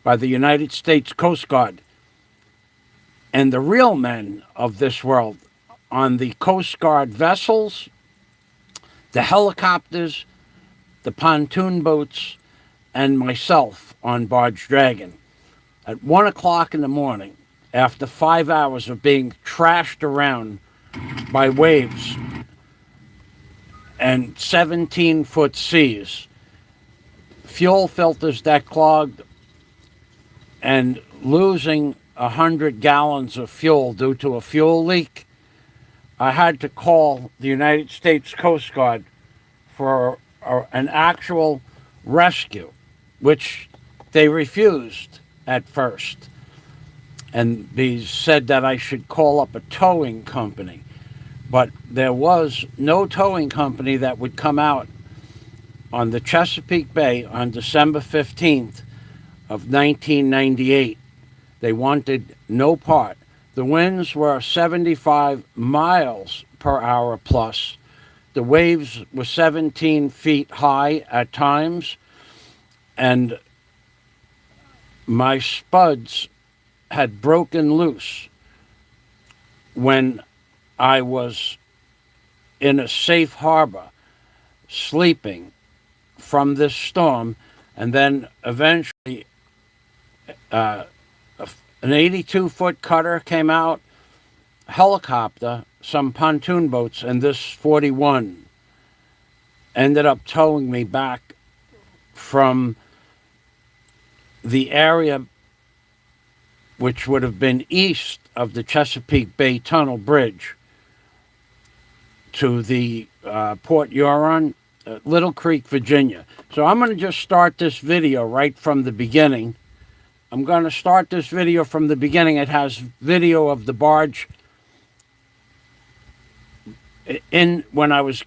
by the United States Coast Guard. And the real men of this world on the Coast Guard vessels, the helicopters, the pontoon boats, and myself on Barge Dragon. At 1 o'clock in the morning, after 5 hours of being trashed around by waves and 17-foot seas, fuel filters that clogged, and losing 100 gallons of fuel due to a fuel leak, I had to call the United States Coast Guard for an actual rescue, which they refused at first. And they said that I should call up a towing company. But there was no towing company that would come out on the Chesapeake Bay on December 15th of 1998. They wanted no part. The winds were 75 miles per hour plus. The waves were 17 feet high at times. And my spuds had broken loose when I was in a safe harbor sleeping from this storm. And then eventually an 82-foot cutter came out, helicopter, some pontoon boats, and this 41 ended up towing me back from the area which would have been east of the Chesapeake Bay Tunnel Bridge to the Port Huron, Little Creek, Virginia. So I'm going to just start this video right from the beginning. I'm going to start this video from the beginning. It has video of the barge when I was,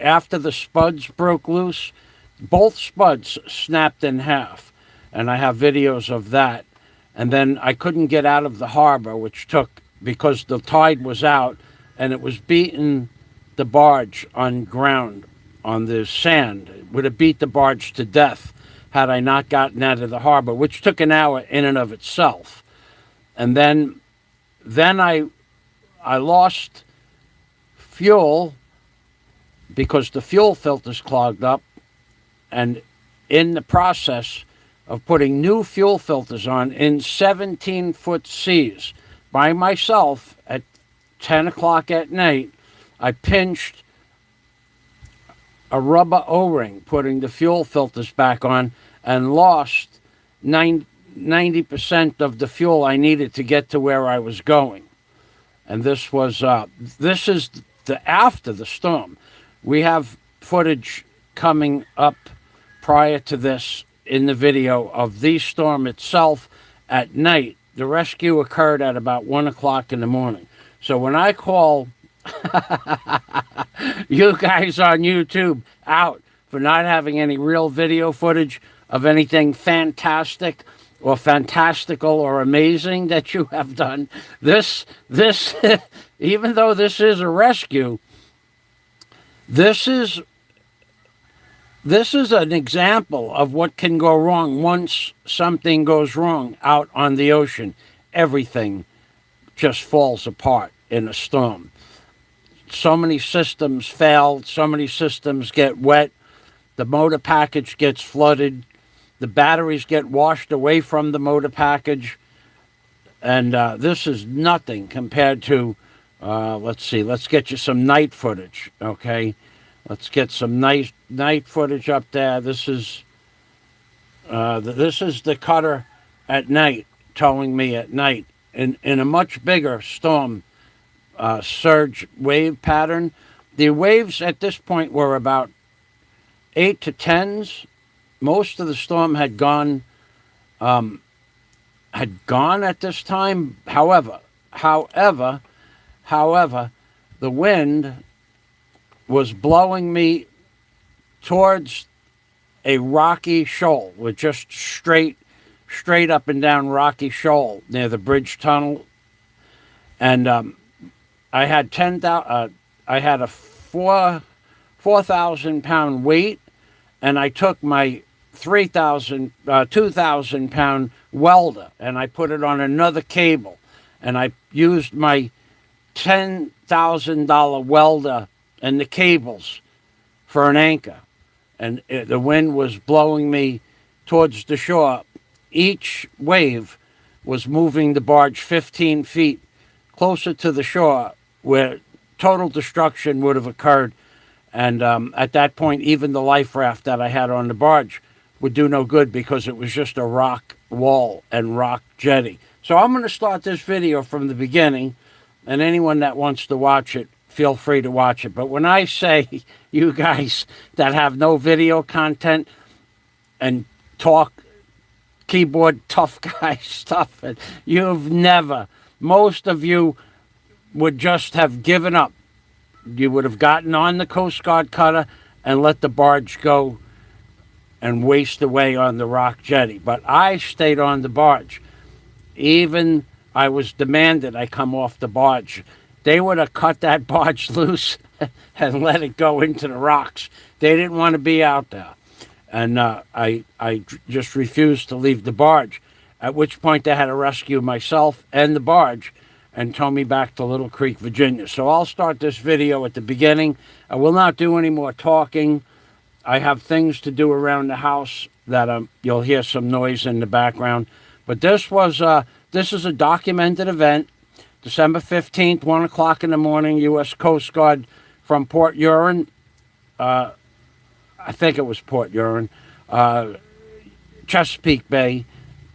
after the spuds broke loose. Both spuds snapped in half, and I have videos of that. And then I couldn't get out of the harbor, which took, because the tide was out, and it was beating the barge on ground, on the sand. It would have beat the barge to death had I not gotten out of the harbor, which took an hour in and of itself. And then I lost fuel because the fuel filters clogged up, and in the process of putting new fuel filters on in 17-foot seas by myself at 10 o'clock at night, I pinched a rubber O-ring putting the fuel filters back on and lost 90% of the fuel I needed to get to where I was going. And this is after the storm. We have footage coming up prior to this in the video of the storm itself at night. The rescue occurred at about 1 o'clock in the morning. So when I call you guys on YouTube out for not having any real video footage of anything fantastic or fantastical or amazing that you have done, this even though this is a rescue, this is an example of what can go wrong once something goes wrong out on the ocean. Everything just falls apart in a storm. So many systems fail, so many systems get wet, the motor package gets flooded, the batteries get washed away from the motor package, and this is nothing compared to, let's see, let's get you some night footage, okay? Let's get some night footage up there. This is the cutter at night, towing me at night in a much bigger storm surge wave pattern. The waves at this point were about 8 to 10s. Most of the storm had gone at this time. However, the wind was blowing me towards a rocky shoal, with just straight up and down rocky shoal near the bridge tunnel, and I had a 4,000 pound weight, and I took my 2,000 pound welder, and I put it on another cable, and I used my $10,000 welder and the cables for an anchor. And the wind was blowing me towards the shore. Each wave was moving the barge 15 feet closer to the shore, where total destruction would have occurred. And at that point, even the life raft that I had on the barge would do no good, because it was just a rock wall and rock jetty. So I'm going to start this video from the beginning, and anyone that wants to watch it, feel free to watch it. But when I say you guys that have no video content and talk keyboard tough guy stuff, and most of you would just have given up. You would have gotten on the Coast Guard cutter and let the barge go and waste away on the rock jetty. But I stayed on the barge. Even I was demanded I come off the barge. They would have cut that barge loose and let it go into the rocks. They didn't want to be out there. And I just refused to leave the barge, at which point they had to rescue myself and the barge and tow me back to Little Creek, Virginia. So I'll start this video at the beginning. I will not do any more talking. I have things to do around the house that you'll hear some noise in the background. But this is a documented event. December 15th, 1 o'clock in the morning, U.S. Coast Guard from Port Huron. I think it was Port Huron. Chesapeake Bay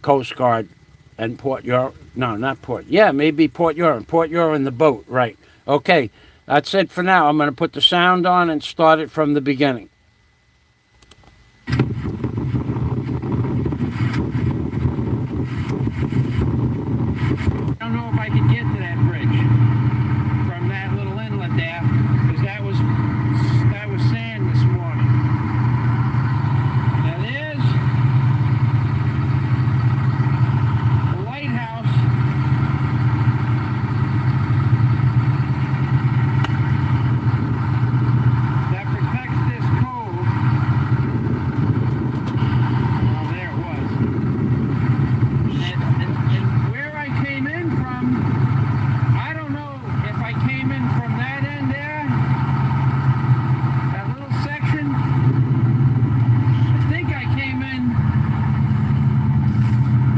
Coast Guard and Port Huron. No, not Port. Yeah, maybe Port Huron. Port Huron, the boat, right. Okay, that's it for now. I'm going to put the sound on and start it from the beginning. I don't know if I could get to that bridge from that little inlet there, because that was sand this morning. Now there's the lighthouse. That protects this cove. Oh, there it was. And where I came in from, I don't know if I came in from that end there, that little section. I think I came in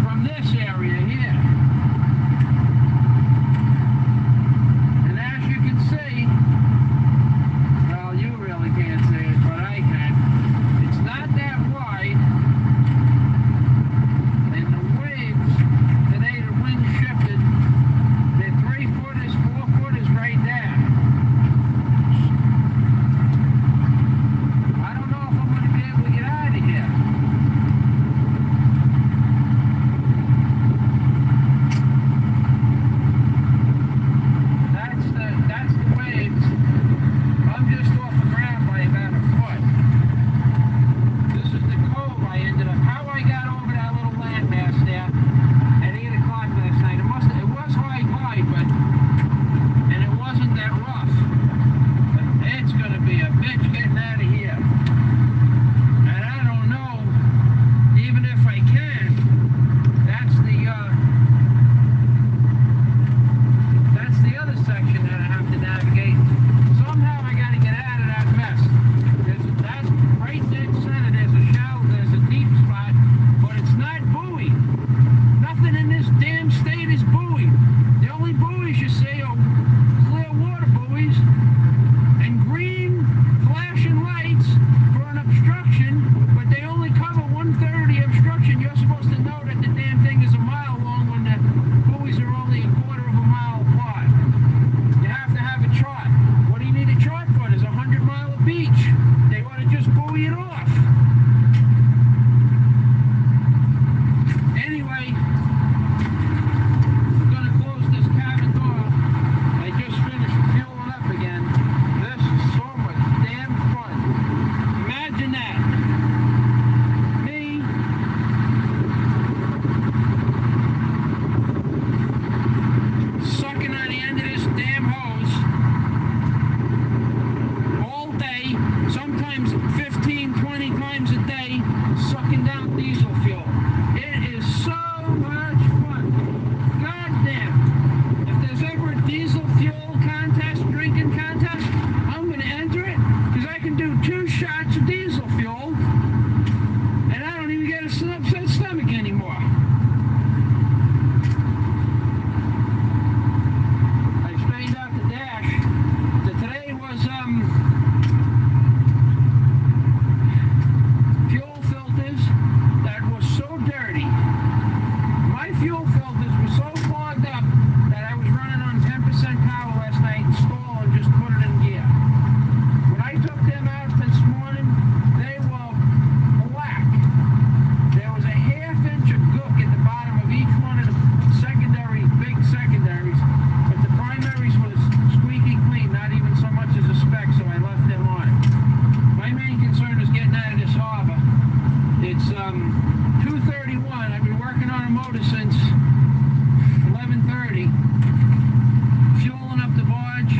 from this area here. And as you can see, well, you really can't see it, but I can. It's not that wide. And the waves, today the wind shifted. They're 3-footers, 4-footers right there. I don't know if I'm going to be able to get out of here. That's the waves. I'm just off the ground by about a foot. This is the cove I ended up. How I got over that little landmass there at 8 o'clock last night. It was high tide, but and it wasn't that rough. But it's gonna be a bitch getting out of here. And I don't know, even if I can, that's the other section that I have to navigate. Somehow I gotta get out of that mess. That's right dead center. There's a shallow, there's a deep spot, but it's not buoy. Nothing in this damn state is buoy. The only buoys you see are clear water buoys and green flashing lights for an obstruction, but they only cover 1/3 of the obstruction. You're supposed to know that the damn thing is a mile long when the buoys are only 1/4 of a mile apart. You have to have a chart. What do you need a chart for? There's 100 mile of beach. They want to just buoy it off. Anyway, I'm going to close this cabin door. I just finished fueling up again. This is so much damn fun. Imagine that. Me motor since 11:30, fueling up the barge,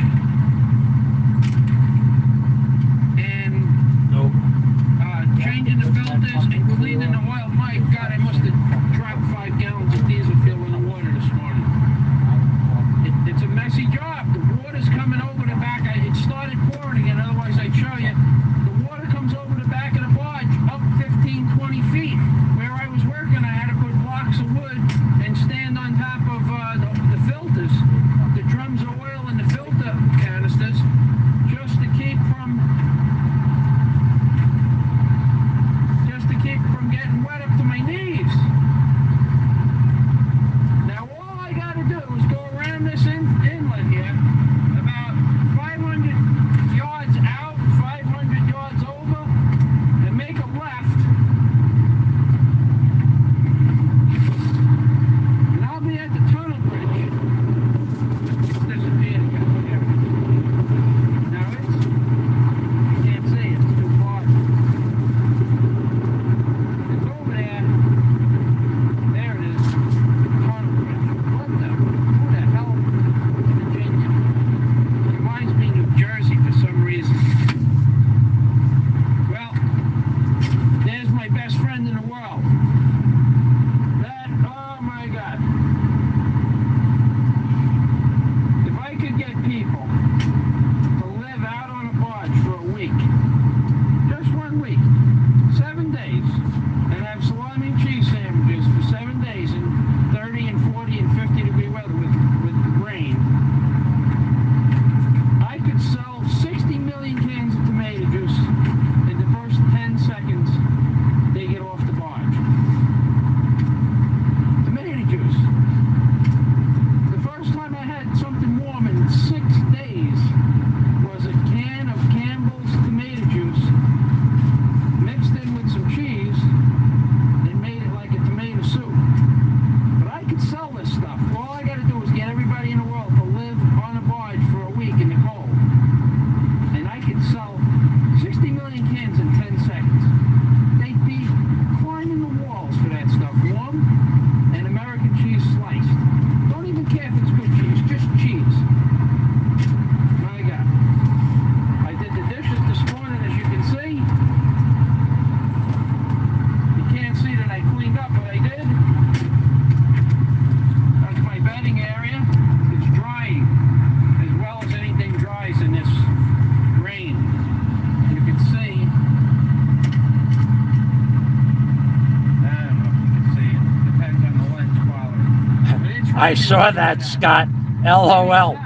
and changing the filters and cleaning the oil. My God, I must have dropped 5 gallons of diesel fuel in the water this morning. It's a messy job. The water's coming over the back. It started pouring again, otherwise I'd show you. The water comes over the back of the barge up 15, 20 feet. Where I was working, I had to put blocks of wood and stand on top of the filters, the drums of oil and the filter canisters, just to keep from getting wet up to my knees. Now all I gotta do is go around this inlet here, about 500 yards out, 500 yards over, and make a left. And I'll be at the tunnel bridge. It's disappeared again. Here. Now you can't see it, it's too far. There it is. Tunnel bridge. Who the hell? Virginia. It reminds me of New Jersey for some reason. Well, there's my best friend in the world. Oh my God. If I could get people to live out on a barge for a week, just 1 week, 7 days, and have salami and cheese sandwiches for 7 days in 30 and 40 and 50 degree weather with rain, I could sell 60 million cans of tomato juice in the first 10 seconds they get off the barge. Tomato juice. The first time I had something warm in 6 days was a can of Campbell's tomato juice mixed in with some cheese and made it like a tomato soup. But I could sell this stuff. All I gotta do is get everybody in the world to live on a barge for a week in the cold. And I could sell 60 million cans in 10 seconds. They'd be climbing the walls for that stuff. Warm and American cheese sliced. Don't even care if it's good cheese, just cheese. My God. I did the dishes this morning, as you can see. You can't see that I cleaned up, but I did. That's my bedding area. It's drying as well as anything dries in this rain. You can see. I don't know if you can see it. Depends on the lens quality. But it's I saw that, Scott. LOL.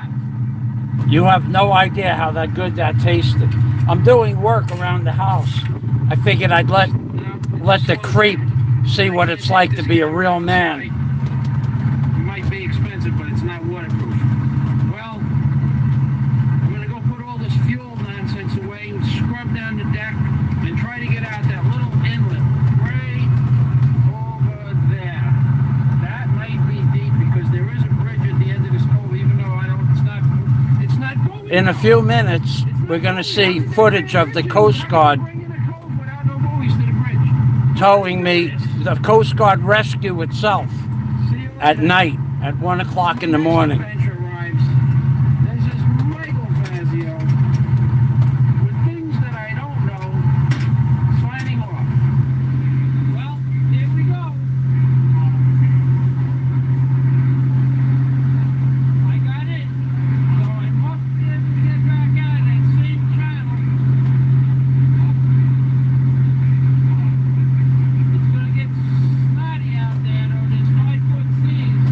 You have no idea how that good that tasted. I'm doing work around the house. I figured I'd let the creep see what it's like to be a real man. It might be expensive, but it's not waterproof. Well, I'm going to go put all this fuel nonsense away and scrub down the deck and try to get out that little inlet right over there. That might be deep because there is a bridge at the end of this cove, even though it's not going. In a few minutes, we're going to see footage of the Coast Guard towing me, the Coast Guard rescue itself, at night at 1 o'clock in the morning. This is Michael Fazio with things that I don't know, signing off. Well, here we go. I got it. So I must be able to get back on that same channel. It's going to get snotty out there, though. There's 5-foot seas.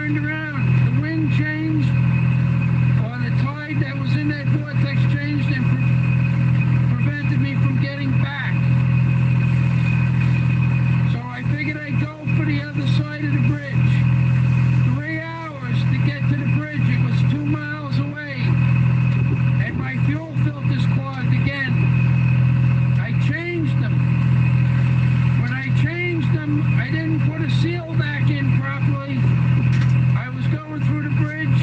turned around, the wind changed, or the tide that was in that vortex changed and prevented me from getting back. So I figured I'd go for the other side of the bridge. 3 hours to get to the bridge. It was 2 miles away. And my fuel filters clogged again. I changed them. When I changed them, I didn't put a seal back in properly. I was going through the bridge.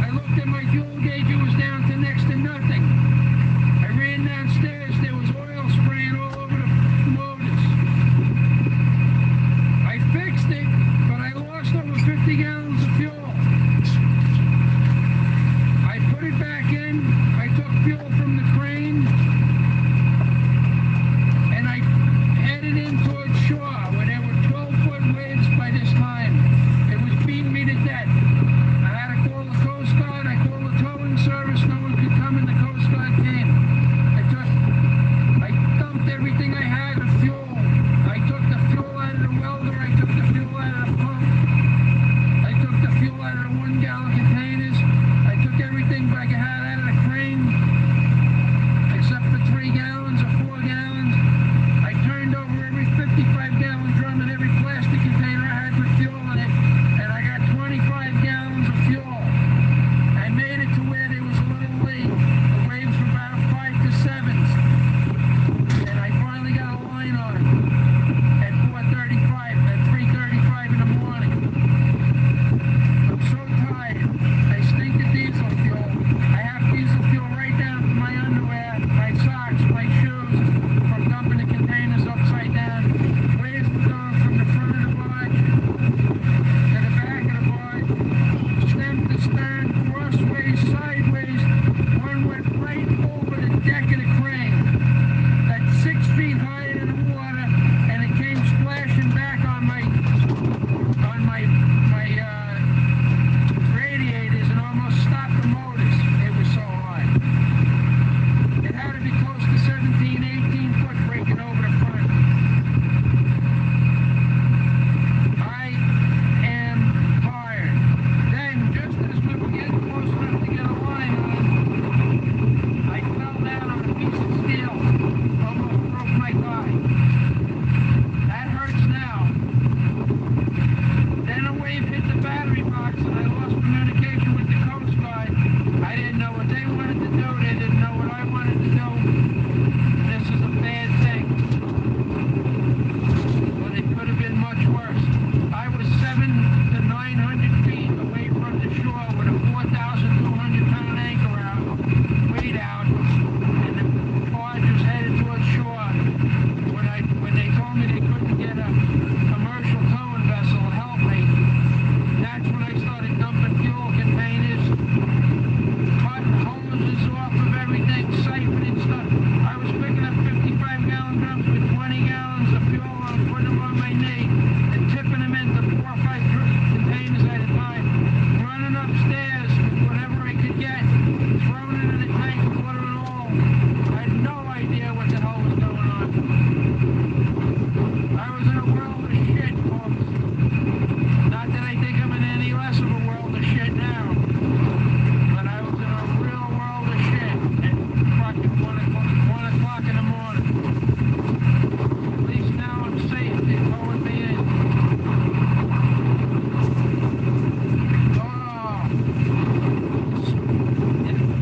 I looked at my fuel gauge. It was down to next to nothing. I ran downstairs. There was oil spraying all over the motors. I fixed it, but I lost over 50 gallons of fuel. I put it back in. I took fuel from the crane, and I headed in towards shore where there were 12-foot waves by this time. It was beating me to death. I had to call the Coast Guard. I called the towing service. No one could come, and the Coast Guard came. I dumped everything I had of fuel. I took the fuel out of the welder. I took the fuel out of the pump. I took the fuel out of the 1-gallon containers. I took everything I had out of the crane, except for 3 gallons or 4 gallons. I turned over every 55-gallon drum and every plastic container I had with fuel in it, and I got 25 gallons of fuel. I made it to where there was a little leak. The waves were about 5 to 7s, and I finally got a line on it at 4:35, at 3:35 in the morning. I'm so tired. I stink of diesel fuel. I have diesel fuel right down to my underwear, my socks, my shoes, from dumping the containers upside down. Waves were going from the front of the barge to the back of the barge, stem to stern, crossways, sideways. One went right over the deck of the crane. That's 6 feet higher than the water, and it came splashing back on my radiators and almost stopped the motors. It was so high. It had to be close to 17, 18 foot breaking over the front. I am tired. Then, just as we were getting close enough to get a line on, I fell down on a piece of steel. Almost broke my thigh. That hurts now. Then a wave hit the battery box and I lost communication with the Coast Guard. I didn't know what they wanted to do. They didn't know what I wanted to do. This is a bad thing. But it could have been much worse. I was 700 to 900 feet away from the shore with a 4,200-pound anchor out, weight out, and the barge was headed towards shore. When they told me they couldn't get a commercial towing vessel to help me, that's when I started dumping fuel containers, cutting hoses off of everything, siphoning stuff. I was picking up 55-gallon drums with 20 gallons of fuel and putting them on my knee and tipping them into 4 or 5 containers at a time, running upstairs with whatever I could get, throwing it in a tank, water and all. I had no idea what the hell was going on. I was in a world of shit, folks. Not that I think I'm in any less of a world of shit now, but I was in a real world of shit at fucking 1 o'clock in the morning. At least now I'm safe. They're towing me in. Oh,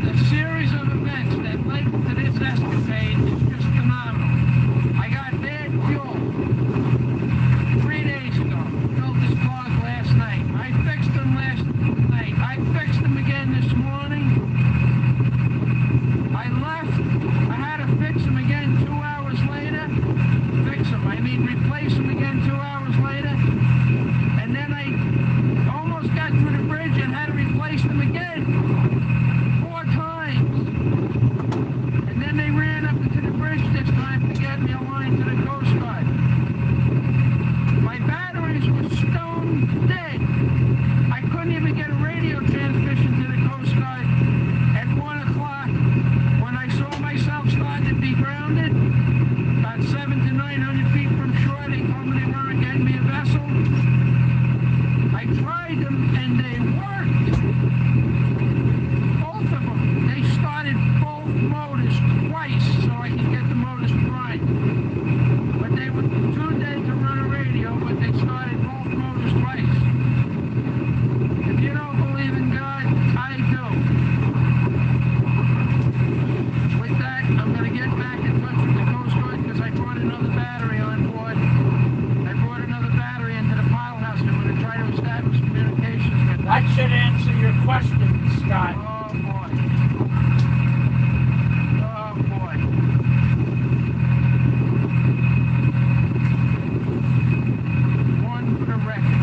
the series of events that led to this escapade is just phenomenal. I got bad fuel 3 days ago. Built this clog last night. I fixed them last night. I fixed them again this morning. I left. I had to fix them again 2 hours later. Replace them again 2 hours later. And then I almost got to the bridge and had to replace them again 4 times. And then they ran up into the bridge this time to get me a line to the Coast Guard. My batteries were stone dead. I couldn't even get a radio transmission to the Coast Guard at 1 o'clock when I saw myself starting to be grounded. About 700 to 900 feet from shore, they told me they weren't getting me a vessel. I tried them and they worked. Both of them. They started both motors twice so I could get the motors primed. But they were too dead to run a radio, but they started both motors twice. If you don't believe in God, I do. With that, I'm going to get back in touch with the Coast Guard because I brought another battery on board. I brought another battery into the pile house and I'm going to try to establish communications with them. That should answer your question, Scott. Oh boy. Oh boy. One for the record.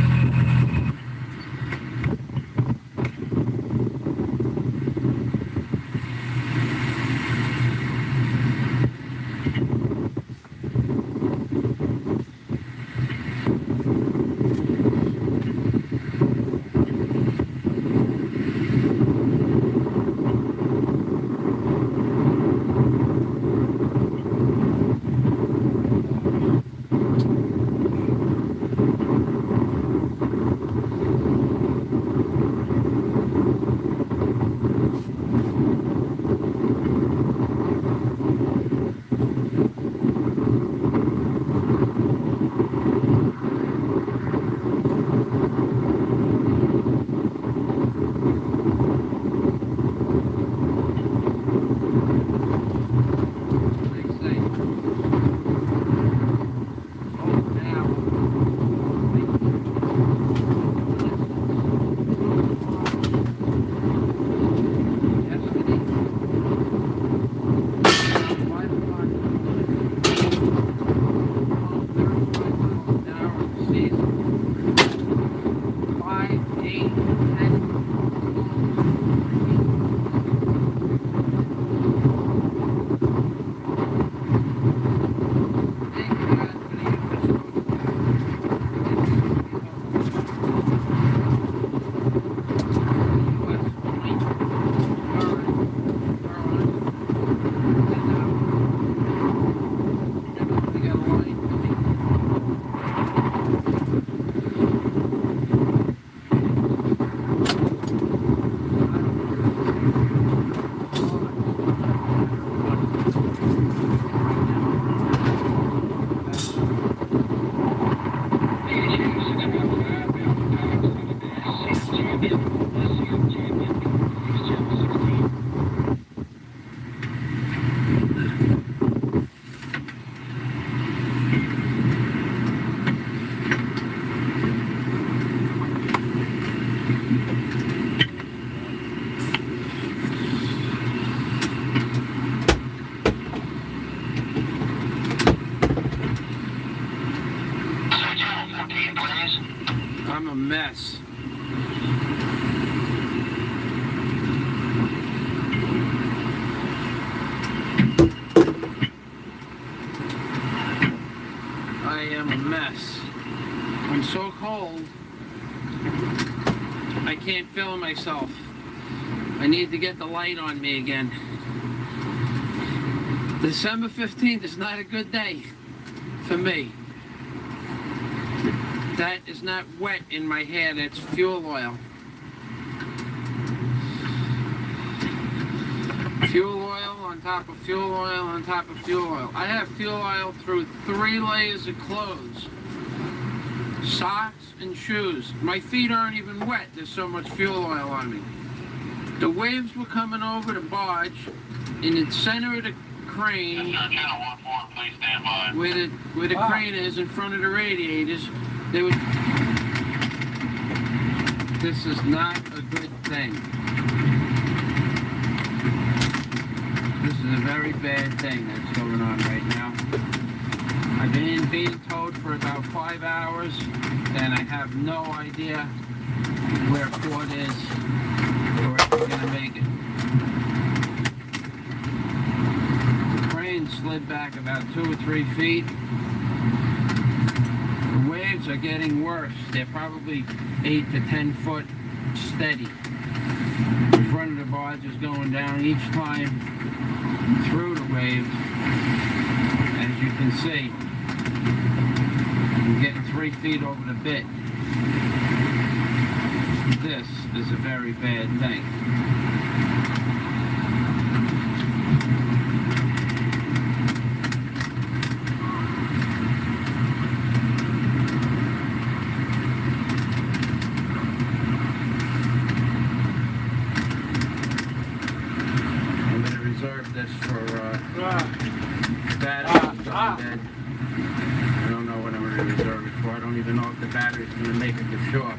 I'm a mess. I am a mess. I'm so cold, I can't feel myself. I need to get the light on me again. December 15th is not a good day for me. That is not wet in my hair, that's fuel oil. Fuel oil on top of fuel oil on top of fuel oil. I have fuel oil through 3 layers of clothes, socks and shoes. My feet aren't even wet, there's so much fuel oil on me. The waves were coming over the barge in the center of the crane, please stand by. where the crane is in front of the radiators. They would. This is not a good thing. This is a very bad thing that's going on right now. I've been being towed for about 5 hours, and I have no idea where port is or if we're gonna make it. The crane slid back about 2 or 3 feet. The waves are getting worse. They're probably 8 to 10 foot steady. The front of the barge is going down each time through the waves. As you can see, I'm getting 3 feet over the bit. this is a very bad thing. I'm going to reserve this for batteries on dead. I don't know what I'm going to reserve it for. I don't even know if the battery's going to make it to shore.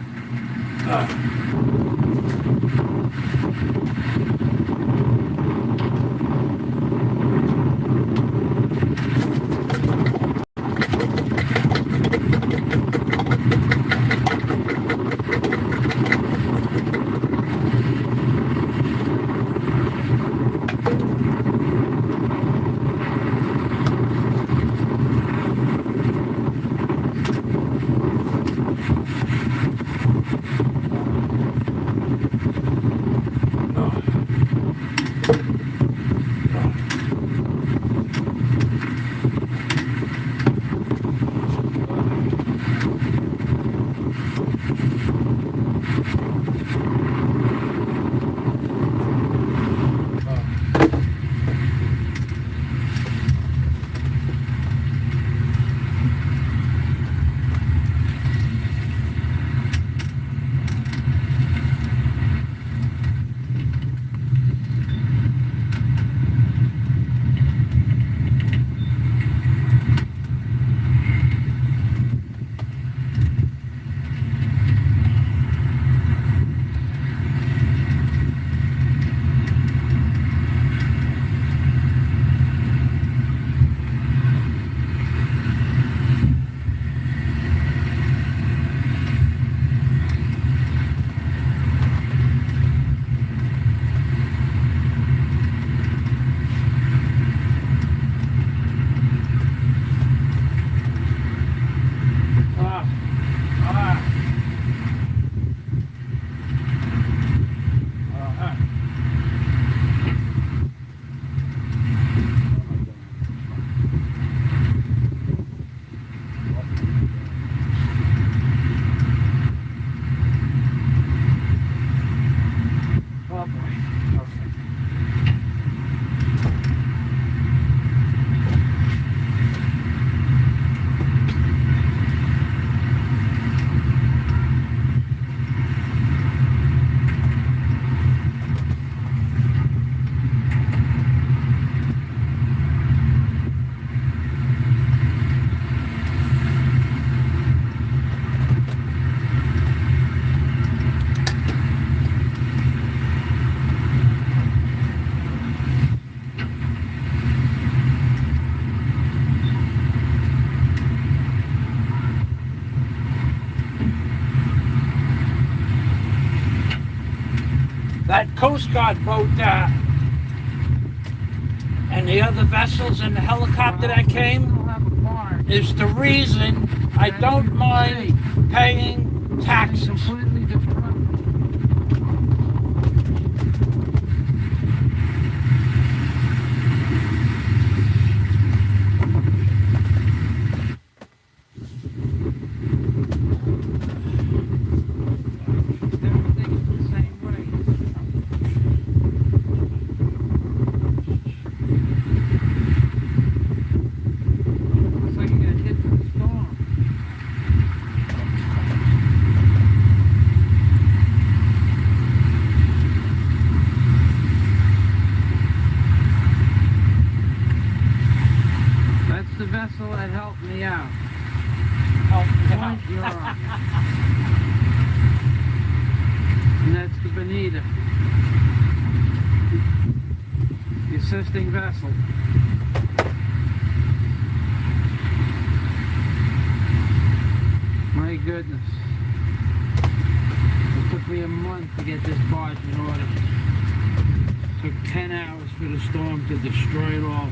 That Coast Guard boat and the other vessels and the helicopter that came is the reason I don't mind paying taxes. Completely disrupted. Everything's the same way. Looks like you got hit with a storm. That's the vessel that helped me out. Point you're on. And that's the Bonita, the assisting vessel. My goodness. It took me a month to get this barge in order. It took 10 hours for the storm to destroy it all.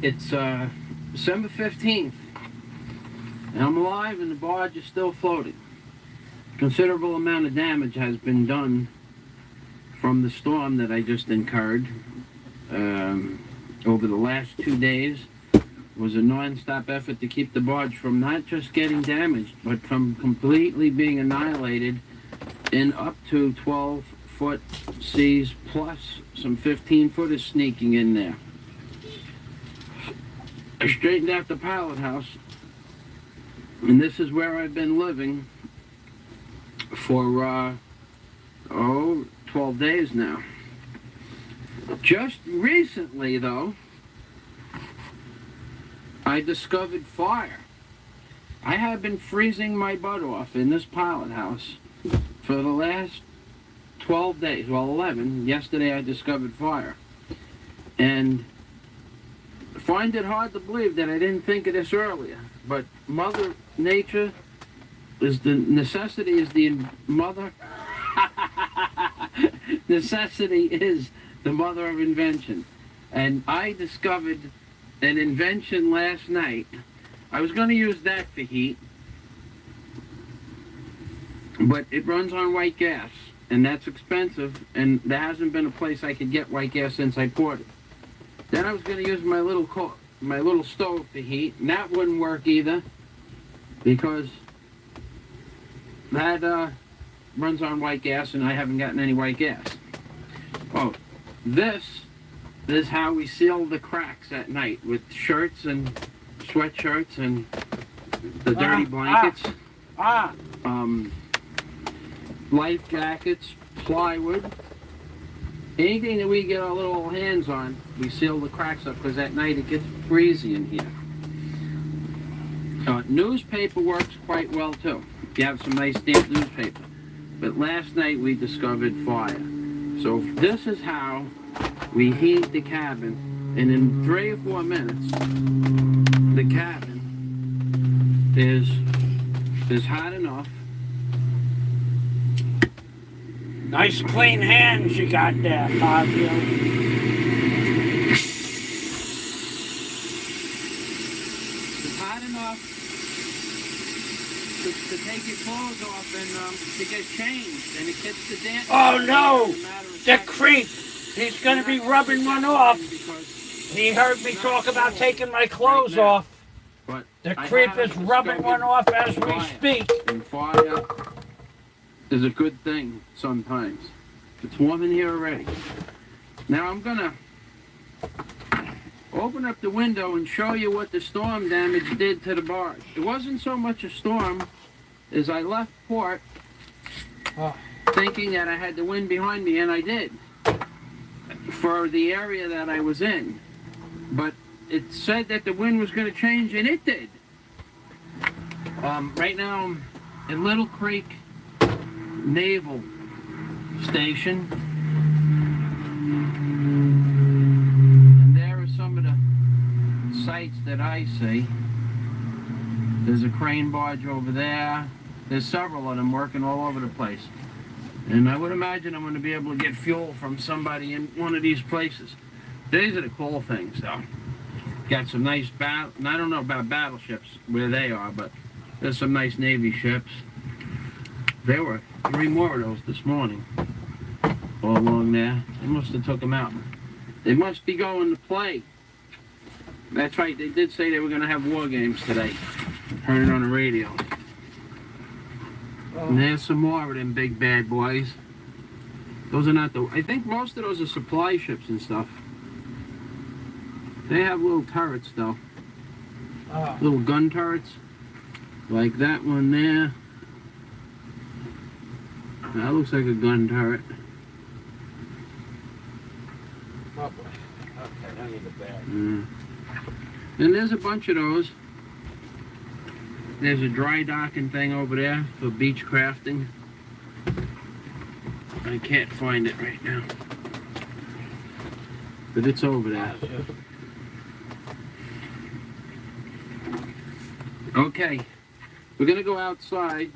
It's December 15th, and I'm alive and the barge is still floating. Considerable amount of damage has been done from the storm that I just incurred. Over the last 2 days was a non-stop effort to keep the barge from not just getting damaged, but from completely being annihilated in up to 12-foot seas, plus some 15-footers sneaking in there. I straightened out the pilot house, and this is where I've been living for 12 days now. Just recently, though, I discovered fire. I have been freezing my butt off in this pilot house for the last 12 days. Well, 11. Yesterday I discovered fire. And I find it hard to believe that I didn't think of this earlier. But Mother Nature is the necessity is the mother. Necessity is the mother of invention. And I discovered an invention last night. I was going to use that for heat, but it runs on white gas, and that's expensive, and there hasn't been a place I could get white gas since I poured it. Then I was going to use my little stove for heat, and that wouldn't work either, because that runs on white gas, and I haven't gotten any white gas. Oh, this is how we seal the cracks at night, with shirts and sweatshirts and the dirty blankets. Life jackets, plywood, anything that we get our little hands on, we seal the cracks up, because at night it gets breezy in here. Newspaper works quite well too. You have some nice damp newspaper. But last night we discovered fire. So this is how we heat the cabin, and in 3 or 4 minutes the cabin is hot enough. Nice clean hands you got there, Fazio. It's hot enough to take your clothes off and to get changed, and it gets the damp. Oh no! The creep! He's going to be rubbing one off. He heard me talk about taking my clothes off. But the creep is rubbing one off as we speak. And fire is a good thing sometimes. It's warm in here already. Now I'm going to open up the window and show you what the storm damage did to the barge. It wasn't so much a storm as I left port thinking that I had the wind behind me, and I did, for the area that I was in. But it said that the wind was going to change, and it did. Right now I'm in Little Creek Naval Station, and there are some of the sights that I see. There's a crane barge over there. There's several of them working all over the place. And I would imagine I'm going to be able to get fuel from somebody in one of these places. These are the cool things, though. Got some nice I don't know about battleships where they are, but there's some nice Navy ships. There were 3 more of those this morning, all along there. They must have took them out. They must be going to play. That's right, they did say they were going to have war games today. Heard it on the radio. And there's some more of them big bad boys. Those are not I think most of those are supply ships and stuff. They have little turrets though. Little gun turrets. Like that one there. That looks like a gun turret. Oh boy. Okay, I need a bag. And there's a bunch of those. There's a dry docking thing over there for beach crafting. I can't find it right now, but it's over there. Okay, we're gonna go outside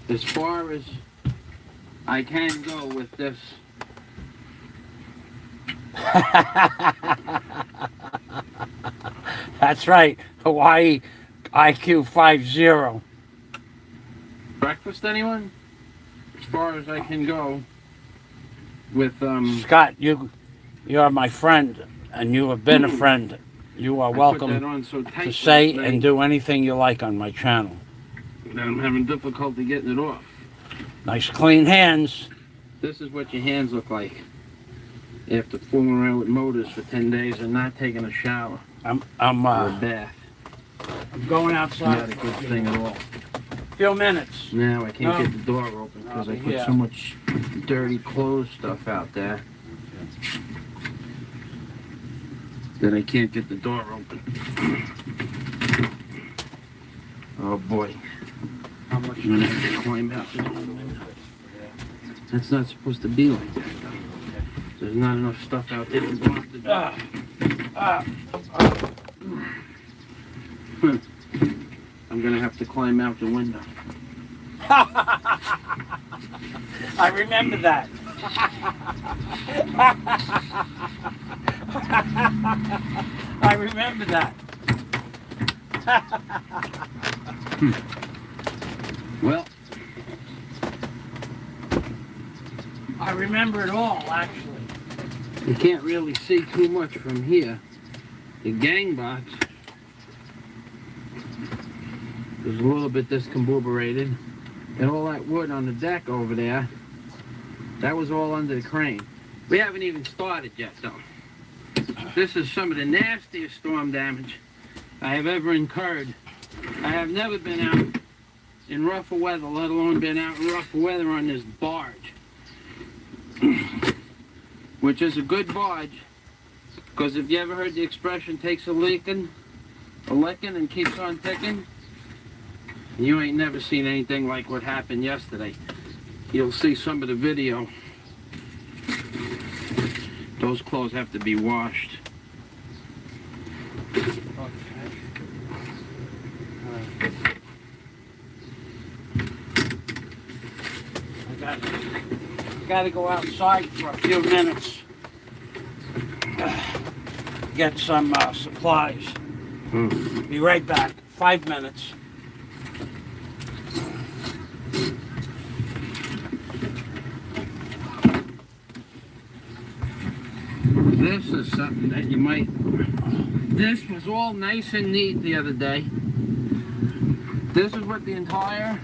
as far as I can go with this. That's right. Hawaii IQ 50. Breakfast, anyone? As far as I can go. With Scott, you are my friend, and you have been a friend. You are I put that welcome on so tight to say last night and do anything you like on my channel. that I'm having difficulty getting it off. Nice clean hands. This is what your hands look like after fooling around with motors for 10 days and not taking a shower I'm or a bath. going Not outside a for good thing at all. a few minutes. Now I can't No. get the door open because I put Yeah. so much dirty clothes stuff out there that I can't get the door open. Oh boy. How much? I'm gonna have to climb out this window. That's not supposed to be like that though. There's not enough stuff out there to block the door. I'm gonna have to climb out the window. I remember that. I remember that. Well, I remember it all, actually. you can't really see too much from here. The gang box is a little bit discombobulated. And all that wood on the deck over there, that was all under the crane. We haven't even started yet, though. This is some of the nastiest storm damage I have ever incurred. I have never been out in rougher weather, let alone been out in rougher weather on this barge. Which is a good barge, because if you ever heard the expression, takes a licking and keeps on ticking, you ain't never seen anything like what happened yesterday. You'll see some of the video. Those clothes have to be washed. I gotta go outside for a few minutes. Get some supplies. Be right back. 5 minutes. This is something that you might... This was all nice and neat the other day. This is what the entire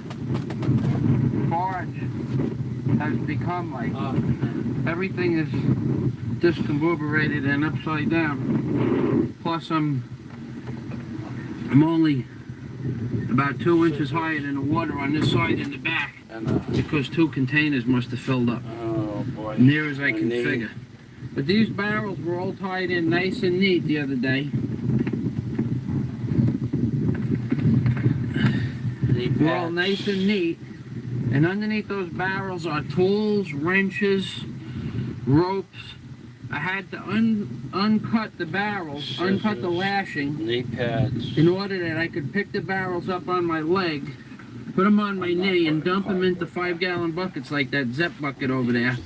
barge has become like. Everything is discombobulated and upside down. Plus I'm only about 2 inches higher than the water on this side and the back, because 2 containers must have filled up. Oh boy. Near as I can figure. But these barrels were all tied in nice and neat the other day. They're all nice and neat. And underneath those barrels are tools, wrenches, ropes. I had to uncut the barrels, uncut the lashing, Knee pads. in order that I could pick the barrels up on my leg, put them on my knee, and dump them into 5-gallon buckets like that Zep bucket over there,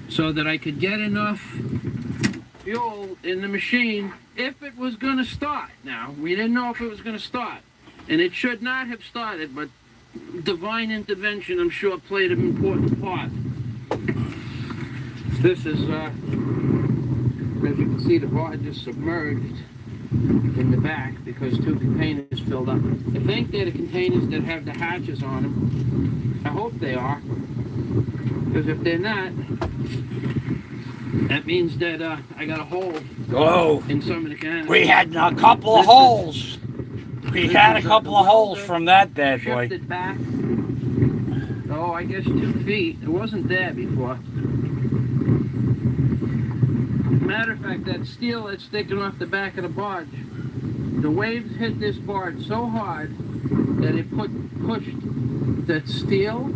so that I could get enough fuel in the machine if it was going to start. Now, we didn't know if it was going to start, and it should not have started, but divine intervention, I'm sure, played an important part. This is, as you can see, the barge is submerged in the back because 2 containers filled up. I think they're the containers that have the hatches on them. I hope they are, because if they're not, that means that I got a hole in some of the cans. We had a couple of holes. We had a couple of holes from that bad boy. Shifted back. Oh, I guess 2 feet. It wasn't there before. Matter of fact, that steel that's sticking off the back of the barge, the waves hit this barge so hard that it pushed that steel,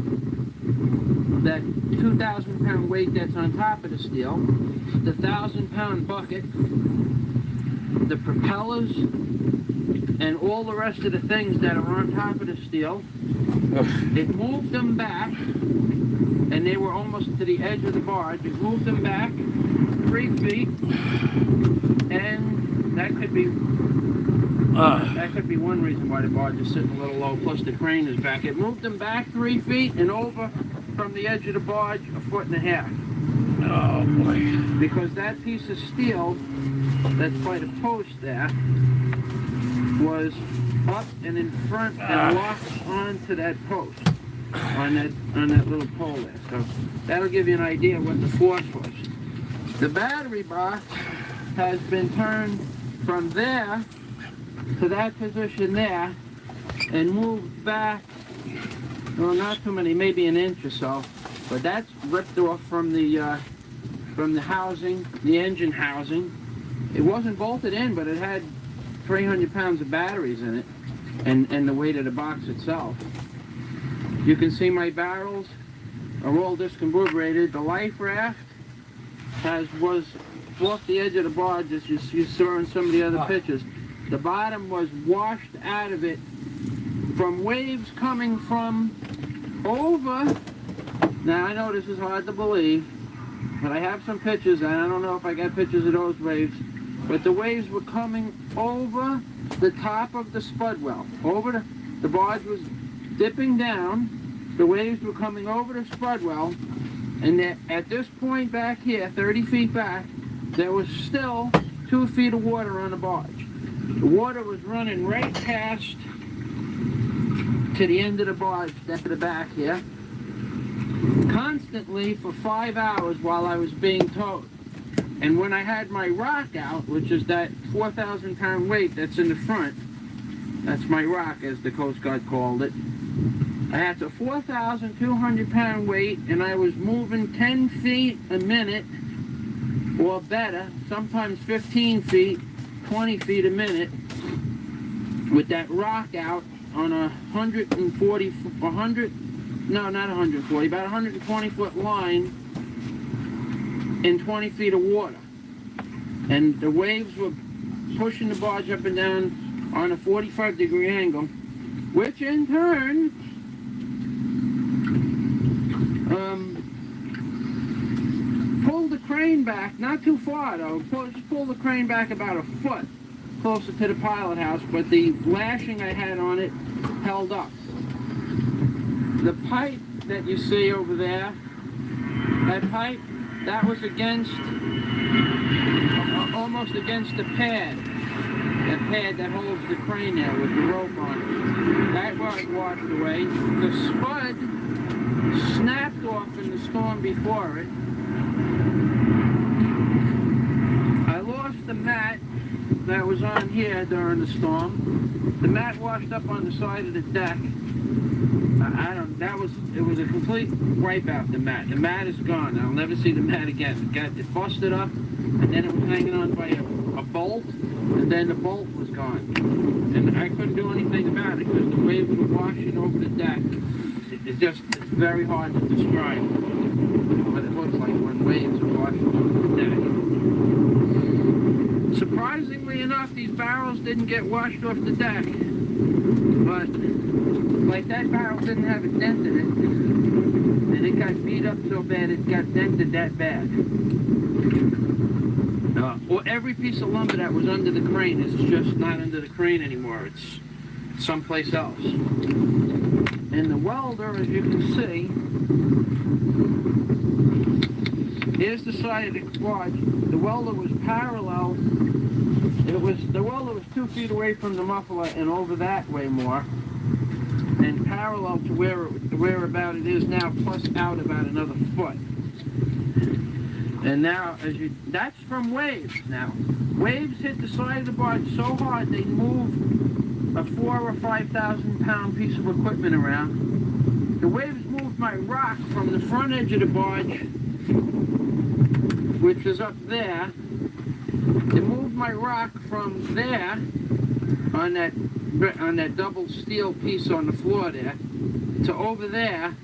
that 2,000-pound weight that's on top of the steel, the 1,000-pound bucket, the propellers, and all the rest of the things that are on top of the steel. It moved them back, and they were almost to the edge of the barge. It moved them back 3 feet, and that could be one reason why the barge is sitting a little low. Plus the crane is back. It moved them back 3 feet and over from the edge of the barge 1.5 feet. Oh boy. Because that piece of steel that's by the post there was up and in front and locked onto that post on that little pole there. So that'll give you an idea what the force was. The battery box has been turned from there to that position there and moved back, well, not too many, maybe an inch or so, but that's ripped off from the housing, the engine housing. It wasn't bolted in, but it had 300 pounds of batteries in it, and the weight of the box itself. You can see my barrels are all discombobulated. The life raft was off the edge of the barge, as you saw in some of the other pictures. The bottom was washed out of it from waves coming from over. Now I know this is hard to believe, but I have some pictures, and I don't know if I got pictures of those waves, but the waves were coming over the top of the spud well. The barge was dipping down, the waves were coming over the spud well, and at this point back here, 30 feet back, there was still 2 feet of water on the barge. The water was running right past to the end of the barge, down to the back here, constantly for 5 hours while I was being towed. And when I had my rock out, which is that 4,000 pound weight that's in the front, that's my rock as the Coast Guard called it, I had a 4,200 pound weight and I was moving 10 feet a minute or better, sometimes 15 feet, 20 feet a minute with that rock out on a 120 foot line in 20 feet of water. And the waves were pushing the barge up and down on a 45-degree angle, which in turn pulled the crane back, not too far though, just pulled the crane back about a foot closer to the pilot house, but the lashing I had on it held up. The pipe that you see over there, that pipe, that was almost against the pad. That pad that holds the crane there with the rope on it. That was washed away. The spud snapped off in the storm before it. I lost the mat that was on here during the storm. The mat washed up on the side of the deck. It was a complete wipeout, the mat. The mat is gone. I'll never see the mat again. It busted up, and then it was hanging on by a bolt, and then the bolt was gone. And I couldn't do anything about it because the waves were washing over the deck. It's very hard to describe what it looks like when waves are washing over the deck. Surprisingly enough, these barrels didn't get washed off the deck, but like that barrel didn't have a dent in it, and it got beat up so bad it got dented that bad. Well, every piece of lumber that was under the crane is just not under the crane anymore. It's someplace else. And the welder, as you can see, here's the side of the barge. The welder was parallel. The welder was 2 feet away from the muffler and over that way more, and parallel to where about it is now, plus out about another foot. And now, that's from waves now. Waves hit the side of the barge so hard they moved a 4,000 or 5,000 pound piece of equipment around. The waves moved my rock from the front edge of the barge, which is up there. They moved my rock from there on that double steel piece on the floor there to over there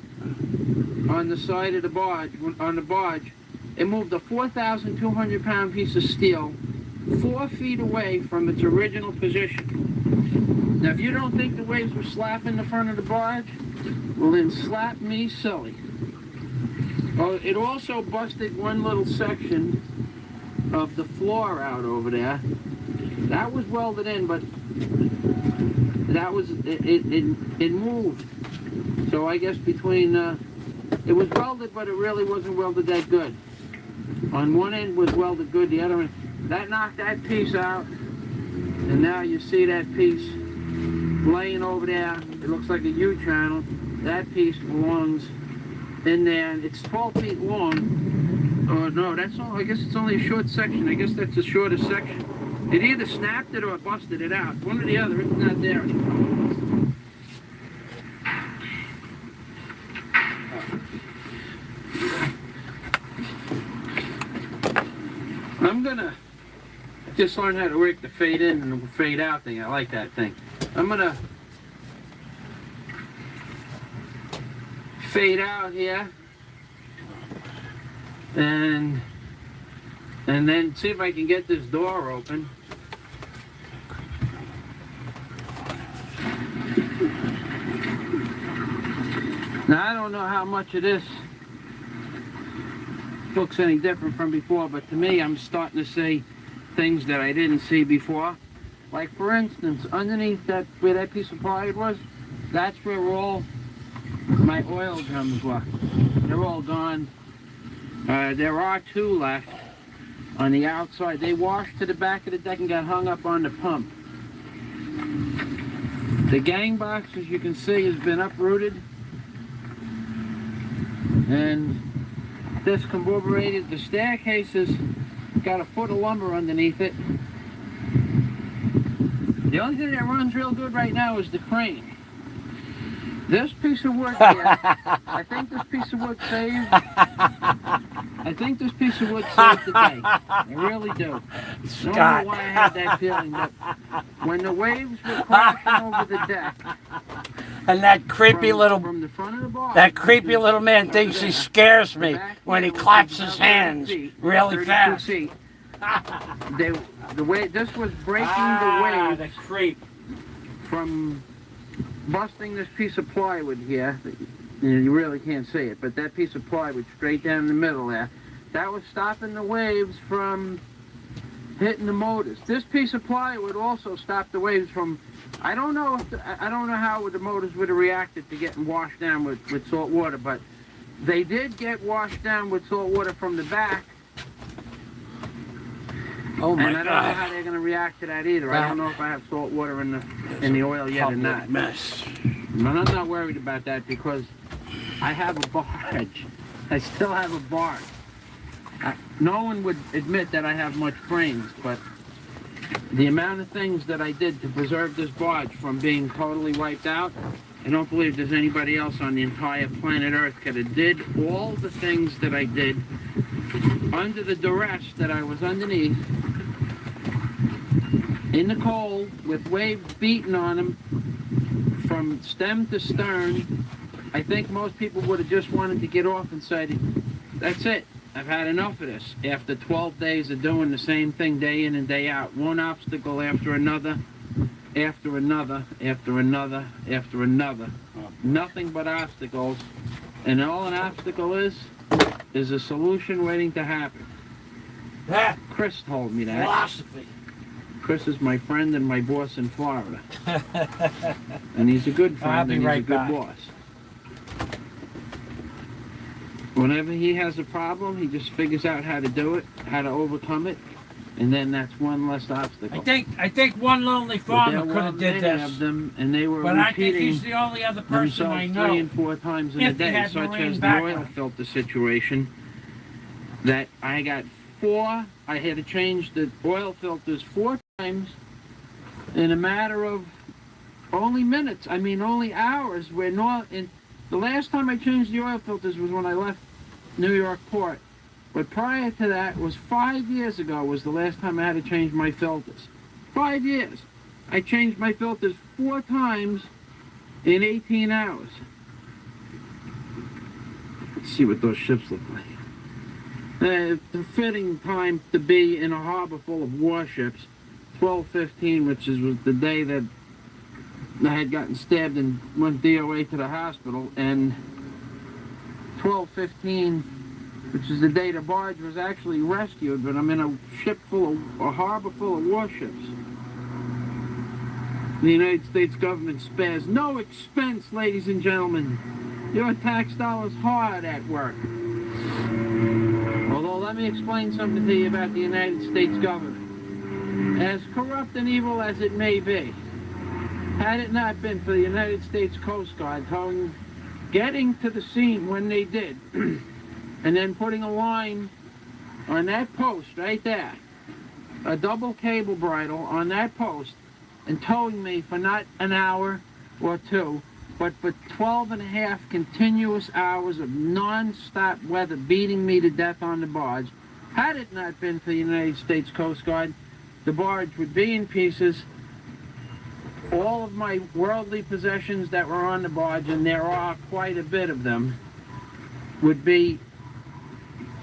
on the side of the barge. On the barge, it moved a 4,200 pound piece of steel 4 feet away from its original position. Now, if you don't think the waves were slapping the front of the barge, well then slap me silly. Oh, it also busted one little section of the floor out over there. That was welded in, but that was it moved. So I guess between it was welded, but it really wasn't welded that good. On one end was welded good, the other end that knocked that piece out, and now you see that piece laying over there. It looks like a U-channel. That piece belongs in there, and it's 12 feet long. Oh no, that's all. I guess it's only a short section. I guess that's the shortest section. It either snapped it or busted it out. One or the other. It's not there anymore. I'm gonna just learn how to work the fade in and the fade out thing. I like that thing. I'm gonna fade out here and then see if I can get this door open. Now I don't know how much of this looks any different from before, but to me I'm starting to see things that I didn't see before. Like for instance, underneath that, where that piece of plywood was, that's where all my oil drums were. They're all gone. There are two left on the outside. They washed to the back of the deck and got hung up on the pump. The gang box, as you can see, has been uprooted and discombobulated. The staircase has got a foot of lumber underneath it. The only thing that runs real good right now is the crane. This piece of wood here, I think this piece of wood saved. I think this piece of wood saved the day. I really do. I don't know why I had that feeling, but when the waves were crashing over the deck, And that creepy little, from the front of the bar, that creepy little man thinks he scares me when he claps his hands really fast. The way this was breaking the waves the creep. from busting this piece of plywood here. You really can't see it, but that piece of plywood straight down the middle there, that was stopping the waves from hitting the motors. This piece of plywood also stopped the waves from, I don't know how the motors would have reacted to getting washed down with salt water, but they did get washed down with salt water from the back. Oh my and I don't know God. how they're going to react to that either. I don't know if I have salt water in the oil yet or not. Mess. But I'm not worried about that because I have a barge. I still have a barge. No one would admit that I have much brains, but the amount of things that I did to preserve this barge from being totally wiped out, I don't believe there's anybody else on the entire planet Earth could have did all the things that I did under the duress that I was underneath, in the cold, with waves beating on them from stem to stern. I think most people would have just wanted to get off and said, that's it, I've had enough of this. After 12 days of doing the same thing day in and day out, one obstacle after another, after another, after another, after another. Nothing but obstacles. And all an obstacle is a solution waiting to happen. That Chris told me that. philosophy. Chris is my friend and my boss in Florida. And he's a good friend I'll be and he's right a good back. boss. Whenever he has a problem, he just figures out how to do it, how to overcome it, and then that's one less obstacle. I think one lonely But farmer there could were have did many this. of them, and they were But I think repeating he's the only other person I themselves 3 know. and 4 times in If a he day, had such marine as the oil background. filter situation. That I got 4. I had to change the oil filters 4 times in a matter of only minutes. I mean, only hours. Where the last time I changed the oil filters was when I left New York Port. But prior to that was 5 years ago was the last time I had to change my filters. 5 years. I changed my filters 4 times in 18 hours. Let's see what those ships look like. The fitting time to be in a harbor full of warships, 12/15, which was the day that I had gotten stabbed and went DOA to the hospital, and 12/15, which is the day the barge was actually rescued, but I'm in a harbor full of warships. The United States government spares no expense, ladies and gentlemen. Your tax dollars hard at work. Although, let me explain something to you about the United States government. As corrupt and evil as it may be, had it not been for the United States Coast Guard getting to the scene when they did, and then putting a line on that post right there, a double cable bridle on that post, and towing me for not an hour or two, but for 12 and a half continuous hours of non-stop weather beating me to death on the barge. Had it not been for the United States Coast Guard, the barge would be in pieces. All of my worldly possessions that were on the barge, and there are quite a bit of them, would be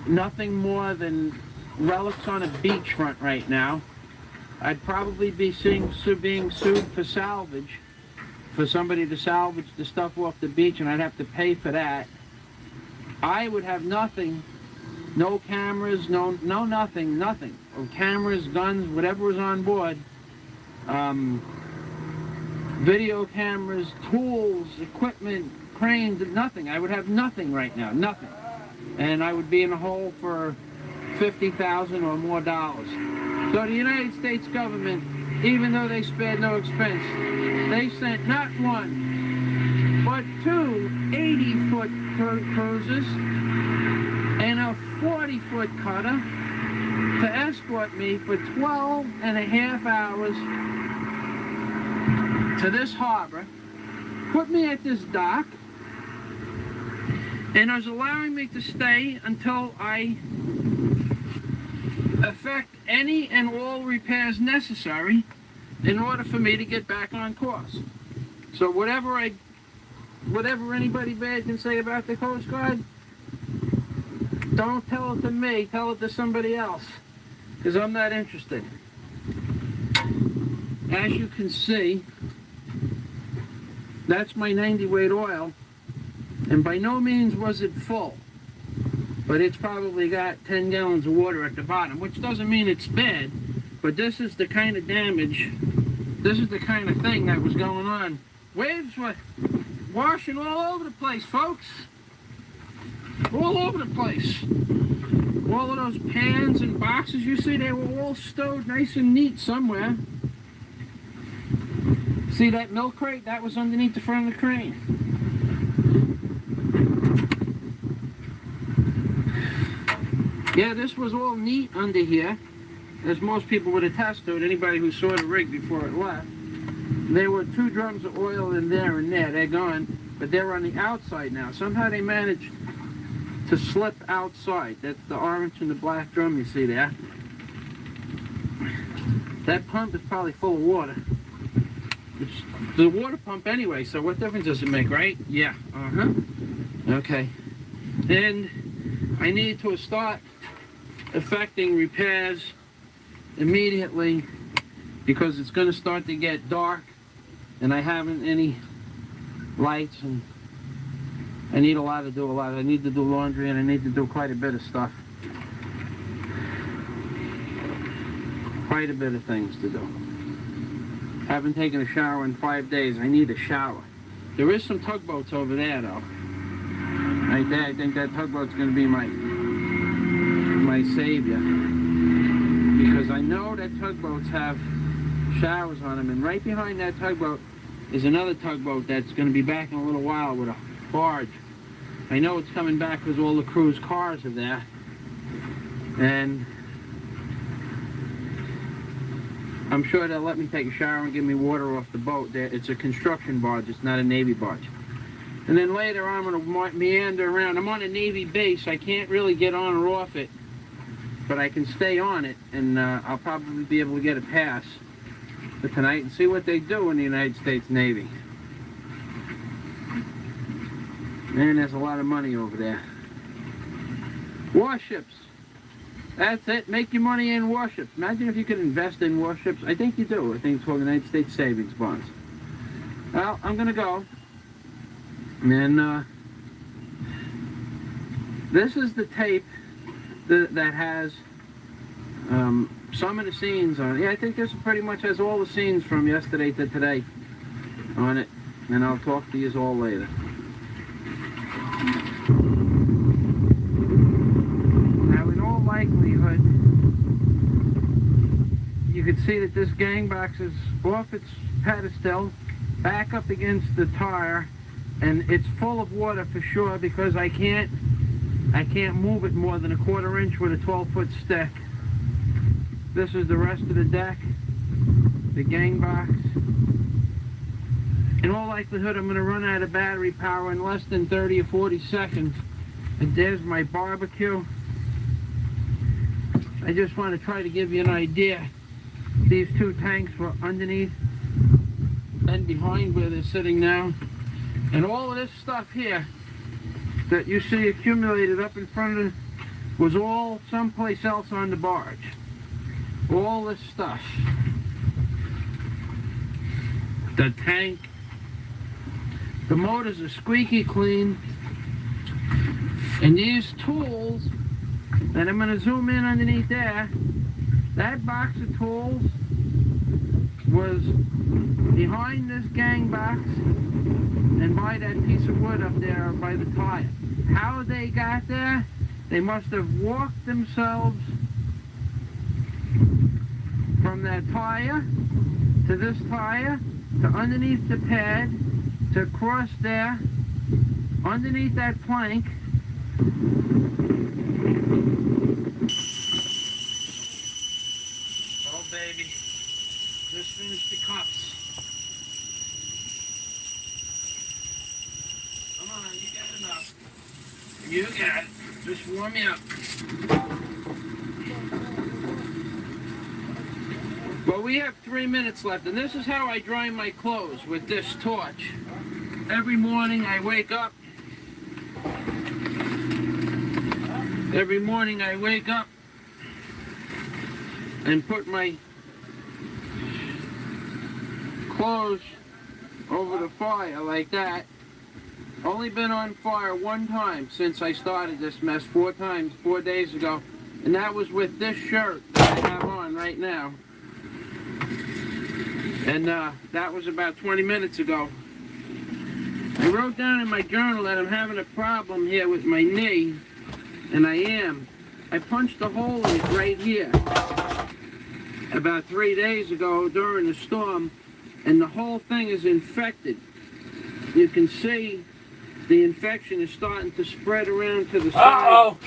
nothing more than relics on a beachfront right now. I'd probably be being sued for salvage, for somebody to salvage the stuff off the beach, and I'd have to pay for that. I would have nothing, no cameras, no nothing. Or cameras, guns, whatever was on board, video cameras, tools, equipment, cranes, nothing. I would have nothing right now, nothing. And I would be in a hole for $50,000 or more dollars. So the United States government, even though they spared no expense, they sent not one, but two 80-foot cruisers and a 40-foot cutter to escort me for 12 and a half hours to this harbor, put me at this dock, and was allowing me to stay until I effect any and all repairs necessary in order for me to get back on course. So whatever anybody bad can say about the Coast Guard, don't tell it to me, tell it to somebody else, because I'm not interested. As you can see, that's my 90 weight oil, and by no means was it full, but it's probably got 10 gallons of water at the bottom, which doesn't mean it's bad, but this is the kind of damage, this is the kind of thing that was going on. Waves were washing all over the place, folks. All over the place. All of those pans and boxes you see, they were all stowed nice and neat somewhere. See that milk crate? That was underneath the front of the crane. Yeah, this was all neat under here, as most people would attest to it, anybody who saw the rig before it left. There were 2 drums of oil in there and there. They're gone, but they're on the outside now. Somehow they managed to slip outside. That's the orange and the black drum you see there. That pump is probably full of water. It's the water pump anyway, so what difference does it make, right? Yeah, okay. And I need to start effecting repairs immediately because it's going to start to get dark and I haven't any lights, and I need I need to do laundry, and I need to do quite a bit of stuff. Quite a bit of things to do. Haven't taken a shower in 5 days. I need a shower. There is some tugboats over there though. Right there, I think that tugboat's going to be my savior. Because I know that tugboats have showers on them, and right behind that tugboat is another tugboat that's going to be back in a little while with a barge. I know it's coming back because all the crew's cars are there. And I'm sure they'll let me take a shower and give me water off the boat. It's a construction barge, it's not a Navy barge. And then later I'm going to meander around. I'm on a Navy base, I can't really get on or off it, but I can stay on it, and I'll probably be able to get a pass for tonight and see what they do in the United States Navy. Man, there's a lot of money over there. Warships. That's it. Make your money in warships. Imagine if you could invest in warships. I think you do. I think it's called United States Savings Bonds. Well, I'm going to go. And this is the tape that has some of the scenes on it. Yeah, I think this pretty much has all the scenes from yesterday to today on it. And I'll talk to you all later. Now, in all likelihood, you can see that this gang box is off its pedestal, back up against the tire, and it's full of water for sure because I can't move it more than a 1/4 inch with a 12-foot stick. This is the rest of the deck, the gang box. In all likelihood, I'm going to run out of battery power in less than 30 or 40 seconds. And there's my barbecue. I just want to try to give you an idea. These two tanks were underneath and behind where they're sitting now. And all of this stuff here that you see accumulated up in front of it was all someplace else on the barge. All this stuff. The tank. The motors are squeaky clean. And these tools, and I'm going to zoom in underneath there, that box of tools was behind this gang box and by that piece of wood up there by the tire. How they got there, they must have walked themselves from that tire to this tire to underneath the pad to cross there underneath that plank. Oh baby, just finished the cups. Come on, you got enough. You got it. Just warm me up. Well, we have 3 minutes left, and this is how I dry my clothes with this torch. Every morning I wake up. And put my clothes over the fire like that. Only been on fire one time since I started this mess, 4 times, 4 days ago. And that was with this shirt that I have on right now. And that was about 20 minutes ago. I wrote down in my journal that I'm having a problem here with my knee, and I am. I punched a hole in it right here about 3 days ago during the storm, and the whole thing is infected. You can see the infection is starting to spread around to the side. Uh-oh!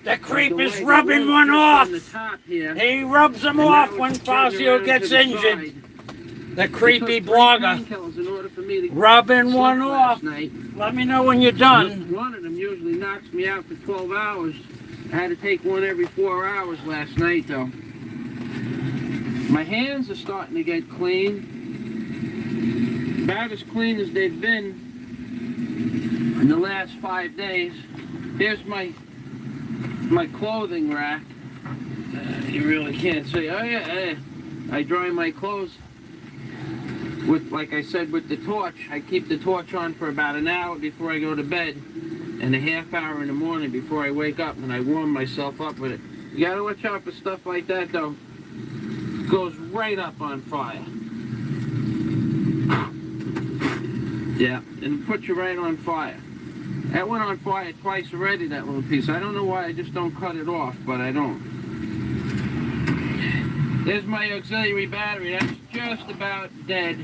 The creep is rubbing one off! The top here, He rubs them off when Fazio gets injured. The creepy blogger. Rubbing one off. Let me know when you're done. One of them usually knocks me out for 12 hours. I had to take one every 4 hours last night, though. My hands are starting to get clean. About as clean as they've been in the last 5 days. Here's my clothing rack. You really can't see. Oh yeah, I dry my clothes with, like I said, with the torch. I keep the torch on for about an hour before I go to bed, and a half hour in the morning before I wake up, and I warm myself up with it. You gotta watch out for stuff like that, though. It goes right up on fire. Yeah, and put you right on fire. That went on fire twice already, that little piece. I don't know why I just don't cut it off, but I don't. There's my auxiliary battery. That's just about dead.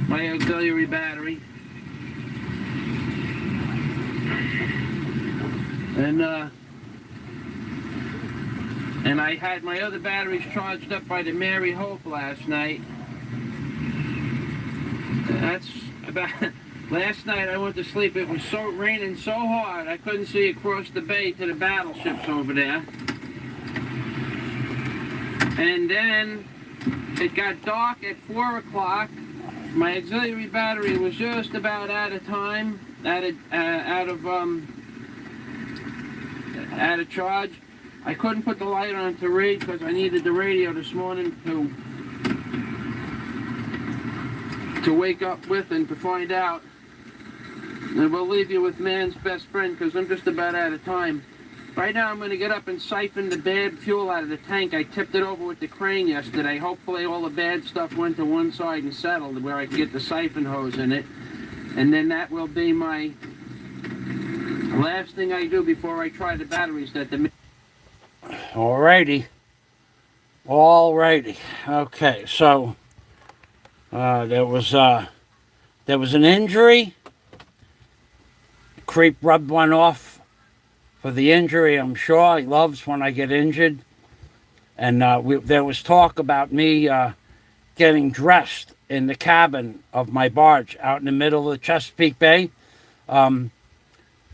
My auxiliary battery. And I had my other batteries charged up by the Mary Hope last night. That's about... Last night I went to sleep. It was so raining so hard I couldn't see across the bay to the battleships over there. And then it got dark at 4 o'clock. My auxiliary battery was just about out of time, out of charge. I couldn't put the light on to read because I needed the radio this morning to wake up with and to find out. And we'll leave you with man's best friend because I'm just about out of time. Right now I'm going to get up and siphon the bad fuel out of the tank. I tipped it over with the crane yesterday. Hopefully all the bad stuff went to one side and settled where I can get the siphon hose in it. And then that will be my last thing I do before I try the batteries that the... Alrighty. Alrighty. Okay, so there was an injury. Creep rubbed one off for the injury, I'm sure. He loves when I get injured. And there was talk about me getting dressed in the cabin of my barge out in the middle of the Chesapeake Bay. You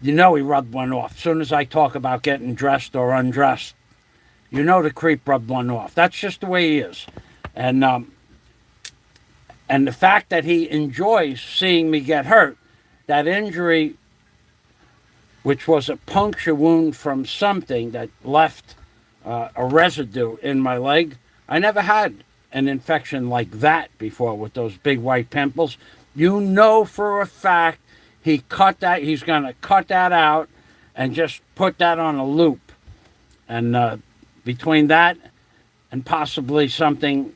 know he rubbed one off. As soon as I talk about getting dressed or undressed, you know the creep rubbed one off. That's just the way he is. And the fact that he enjoys seeing me get hurt, that injury, which was a puncture wound from something that left a residue in my leg. I never had an infection like that before with those big white pimples. You know for a fact he's going to cut that out and just put that on a loop. And between that and possibly something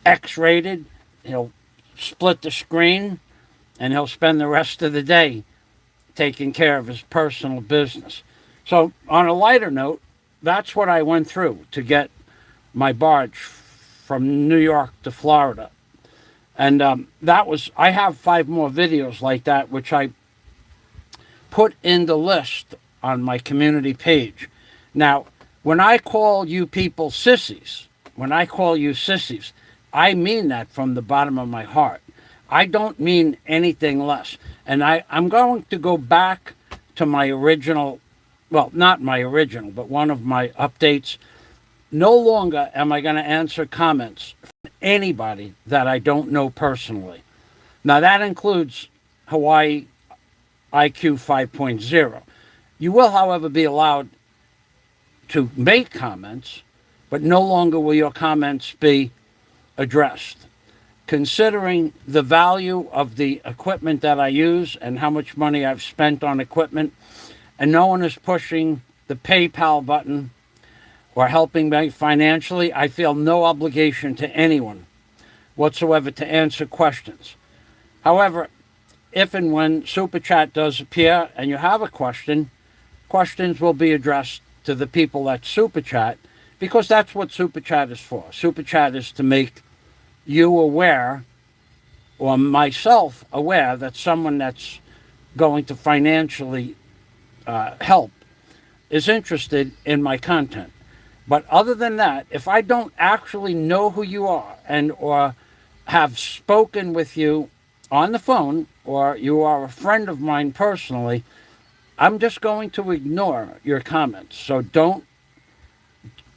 X-rated, he'll split the screen and he'll spend the rest of the day taking care of his personal business. So on a lighter note, that's what I went through to get my barge from New York to Florida. And I have 5 more videos like that, which I put in the list on my community page. Now, when I call you people sissies, I mean that from the bottom of my heart. I don't mean anything less. And I'm going to go back to my original, well, not my original, but one of my updates. No longer am I going to answer comments from anybody that I don't know personally. Now, that includes Hawaii IQ 5.0. You will, however, be allowed to make comments, but no longer will your comments be addressed. Considering the value of the equipment that I use and how much money I've spent on equipment, and no one is pushing the PayPal button or helping me financially, I feel no obligation to anyone whatsoever to answer questions. However, if and when Super Chat does appear and you have a question, questions will be addressed to the people that Super Chat, because that's what Super Chat is for. Super Chat is to make you aware, or myself aware, that someone that's going to financially help is interested in my content. But other than that, if I don't actually know who you are or have spoken with you on the phone, or you are a friend of mine personally, I'm just going to ignore your comments. So don't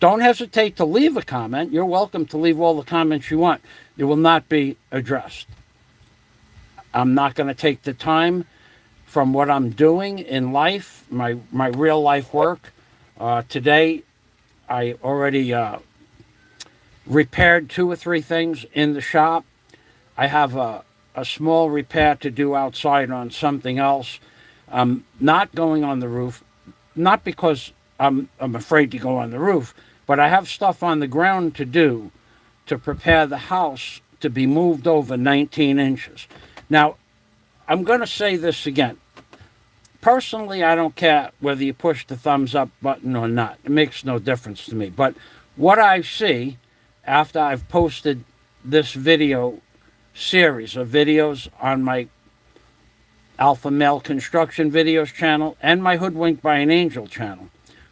hesitate to leave a comment. You're welcome to leave all the comments you want. It will not be addressed. I'm not going to take the time from what I'm doing in life, my real life work. Today, I already repaired 2 or 3 things in the shop. I have a small repair to do outside on something else. I'm not going on the roof, not because I'm afraid to go on the roof, but I have stuff on the ground to do to prepare the house to be moved over 19 inches. Now, I'm going to say this again. Personally, I don't care whether you push the thumbs up button or not. It makes no difference to me. But what I see after I've posted this video series of videos on my Alpha Male Construction Videos channel and my Hoodwinked by an Angel channel,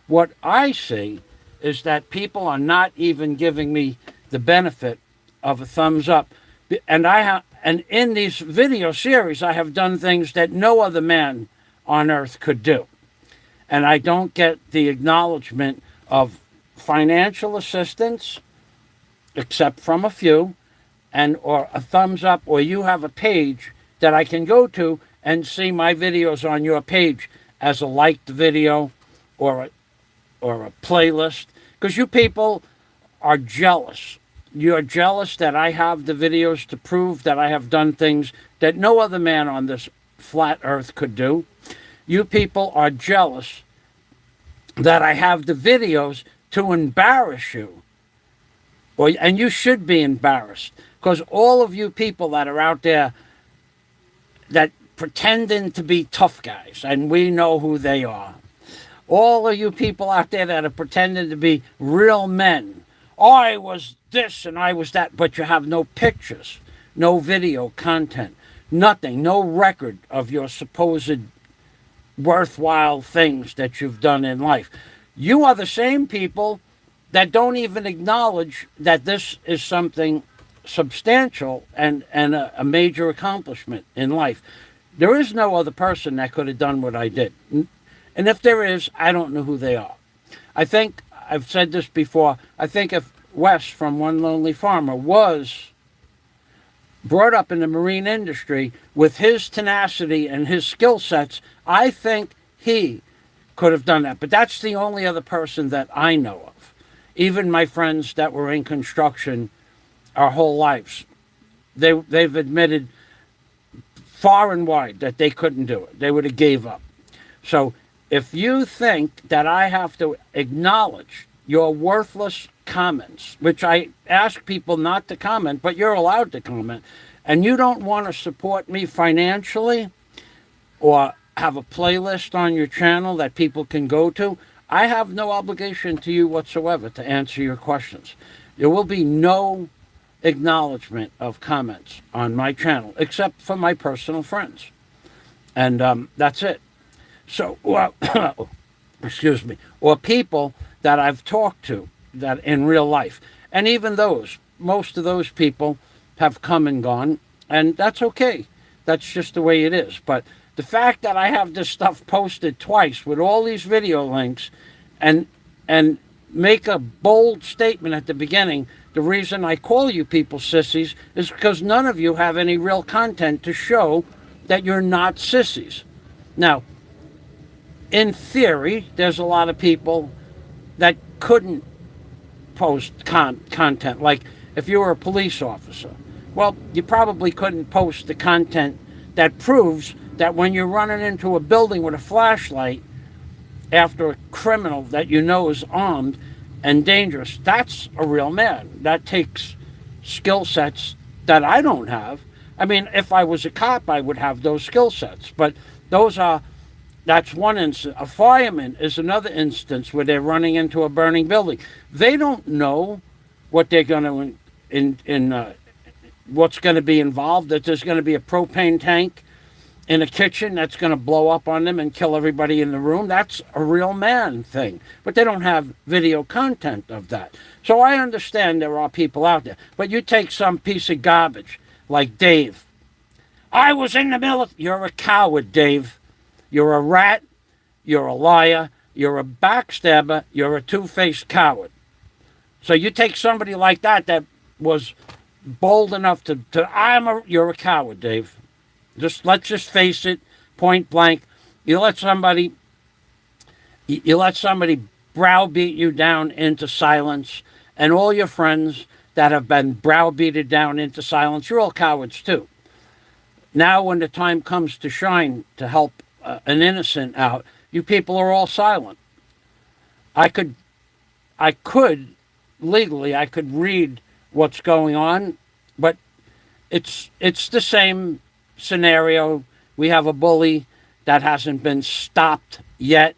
what I see is that people are not even giving me the benefit of a thumbs up. And in these video series, I have done things that no other man on earth could do. And I don't get the acknowledgement of financial assistance, except from a few, or a thumbs up, or you have a page that I can go to and see my videos on your page as a liked video or a playlist. Because you people are jealous. You're jealous that I have the videos to prove that I have done things that no other man on this flat earth could do. You people are jealous that I have the videos to embarrass you. And you should be embarrassed, because all of you people that are out there that pretending to be tough guys, and we know who they are. All of you people out there that are pretending to be real men. I was this and I was that, but you have no pictures, no video content, nothing, no record of your supposed worthwhile things that you've done in life. You are the same people that don't even acknowledge that this is something substantial and a major accomplishment in life. There is no other person that could have done what I did. And if there is, I don't know who they are. I think, I've said this before, I think if Wes from One Lonely Farmer was brought up in the marine industry with his tenacity and his skill sets, I think he could have done that. But that's the only other person that I know of. Even my friends that were in construction our whole lives, they've admitted far and wide that they couldn't do it. They would have gave up. So if you think that I have to acknowledge your worthless comments, which I ask people not to comment, but you're allowed to comment, and you don't want to support me financially or have a playlist on your channel that people can go to, I have no obligation to you whatsoever to answer your questions. There will be no acknowledgement of comments on my channel, except for my personal friends. And that's it. So, excuse me, or people that I've talked to that in real life. And even those, most of those people have come and gone, and that's okay. That's just the way it is. But the fact that I have this stuff posted twice with all these video links and make a bold statement at the beginning, the reason I call you people sissies is because none of you have any real content to show that you're not sissies. Now, in theory, there's a lot of people that couldn't post content. Like if you were a police officer, well, you probably couldn't post the content that proves that when you're running into a building with a flashlight after a criminal that you know is armed and dangerous, that's a real man. That takes skill sets that I don't have. I mean, if I was a cop, I would have those skill sets. But that's one instance. A fireman is another instance where they're running into a burning building. They don't know what they're going to, what's going to be involved, that there's going to be a propane tank in a kitchen that's going to blow up on them and kill everybody in the room. That's a real man thing. But they don't have video content of that. So I understand there are people out there. But you take some piece of garbage like Dave. I was in the military. You're a coward, Dave. You're a rat. You're a liar. You're a backstabber. You're a two-faced coward. So you take somebody like that was bold enough you're a coward, Dave. Let's just face it, point blank. You let somebody browbeat you down into silence, and all your friends that have been browbeated down into silence, you're all cowards too. Now when the time comes to shine to help an innocent out, you people are all silent. I could legally, I could read what's going on, but it's the same scenario. We have a bully that hasn't been stopped yet,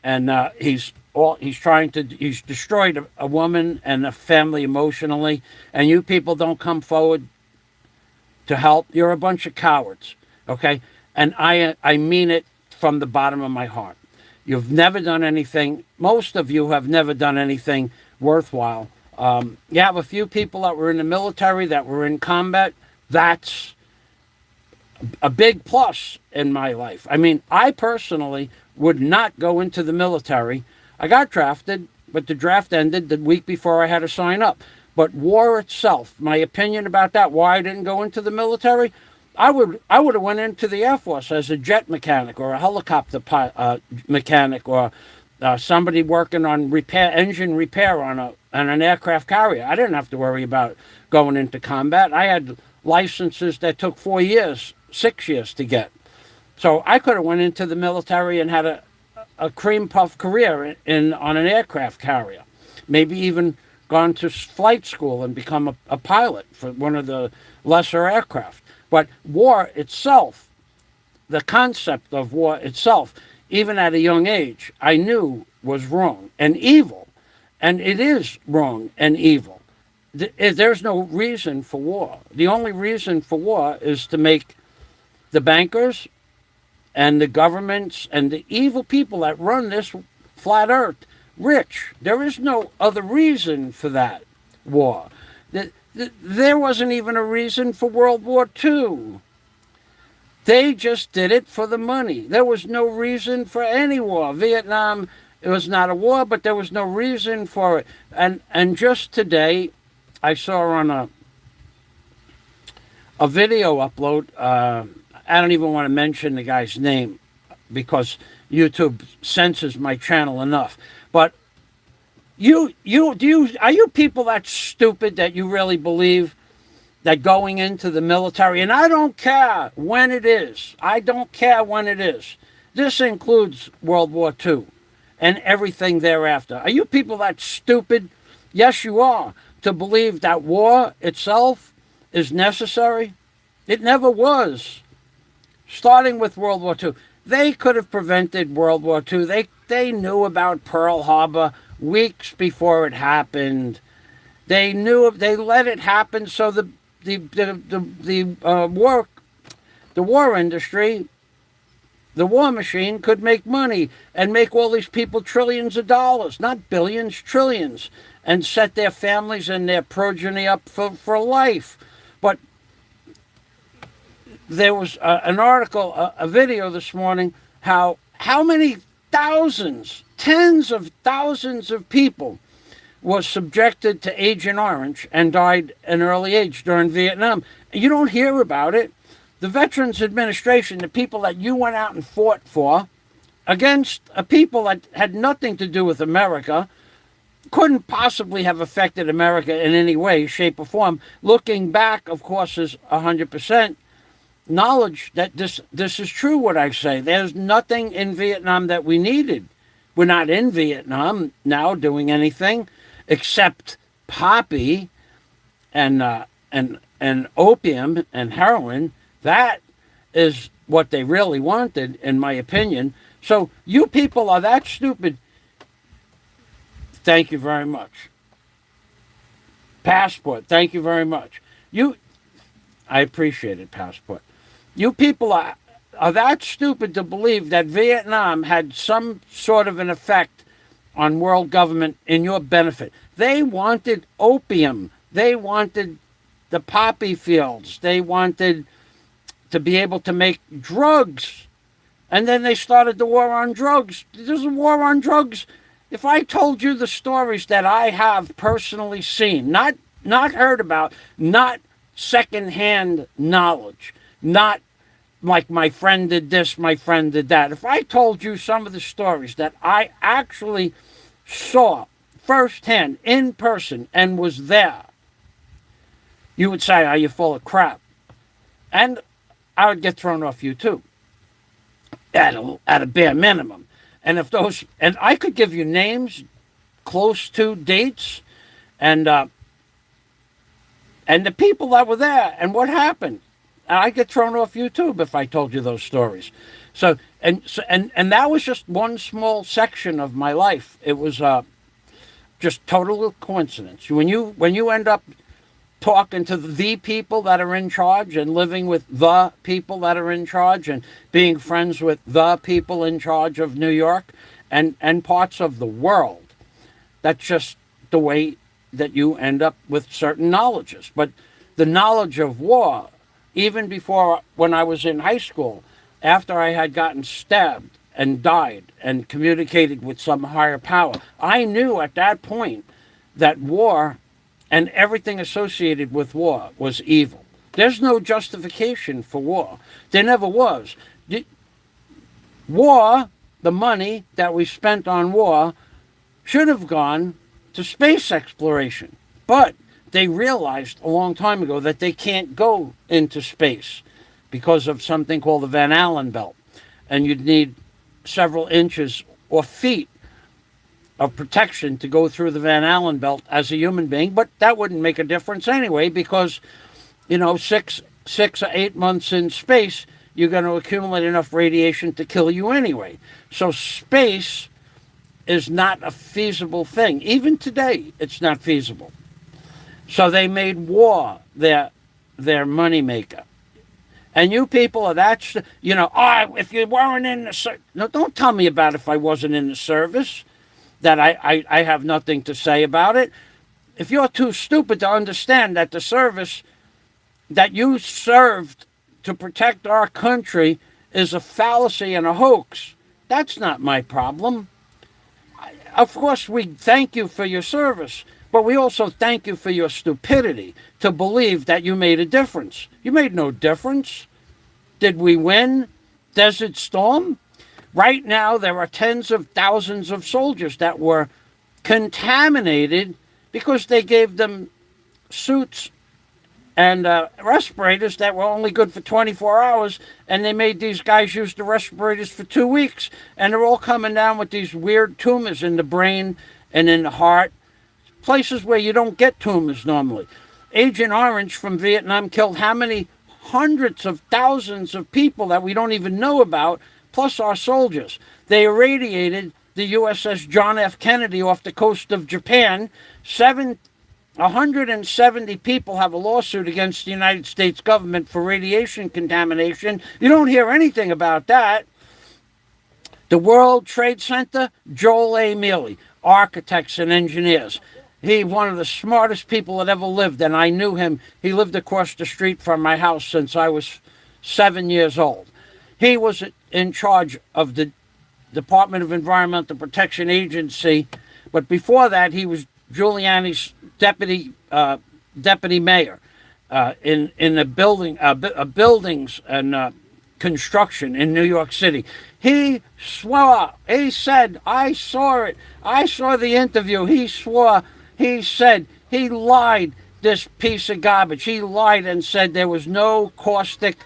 and he's destroyed a woman and a family emotionally, and you people don't come forward to help. You're a bunch of cowards, okay? And I mean it from the bottom of my heart. You've never done anything. Most of you have never done anything worthwhile. You have a few people that were in the military, that were in combat. That's a big plus in my life. I mean, I personally would not go into the military. I got drafted, but the draft ended the week before I had to sign up. But war itself, my opinion about that, why I didn't go into the military, I would have went into the Air Force as a jet mechanic or a helicopter mechanic or somebody working on engine repair on an aircraft carrier. I didn't have to worry about going into combat. I had licenses that took 6 years to get. So I could have went into the military and had a cream puff career on an aircraft carrier, maybe even gone to flight school and become a pilot for one of the lesser aircraft. But war itself, the concept of war itself, even at a young age, I knew was wrong and evil. And it is wrong and evil. There's no reason for war. The only reason for war is to make the bankers and the governments and the evil people that run this flat earth rich. There is no other reason for that war. There wasn't even a reason for World War II. They just did it for the money. There was no reason for any war. Vietnam, it was not a war, but there was no reason for it. And just today, I saw on a video upload, I don't even want to mention the guy's name because YouTube censors my channel enough. But are you people that stupid that you really believe that going into the military, and I don't care when it is. I don't care when it is. This includes World War II and everything thereafter. Are you people that stupid? Yes, you are. To believe that war itself is necessary? It never was. Starting with World War II. They could have prevented World War II. They knew about Pearl Harbor weeks before it happened. They let it happen so the war industry, the war machine could make money and make all these people trillions of dollars, not billions, trillions, and set their families and their progeny up for life. But there was an article, a video this morning, how many thousands, tens of thousands of people was subjected to Agent Orange and died at an early age during Vietnam. You don't hear about it. The Veterans Administration, the people that you went out and fought for, against a people that had nothing to do with America, couldn't possibly have affected America in any way, shape, or form. Looking back, of course, is 100% knowledge that this is true, what I say. There's nothing in Vietnam that we needed. We're not in Vietnam now doing anything except poppy and opium and heroin. That is what they really wanted, in my opinion. So you people are that stupid. Thank you very much. Passport, thank you very much. I appreciate it, Passport. You people are that stupid to believe that Vietnam had some sort of an effect on world government in your benefit. They wanted opium. They wanted the poppy fields. They wanted to be able to make drugs. And then they started the war on drugs. There's a war on drugs. If I told you the stories that I have personally seen, not heard about, not secondhand knowledge, not like my friend did this, my friend did that. If I told you some of the stories that I actually saw firsthand, in person, and was there, you would say, are you full of crap? And I would get thrown off YouTube at a bare minimum. And and I could give you names, close to dates, and the people that were there, and what happened. I get thrown off YouTube if I told you those stories. So that was just one small section of my life. It was just total coincidence. When you end up talking to the people that are in charge and living with the people that are in charge and being friends with the people in charge of New York and parts of the world, that's just the way that you end up with certain knowledges. But the knowledge of war, even before, when I was in high school, after I had gotten stabbed and died and communicated with some higher power, I knew at that point that war and everything associated with war was evil. There's no justification for war. There never was. War, the money that we spent on war, should have gone to space exploration. But they realized a long time ago that they can't go into space because of something called the Van Allen belt. And you'd need several inches or feet of protection to go through the Van Allen belt as a human being, but that wouldn't make a difference anyway because, 6 or 8 months in space, you're going to accumulate enough radiation to kill you anyway. So space is not a feasible thing. Even today, it's not feasible. So they made war their moneymaker. And you people are that, if you weren't in the service. No, don't tell me about if I wasn't in the service, that I have nothing to say about it. If you're too stupid to understand that the service that you served to protect our country is a fallacy and a hoax, that's not my problem. Of course, we thank you for your service, but we also thank you for your stupidity to believe that you made a difference. You made no difference. Did we win Desert Storm? Right now, there are tens of thousands of soldiers that were contaminated because they gave them suits and respirators that were only good for 24 hours, and they made these guys use the respirators for 2 weeks, and they're all coming down with these weird tumors in the brain and in the heart, places where you don't get tumors normally. Agent Orange from Vietnam killed how many hundreds of thousands of people that we don't even know about, plus our soldiers. They irradiated the USS John F. Kennedy off the coast of Japan. 170 people have a lawsuit against the United States government for radiation contamination. You don't hear anything about that. The World Trade Center, Joel A. Mealy, architects and engineers. He's one of the smartest people that ever lived, and I knew him. He lived across the street from my house since I was 7 years old. He was in charge of the Department of Environmental Protection Agency, but before that, he was Giuliani's deputy mayor in a buildings and construction in New York City. He swore. He said, "I saw it. I saw the interview." He swore. He said he lied. This piece of garbage. He lied and said there was no caustic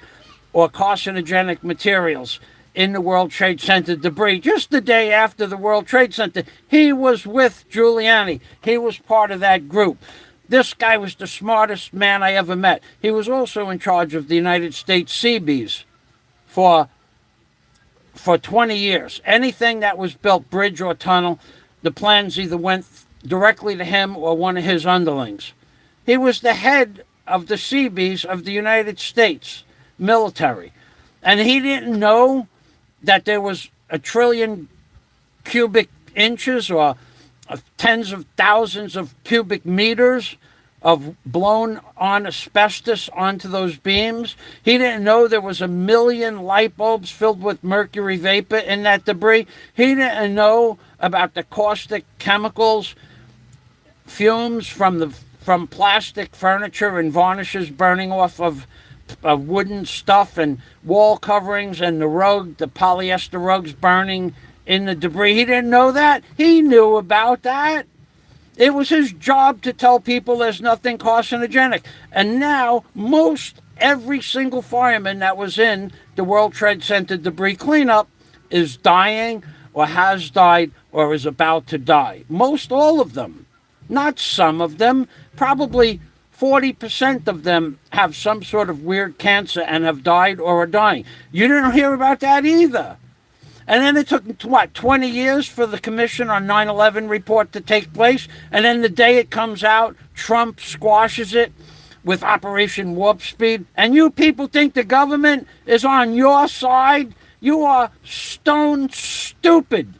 or carcinogenic materials in the World Trade Center debris. Just the day after the World Trade Center, he was with Giuliani. He was part of that group. This guy was the smartest man I ever met. He was also in charge of the United States Seabees for 20 years. Anything that was built, bridge or tunnel, the plans either went directly to him or one of his underlings. He was the head of the Seabees of the United States military. And he didn't know that there was 1 trillion cubic inches or tens of thousands of cubic meters of blown on asbestos onto those beams. He didn't know there was 1 million light bulbs filled with mercury vapor in that debris. He didn't know about the caustic chemicals, fumes from plastic furniture and varnishes burning off of wooden stuff and wall coverings and the polyester rugs burning in the debris. He didn't know that. He knew about that. It was his job to tell people there's nothing carcinogenic. And now every single fireman that was in the World Trade Center debris cleanup is dying or has died or is about to die. Most all of them, not some of them, probably 40% of them have some sort of weird cancer and have died or are dying. You didn't hear about that either. And then it took, 20 years for the Commission on 9/11 report to take place. And then the day it comes out, Trump squashes it with Operation Warp Speed. And you people think the government is on your side? You are stone stupid.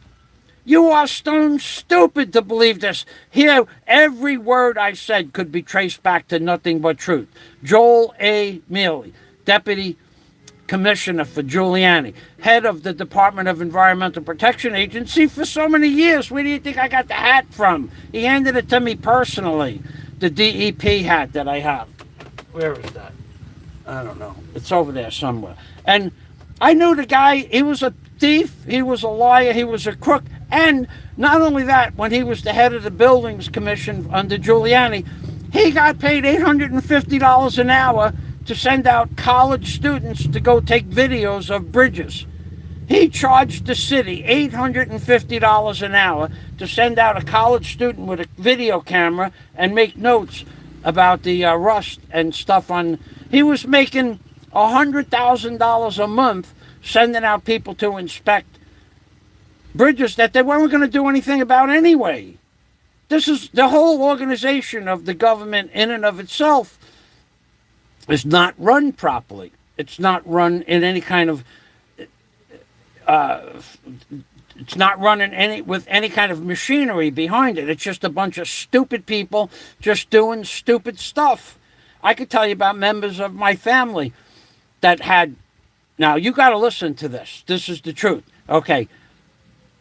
You are stone stupid to believe this. Here, every word I said could be traced back to nothing but truth. Joel A. Mealy, Deputy Commissioner for Giuliani, head of the Department of Environmental Protection Agency for so many years. Where do you think I got the hat from? He handed it to me personally, the DEP hat that I have. Where is that? I don't know. It's over there somewhere. And I knew the guy. He was a thief. He was a liar. He was a crook. And not only that, when he was the head of the Buildings Commission under Giuliani, he got paid $850 an hour to send out college students to go take videos of bridges. He charged the city $850 an hour to send out a college student with a video camera and make notes about the rust and stuff on. He was making $100,000 a month sending out people to inspect bridges that they weren't going to do anything about anyway. This is the whole organization of the government in and of itself is not run properly. It's not run in any kind of it's not running with any kind of machinery behind it. It's just a bunch of stupid people just doing stupid stuff. I could tell you about members of my family that had. Now you got to listen to this. This is the truth. Okay,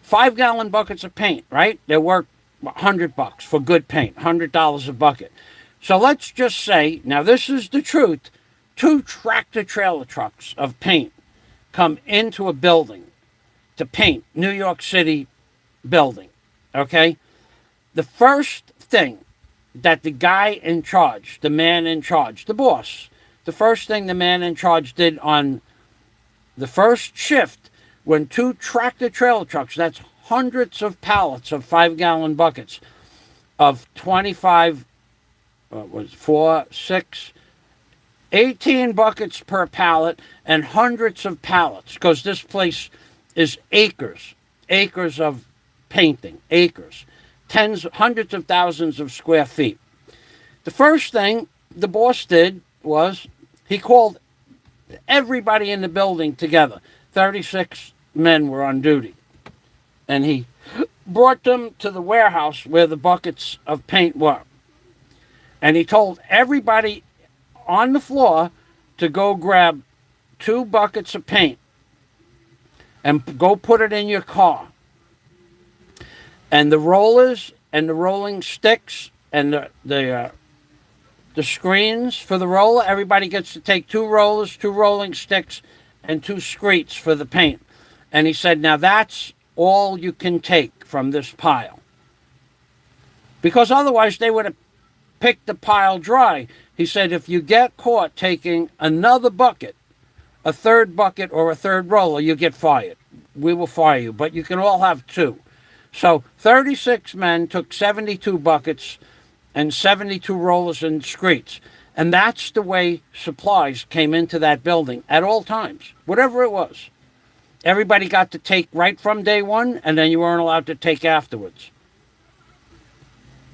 5-gallon buckets of paint, right? They're worth $100 for good paint, $100 a bucket. So let's just say, now this is the truth, 2 tractor trailer trucks of paint come into a building to paint New York City building, okay? The first thing that the guy in charge, the man in charge, the boss, the first thing the man in charge did on the first shift when 2 tractor trailer trucks, that's hundreds of pallets of 5-gallon buckets of 25, 18 buckets per pallet and hundreds of pallets, because this place is acres of painting, acres, hundreds of thousands of square feet. The first thing the boss did was he called everybody in the building together. 36 men were on duty. And he brought them to the warehouse where the buckets of paint were. And he told everybody on the floor to go grab 2 buckets of paint and go put it in your car. And the rollers and the rolling sticks and the screens for the roller, everybody gets to take 2 rollers, 2 rolling sticks, and 2 screeds for the paint. And he said, now that's all you can take from this pile. Because otherwise they would have picked the pile dry. He said, if you get caught taking another bucket, a 3rd bucket or a 3rd roller, you get fired. We will fire you, but you can all have 2. So 36 men took 72 buckets and 72 rollers and screeds. And that's the way supplies came into that building at all times, whatever it was. Everybody got to take right from day one, and then you weren't allowed to take afterwards.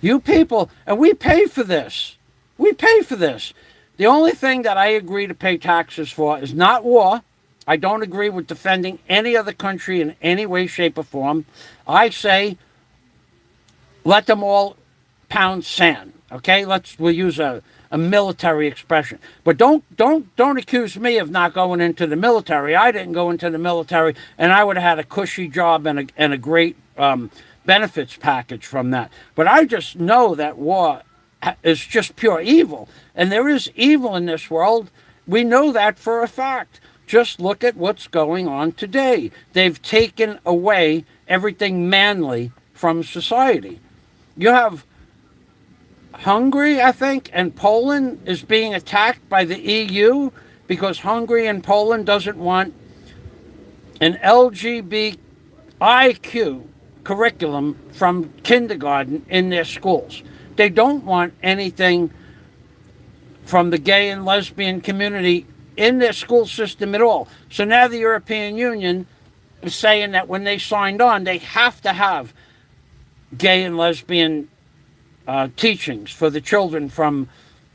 You people, and we pay for this. We pay for this. The only thing that I agree to pay taxes for is not war. I don't agree with defending any other country in any way, shape, or form. I say, let them all pound sand. Okay, we'll use a military expression. But don't accuse me of not going into the military. I didn't go into the military, and I would have had a cushy job and a great benefits package from that. But I just know that war is just pure evil, and there is evil in this world. We know that for a fact. Just look at what's going on today. They've taken away everything manly from society. You have Hungary, I think, and Poland is being attacked by the EU because Hungary and Poland doesn't want an LGBTIQ curriculum from kindergarten in their schools. They don't want anything from the gay and lesbian community in their school system at all. So now the European Union is saying that when they signed on, they have to have gay and lesbian teachings for the children from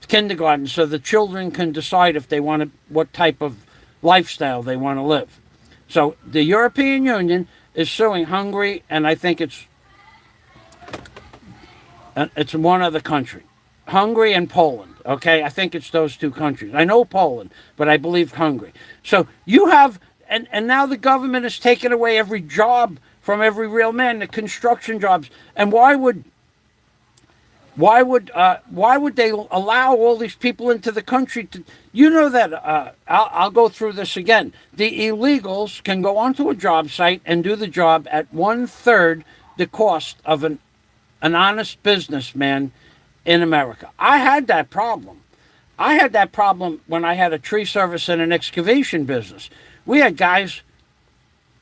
kindergarten, so the children can decide if they want to, what type of lifestyle they want to live. So the European Union is suing Hungary, and I think it's one other country, Hungary and Poland. Okay, I think it's those 2 countries. I know Poland, but I believe Hungary. So you have, and now the government has taken away every job from every real man, the construction jobs. And why would they allow all these people into the country to? You know that I'll go through this again. The illegals can go onto a job site and do the job at 1/3 the cost of an honest businessman in America. I had that problem. I had that problem when I had a tree service and an excavation business. We had guys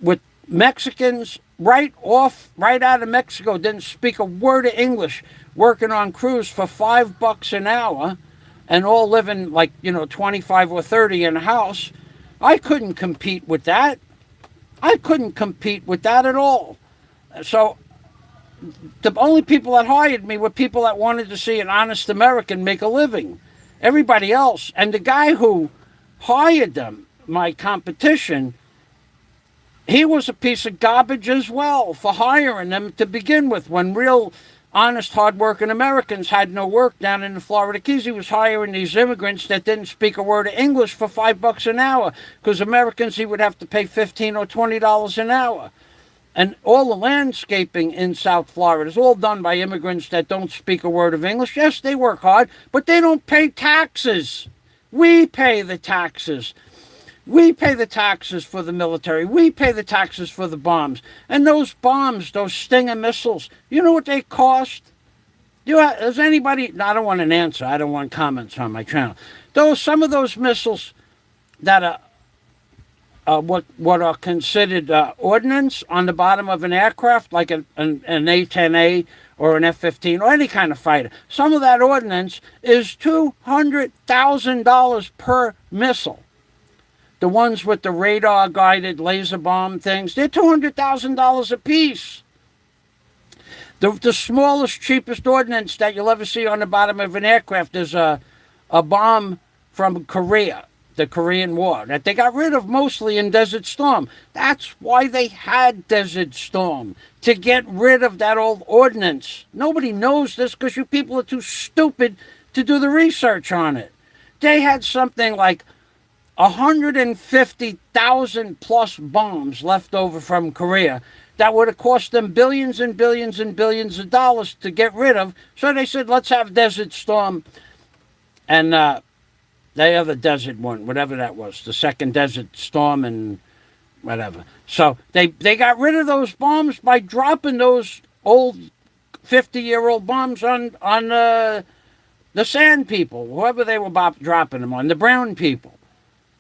with Mexicans right out of Mexico, didn't speak a word of English, working on crews for $5 an hour, and all living like 25 or 30 in a house. I couldn't compete with that. I couldn't compete with that at all. So the only people that hired me were people that wanted to see an honest American make a living. Everybody else, and the guy who hired them, my competition, he was a piece of garbage as well for hiring them to begin with. When real, honest, hardworking Americans had no work down in the Florida Keys, he was hiring these immigrants that didn't speak a word of English for $5 an hour, because Americans he would have to pay $15 or $20 an hour. And all the landscaping in South Florida is all done by immigrants that don't speak a word of English. Yes, they work hard, but they don't pay taxes. We pay the taxes. We pay the taxes for the military. We pay the taxes for the bombs. And those bombs, those Stinger missiles, you know what they cost? Does anybody... No, I don't want an answer. I don't want comments on my channel. Some of those missiles that are what are considered ordnance on the bottom of an aircraft, like an A-10A or an F-15 or any kind of fighter. Some of that ordnance is $200,000 per missile. The ones with the radar-guided laser bomb things, they're $200,000 a piece. The smallest, cheapest ordnance that you'll ever see on the bottom of an aircraft is a bomb from Korea, the Korean War, that they got rid of mostly in Desert Storm. That's why they had Desert Storm, to get rid of that old ordnance. Nobody knows this because you people are too stupid to do the research on it. They had something like 150,000 plus bombs left over from Korea that would have cost them billions and billions and billions of dollars to get rid of. So they said, let's have Desert Storm. And the other desert one, whatever that was, the second Desert Storm and whatever. So they got rid of those bombs by dropping those old 50-year-old bombs on the Sand people, whoever they were dropping them on, the brown people.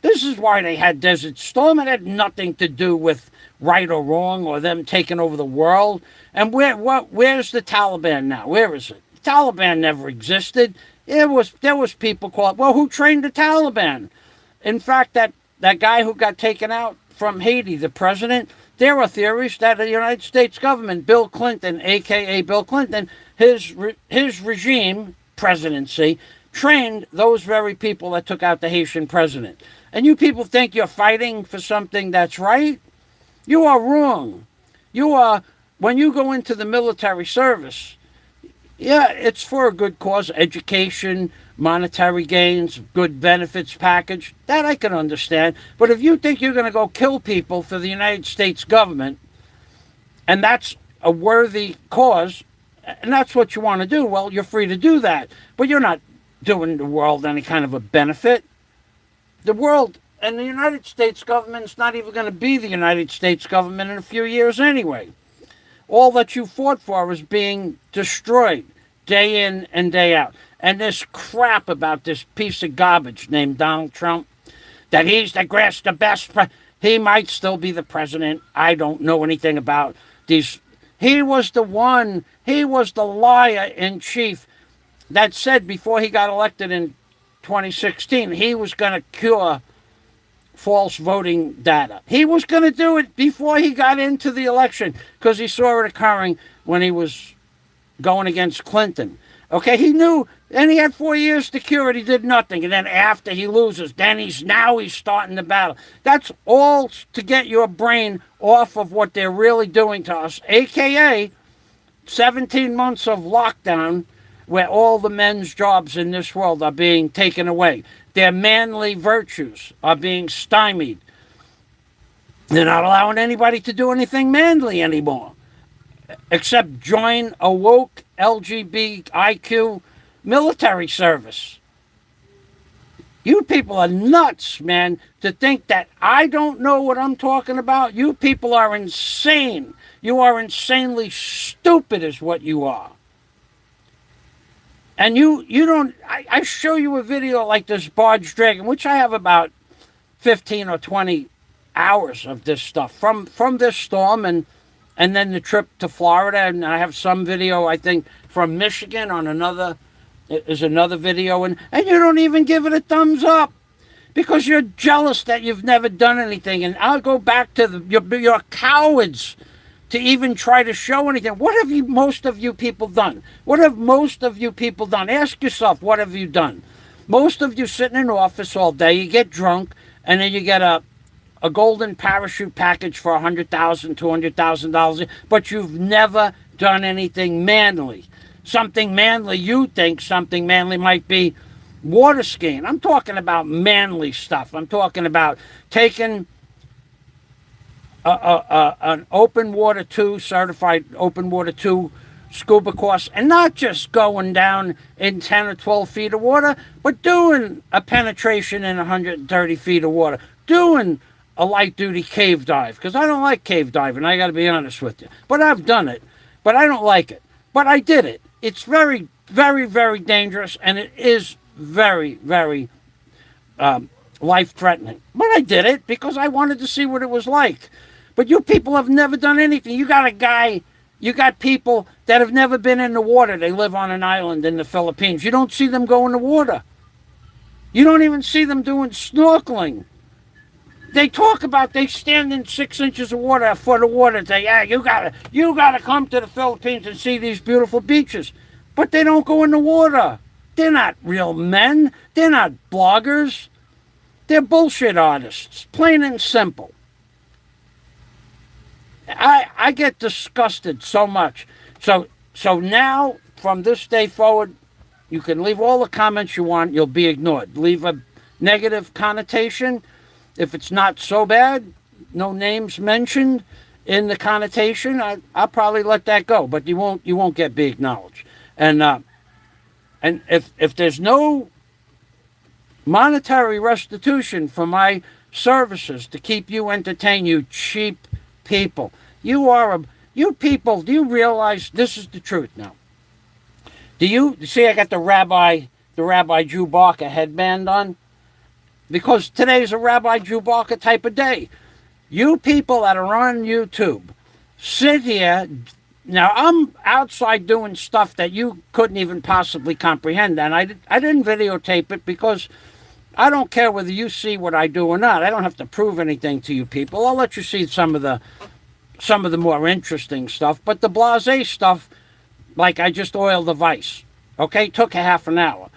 This is why they had Desert Storm. It had nothing to do with right or wrong or them taking over the world. And where's the Taliban now? Where is it? The Taliban never existed. There was people called, well, who trained the Taliban? In fact, that guy who got taken out from Haiti, the president, there are theories that the United States government, Bill Clinton, a.k.a. Bill Clinton, his regime, presidency, trained those very people that took out the Haitian president. And you people think you're fighting for something that's right? You are wrong. When you go into the military service, yeah, it's for a good cause, education, monetary gains, good benefits package. That I can understand. But if you think you're going to go kill people for the United States government, and that's a worthy cause, and that's what you want to do, well, you're free to do that. But you're not doing the world any kind of a benefit. The world and the United States government's not even going to be the United States government in a few years anyway. All that you fought for is being destroyed day in and day out. And this crap about this piece of garbage named Donald Trump, that he's the best, he might still be the president. I don't know anything about these. He was the liar in chief that said before he got elected in 2016, he was going to cure false voting data. He was going to do it before he got into the election because he saw it occurring when he was going against Clinton. Okay, he knew, and he had 4 years to cure it. He did nothing. And then after he loses, then he's starting the battle. That's all to get your brain off of what they're really doing to us, a.k.a. 17 months of lockdown, where all the men's jobs in this world are being taken away. Their manly virtues are being stymied. They're not allowing anybody to do anything manly anymore, except join a woke LGBTIQ military service. You people are nuts, man, to think that I don't know what I'm talking about. You people are insane. You are insanely stupid is what you are. And you don't, I show you a video like this Barge Dragon, which I have about 15 or 20 hours of this stuff from this storm and then the trip to Florida. And I have some video, I think, from Michigan on another video, and you don't even give it a thumbs up because you're jealous that you've never done anything. And I'll go back to you're cowards to even try to show anything. What have most of you people done? What have most of you people done? Ask yourself, what have you done? Most of you sit in an office all day, you get drunk, and then you get a golden parachute package for $100,000, $200,000, but you've never done anything manly. Something manly, you think something manly might be water skiing. I'm talking about manly stuff. I'm talking about taking an open water 2, certified open water 2 scuba course, and not just going down in 10 or 12 feet of water, but doing a penetration in 130 feet of water, doing a light-duty cave dive, because I don't like cave diving, I got to be honest with you. But I've done it, but I don't like it. But I did it. It's very, very, very dangerous, and it is very, very life-threatening. But I did it because I wanted to see what it was like. But you people have never done anything. You got people that have never been in the water. They live on an island in the Philippines. You don't see them go in the water. You don't even see them doing snorkeling. They talk about they stand in 6 inches of water, a foot of water, and say, yeah, you gotta come to the Philippines and see these beautiful beaches. But they don't go in the water. They're not real men. They're not bloggers. They're bullshit artists, plain and simple. I get disgusted so much. So now, from this day forward, you can leave all the comments you want. You'll be ignored. Leave a negative connotation. If it's not so bad, no names mentioned in the connotation, I'll probably let that go. But you won't get be acknowledged. And if there's no monetary restitution for my services to keep you entertained, you cheap people. You people, do you realize this is the truth now? Do you see I got the Rabbi Drew Barker headband on? Because today's a Rabbi Drew Barker type of day. You people that are on YouTube, sit here. Now, I'm outside doing stuff that you couldn't even possibly comprehend. And I didn't videotape it because I don't care whether you see what I do or not. I don't have to prove anything to you people. I'll let you see some of the more interesting stuff. But the blasé stuff, like I just oiled the vise, okay, took a half an hour.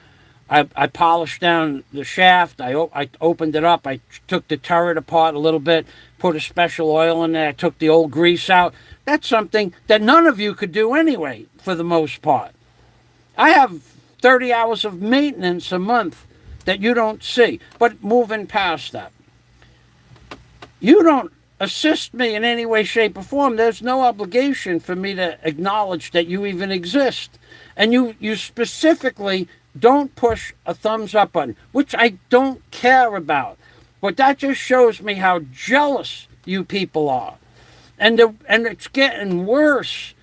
I polished down the shaft. I opened it up. I took the turret apart a little bit, put a special oil in there. I took the old grease out. That's something that none of you could do anyway, for the most part. I have 30 hours of maintenance a month that you don't see. But moving past that, you don't assist me in any way, shape, or form. There's no obligation for me to acknowledge that you even exist. And you specifically don't push a thumbs up button, which I don't care about. But that just shows me how jealous you people are. And it's getting worse.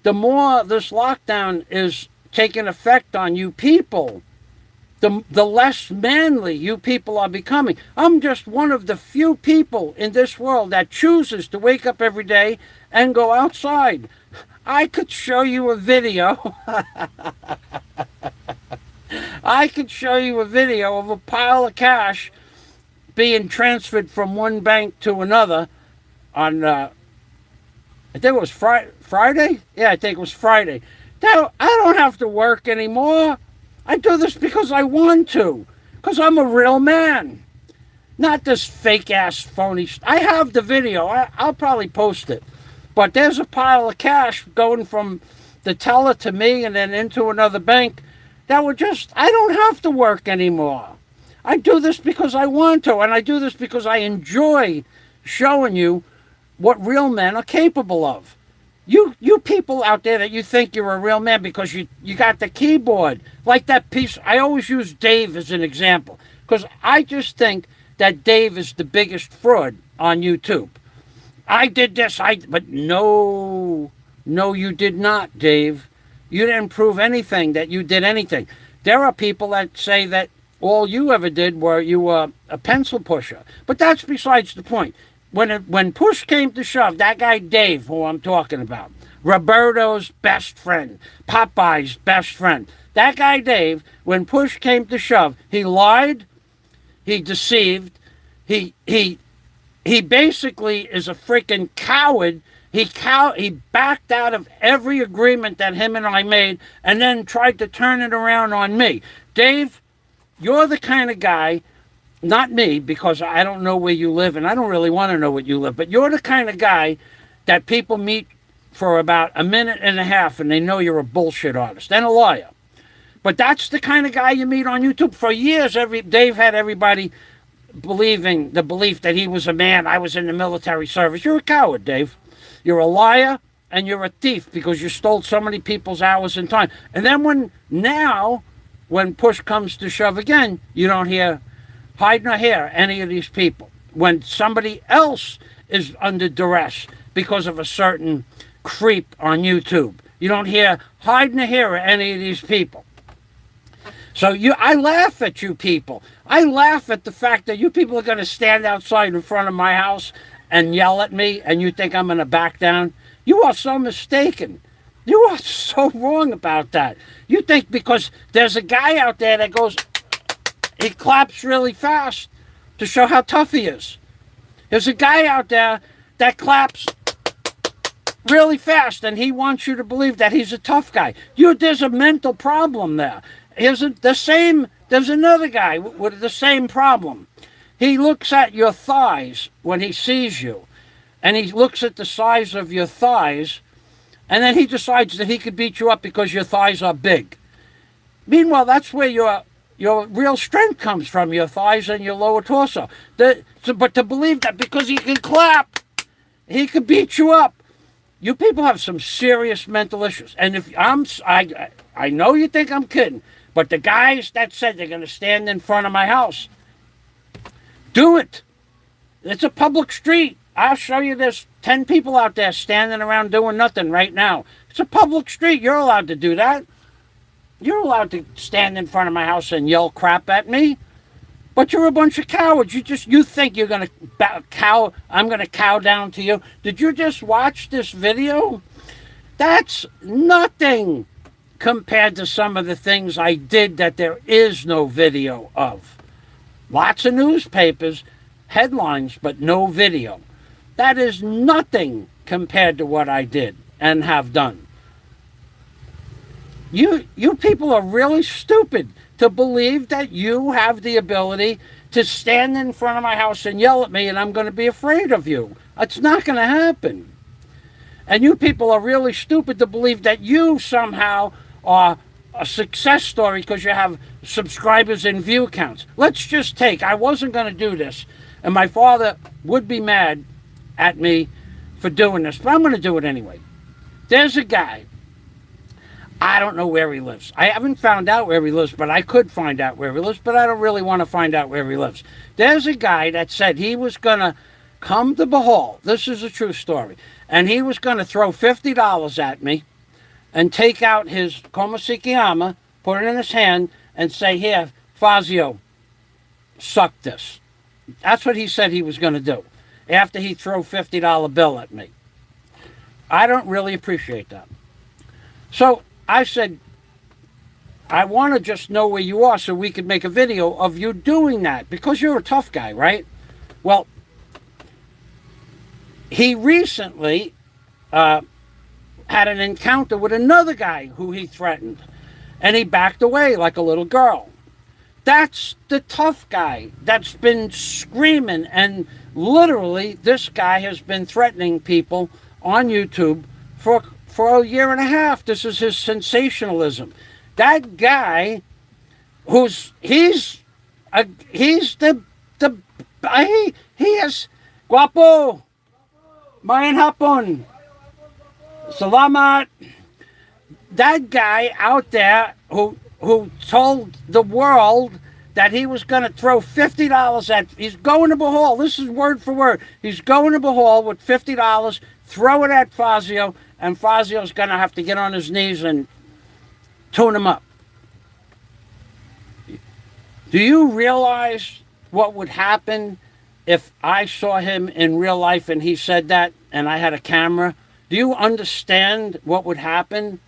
The more this lockdown is taking effect on you people, the less manly you people are becoming. I'm just one of the few people in this world that chooses to wake up every day and go outside. I could show you a video. I could show you a video of a pile of cash being transferred from one bank to another on, I think it was Friday? Yeah, I think it was Friday. Now, I don't have to work anymore. I do this because I want to. Because I'm a real man. Not this fake-ass phony... I have the video. I'll probably post it. But there's a pile of cash going from the teller to me and then into another bank that would just... I don't have to work anymore. I do this because I want to. And I do this because I enjoy showing you what real men are capable of. You people out there that you think you're a real man because you got the keyboard. Like that piece. I always use Dave as an example. Because I just think that Dave is the biggest fraud on YouTube. I did this, but no, you did not, Dave. You didn't prove anything that you did anything. There are people that say that all you ever did were you were a pencil pusher. But that's besides the point. when push came to shove, that guy Dave, who I'm talking about, Roberto's best friend, Popeye's best friend, that guy Dave, when push came to shove, he lied, he deceived, he basically is a freaking coward. He backed out of every agreement that him and I made, and then tried to turn it around on me. Dave, you're the kind of guy, not me, because I don't know where you live, and I don't really want to know where you live, but you're the kind of guy that people meet for about a minute and a half, and they know you're a bullshit artist and a liar. But that's the kind of guy you meet on YouTube. For years, Dave had everybody believing the belief that he was a man. I was in the military service. You're a coward, Dave. You're a liar, and you're a thief because you stole so many people's hours and time. And then when push comes to shove again, you don't hear hide nor hair any of these people. When somebody else is under duress because of a certain creep on YouTube, you don't hear hide nor hair any of these people. So I laugh at you people. I laugh at the fact that you people are going to stand outside in front of my house and yell at me, and you think I'm going to back down. You are so mistaken. You are so wrong about that. You think because there's a guy out there that goes, he claps really fast to show how tough he is. There's a guy out there that claps really fast, and he wants you to believe that he's a tough guy. There's a mental problem there. There's another guy with the same problem. He looks at your thighs when he sees you, and he looks at the size of your thighs, and then he decides that he could beat you up because your thighs are big. Meanwhile, that's where your real strength comes from, your thighs and your lower torso. But to believe that because he can clap, he could beat you up. You people have some serious mental issues. And if I know you think I'm kidding, but the guys that said they're going to stand in front of my house, do it. It's a public street. I'll show you there's 10 people out there standing around doing nothing right now. It's a public street. You're allowed to do that. You're allowed to stand in front of my house and yell crap at me. But you're a bunch of cowards. You think you're going to I'm going to cow down to you. Did you just watch this video? That's nothing compared to some of the things I did that there is no video of. Lots of newspapers, headlines, but no video. That is nothing compared to what I did and have done. You people are really stupid to believe that you have the ability to stand in front of my house and yell at me and I'm going to be afraid of you. It's not going to happen. And you people are really stupid to believe that you somehow are a success story because you have subscribers and view counts. Let's just I wasn't going to do this, and my father would be mad at me for doing this, but I'm going to do it anyway. There's a guy, I don't know where he lives. I haven't found out where he lives, but I could find out where he lives, but I don't really want to find out where he lives. There's a guy that said he was going to come to Bahal. This is a true story. And he was going to throw $50 at me and take out his Komasikiyama, put it in his hand, and say, here, Fazio, suck this. That's what he said he was going to do after he threw a $50 bill at me. I don't really appreciate that. So I said, I want to just know where you are so we could make a video of you doing that, because you're a tough guy, right? Well, he recently had an encounter with another guy who he threatened, and he backed away like a little girl. That's the tough guy that's been screaming, and literally this guy has been threatening people on YouTube for a year and a half. This is his sensationalism. That guy, he has guapo, mayan hapon, salamat. That guy out there who told the world that he was going to throw $50 at, he's going to Bahal. This is word for word. He's going to Bahal with $50, throw it at Fazio, and Fazio's going to have to get on his knees and tune him up. Do you realize what would happen if I saw him in real life and he said that and I had a camera, do you understand what would happen?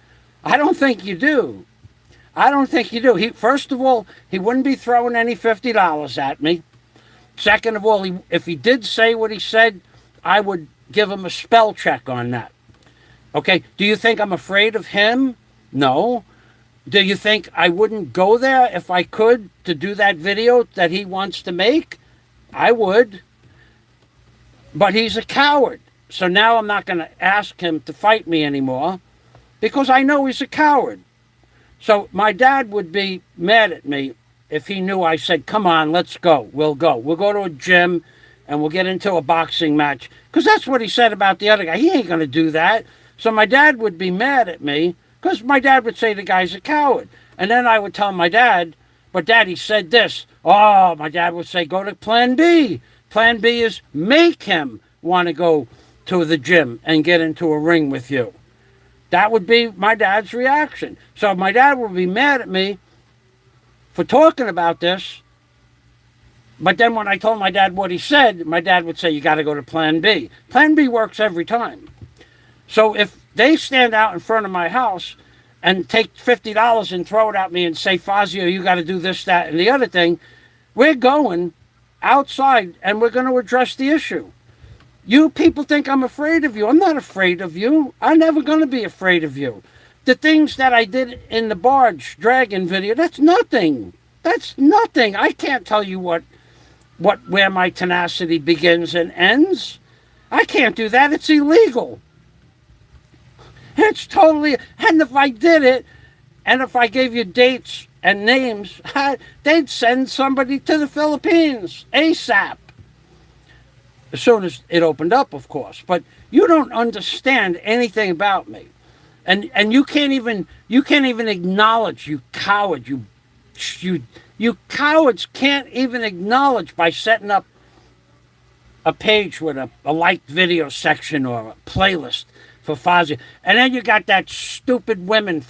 I don't think you do. I don't think you do. First of all, he wouldn't be throwing any $50 at me. Second of all, if he did say what he said, I would give him a spell check on that. Okay, do you think I'm afraid of him? No. Do you think I wouldn't go there if I could to do that video that he wants to make? I would. But he's a coward. So now I'm not going to ask him to fight me anymore because I know he's a coward. So my dad would be mad at me if he knew I said, come on, let's go. We'll go. We'll go to a gym and we'll get into a boxing match. Because that's what he said about the other guy. He ain't going to do that. So my dad would be mad at me because my dad would say the guy's a coward. And then I would tell my dad, but Daddy said this. Oh, my dad would say, go to plan B. Plan B is make him want to go to the gym and get into a ring with you. That would be my dad's reaction. So my dad would be mad at me for talking about this. But then when I told my dad what he said, my dad would say, you got to go to plan B. Plan B works every time. So if they stand out in front of my house and take $50 and throw it at me and say, Fazio, you got to do this, that, and the other thing, we're going outside and we're going to address the issue. You people think I'm afraid of you. I'm not afraid of you. I'm never going to be afraid of you. The things that I did in the Barge Dragon video, that's nothing. That's nothing. I can't tell you where my tenacity begins and ends. I can't do that. It's illegal. It's totally, and if I did it, and if I gave you dates and names, they'd send somebody to the Philippines ASAP. As soon as it opened up, of course. But you don't understand anything about me. And you can't even acknowledge, you coward, you cowards can't even acknowledge by setting up a page with a liked video section or a playlist for Fazio. And then you got that stupid woman,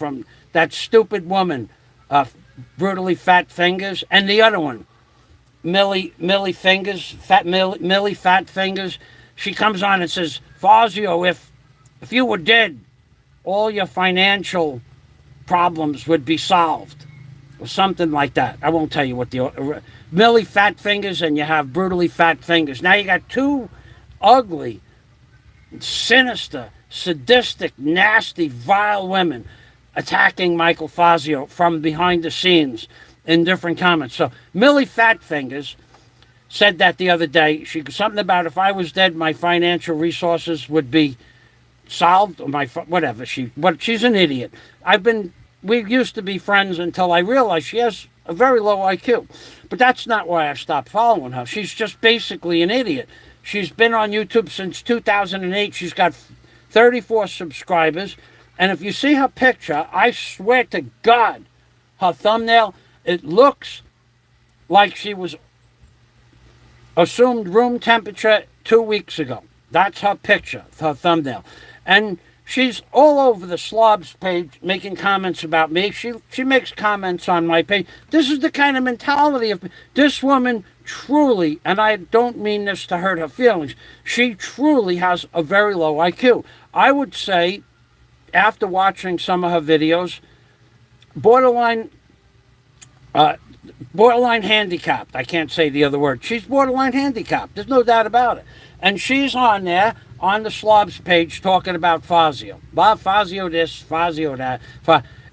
Brutally Fat Fingers, and the other one, Millie Fingers, Millie Fat Fingers. She comes on and says, Fazio, if you were dead, all your financial problems would be solved. Or something like that. I won't tell you what the... Millie Fat Fingers and you have Brutally Fat Fingers. Now you got two ugly, sinister, sadistic, nasty, vile women attacking Michael Fazio from behind the scenes in different comments. So Millie Fat Fingers said that the other day. Something about if I was dead, my financial resources would be solved, or whatever. She's an idiot. We used to be friends until I realized she has a very low IQ. But that's not why I stopped following her. She's just basically an idiot. She's been on YouTube since 2008. She's got 34 subscribers. And if you see her picture, I swear to God, her thumbnail, it looks like she was assumed room temperature 2 weeks ago. That's her picture, her thumbnail. And she's all over the slobs page making comments about me. She makes comments on my page. This is the kind of mentality of this woman truly, and I don't mean this to hurt her feelings, she truly has a very low IQ. I would say, after watching some of her videos, borderline handicapped. I can't say the other word. She's borderline handicapped. There's no doubt about it. And she's on there, on the slobs page, talking about Fazio. Fazio this, Fazio that.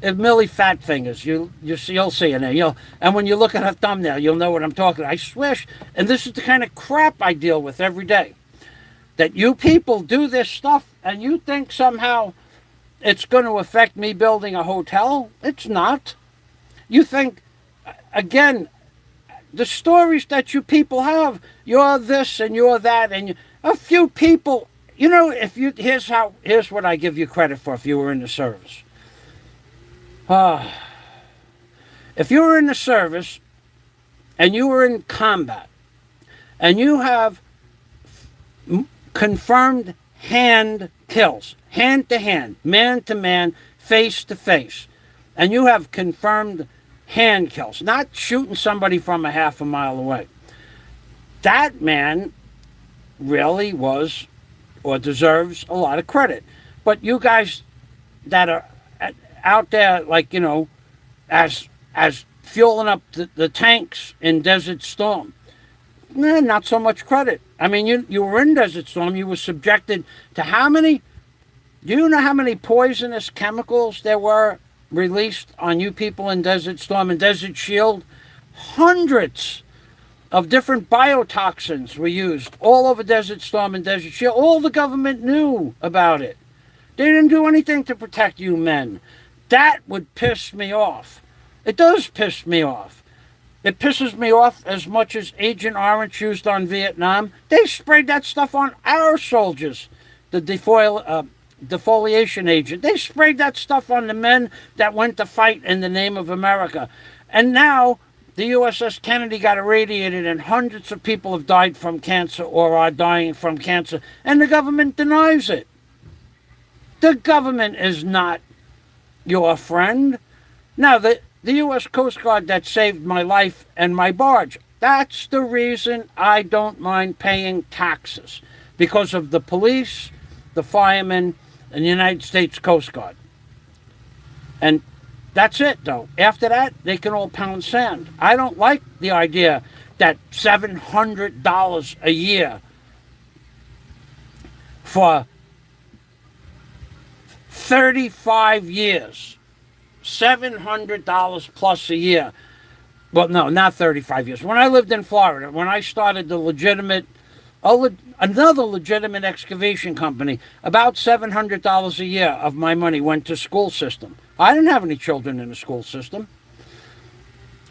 Millie Fat Fingers. You'll see in there. And when you look at her thumbnail, you'll know what I'm talking about. I swear, and this is the kind of crap I deal with every day. That you people do this stuff, and you think somehow it's going to affect me building a hotel? It's not. You think, again, the stories that you people have, you're this and you're that, and a few people, here's what I give you credit for if you were in the service. If you were in the service and you were in combat and you have confirmed hand kills, hand to hand, man to man, face to face, and you have confirmed hand kills, not shooting somebody from a half a mile away, that man really was or deserves a lot of credit. But you guys that are out there, like, as fueling up the tanks in Desert Storm, not so much credit. I mean, you were in Desert Storm. You were subjected to how many? Do you know how many poisonous chemicals there were released on you people in Desert Storm and Desert Shield? Hundreds of different biotoxins were used all over Desert Storm and Desert Shield. All the government knew about it. They didn't do anything to protect you men. That would piss me off. It does piss me off. It pisses me off as much as Agent Orange used on Vietnam. They sprayed that stuff on our soldiers, the defoliation agent. They sprayed that stuff on the men that went to fight in the name of America. And now the USS Kennedy got irradiated and hundreds of people have died from cancer or are dying from cancer. And the government denies it. The government is not your friend. Now, the U.S. Coast Guard that saved my life and my barge, that's the reason I don't mind paying taxes. Because of the police, the firemen, and the United States Coast Guard. And that's it, though. After that, they can all pound sand. I don't like the idea that $700 a year for 35 years, $700 plus a year. Well, no, not 35 years. When I lived in Florida, when I started another legitimate excavation company, about $700 a year of my money went to school system. I didn't have any children in the school system.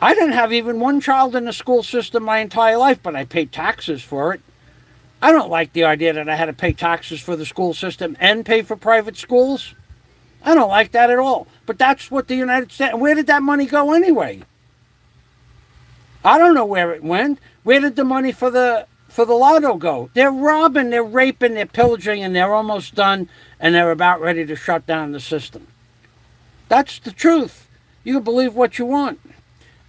I didn't have even one child in the school system my entire life, but I paid taxes for it. I don't like the idea that I had to pay taxes for the school system and pay for private schools. I don't like that at all. But that's what the United States... Where did that money go anyway? I don't know where it went. Where did the money for the lotto go? They're robbing, they're raping, they're pillaging, and they're almost done, and they're about ready to shut down the system. That's the truth. You can believe what you want.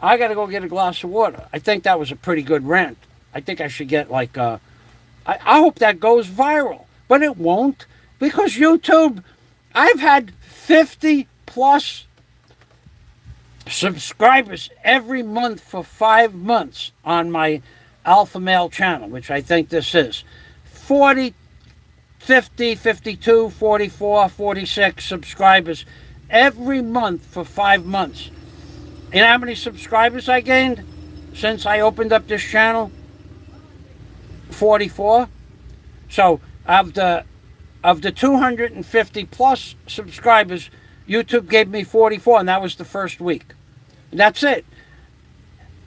I got to go get a glass of water. I think that was a pretty good rant. I think I should get I hope that goes viral. But it won't, because YouTube... I've had 50 plus subscribers every month for 5 months on my Alpha Male channel, which I think this is. 40, 50, 52, 44, 46 subscribers every month for 5 months. You know how many subscribers I gained since I opened up this channel? 44. So of the 250 plus subscribers, YouTube gave me 44, and that was the first week. That's it.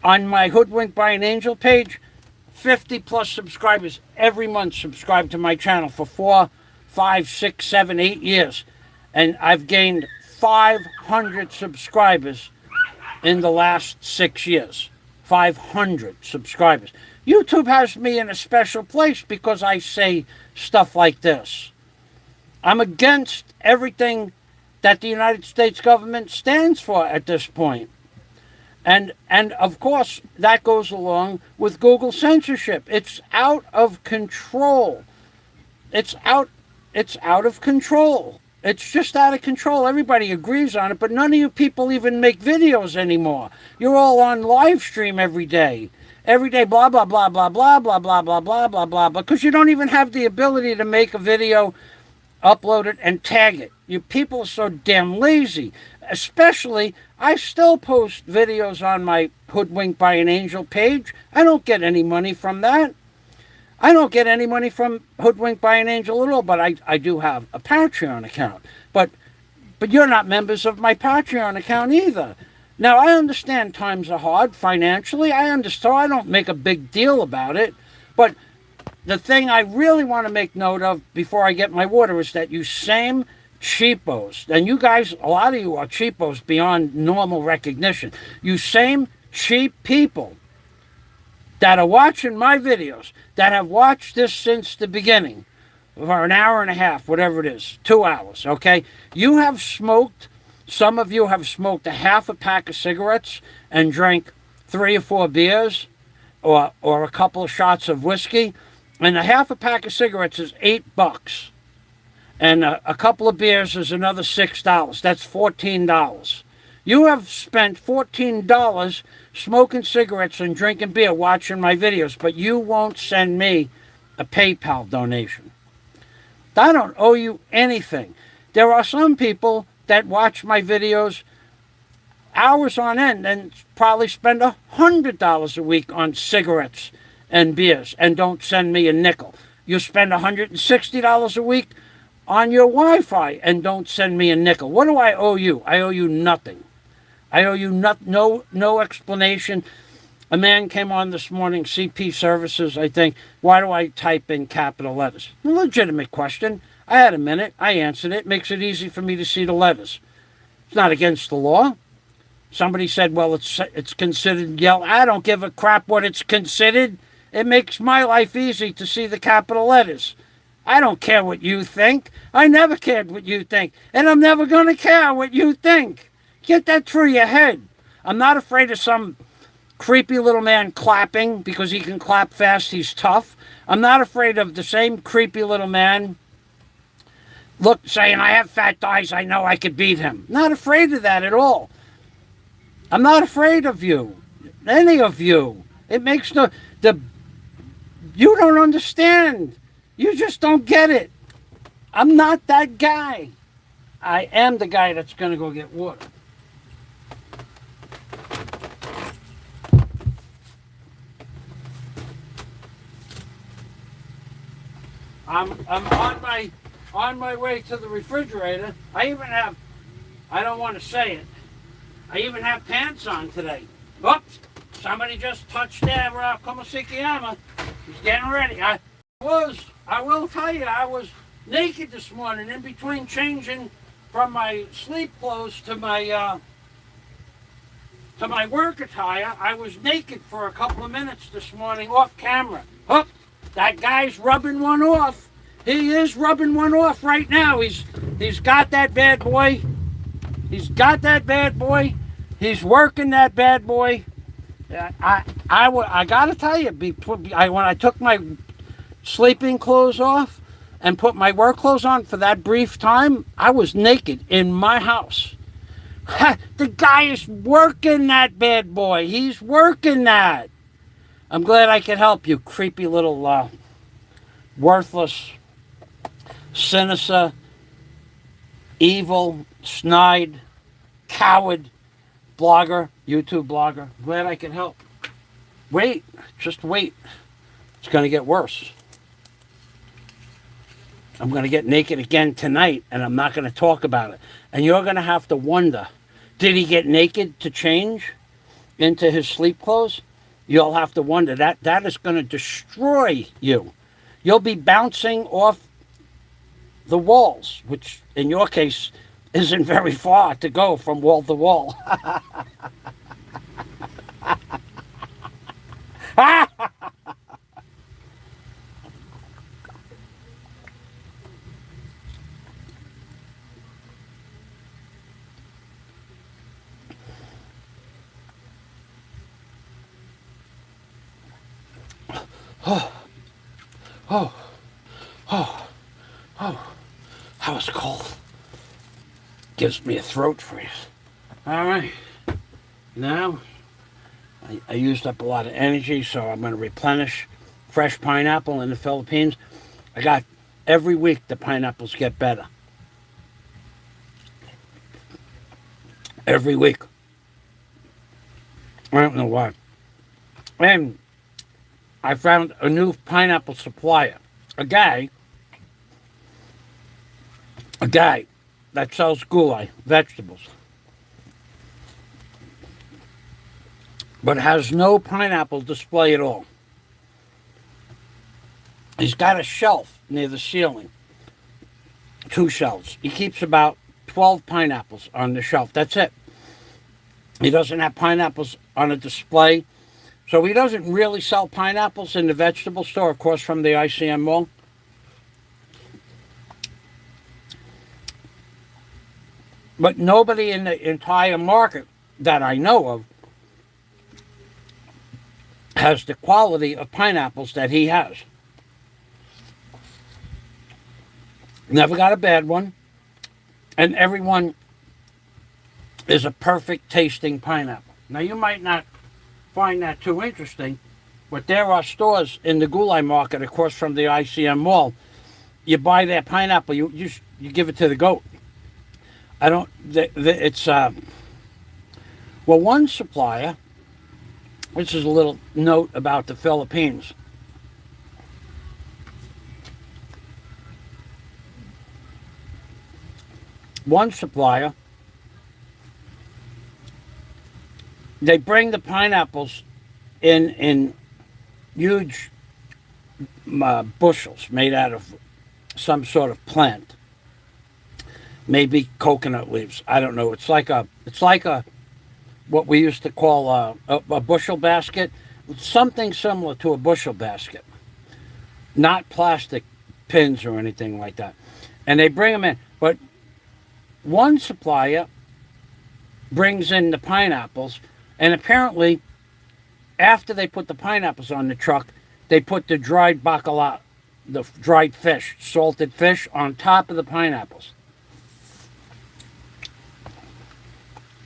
On my Hoodwinked by an Angel page, 50 plus subscribers every month subscribe to my channel for 4, 5, 6, 7, 8 years. And I've gained 500 subscribers in the last 6 years. 500 subscribers. YouTube has me in a special place because I say stuff like this. I'm against everything that the United States government stands for at this point. And of course, that goes along with Google censorship. It's out of control. It's out of control. It's just out of control. Everybody agrees on it, but none of you people even make videos anymore. You're all on live stream every day. Every day, blah, blah, blah, blah, blah, blah, blah, blah, blah, blah, blah, because you don't even have the ability to make a video, upload it, and tag it. You people are so damn lazy. Especially, I still post videos on my Hoodwinked by an Angel page. I don't get any money from that. I don't get any money from Hoodwinked by an Angel at all, but I do have a Patreon account. But you're not members of my Patreon account either. Now, I understand times are hard financially. I understand. I don't make a big deal about it. But the thing I really want to make note of before I get my water is that you same cheapos, and you guys, a lot of you are cheapos beyond normal recognition. You same cheap people that are watching my videos, that have watched this since the beginning, for an hour and a half, whatever it is, 2 hours, okay? You have smoked, some of you have smoked a half a pack of cigarettes and drank 3 or 4 beers. or a couple of shots of whiskey, and a half a pack of cigarettes is $8, and a couple of beers is another $6. That's $14. You have spent $14 smoking cigarettes and drinking beer, watching my videos, but you won't send me a PayPal donation. I don't owe you anything. There are some people that watch my videos hours on end and probably spend $100 a week on cigarettes and beers and don't send me a nickel. You spend $160 a week on your Wi-Fi and don't send me a nickel. What do I owe you? I owe you nothing. I owe you no explanation. A man came on this morning, CP Services, I think. Why do I type in capital letters? A legitimate question. I had a minute. I answered it. Makes it easy for me to see the letters. It's not against the law. Somebody said, well, it's considered yellow. I don't give a crap what it's considered. It makes my life easy to see the capital letters. I don't care what you think. I never cared what you think. And I'm never going to care what you think. Get that through your head. I'm not afraid of some creepy little man clapping because he can clap fast. He's tough. I'm not afraid of the same creepy little man saying, I have fat thighs. I know I could beat him. Not afraid of that at all. I'm not afraid of you. Any of you. It makes you don't understand. You just don't get it. I'm not that guy. I am the guy that's going to go get water. I'm on my way to the refrigerator. I don't want to say it, I even have pants on today. Oops, somebody just touched there, Komasikiyama. He's getting ready. I will tell you, I was naked this morning in between changing from my sleep clothes to my work attire. I was naked for a couple of minutes this morning off camera. Oh, that guy's rubbing one off. He is rubbing one off right now. He's got that bad boy. He's got that bad boy. He's working that bad boy. I got to tell you, when I took my sleeping clothes off and put my work clothes on for that brief time, I was naked in my house. The guy is working that bad boy. He's working that. I'm glad I could help you, creepy little worthless, sinister, evil, snide, coward blogger, YouTube blogger. Glad I could help. Wait, just wait. It's going to get worse. I'm going to get naked again tonight, and I'm not going to talk about it. And you're going to have to wonder, did he get naked to change into his sleep clothes? You'll have to wonder. That is going to destroy you. You'll be bouncing off the walls, which in your case isn't very far to go from wall to wall. That was cold. Gives me a throat freeze. All right. Now, I used up a lot of energy, so I'm going to replenish fresh pineapple in the Philippines. Every week the pineapples get better. Every week. I don't know why. And I found a new pineapple supplier. A guy that sells gulai, vegetables, but has no pineapple display at all. He's got a shelf near the ceiling, 2 shelves. He keeps about 12 pineapples on the shelf. That's it. He doesn't have pineapples on a display. So he doesn't really sell pineapples in the vegetable store, of course, from the ICM mall. But nobody in the entire market that I know of has the quality of pineapples that he has. Never got a bad one. And everyone is a perfect tasting pineapple. Now, you might not find that too interesting, but there are stores in the Gulai Market across from the ICM Mall. You buy their pineapple, you give it to the goat. I don't, it's, well, one supplier, this is a little note about the Philippines. One supplier, they bring the pineapples in huge bushels made out of some sort of plant, maybe coconut leaves. I don't know. It's like a what we used to call a bushel basket, something similar to a bushel basket, not plastic pins or anything like that. And they bring them in, but one supplier brings in the pineapples, and apparently after they put the pineapples on the truck, they put the dried bacala, the dried fish, salted fish, on top of the pineapples.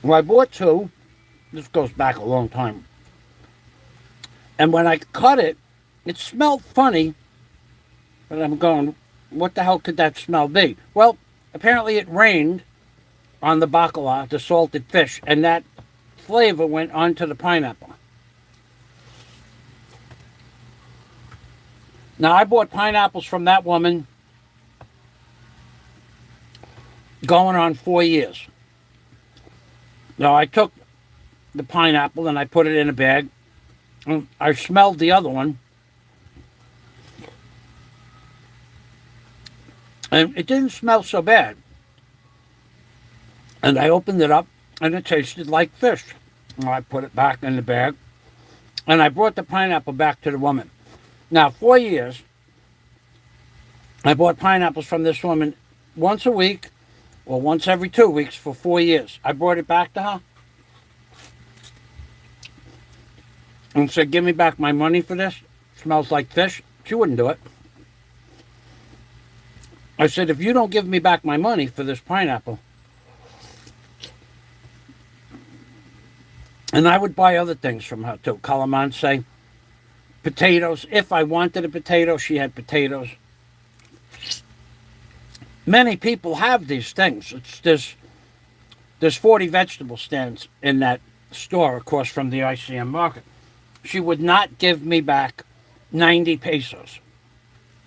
Well, I bought two. This goes back a long time. And when I cut it, it smelled funny. But I'm going, what the hell could that smell be? Well, apparently it rained on the bacala, the salted fish, and that flavor went onto the pineapple. Now, I bought pineapples from that woman going on 4 years. Now, I took the pineapple and I put it in a bag. And I smelled the other one. And it didn't smell so bad. And I opened it up and it tasted like fish. And I put it back in the bag. And I brought the pineapple back to the woman. Now, 4 years, I bought pineapples from this woman once a week or once every 2 weeks for 4 years. I brought it back to her and said, give me back my money for this. Smells like fish. She wouldn't do it. I said, if you don't give me back my money for this pineapple, and I would buy other things from her too. Calamansi, potatoes. If I wanted a potato, she had potatoes. Many people have these things. There's 40 vegetable stands in that store across from the ICM Market. She would not give me back 90 pesos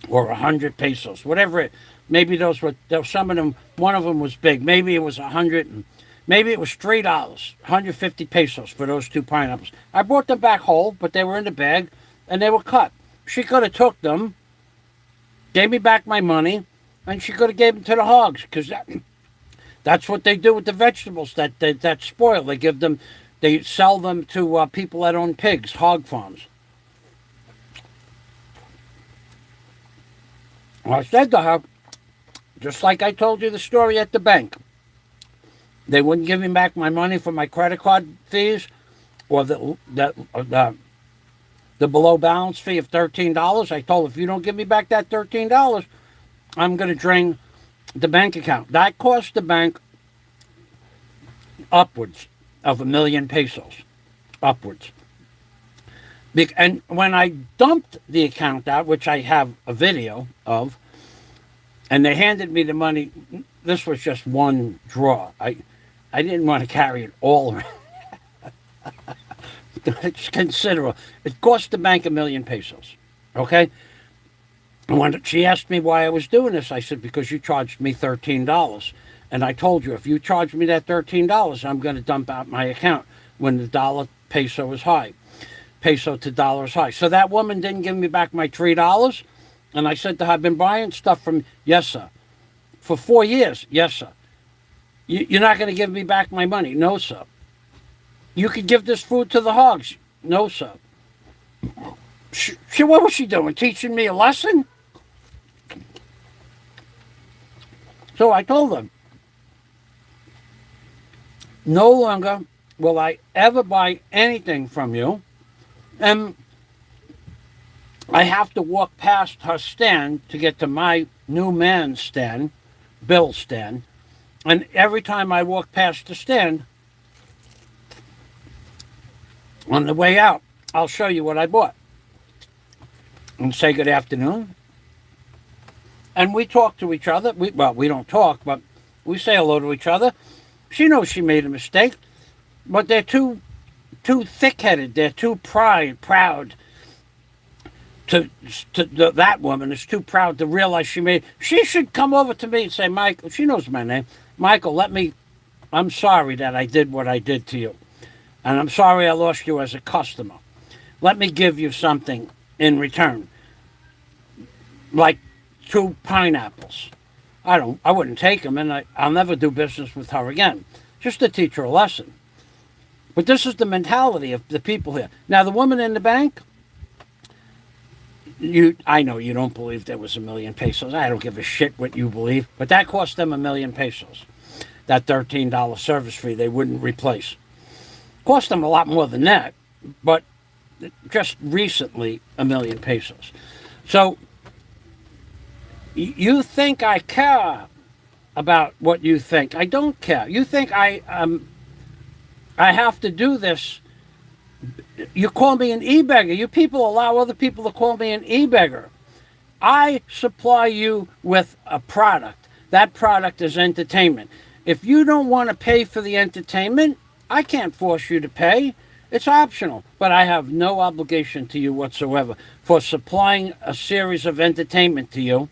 or 100 pesos, whatever it. Maybe those were some of them. One of them was big. Maybe it was 100 and maybe it was $3, 150 pesos for those two pineapples. I brought them back whole, but they were in the bag and they were cut. She could have took them, gave me back my money, and she could have gave them to the hogs, because that's what they do with the vegetables that spoil. They sell them to people that own pigs, hog farms. Well, I said to her, just like I told you the story at the bank, they wouldn't give me back my money for my credit card fees or the below balance fee of $13. I told her, if you don't give me back that $13, I'm going to drain the bank account. That cost the bank upwards of 1 million pesos. Upwards. And when I dumped the account out, which I have a video of, and they handed me the money, this was just one draw. I didn't want to carry it all around. It's considerable. It cost the bank 1 million pesos. Okay? And when she asked me why I was doing this, I said, because you charged me $13. And I told you, if you charge me that $13, I'm going to dump out my account when the dollar peso is high. Peso to dollar is high. So that woman didn't give me back my $3. And I said to her, I've been buying stuff from, yes, sir. For 4 years, yes, sir. You're not going to give me back my money? No, sir. You could give this food to the hogs? No, sir. What was she doing? Teaching me a lesson? So I told them, no longer will I ever buy anything from you. And I have to walk past her stand to get to my new man's stand, Bill's stand. And every time I walk past the stand, on the way out, I'll show you what I bought and say good afternoon. And we talk to each other. We don't talk, but we say hello to each other. She knows she made a mistake, but they're too thick-headed. They're too proud. That woman is too proud to realize she made. She should come over to me and say, Michael. She knows my name. Michael, I'm sorry that I did what I did to you, and I'm sorry I lost you as a customer. Let me give you something in return, like 2 pineapples. I wouldn't take them, and I'll never do business with her again, just to teach her a lesson. But this is the mentality of the people here. Now, the woman in the bank, I know you don't believe there was 1 million pesos. I don't give a shit what you believe, but that cost them 1 million pesos. That $13 service fee they wouldn't replace. Cost them a lot more than that, but just recently 1 million pesos. So you think I care about what you think? I don't care. You think I have to do this? You call me an e-beggar. You people allow other people to call me an e-beggar. I supply you with a product. That product is entertainment. If you don't want to pay for the entertainment, I can't force you to pay. It's optional. But I have no obligation to you whatsoever for supplying a series of entertainment to you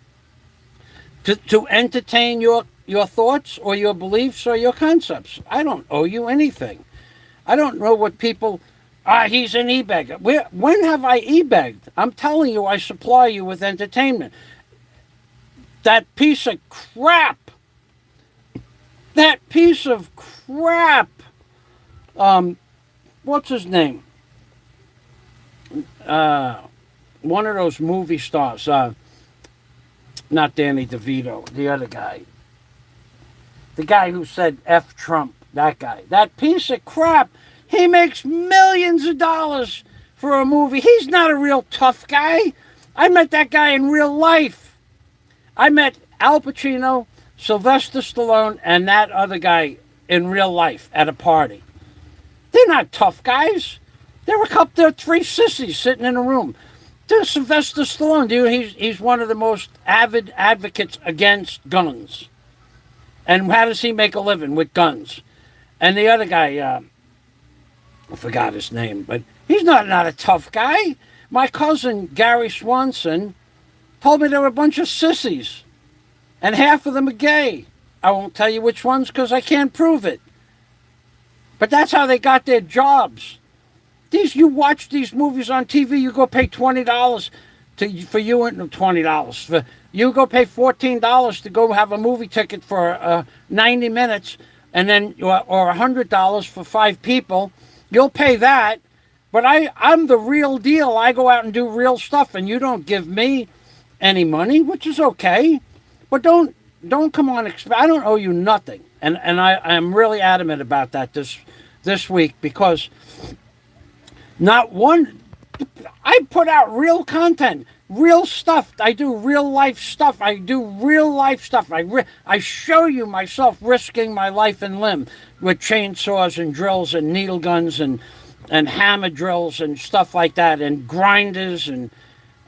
to entertain your thoughts or your beliefs or your concepts. I don't owe you anything. I don't know what people... he's an e-beggar. When have I e-begged? I'm telling you, I supply you with entertainment. That piece of crap. That piece of crap. What's his name? One of those movie stars. Not Danny DeVito. The other guy. The guy who said F Trump. That guy. That piece of crap. He makes millions of dollars for a movie. He's not a real tough guy. I met that guy in real life. I met Al Pacino, Sylvester Stallone, and that other guy in real life at a party. They're not tough guys. They're 3 sissies sitting in a room. There's Sylvester Stallone, dude. He's one of the most avid advocates against guns. And how does he make a living with guns? And the other guy... I forgot his name, but he's not a tough guy. My cousin, Gary Swanson, told me they were a bunch of sissies, and half of them are gay. I won't tell you which ones because I can't prove it. But that's how they got their jobs. You watch these movies on TV, you go pay $20 for you, and $20. You go pay $14 to go have a movie ticket for 90 minutes, and then or $100 for 5 people. You'll pay that, but I'm the real deal. I go out and do real stuff, and you don't give me any money, which is okay. But don't come on. I don't owe you nothing, and I'm really adamant about that this week because not one. I put out real content, real stuff. I do real life stuff. I show you myself risking my life and limb with chainsaws and drills and needle guns and hammer drills and stuff like that and grinders and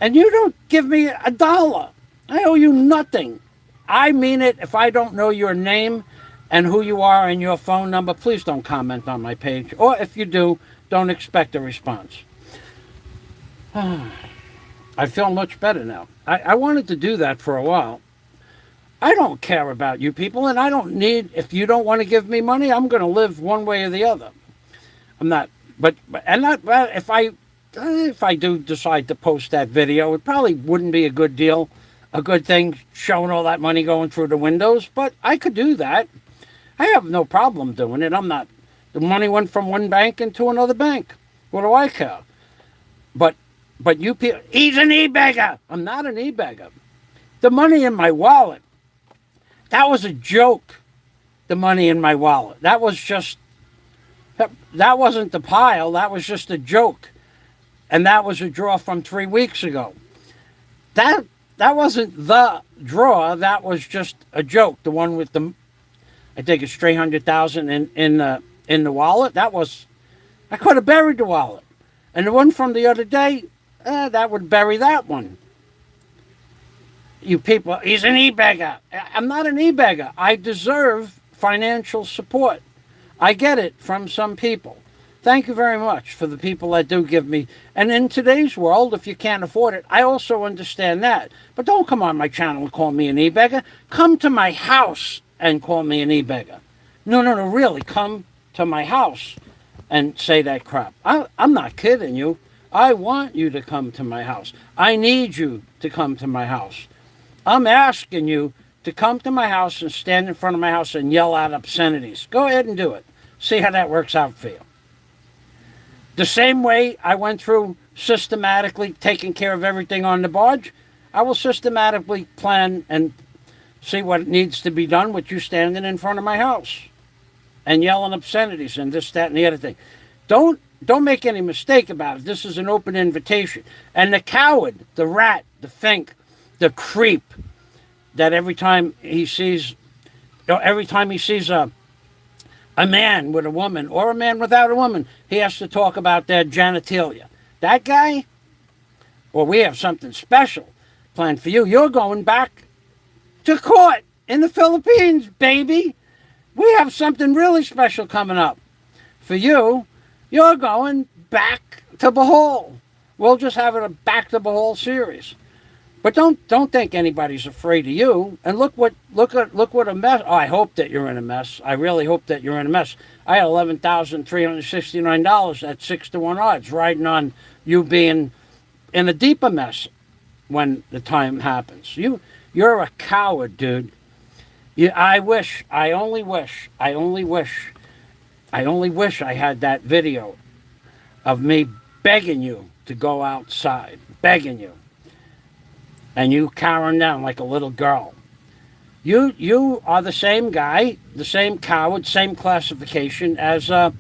you don't give me $1. I owe you nothing. I mean it. If I don't know your name and who you are and your phone number, please don't comment on my page. Or if you do, don't expect a response. I feel much better now. I wanted to do that for a while. I don't care about you people, and I don't need, if you don't want to give me money, I'm going to live one way or the other. I'm not, if I do decide to post that video, it probably wouldn't be a good thing showing all that money going through the windows, but I could do that. I have no problem doing it. The money went from one bank into another bank. What do I care? But you people, he's an e-beggar. I'm not an e-beggar. The money in my wallet, that was a joke. The money in my wallet. That wasn't the pile. That was just a joke. And that was a draw from 3 weeks ago. That wasn't the draw. That was just a joke. The one with the, I think it's 300,000 in the wallet. That was, I could have buried the wallet. And the one from the other day, that would bury that one. You people, he's an e-beggar. I'm not an e-beggar. I deserve financial support. I get it from some people. Thank you very much for the people that do give me. And in today's world, if you can't afford it, I also understand that. But don't come on my channel and call me an e-beggar. Come to my house and call me an e-beggar. No, really, come to my house and say that crap. I'm not kidding you. I want you to come to my house. I need you to come to my house. I'm asking you to come to my house and stand in front of my house and yell out obscenities. Go ahead and do it. See how that works out for you. The same way I went through systematically taking care of everything on the barge, I will systematically plan and see what needs to be done with you standing in front of my house and yelling obscenities and this, that, and the other thing. Don't make any mistake about it. This is an open invitation. And the coward, the rat, the fink, the creep that every time he sees a man with a woman or a man without a woman, he has to talk about their genitalia. That guy, well, we have something special planned for you. You're going back to court in the Philippines, baby. We have something really special coming up for you. You're going back to Bohol. We'll just have a back to Bohol series. But don't think anybody's afraid of you. And look what a mess. Oh, I hope that you're in a mess. I really hope that you're in a mess. I had $11,369 at 6-1 odds, riding on you being in a deeper mess when the time happens. You're a coward, dude. I only wish I had that video of me begging you to go outside, begging you. And you cowering down like a little girl. You are the same guy, the same coward, same classification as the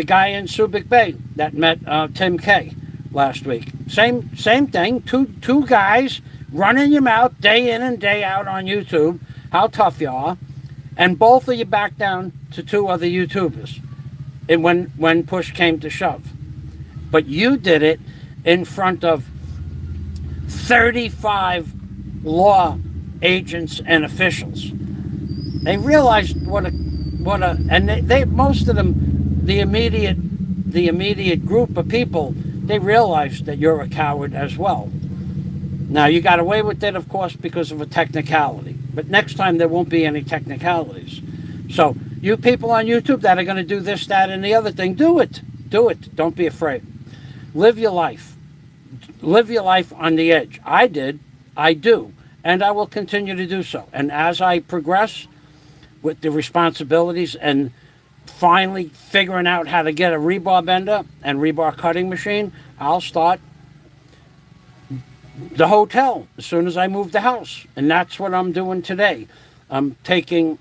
guy in Subic Bay that met Tim K last week. Same thing. Two guys running your mouth day in and day out on YouTube. How tough you are, and both of you back down to 2 other YouTubers. And when push came to shove, but you did it in front of 35 law agents and officials. They realized and they most of them, the immediate group of people, they realized that you're a coward as well. Now you got away with it, of course, because of a technicality. But next time there won't be any technicalities. So you people on YouTube that are going to do this, that, and the other thing, do it. Do it. Don't be afraid. Live your life. Live your life on the edge. I did, I do, and I will continue to do so. And as I progress with the responsibilities and finally figuring out how to get a rebar bender and rebar cutting machine, I'll start the hotel as soon as I move the house. And that's what I'm doing today. I'm taking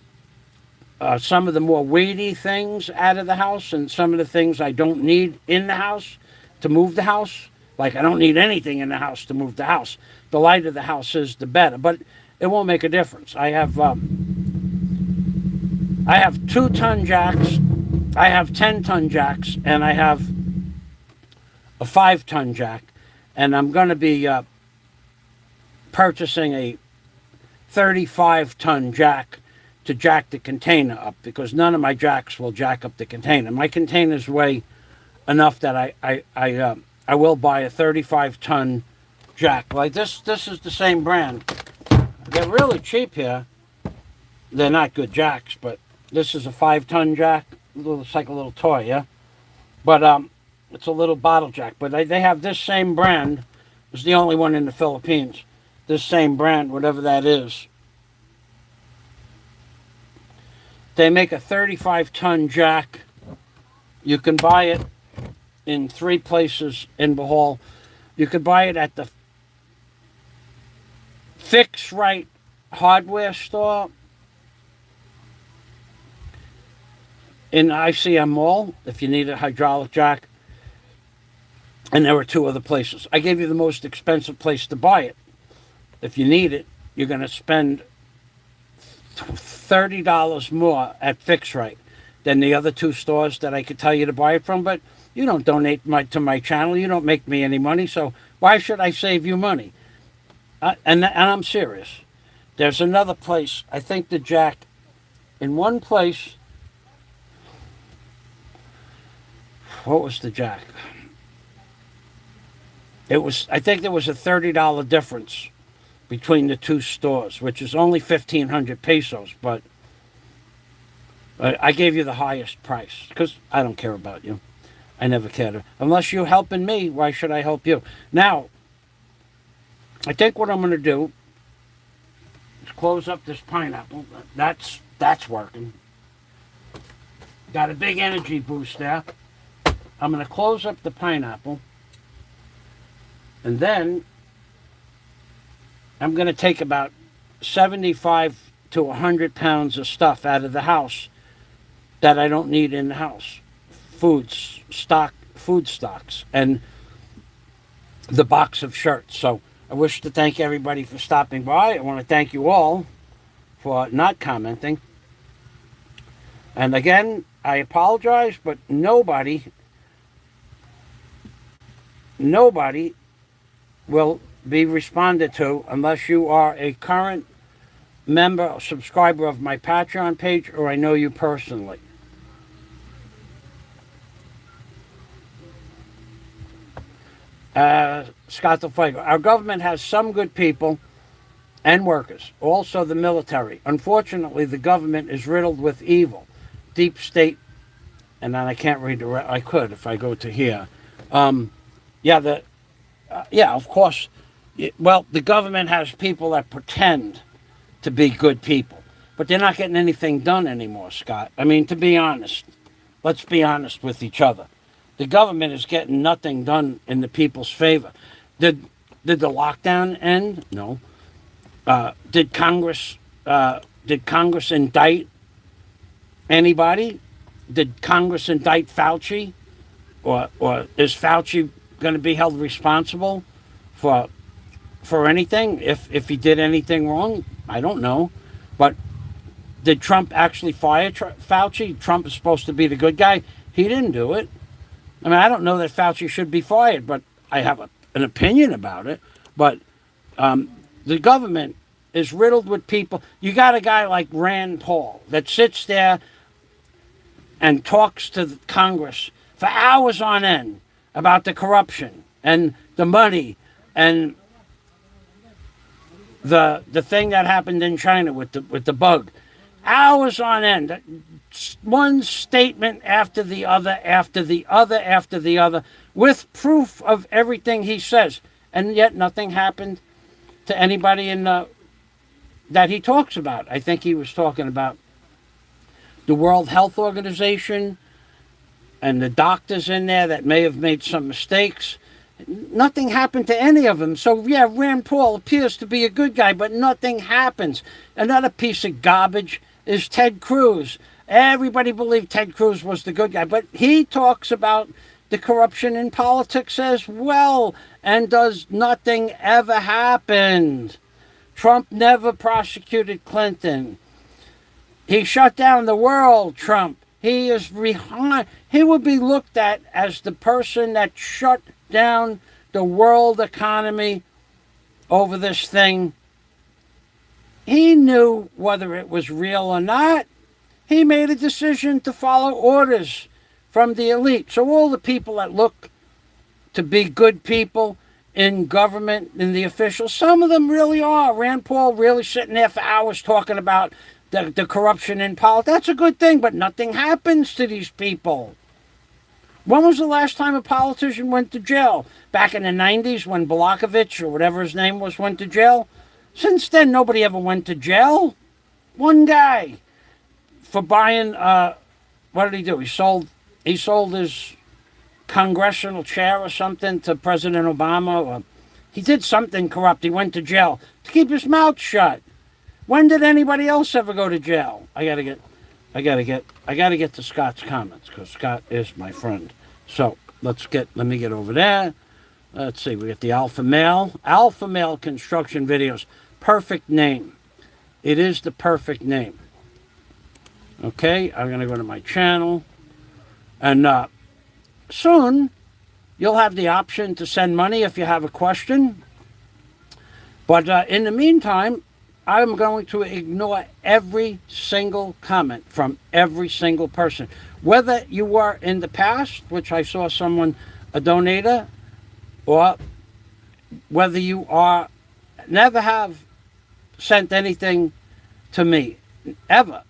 some of the more weighty things out of the house and some of the things I don't need in the house to move the house. Like, I don't need anything in the house to move the house. The lighter the house is, the better. But it won't make a difference. I have 2-ton jacks. I have 10-ton jacks. And I have a 5-ton jack. And I'm going to be purchasing a 35-ton jack to jack the container up. Because none of my jacks will jack up the container. My containers weigh enough that I will buy a 35-ton jack. Like this is the same brand. They're really cheap here. They're not good jacks, but this is a 5-ton jack. It's like a little toy, yeah? But it's a little bottle jack. But they have this same brand. It's the only one in the Philippines. This same brand, whatever that is. They make a 35-ton jack. You can buy it in 3 places in Bohol. You could buy it at the Fix Right hardware store in ICM Mall if you need a hydraulic jack. And there were two other places. I gave you the most expensive place to buy it. If you need it, you're going to spend $30 more at Fix Right than the other two stores that I could tell you to buy it from. But you don't donate to my channel. You don't make me any money. So why should I save you money? And I'm serious. There's another place. I think the jack in one place. What was the jack? I think there was a $30 difference between the two stores, which is only 1,500 pesos, but I gave you the highest price because I don't care about you. I never cared. Unless you're helping me, why should I help you? Now, I think what I'm going to do is close up this pineapple. That's working. Got a big energy boost there. I'm going to close up the pineapple. And then I'm going to take about 75 to 100 pounds of stuff out of the house that I don't need in the house. Food stocks, and the box of shirts. So I wish to thank everybody for stopping by. I want to thank you all for not commenting. And again, I apologize, but nobody will be responded to unless you are a current member or subscriber of my Patreon page or I know you personally. Scott the Fuego. Our government has some good people and workers, also the military. Unfortunately, the government is riddled with evil. Deep state, and then I can't read the rest. I could if I go to here. Of course. Well, the government has people that pretend to be good people, but they're not getting anything done anymore, Scott. I mean, to be honest, let's be honest with each other. The government is getting nothing done in the people's favor. Did the lockdown end? No. Did Congress indict anybody? Did Congress indict Fauci? Or is Fauci going to be held responsible for anything if he did anything wrong? I don't know. But did Trump actually fire Fauci? Trump is supposed to be the good guy. He didn't do it. I mean, I don't know that Fauci should be fired, but I have an opinion about it. But the government is riddled with people. You got a guy like Rand Paul that sits there and talks to the Congress for hours on end about the corruption and the money and the thing that happened in China with the bug. Hours on end. One statement after the other, after the other, after the other, with proof of everything he says. And yet nothing happened to anybody that he talks about. I think he was talking about the World Health Organization and the doctors in there that may have made some mistakes. Nothing happened to any of them. So, yeah, Rand Paul appears to be a good guy, but nothing happens. Another piece of garbage is Ted Cruz. Everybody believed Ted Cruz was the good guy, but he talks about the corruption in politics as well, and does nothing ever happen. Trump never prosecuted Clinton. He shut down the world, Trump. He is behind. He would be looked at as the person that shut down the world economy over this thing. He knew whether it was real or not. He made a decision to follow orders from the elite. So all the people that look to be good people in government, in the officials, some of them really are. Rand Paul really sitting there for hours talking about the corruption in politics. That's a good thing, but nothing happens to these people. When was the last time a politician went to jail? Back in the 90s when Balakovich, or whatever his name was, went to jail? Since then, nobody ever went to jail. One guy for buying, what did he do? He sold his congressional chair or something to President Obama. Or he did something corrupt. He went to jail to keep his mouth shut. When did anybody else ever go to jail? I gotta get to Scott's comments because Scott is my friend. So Let me get over there. Let's see, we got the Alpha Male. Alpha Male Construction Videos. Perfect name. It is the perfect name. Okay, I'm going to go to my channel. And soon, you'll have the option to send money if you have a question. But in the meantime, I'm going to ignore every single comment from every single person. Whether you were in the past, which I saw someone, a donator, or whether you are never have sent anything to me, ever.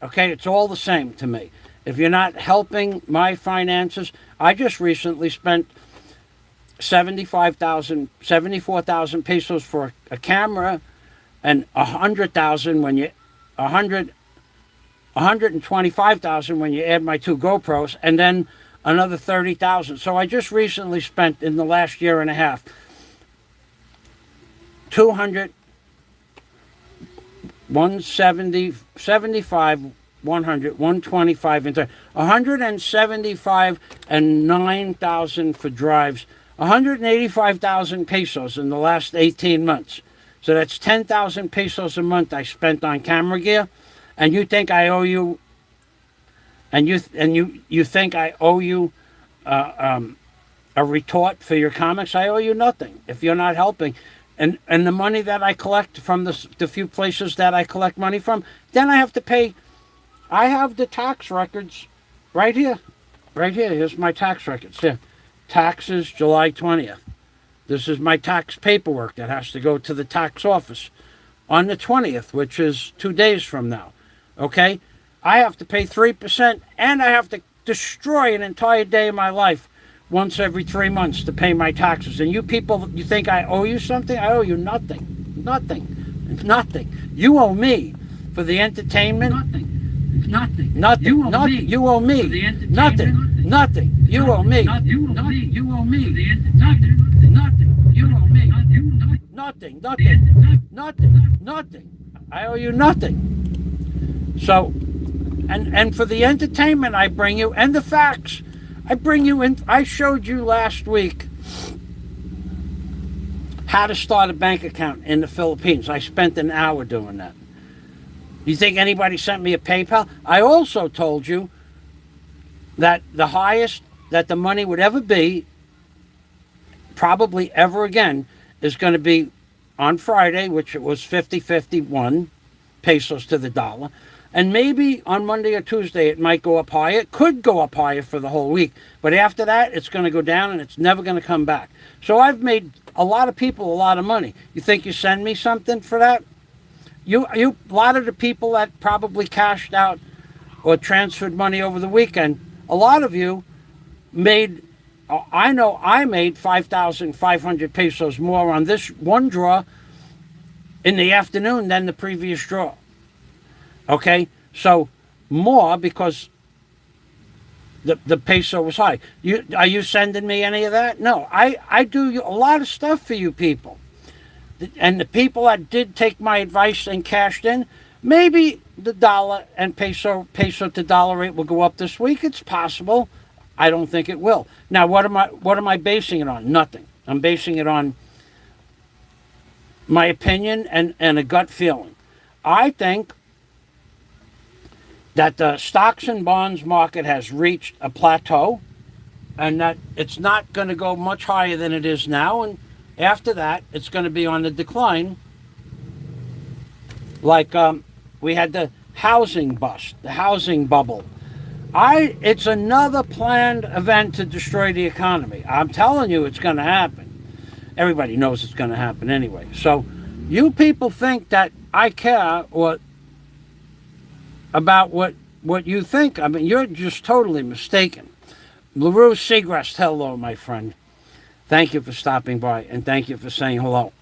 Okay, it's all the same to me. If you're not helping my finances, I just recently spent 74,000 pesos for a camera, and 125,000 when you add my 2 GoPros, and then another 30,000. So I just recently spent in the last year and a half 200, 170, 75, 100, 125, and 30, 175 and 9,000 for drives, 185,000 pesos in the last 18 months. So that's 10,000 pesos a month I spent on camera gear, and you think I owe you, and you think I owe you a retort for your comics? I owe you nothing if you're not helping. And the money that I collect from the few places that I collect money from, then I have to pay. I have the tax records right here. Right here. Here's my tax records. Here. Taxes July 20th. This is my tax paperwork that has to go to the tax office on the 20th, which is 2 days from now. Okay? I have to pay 3%, and I have to destroy an entire day of my life once every 3 months to pay my taxes. And you people, you think I owe you something? I owe you nothing. Nothing. Nothing. You owe me for the entertainment. Nothing. Nothing. You owe Nothing. me. You owe me. For the entertainment. Nothing. Nothing. You owe me. You owe me. You owe me. For the entertainment. Nothing. You owe me. Nothing. Nothing. Nothing. Nothing. I owe you nothing. So, and for the entertainment I bring you, and the facts, I bring you in. I showed you last week how to start a bank account in the Philippines. I spent an hour doing that. You think anybody sent me a PayPal? I also told you that the highest that the money would ever be, probably ever again, is going to be on Friday, which it was 50.51 pesos to the dollar. And maybe on Monday or Tuesday it might go up higher. It could go up higher for the whole week. But after that, it's going to go down and it's never going to come back. So I've made a lot of people a lot of money. You think you send me something for that? You a lot of the people that probably cashed out or transferred money over the weekend, a lot of you made, I know I made 5,500 pesos more on this one draw in the afternoon than the previous draw. Okay, so more because the peso was high. Are you sending me any of that? No, I do a lot of stuff for you people. And the people that did take my advice and cashed in, maybe the dollar and peso to dollar rate will go up this week. It's possible. I don't think it will. Now, what am I basing it on? Nothing. I'm basing it on my opinion and a gut feeling. I think that the stocks and bonds market has reached a plateau and that it's not going to go much higher than it is now. And after that, it's going to be on the decline. Like we had the housing bust, the housing bubble. It's another planned event to destroy the economy. I'm telling you, it's going to happen. Everybody knows it's going to happen anyway. So you people think that I care about what you think. I mean, you're just totally mistaken. LaRue Segrest, hello, my friend. Thank you for stopping by, and thank you for saying hello.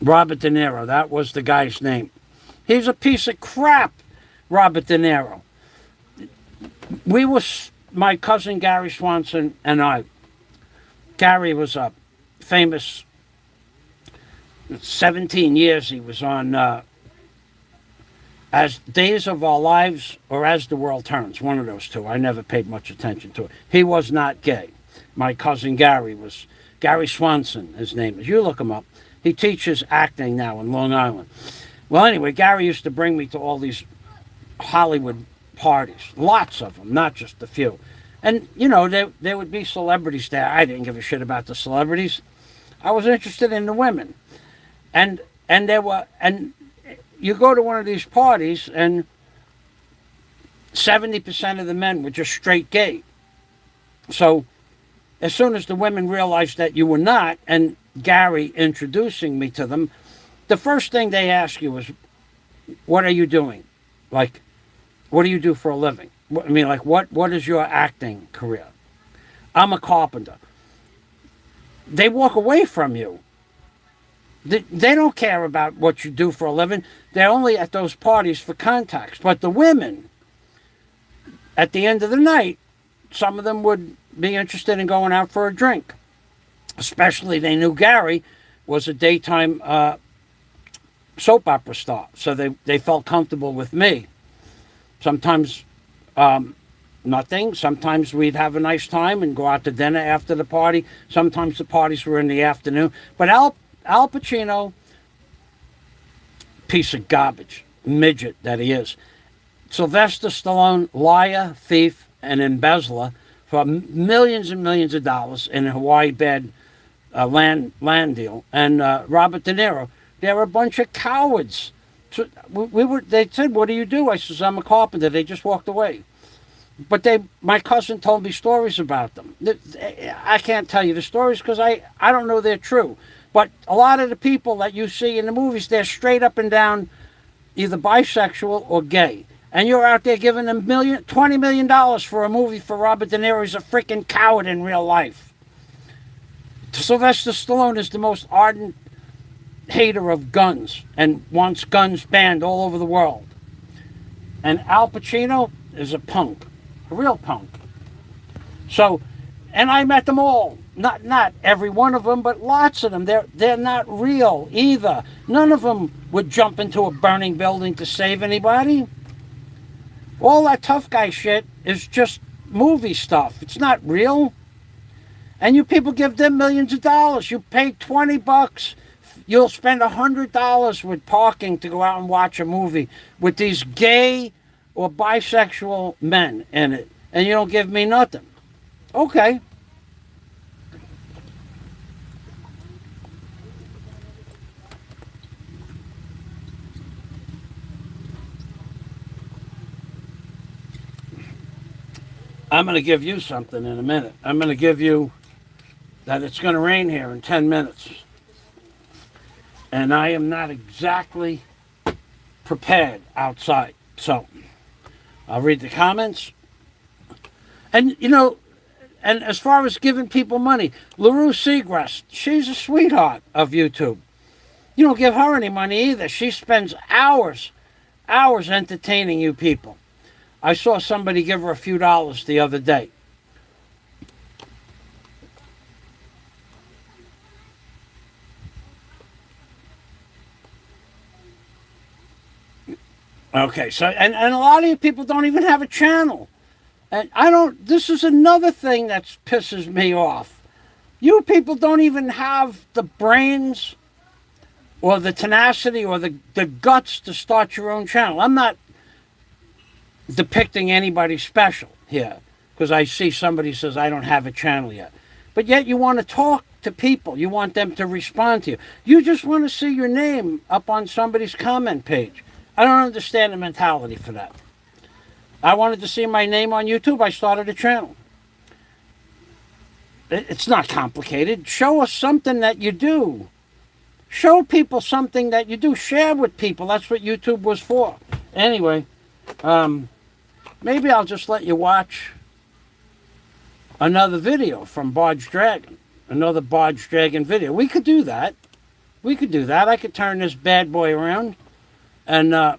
Robert De Niro, that was the guy's name. He's a piece of crap, Robert De Niro. My cousin Gary Swanson and I, Gary was a famous, 17 years he was on As Days of Our Lives or As the World Turns, one of those two. I never paid much attention to it. He was not gay. My cousin Gary was, Gary Swanson, his name is. You look him up. He teaches acting now in Long Island. Well, anyway, Gary used to bring me to all these Hollywood parties, lots of them, not just a few. And, you know, there would be celebrities there. I didn't give a shit about the celebrities. I was interested in the women. And you go to one of these parties and 70% of the men were just straight gay. So as soon as the women realized that you were not, and Gary introducing me to them, the first thing they ask you is, what are you doing? Like, what do you do for a living? I mean, like, what is your acting career? I'm a carpenter. They walk away from you. They don't care about what you do for a living. They're only at those parties for contacts. But the women, at the end of the night, some of them would be interested in going out for a drink. Especially they knew Gary was a daytime soap opera star. So they felt comfortable with me. Sometimes nothing. Sometimes we'd have a nice time and go out to dinner after the party. Sometimes the parties were in the afternoon. But Al Pacino, piece of garbage, midget that he is. Sylvester Stallone, liar, thief, and embezzler for millions and millions of dollars in a Hawaii bed land deal. And Robert De Niro, they're a bunch of cowards. So they said, what do you do? I says, I'm a carpenter. They just walked away. But my cousin told me stories about them. I can't tell you the stories because I don't know they're true. But a lot of the people that you see in the movies, they're straight up and down either bisexual or gay. And you're out there giving them $20 million for a movie for Robert De Niro. He's a freaking coward in real life. Sylvester Stallone is the most ardent hater of guns and wants guns banned all over the world. And Al Pacino is a punk, a real punk. So, and I met them all. Not every one of them, but lots of them. They're not real either. None of them would jump into a burning building to save anybody. All that tough guy shit is just movie stuff. It's not real. And you people give them millions of dollars. You pay $20. You'll spend $100 with parking to go out and watch a movie with these gay or bisexual men in it. And you don't give me nothing. Okay. I'm going to give you something in a minute. I'm going to give you that it's going to rain here in 10 minutes. And I am not exactly prepared outside. So I'll read the comments. And, you know, and as far as giving people money, LaRue Seagrass, she's a sweetheart of YouTube. You don't give her any money either. She spends hours entertaining you people. I saw somebody give her a few dollars the other day. Okay, so, and a lot of you people don't even have a channel. And this is another thing that pisses me off. You people don't even have the brains or the tenacity or the guts to start your own channel. I'm not depicting anybody special here because I see somebody says I don't have a channel yet. But yet you want to talk to people. You want them to respond to you. You just want to see your name up on somebody's comment page. I don't understand the mentality for that. I wanted to see my name on YouTube. I started a channel. It's not complicated. Show us something that you do. Show people something that you do. Share with people. That's what YouTube was for. Anyway, maybe I'll just let you watch another video from Barge Dragon. Another Barge Dragon video. We could do that. We could do that. I could turn this bad boy around. And I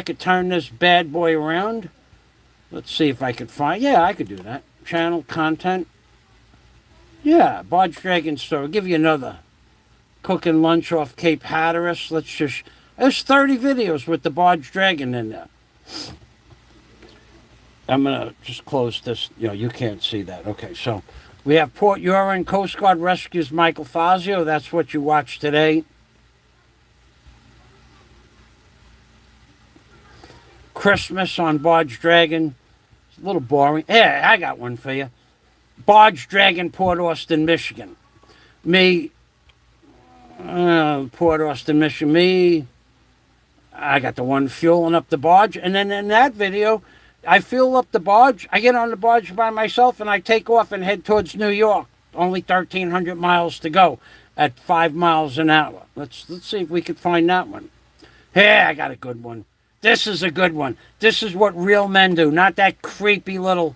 could turn this bad boy around. Let's see if I could find... Yeah, I could do that. Channel, content. Yeah, Barge Dragon Store. I'll give you another cooking lunch off Cape Hatteras. Let's just There's 30 videos with the Barge Dragon in there. I'm going to just close this. You can't see that. Okay, so we have Port Huron Coast Guard rescues Michael Fazio. That's what you watched today. Christmas on Barge Dragon. It's a little boring. Hey, I got one for you. Barge Dragon, Port Austin, Michigan. Port Austin, Michigan. I got the one fueling up the barge. And then in that video, I fuel up the barge. I get on the barge by myself and I take off and head towards New York. Only 1,300 miles to go at 5 miles an hour. Let's see if we can find that one. Hey, I got a good one. This is a good one. This is what real men do, not that creepy little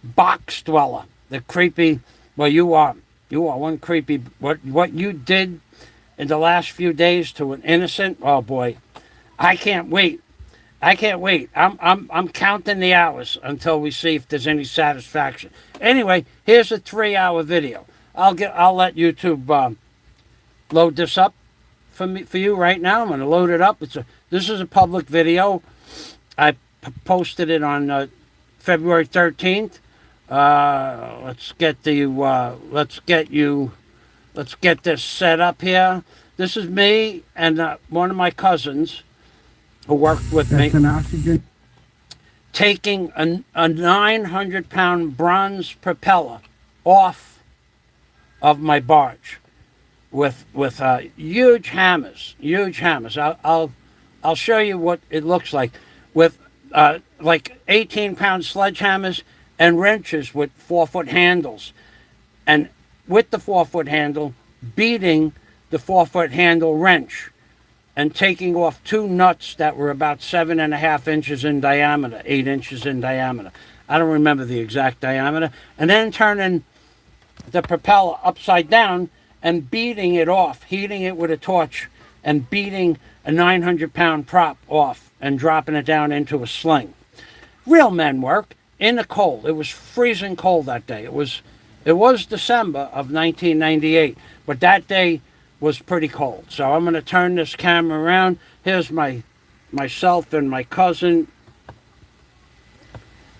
box dweller. The creepy, well, you are one creepy, what you did in the last few days to an innocent, oh boy, I can't wait. I'm counting the hours until we see if there's any satisfaction. Anyway, here's a 3-hour video. I'll let YouTube load this up for you right now. I'm going to load it up. This is a public video. I posted it on February 13th. Let's get this set up here. This is me and one of my cousins who worked with me, taking a 900-pound bronze propeller off of my barge with huge hammers. I'll show you what it looks like with like 18-pound sledgehammers and wrenches with 4-foot handles, and with the 4-foot handle beating the 4-foot handle wrench and taking off 2 nuts that were about 7.5 inches in diameter, 8 inches in diameter. I don't remember the exact diameter. And then turning the propeller upside down and beating it off, heating it with a torch and beating a 900-pound prop off and dropping it down into a sling. Real men work in the cold. It was freezing cold that day. It was December of 1998, but that day was pretty cold. So I'm going to turn this camera around. Here's myself and my cousin.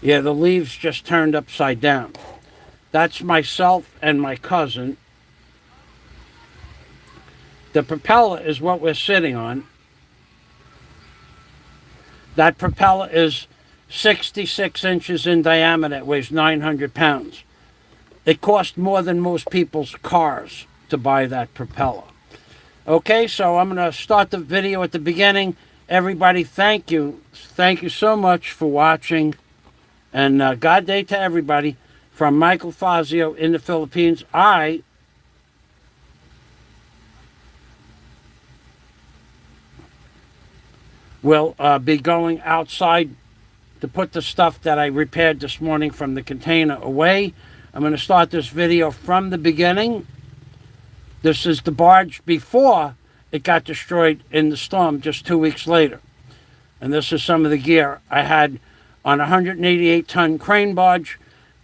Yeah, the leaves just turned upside down. That's myself and my cousin. The propeller is what we're sitting on. That propeller is 66 inches in diameter. It weighs 900 pounds. It cost more than most people's cars to buy that propeller. Okay, so I'm going to start the video at the beginning. Everybody, thank you. Thank you so much for watching. And God day to everybody. From Michael Fazio in the Philippines, I will be going outside to put the stuff that I repaired this morning from the container away. I'm going to start this video from the beginning. This is the barge before it got destroyed in the storm just 2 weeks later. And this is some of the gear I had on a 188-ton crane barge,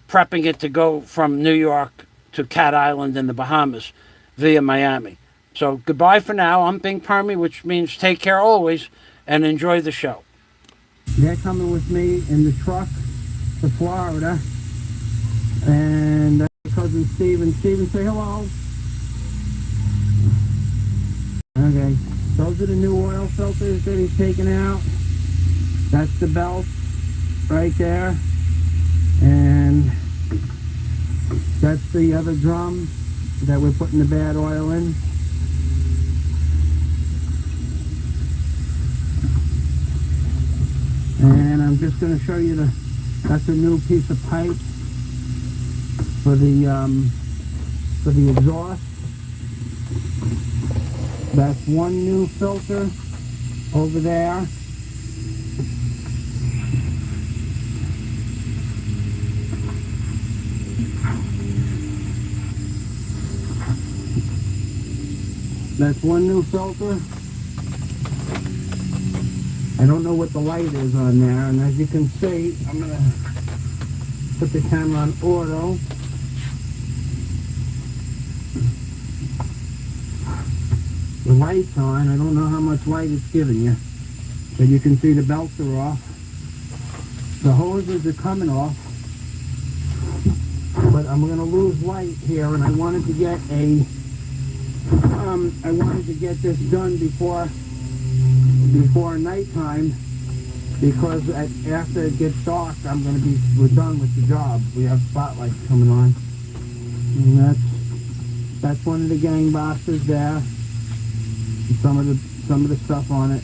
prepping it to go from New York to Cat Island in the Bahamas via Miami. So goodbye for now. I'm Bing Permy, which means take care always, and enjoy the show. They're coming with me in the truck to Florida. And cousin Steven. Steven, say hello. Okay, those are the new oil filters that he's taking out. That's the belt right there. And that's the other drum that we're putting the bad oil in. And I'm just going to show you that's a new piece of pipe for the exhaust. That's one new filter over there. That's one new filter. I don't know what the light is on there, and as you can see, I'm going to put the camera on auto. The light's on. I don't know how much light it's giving you. But you can see the belts are off. The hoses are coming off. But I'm going to lose light here, and I wanted to get this done before nighttime, because after it gets dark, we're done with the job. We have spotlights coming on, and that's one of the gang boxes there. And some of the stuff on it,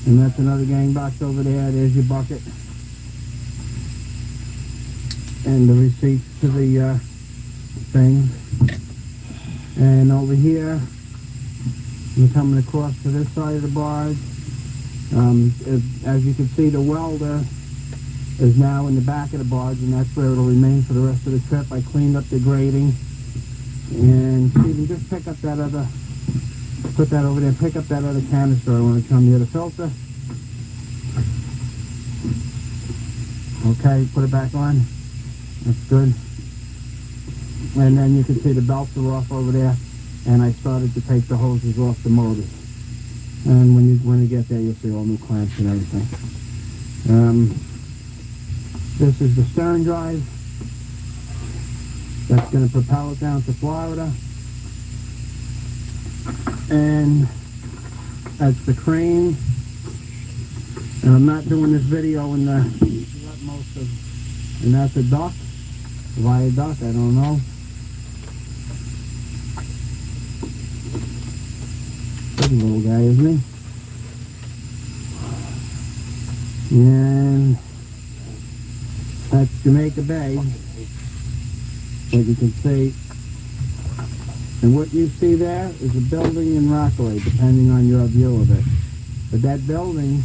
and that's another gang box over there. There's your bucket. And the receipt to the thing. And over here, we're coming across to this side of the barge. As you can see, the welder is now in the back of the barge, and that's where it'll remain for the rest of the trip. I cleaned up the grating, and you can just pick up that other, put that over there, pick up that other canister I want to come near the filter. Okay, put it back on. That's good. And then you can see the belts are off over there, and I started to take the hoses off the motors. And when you get there, you'll see all new clamps and everything. This is the stern drive. That's going to propel it down to Florida. And that's the crane. And I'm not doing this video in the utmost of, and that's a duck, viaduct, I don't know. Good little guy, isn't he? And that's Jamaica Bay, as you can see. And what you see there is a building in Rockaway, depending on your view of it. But that building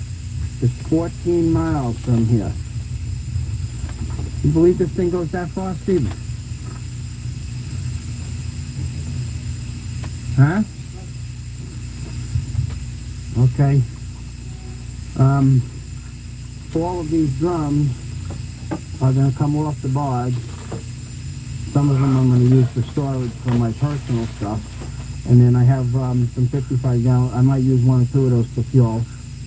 is 14 miles from here. You believe this thing goes that far, Steven? Huh? Okay. All of these drums are going to come off the barge. Some of them I'm going to use for storage for my personal stuff. And then I have some 55 gallon, I might use one or two of those for fuel.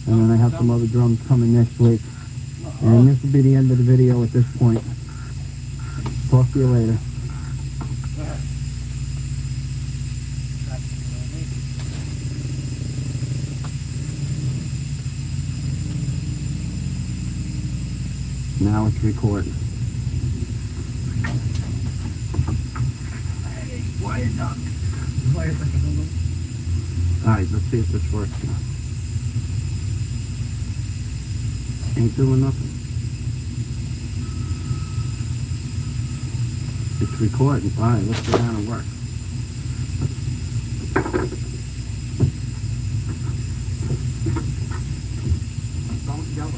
And then I have some other drums coming next week. And this will be the end of the video at this point. Talk to you later. Now it's recording. Alright, let's see if this works now. Ain't doing nothing. It's recording. Alright, let's go down and work. Don't yell it.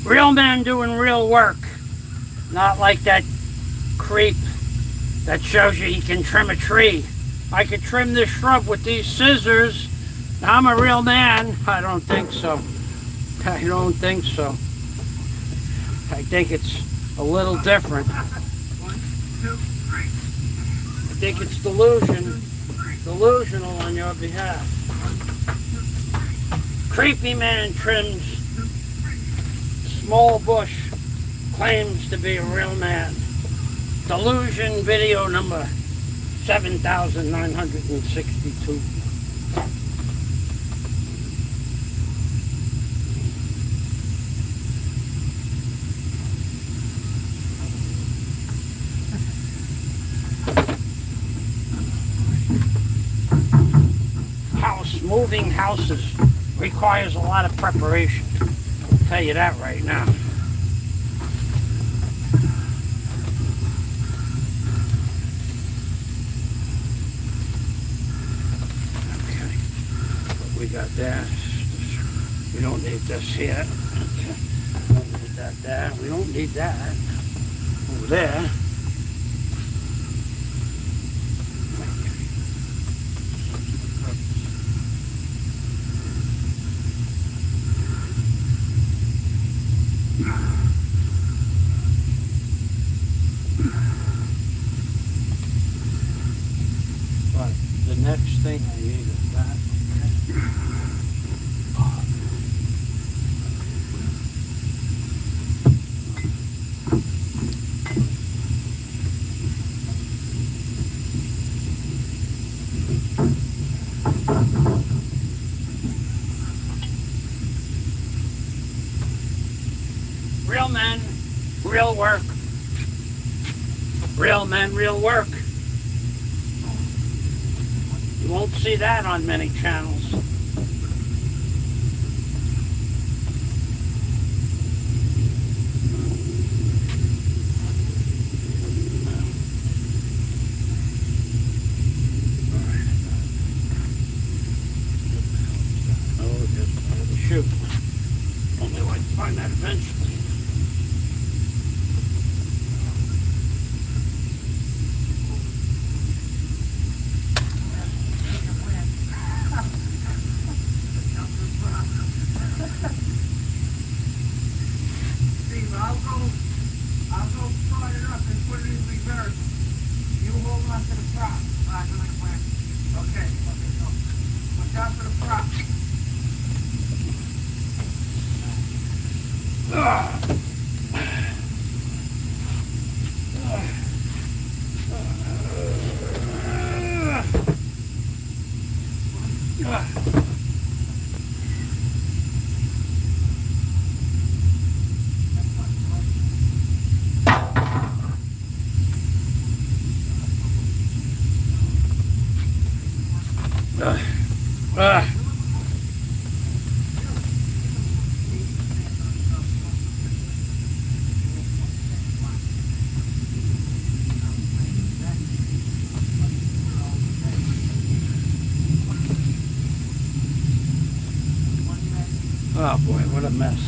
Real men doing real work. Not like that creep that shows you he can trim a tree. I could trim this shrub with these scissors. I'm a real man. I don't think so. I don't think so. I think it's a little different. I think it's delusional on your behalf. Creepy man trims small bush, claims to be a real man. Delusion video number 7,962. Moving houses requires a lot of preparation. I'll tell you that right now. Okay, we got that. We don't need this here. Okay. We don't need that there. We don't need that over there. But the next thing I need is that. Real men, real work. Real men, real work. You won't see that on many channels. Oh, just another shoot. Only way to find that eventually. I'll go start it up and put it in reverse. You hold on to the prop. Okay, so watch out for the prop. Oh boy, what a mess.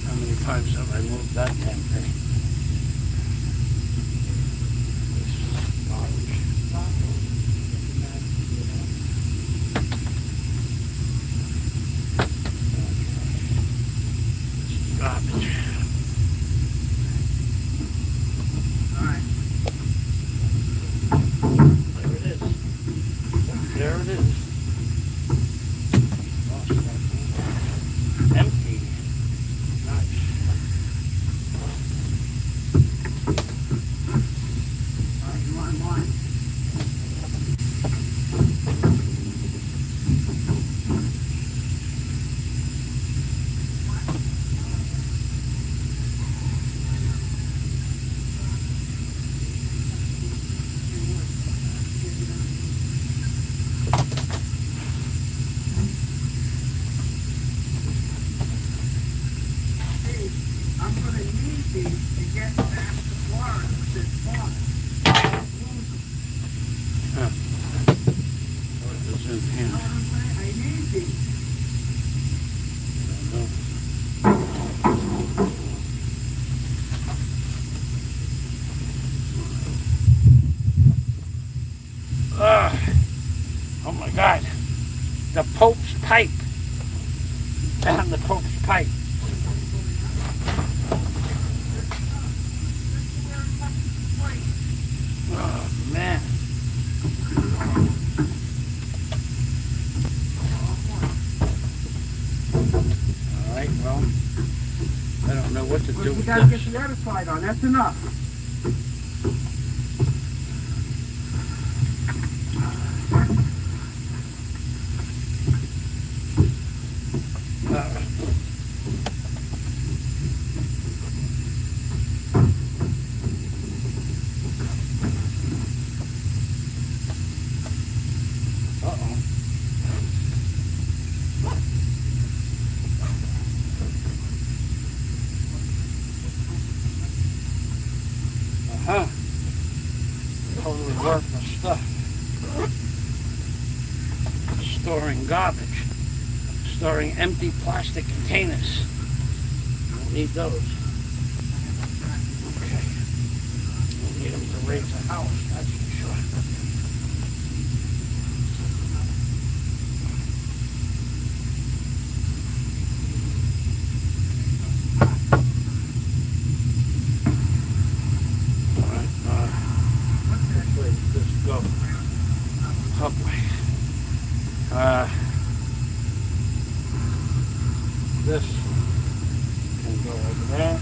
How many times have I moved that damn thing? This barge. garbage. There it is. There it is. Empty. Nice. I'm gonna need these to get back to Florida this morning. What is in here? I need these. Oh my God. The Pope's pipe. Down the Pope's pipe. Oh man. Alright, well, I don't know what to do Well, you with gotta get this. the other side on, that's enough. Uh-oh. Uh-huh. Totally worthless stuff. Storing garbage. Storing empty plastic containers. Don't need those. Okay. Don't need them to raise a house, that's for sure. Alright, which way does this go? Oh boy. This can go over there.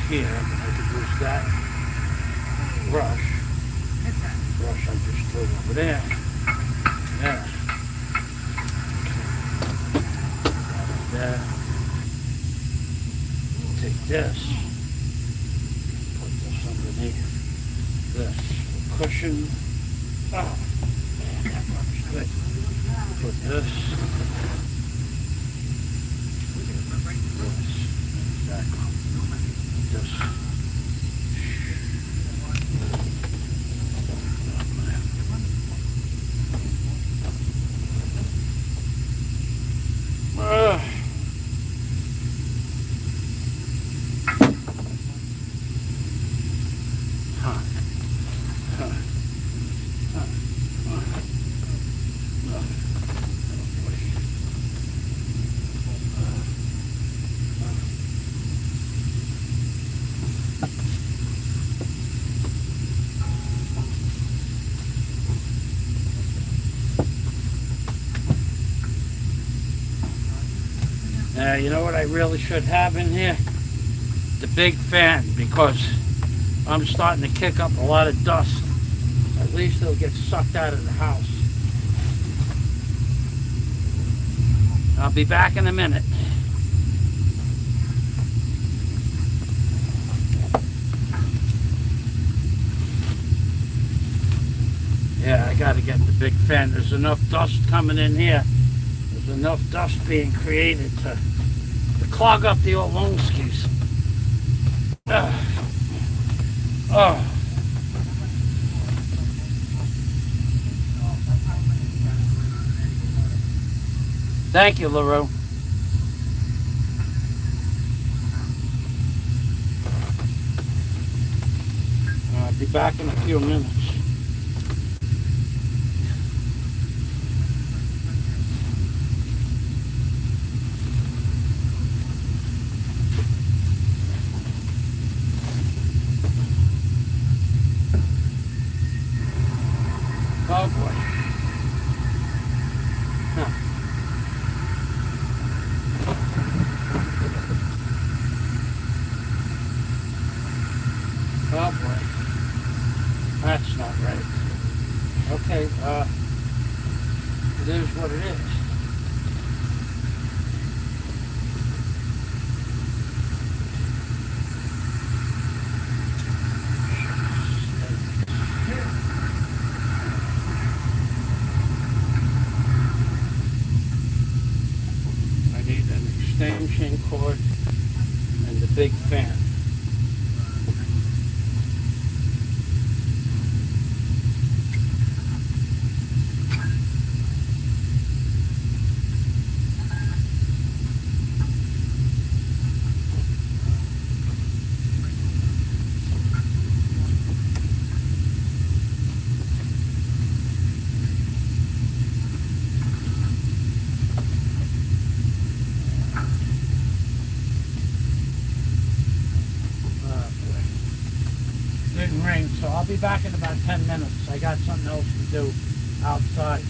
Here, I could use that brush. Brush I just threw over there. There. There. Take this. Put this underneath this cushion. Oh, man, that brush is good. Put this. Exactly. This. You know what I really should have in here? The big fan, because I'm starting to kick up a lot of dust. At least it'll get sucked out of the house. I'll be back in a minute. Yeah, I gotta get the big fan. There's enough dust coming in here. There's enough dust being created to clog up the old Lonskis. Oh. Thank you, LaRue. I'll be back in a few minutes. Oh boy. Huh. Oh boy. That's not right. Okay, it is what it is. I need an extension cord and the big fan. Didn't ring, so I'll be back in about 10 minutes. I got something else to do outside.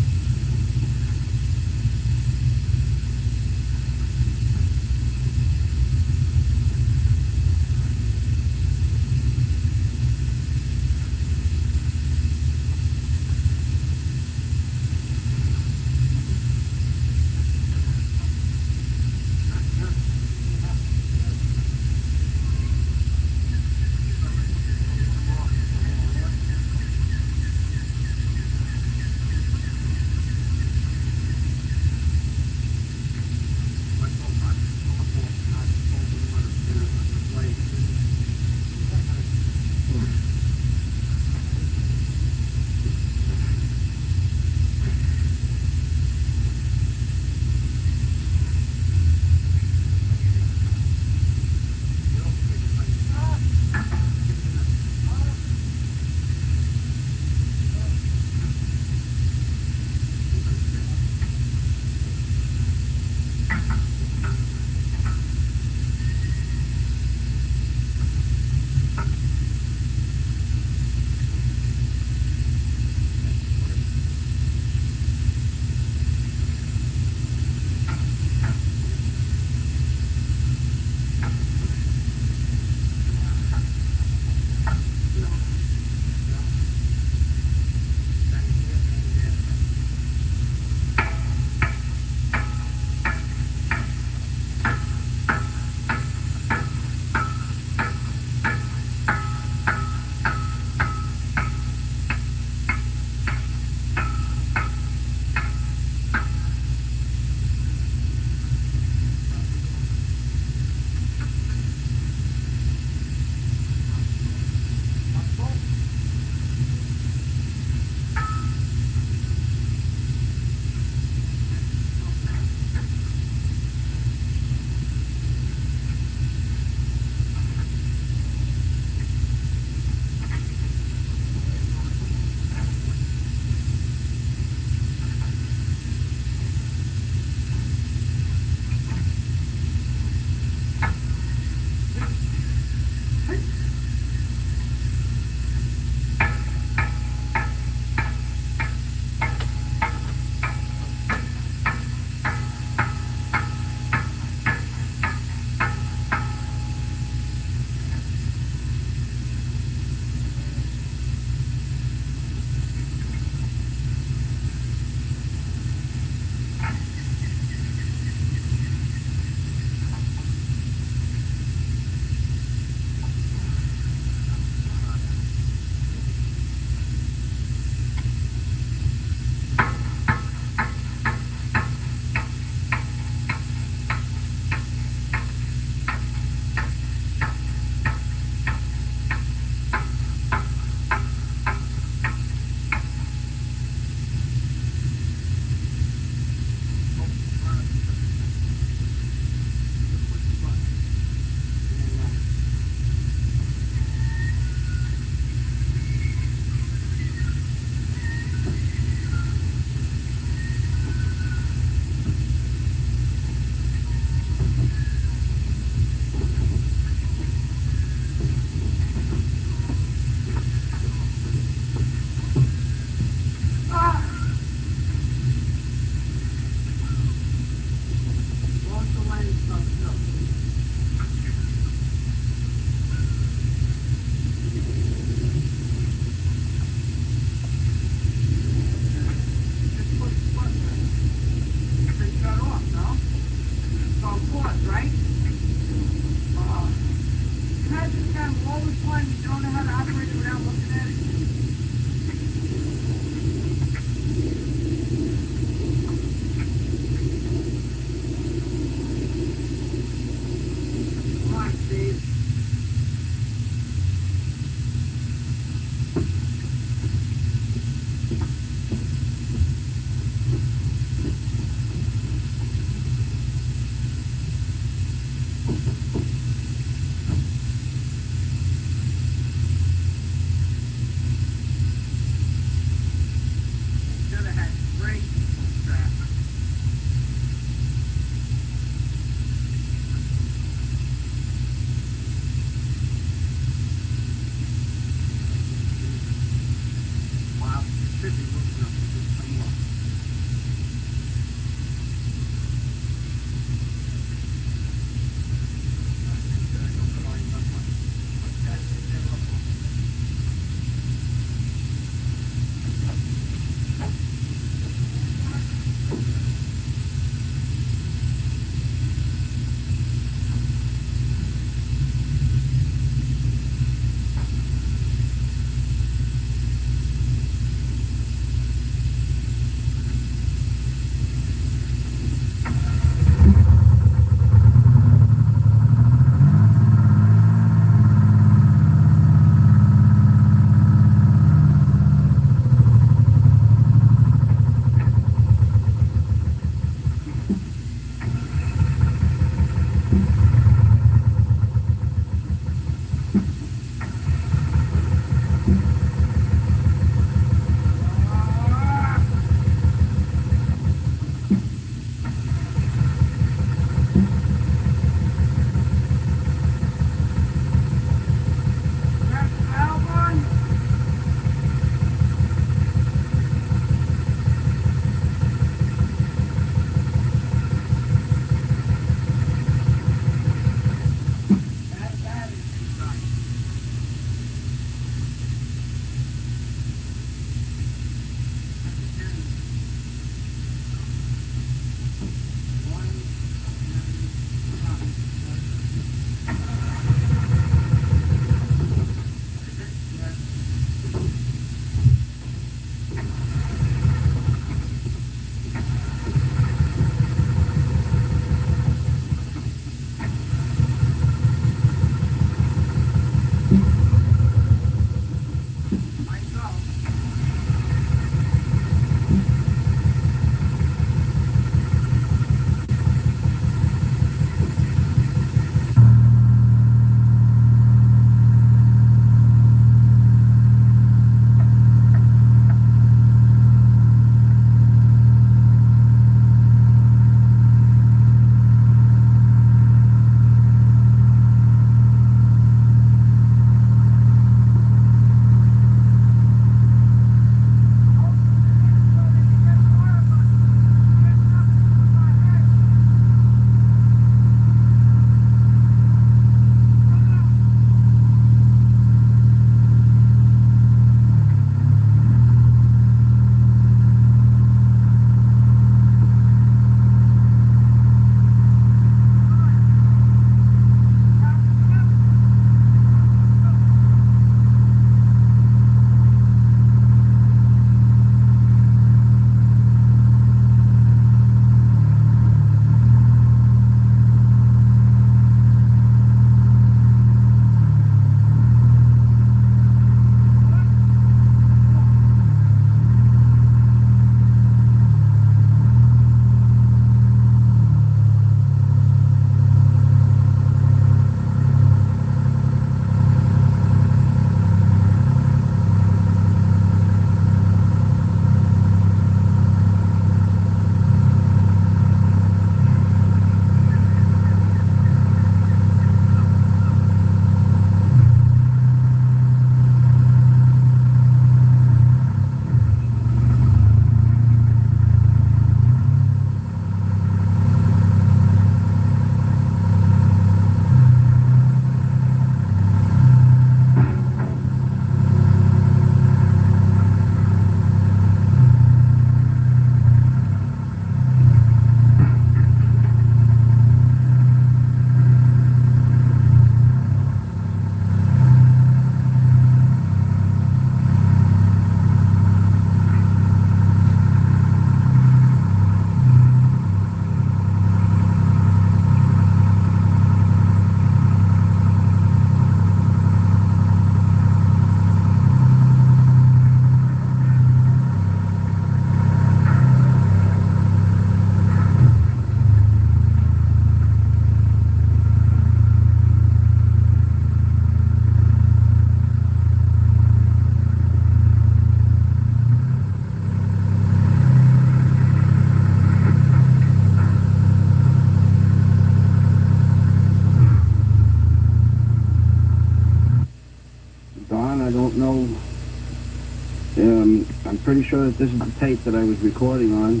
and I'm pretty sure that this is the tape that I was recording on.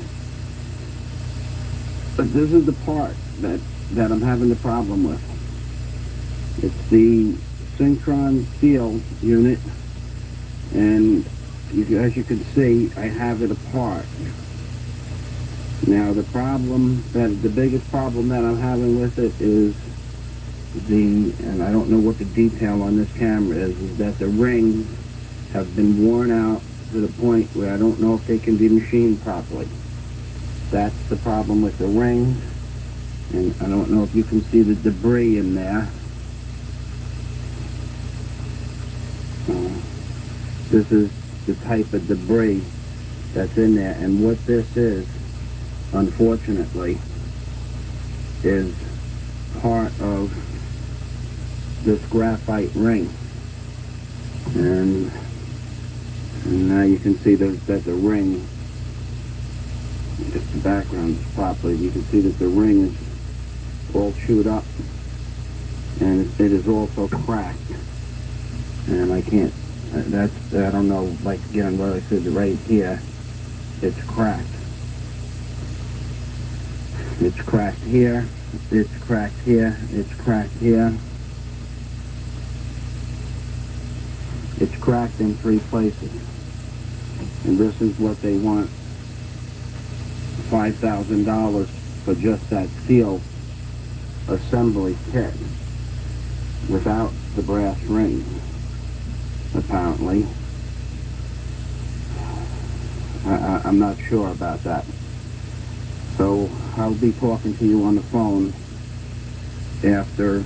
But this is the part that I'm having the problem with. It's the Synchron seal unit, and as you can see, I have it apart. Now the biggest problem that I'm having with it is and I don't know what the detail on this camera is that the rings have been worn out to the point where I don't know if they can be machined properly. That's the problem with the rings, and I don't know if you can see the debris in there. This is the type of debris that's in there, and what this is, unfortunately, is part of this graphite ring. And now you can see that the ring, if the background is properly, you can see that the ring is all chewed up, and it is also cracked. And I can't, I don't know, like again, what I said right here, it's cracked. It's cracked here, it's cracked here, it's cracked here. It's cracked in 3 places. And this is what they want, $5,000 for just that seal assembly kit without the brass rings, apparently. I'm not sure about that. So I'll be talking to you on the phone after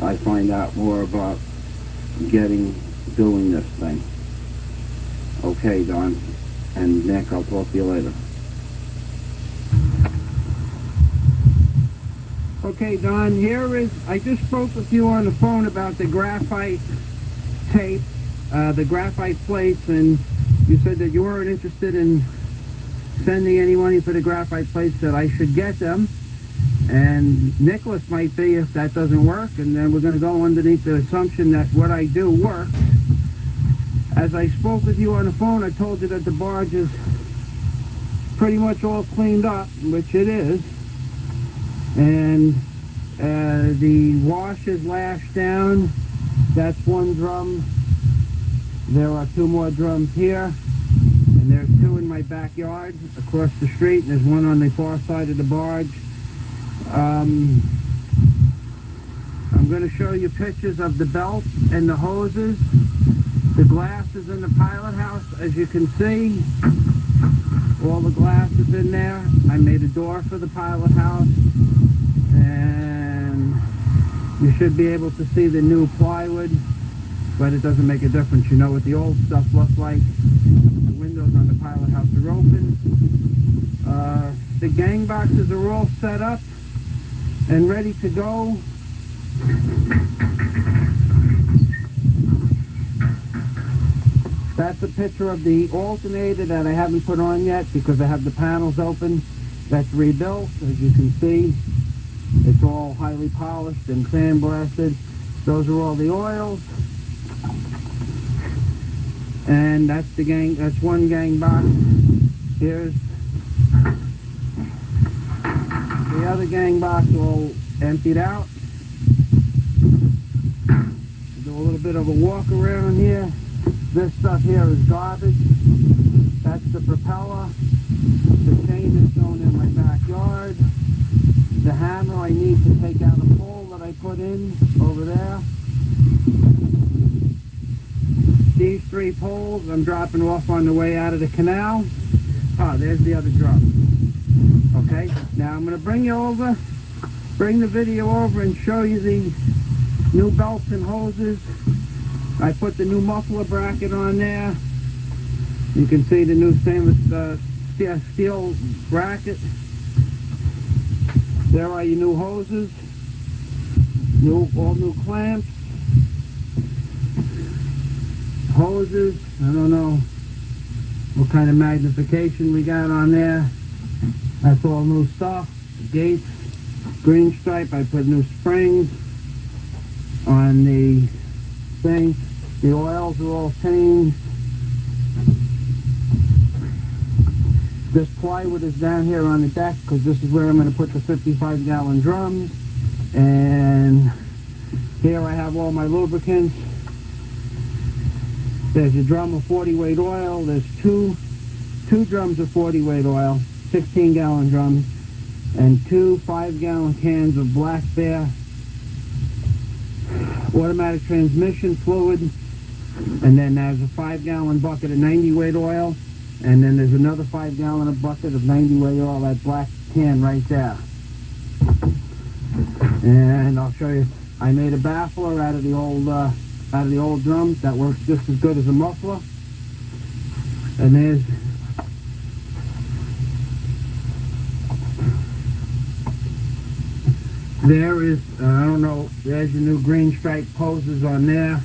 I find out more about doing this thing. Okay, Don and Nick, I'll talk to you later. Okay, Don, I just spoke with you on the phone about the graphite tape, the graphite plates, and you said that you weren't interested in sending any money for the graphite plates, that I should get them. And Nicholas might be if that doesn't work, and then we're going to go underneath the assumption that what I do works. As I spoke with you on the phone, I told you that the barge is pretty much all cleaned up, which it is. And the wash is lashed down. That's one drum. There are 2 more drums here. And there's 2 in my backyard across the street. And there's one on the far side of the barge. I'm going to show you pictures of the belt and the hoses. The glass is in the pilot house, as you can see. All the glass is in there. I made a door for the pilot house. And you should be able to see the new plywood, but it doesn't make a difference. You know what the old stuff looks like. The windows on the pilot house are open. The gang boxes are all set up and ready to go. That's a picture of the alternator that I haven't put on yet because I have the panels open. That's rebuilt, as you can see. It's all highly polished and sandblasted. Those are all the oils. And that's one gang box. Here's the other gang box all emptied out. Do a little bit of a walk around here. This stuff here is garbage. That's the propeller. The chain is thrown in my backyard. The hammer I need to take out a pole that I put in over there. These 3 poles I'm dropping off on the way out of the canal. Ah, there's the other drum. Okay, now I'm going to bring the video over and show you the new belts and hoses. I put the new muffler bracket on there. You can see the new stainless steel bracket. There are your new hoses, all new clamps, hoses. I don't know what kind of magnification we got on there. That's all new stuff. The gates, green stripe. I put new springs on the thing. The oils are all changed. This plywood is down here on the deck because this is where I'm going to put the 55-gallon drums. And here I have all my lubricants. There's a drum of 40-weight oil. There's two drums of 40-weight oil, 16-gallon drums, and 2 5-gallon cans of Black Bear automatic transmission fluid. And then there's a 5-gallon bucket of 90-weight oil. And then there's another 5-gallon bucket of 90-weight oil, that black can right there. And I'll show you. I made a baffler out of the old drums that works just as good as a muffler. And there is I don't know. There's your new green stripe hoses on there,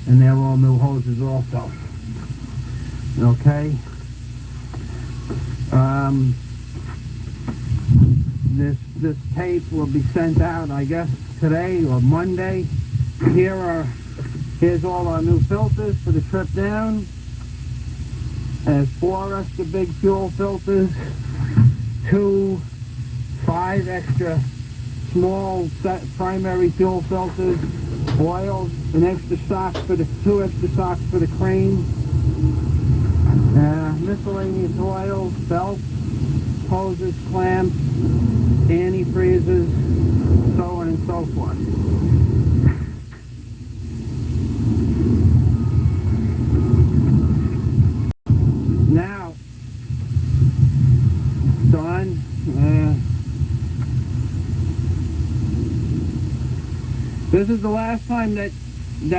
and they're all new hoses also. Okay. This tape will be sent out, I guess, today or Monday. Here's all our new filters for the trip down. There's 4 extra big fuel filters, 5 extra small primary fuel filters, oils, an extra sock for the 2 extra socks for the crane, miscellaneous oils, belts, hoses, clamps, antifreezes, so on and so forth. Now, Don, this is the last time that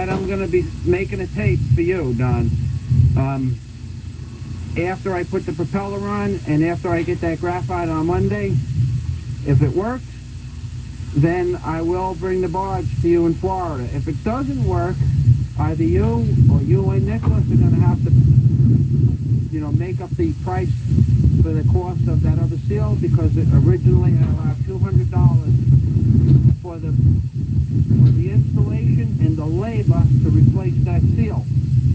I'm going to be making a tape for you, Don. After I put the propeller on and after I get that graphite on Monday, if it works, then I will bring the barge to you in Florida. If it doesn't work, either you or you and Nicholas are going to have to, make up the price for the cost of that other seal, because it originally had allowed $200 for the installation and the labor to replace that seal.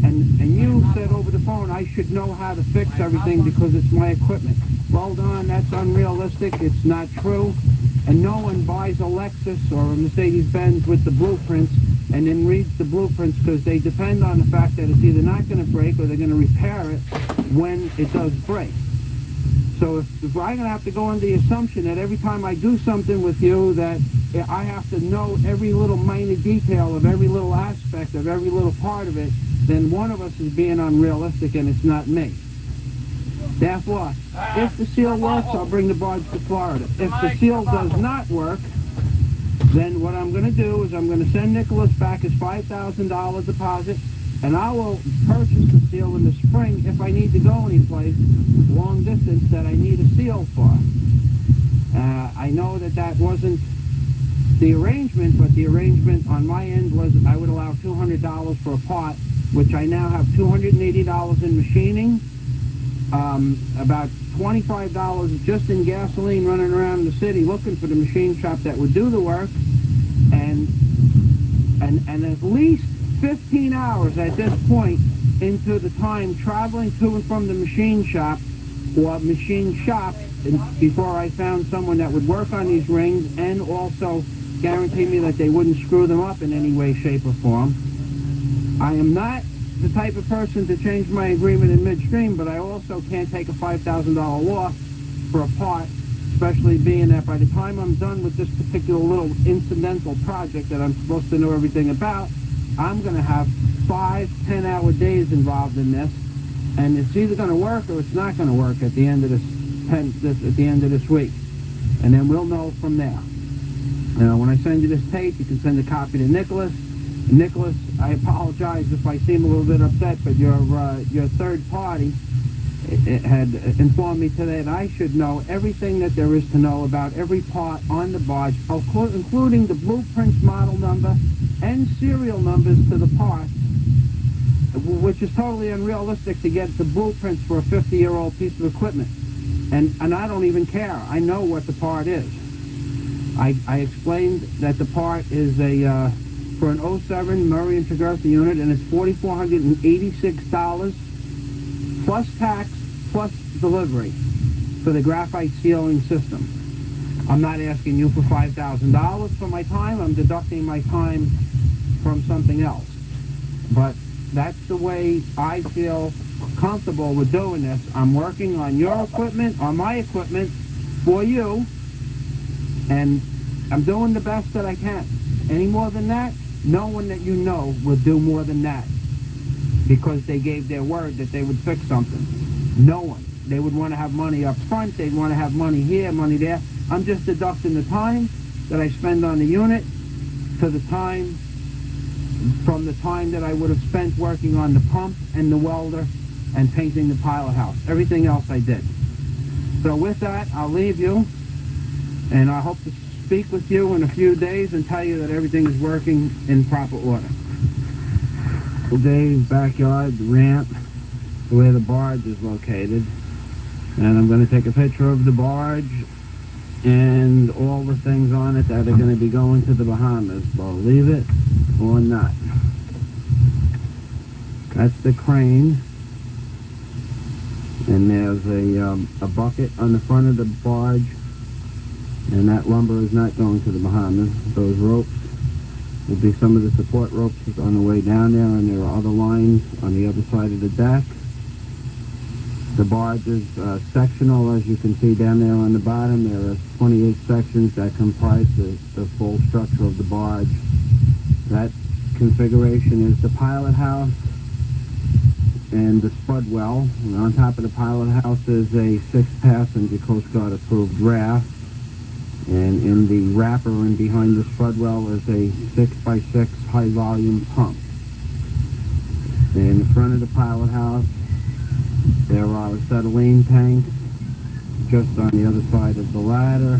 And you said over the phone I should know how to fix everything because it's my equipment. Well, Don, that's unrealistic. It's not true. And no one buys a Lexus or a Mercedes-Benz with the blueprints and then reads the blueprints, because they depend on the fact that it's either not going to break or they're going to repair it when it does break. So if I'm going to have to go on the assumption that every time I do something with you that I have to know every little minor detail of every little aspect of every little part of it, then one of us is being unrealistic and it's not me. Therefore, if the seal works, I'll bring the barge to Florida. If the seal does not work, then what I'm going to do is I'm going to send Nicholas back his $5,000 deposit, and I will purchase the seal in the spring if I need to go anyplace long distance that I need a seal for. I know that wasn't the arrangement, but the arrangement on my end was I would allow $200 for a part, which I now have $280 in machining, about $25 just in gasoline running around the city looking for the machine shop that would do the work, and at least 15 hours at this point into the time traveling to and from the machine shop or machine shops before I found someone that would work on these rings and also guarantee me that they wouldn't screw them up in any way, shape, or form. I am not the type of person to change my agreement in midstream, but I also can't take a $5,000 loss for a part, especially being that by the time I'm done with this particular little incidental project that I'm supposed to know everything about, I'm going to have 5 10-hour days involved in this, and it's either going to work or it's not going to work at the end of this week, and then we'll know from there. When I send you this tape, you can send a copy to Nicholas. Nicholas, I apologize if I seem a little bit upset, but your third party had informed me today that I should know everything that there is to know about every part on the barge, including the blueprints, model number, and serial numbers to the parts, which is totally unrealistic to get the blueprints for a 50-year-old piece of equipment. And I don't even care. I know what the part is. I explained that the part is for an 07 Murray and Tregurtha unit, and it's $4,486 plus tax plus delivery. for the graphite sealing system. I'm not asking you for $5,000 for my time. I'm deducting my time from something else. But that's the way I feel comfortable with doing this. I'm working on your equipment, on my equipment, for you, and I'm doing the best that I can. Any more than that, no one that you know would do more than that, because they gave their word that they would fix something. No one. They would want to have money up front, they'd want to have money here, money there. I'm just deducting the time that I spend on the unit to the time, from the time that I would have spent working on the pump and the welder and painting the pilot house. Everything else I did. So with that, I'll leave you, and I hope to speak with you in a few days and tell you that everything is working in proper order. Dave's backyard, the ramp, where the barge is located. And I'm going to take a picture of the barge and all the things on it that are going to be going to the Bahamas, believe it or not. That's the crane. And there's a bucket on the front of the barge, and that lumber is not going to the Bahamas. Those ropes will be some of the support ropes on the way down there, and there are other lines on the other side of the deck. The barge is sectional, as you can see down there on the bottom. There are 28 sections that comprise the full structure of the barge. That configuration is the pilot house and the spud well. And on top of the pilot house is a 6-passenger Coast Guard approved raft. And in the wrapper and behind the spud well is a 6x6 high volume pump. In the front of the pilot house, there are acetylene tanks just on the other side of the ladder.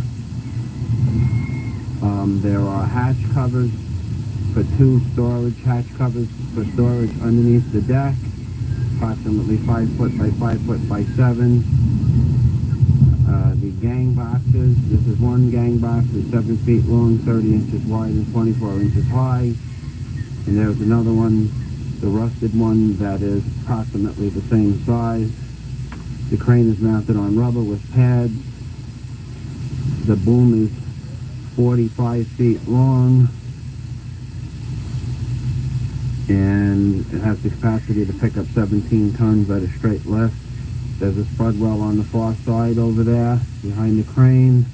There are hatch covers for 2 storage hatch covers for storage underneath the deck, approximately 5 foot by 5 foot by 7. The gang boxes, this is one gang box, is 7 feet long, 30 inches wide, and 24 inches high. And there's another one, the rusted one, that is approximately the same size. The crane is mounted on rubber with pads. The boom is 45 feet long, and it has the capacity to pick up 17 tons at a straight lift. There's a spud well on the far side over there, behind the crane.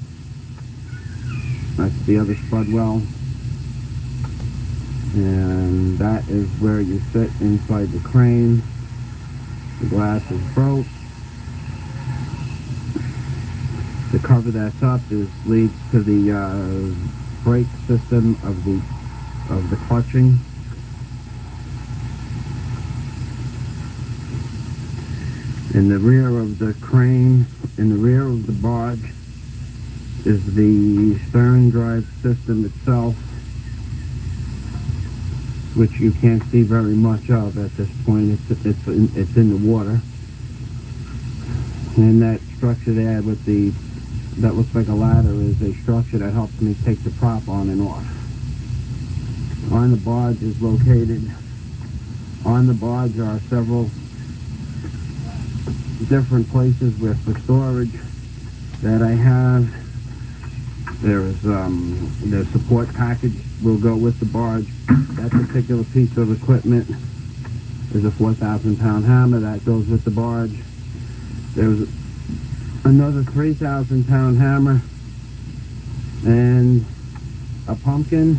That's the other spud well. And that is where you sit inside the crane. The glass is broke. The cover that's up leads to the brake system of the clutching. In the rear of the crane, in the rear of the barge, is the stern drive system itself, which you can't see very much of at this point. It's in the water. And that structure there with that looks like a ladder is a structure that helps me take the prop on and off. On the barge is located, on the barge are several different places for storage that I have. There's the support package will go with the barge. That particular piece of equipment is a 4,000-pound hammer that goes with the barge. There's another 3,000-pound hammer and a pumpkin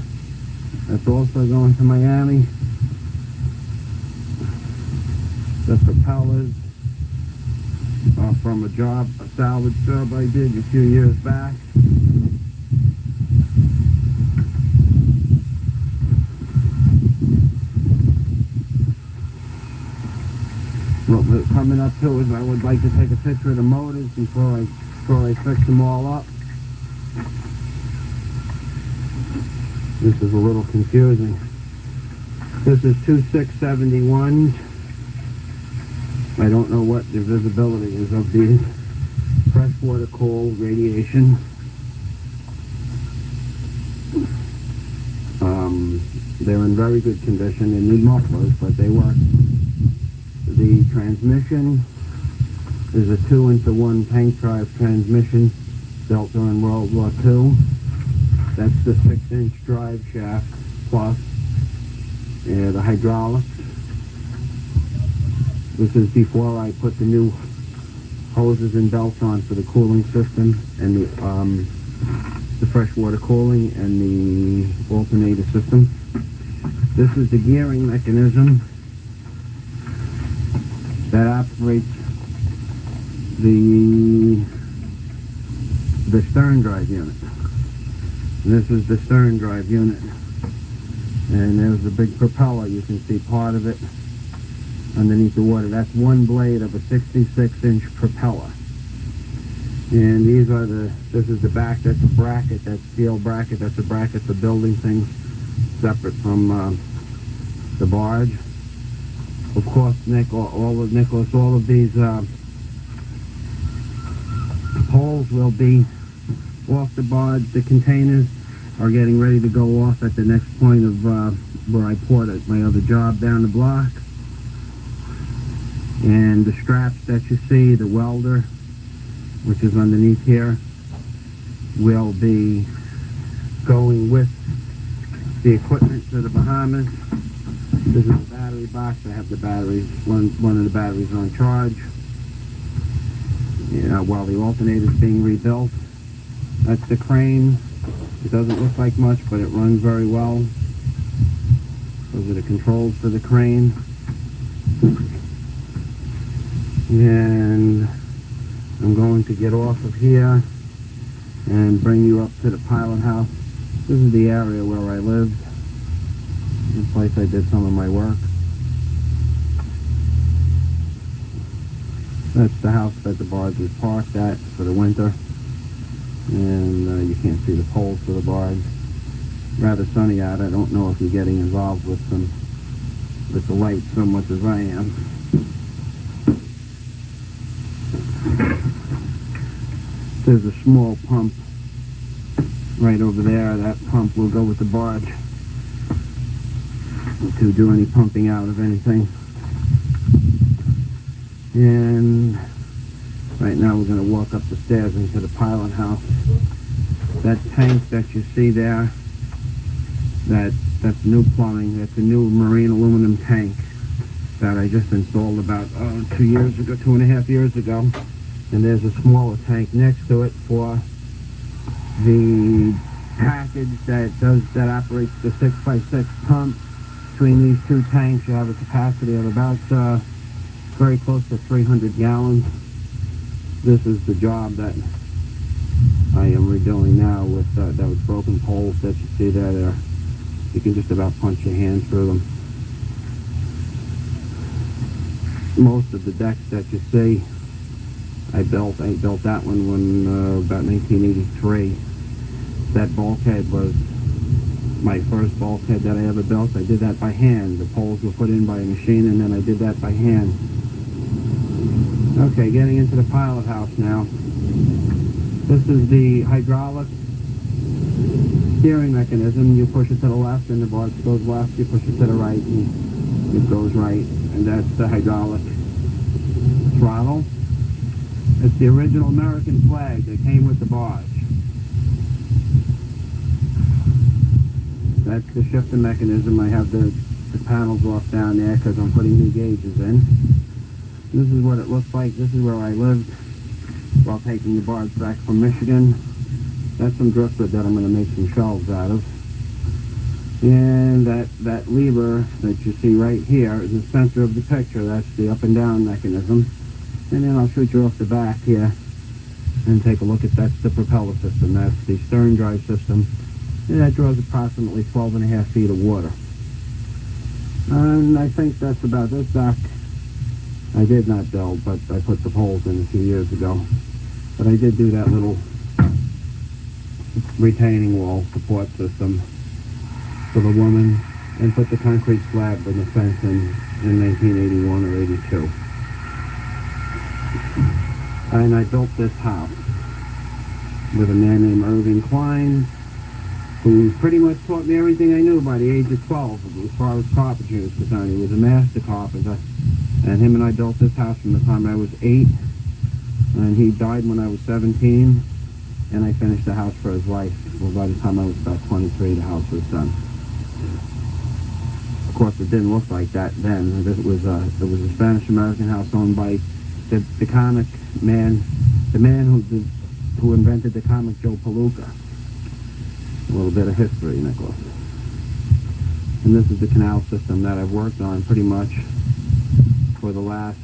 that's also going to Miami. The propellers from a salvage job I did a few years back. What we're coming up to is I would like to take a picture of the motors before I fix them all up. This is a little confusing. This is 2671. I don't know what the visibility is of these. Freshwater coal radiation. They're in very good condition. They need mufflers, but they work. The transmission is a 2-into-1 tank drive transmission built during World War II. That's the 6-inch drive shaft plus the hydraulics. This is before I put the new hoses and belts on for the cooling system and the freshwater cooling and the alternator system. This is the gearing mechanism that operates the stern drive unit. This is the stern drive unit, and there's the big propeller. You can see part of it underneath the water. That's one blade of a 66-inch propeller. And these are this is the back. That's a bracket. That's steel bracket. That's a bracket for building things separate from the barge. Of course, Nicholas, all of these poles will be off the barge. The containers are getting ready to go off at the next point of where I poured at my other job down the block. And the straps that you see, the welder, which is underneath here, will be going with the equipment to the Bahamas. This is the battery box. I have the batteries, one of the batteries on charge. While the alternator is being rebuilt. That's the crane. It doesn't look like much, but it runs very well. Those are the controls for the crane. And I'm going to get off of here and bring you up to the pilot house. This is the area where I lived. The place I did some of my work. That's the house that the barge was parked at for the winter. And you can't see the poles for the barge. Rather sunny out. I don't know if you're getting involved with the light so much as I am. There's a small pump right over there. That pump will go with the barge to do any pumping out of anything. And right now we're going to walk up the stairs into the pilot house. That tank that you see there, that's new plumbing. That's a new marine aluminum tank that I just installed about 2.5 years ago. And there's a smaller tank next to it for the package that operates the 6x6 pump. Between these two tanks, you have a capacity of about very close to 300 gallons. This is the job that I am redoing now with those broken poles that you see there. You can just about punch your hand through them. Most of the decks that you see, I built that one when about 1983. That bulkhead was my first bulkhead that I ever built. I did that by hand. The poles were put in by a machine, and then I did that by hand. Okay, getting into the pilot house now. This is the hydraulic steering mechanism. You push it to the left, and the barge goes left. You push it to the right, and it goes right. And that's the hydraulic throttle. It's the original American flag that came with the barge. That's the shifter mechanism. I have the panels off down there because I'm putting new gauges in. This is what it looks like. This is where I lived while taking the barge back from Michigan. That's some driftwood that I'm going to make some shelves out of. And that lever that you see right here is the center of the picture. That's the up and down mechanism. And then I'll shoot you off the back here and take a look at that's the propeller system. That's the stern drive system. And that draws approximately 12.5 feet of water. And I think that's about this dock. I did not build, but I put the poles in a few years ago. But I did do that little retaining wall support system for the woman and put the concrete slab in the fence in 1981 or 82. And I built this house with a man named Irving Klein, who pretty much taught me everything I knew by the age of 12 as far as carpentry was concerned. He was a master carpenter, and him and I built this house from the time I was 8 And he died when I was 17, and I finished the house for his wife. Well, by the time I was about 23, the house was done. Of course, it didn't look like that then. It was a Spanish-American house owned by the comic man, the man who invented the comic Joe Palooka. A little bit of history, Nicholas. And this is the canal system that I've worked on pretty much for the last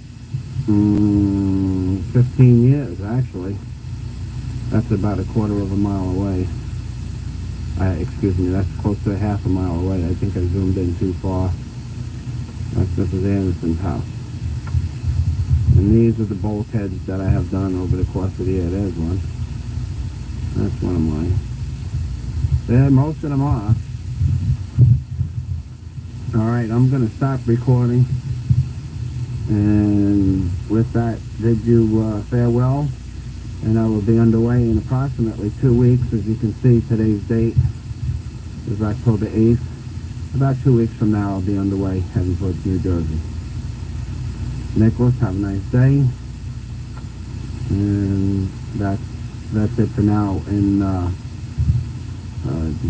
15 years, actually. That's about a quarter of a mile away. Excuse me, that's close to a half a mile away. I think I zoomed in too far. That's Mrs. Anderson's house. And these are the bulkheads that I have done over the course of the year. There's one. That's one of mine. There, most of them are. Alright, I'm going to stop recording. And with that, bid you farewell. And I will be underway in approximately 2 weeks. As you can see, today's date is October 8th. About 2 weeks from now, I'll be underway heading towards New Jersey. Nicholas, have a nice day. And that's it for now. And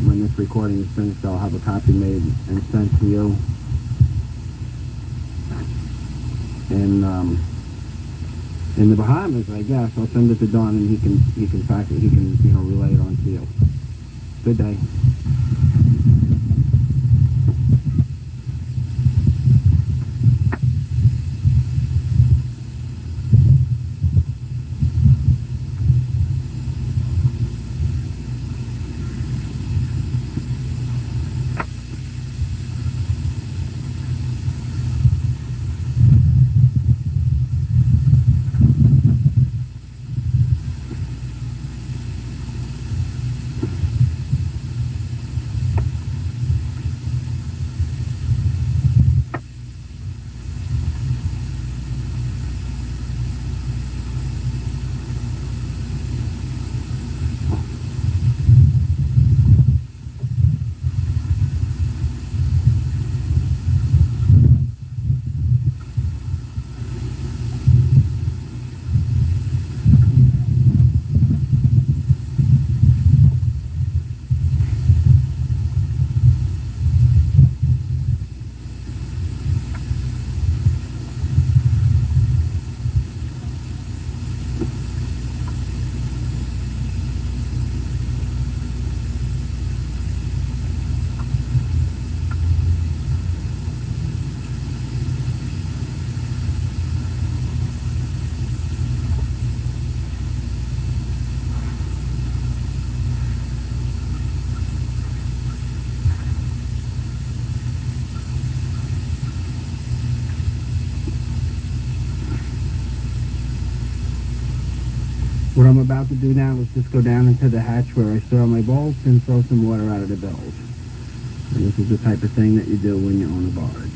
when this recording is finished, I'll have a copy made and sent to you. And in the Bahamas, I guess, I'll send it to Don, and he can pack it. He can relay it on to you. Good day. What I'm about to do now is just go down into the hatch where I store my bolts and throw some water out of the bilge. And this is the type of thing that you do when you're on a barge.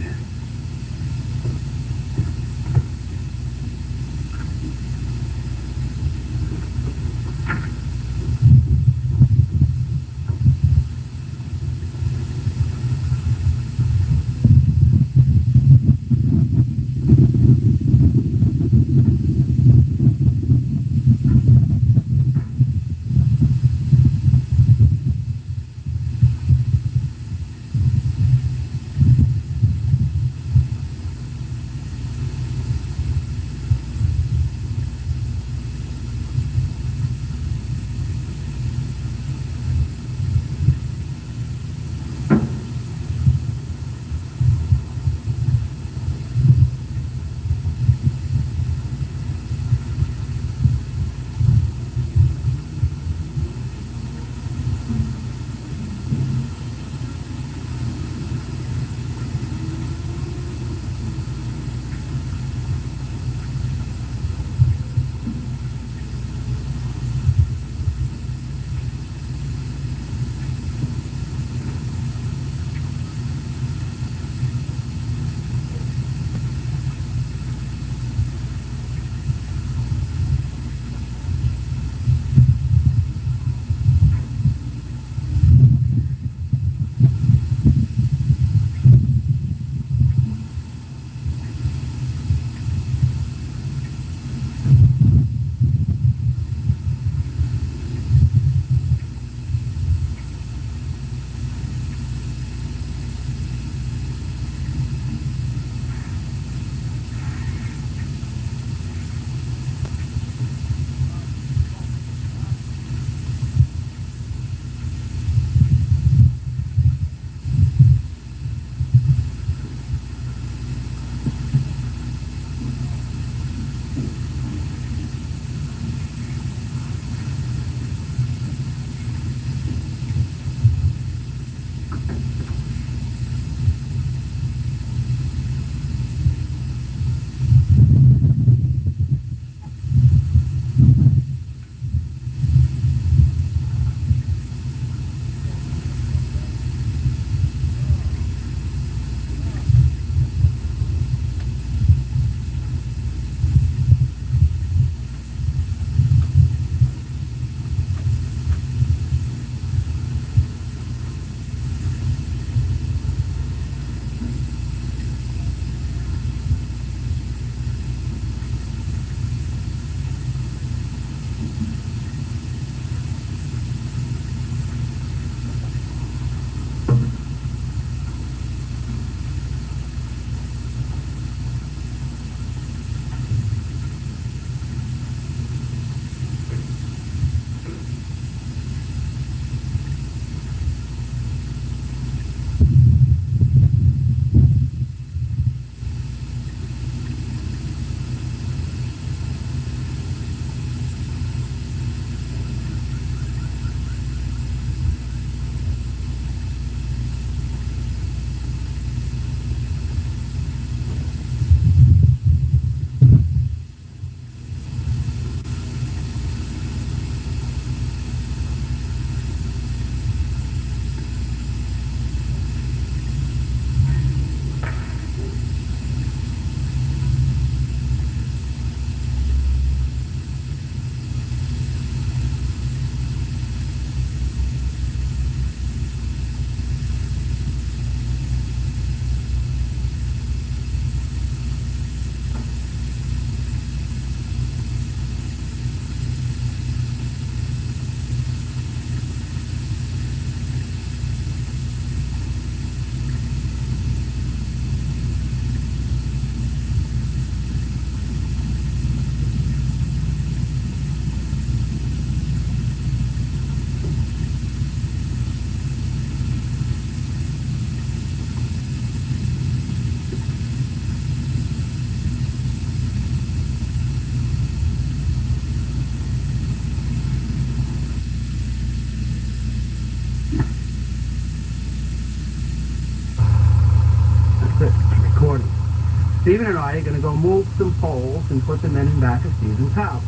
Stephen and I are going to go move some poles and put them in back of Stephen's house.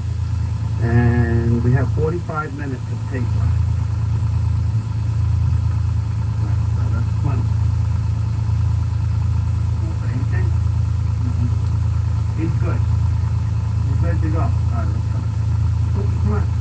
And we have 45 minutes of tape left. So that's plenty. Won't say anything? He's good. He's good to go. All right, let's go. Come on.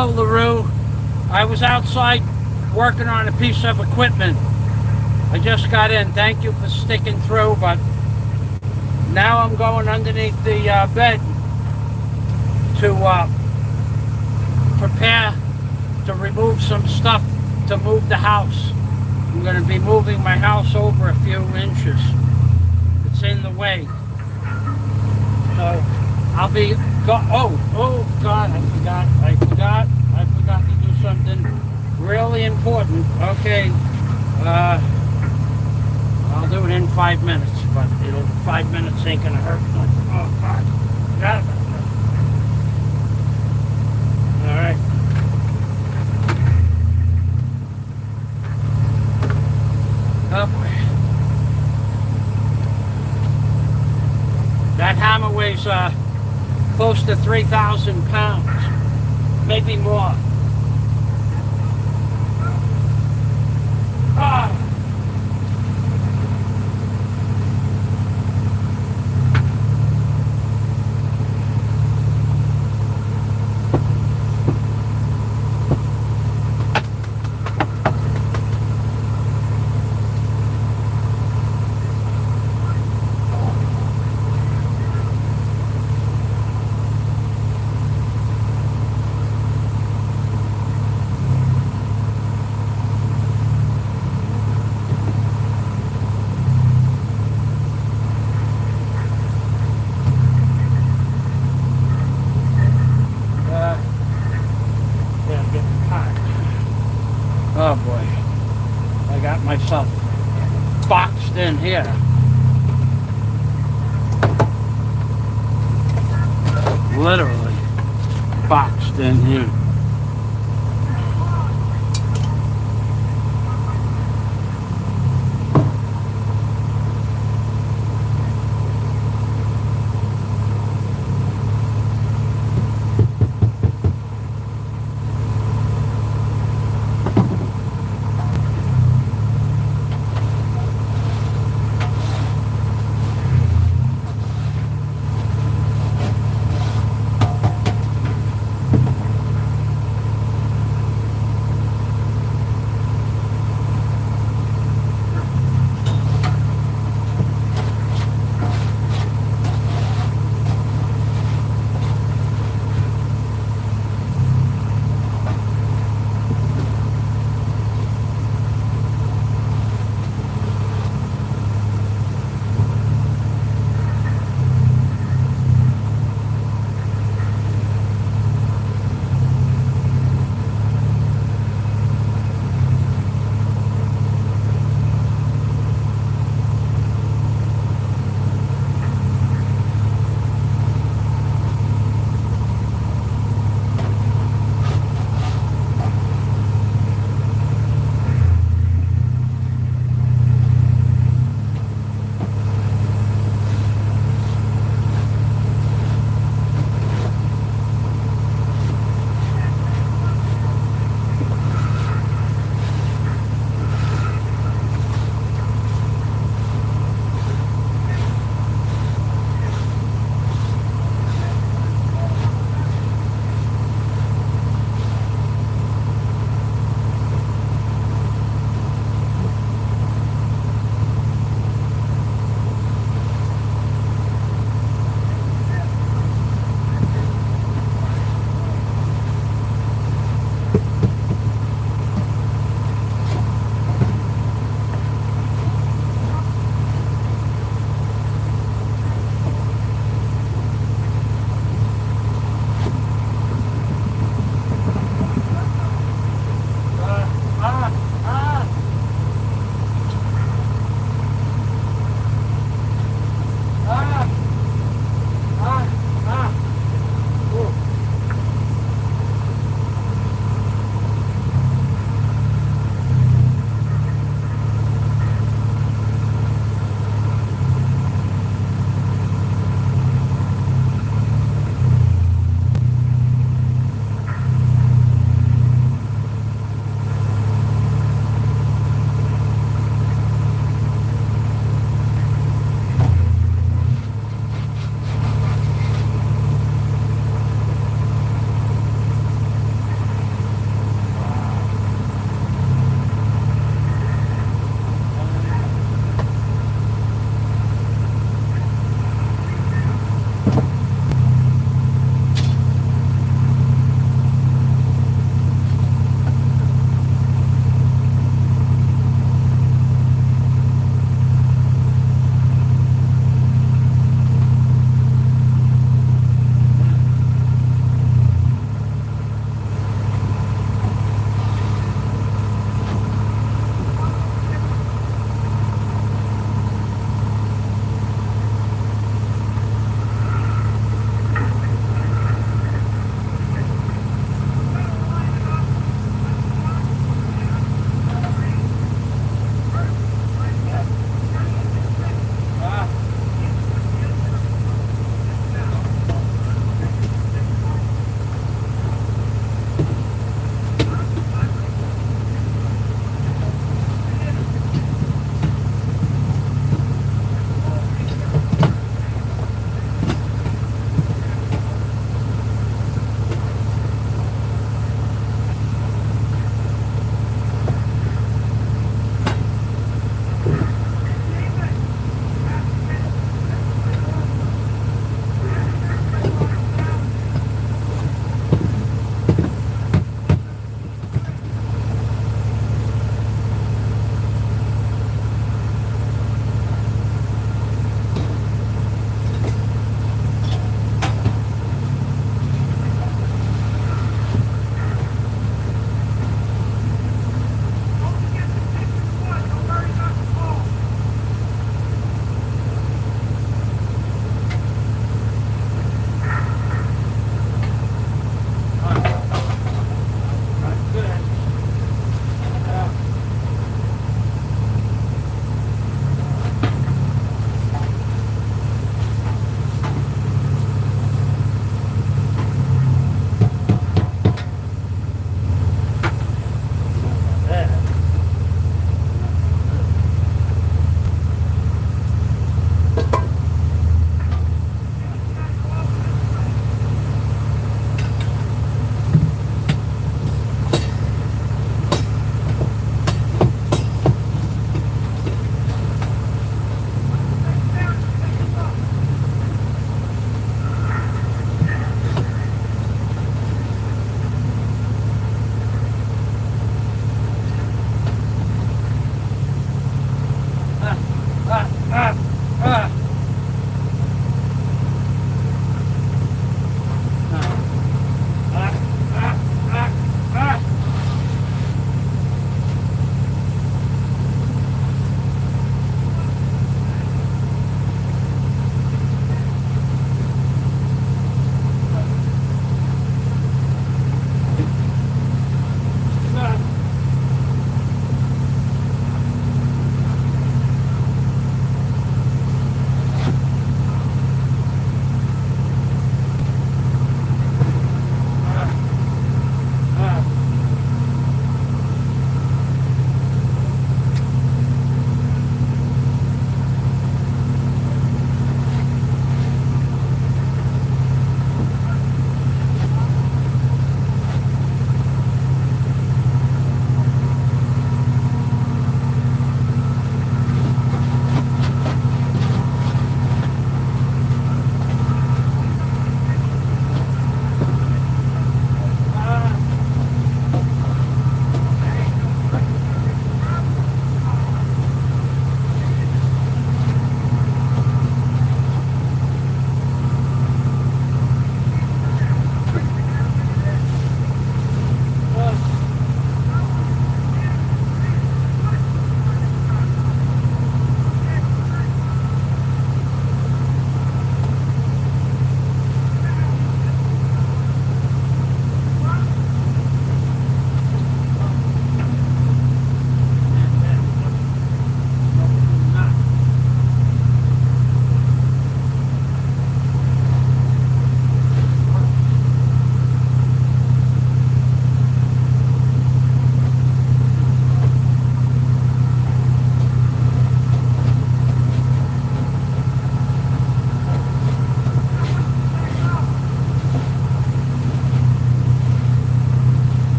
Hello, LaRue. I was outside working on a piece of equipment. I just got in. Thank you for sticking through, but now I'm going underneath the bed to prepare to remove some stuff to move the house. I'm going to be moving my house over a few inches. It's in the way. So I'll be oh God, I forgot to do something really important. Okay, I'll do it in 5 minutes, but 5 minutes ain't gonna hurt much. Oh God, forgot about that. All right. Oh boy. That hammer weighs close to 3,000 pounds, maybe more. Ah. Oh boy, I got myself boxed in here. Literally boxed in here.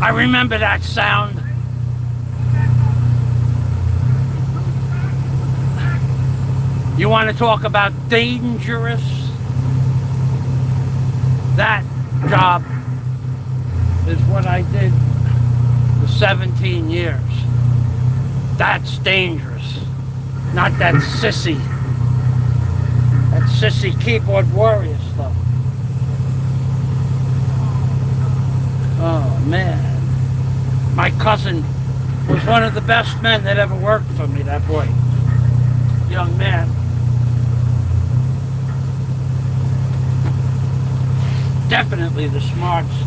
I remember that sound. You want to talk about dangerous? That job is what I did for 17 years. That's dangerous. Not that sissy keyboard warrior stuff. Oh man. My cousin was one of the best men that ever worked for me, that boy. Young man. Definitely the smartest.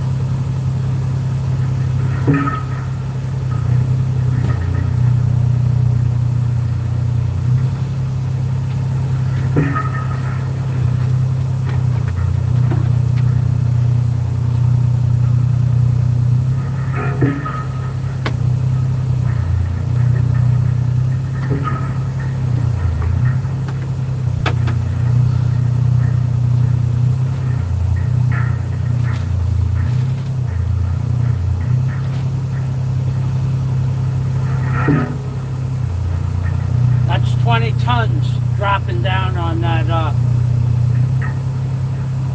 That's 20 tons dropping down on that,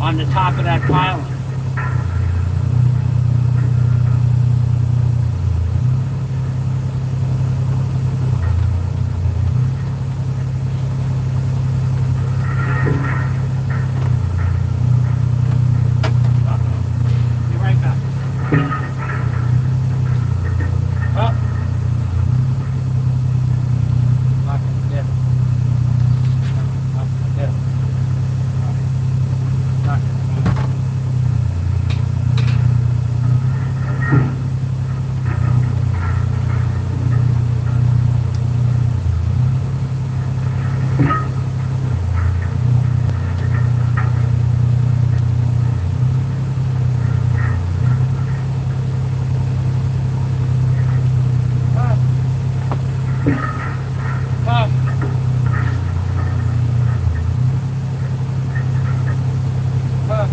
on the top of that pylon. Be right back. Up. Lock it in. Up, yeah. Lock it. Up. Up.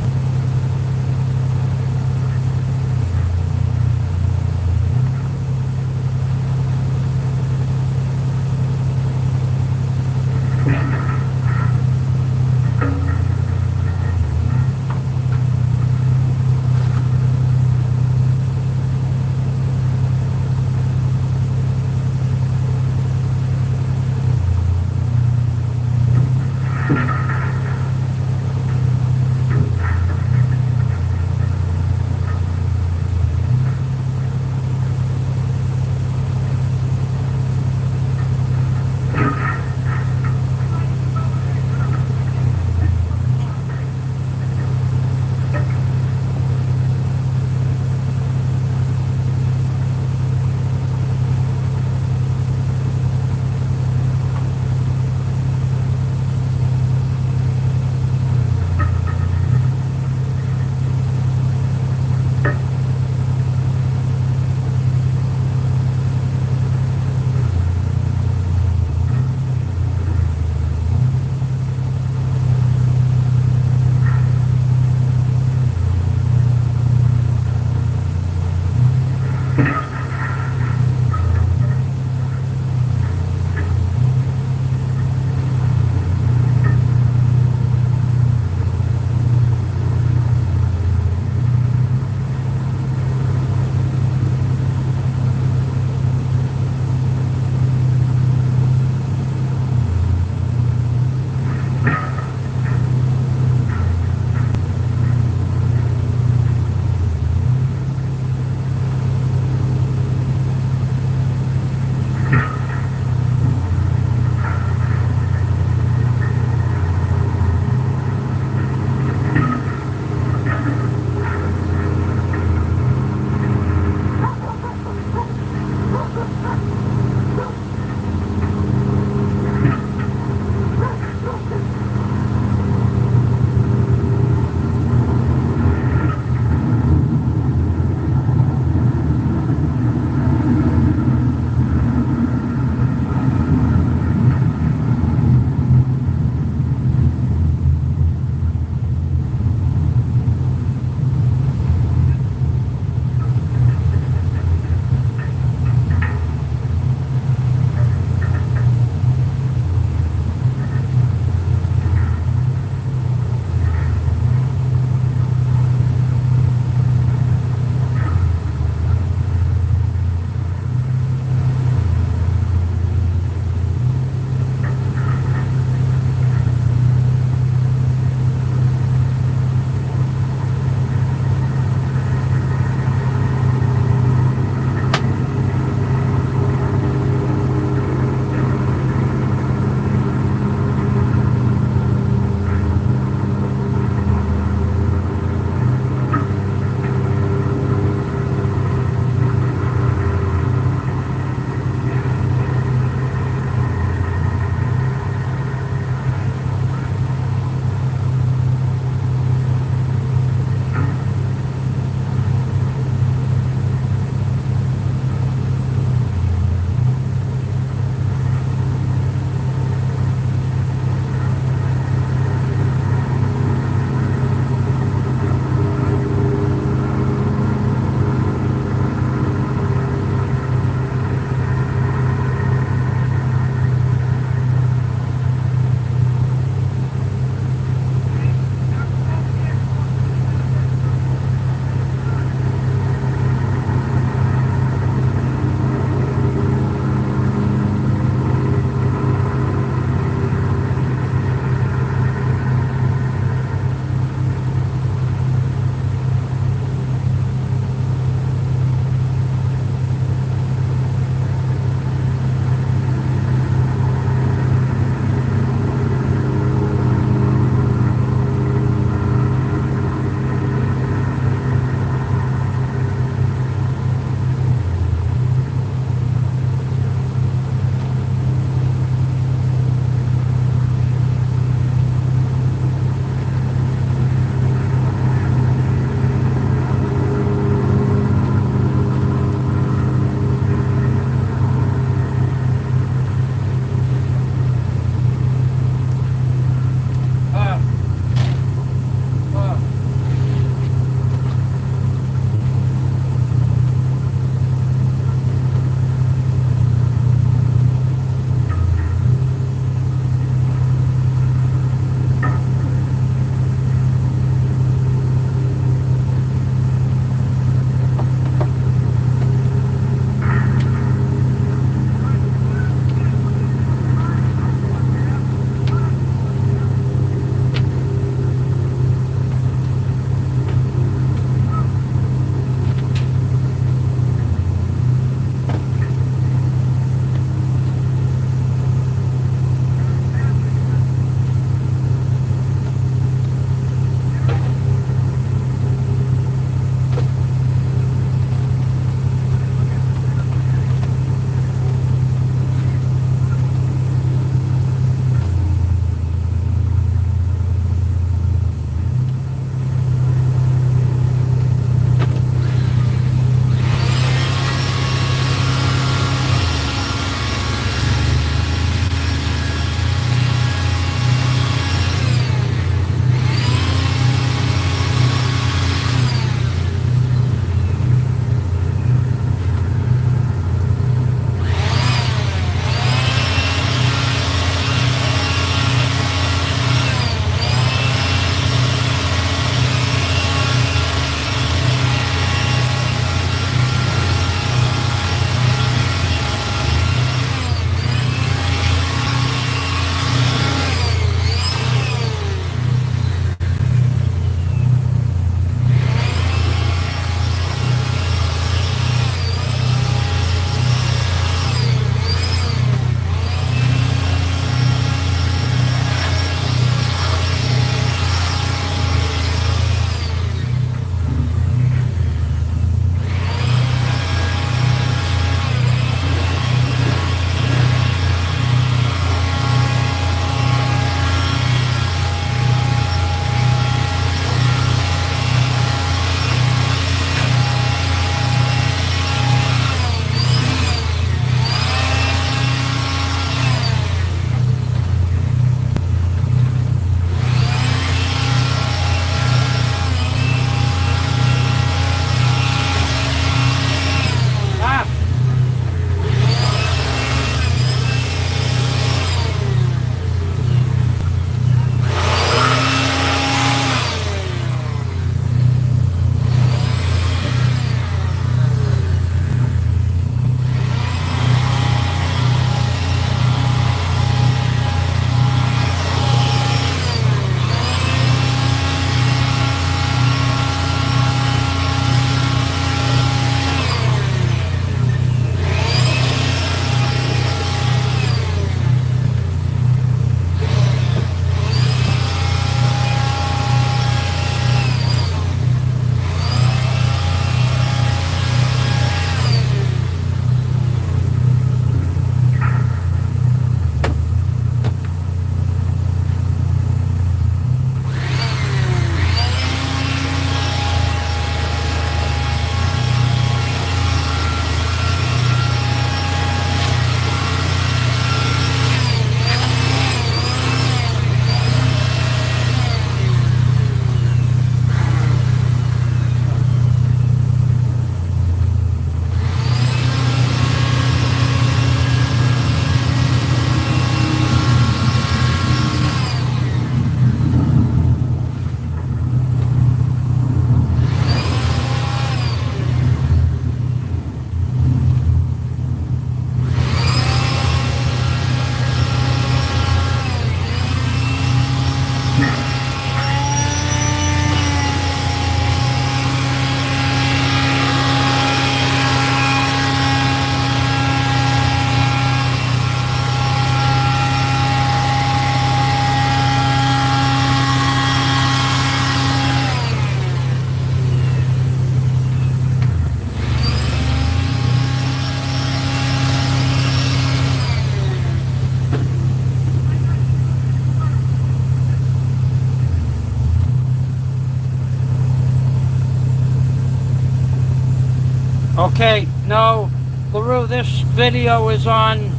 Okay, no, LaRue, this video is on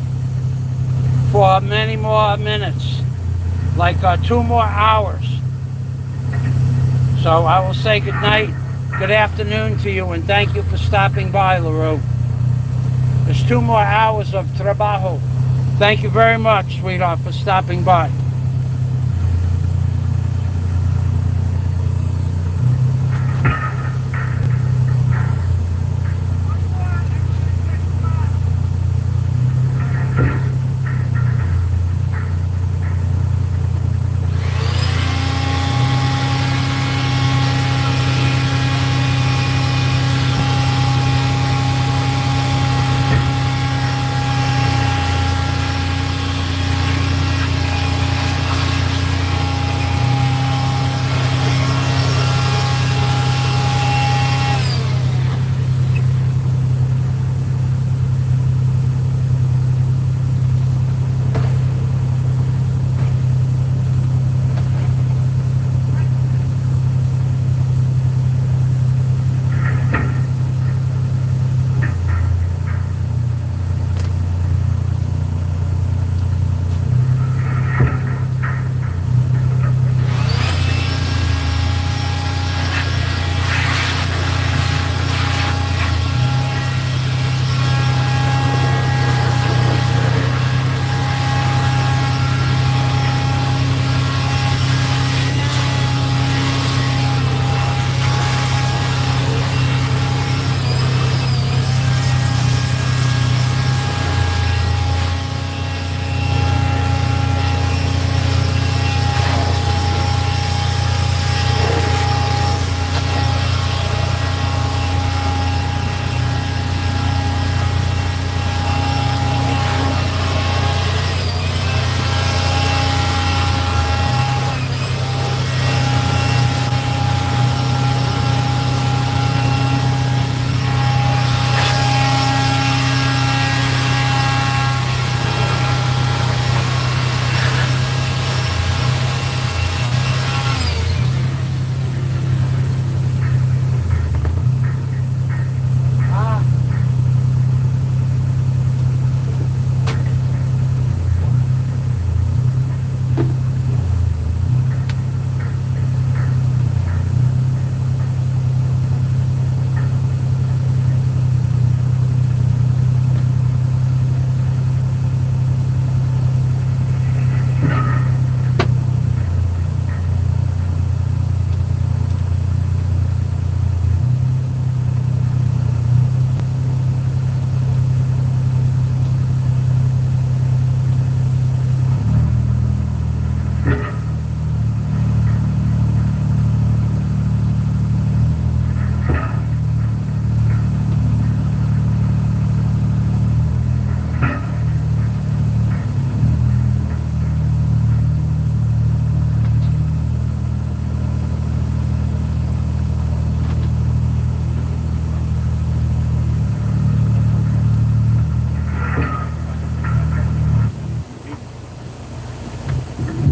for many more minutes, like 2 more hours. So I will say good night, good afternoon to you, and thank you for stopping by, LaRue. There's 2 more hours of trabajo. Thank you very much, sweetheart, for stopping by.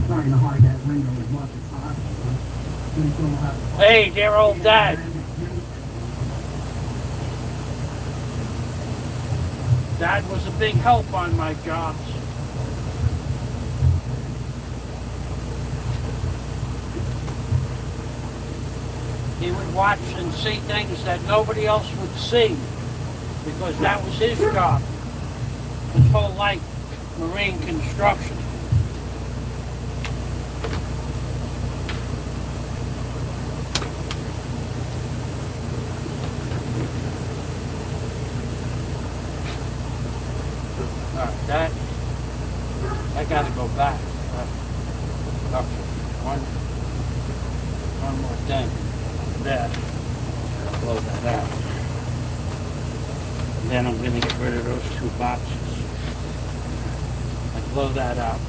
Trying to hide that window as much as possible. Please don't have Hey, dear old dad. Dad was a big help on my jobs. He would watch and see things that nobody else would see because that was his job. His whole life, marine construction. That I gotta go back. Okay, one more thing. There. Blow that out. And then I'm gonna get rid of those 2 boxes. I blow that out.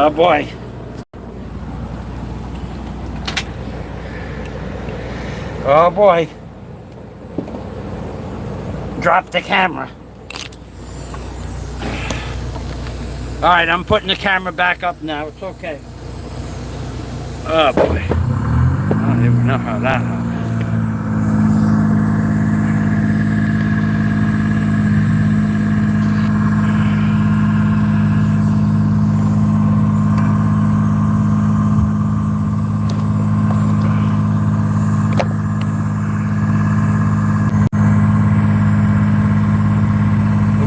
Oh boy. Oh boy. Drop the camera. Alright, I'm putting the camera back up now. It's okay. Oh boy. I don't even know how that happened.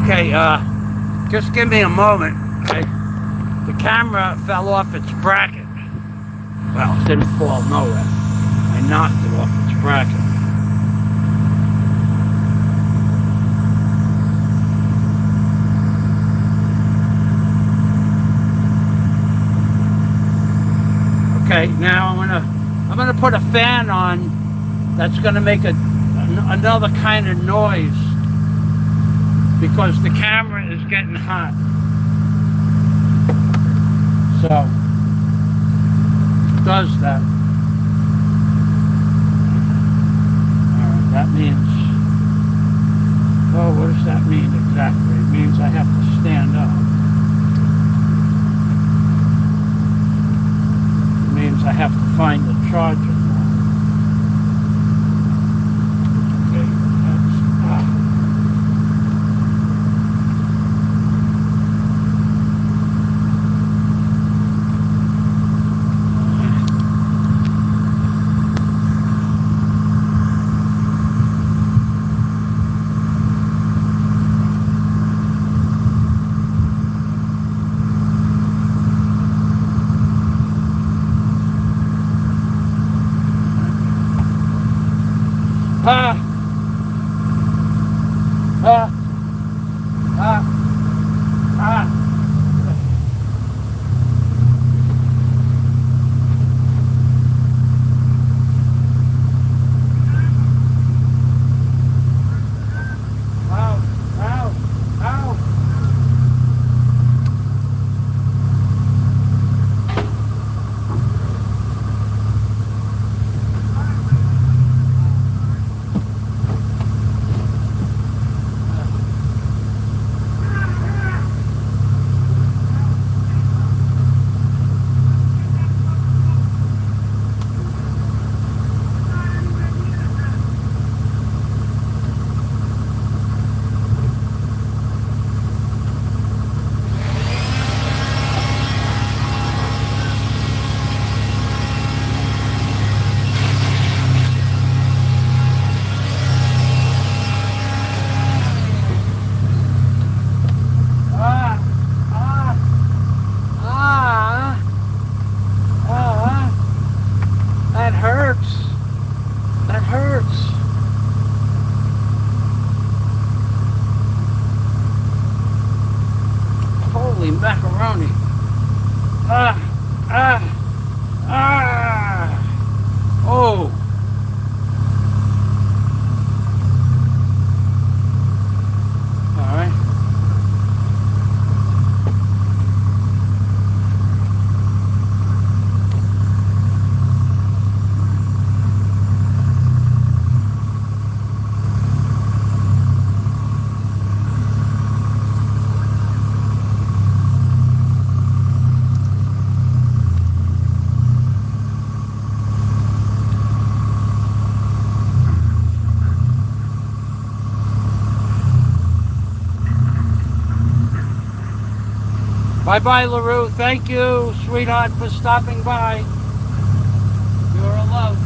Okay, just give me a moment. Okay? The camera fell off its bracket. Well, it didn't fall nowhere. I knocked it off its bracket. Okay, now I'm gonna put a fan on that's gonna make another kind of noise because the camera is getting hot. So it does that. Alright, that means, oh, what does that mean exactly? It means I have to stand up. It means I have to find the charger. Macaroni. Oh. All right. Bye-bye, LaRue. Thank you, sweetheart, for stopping by. You're a love.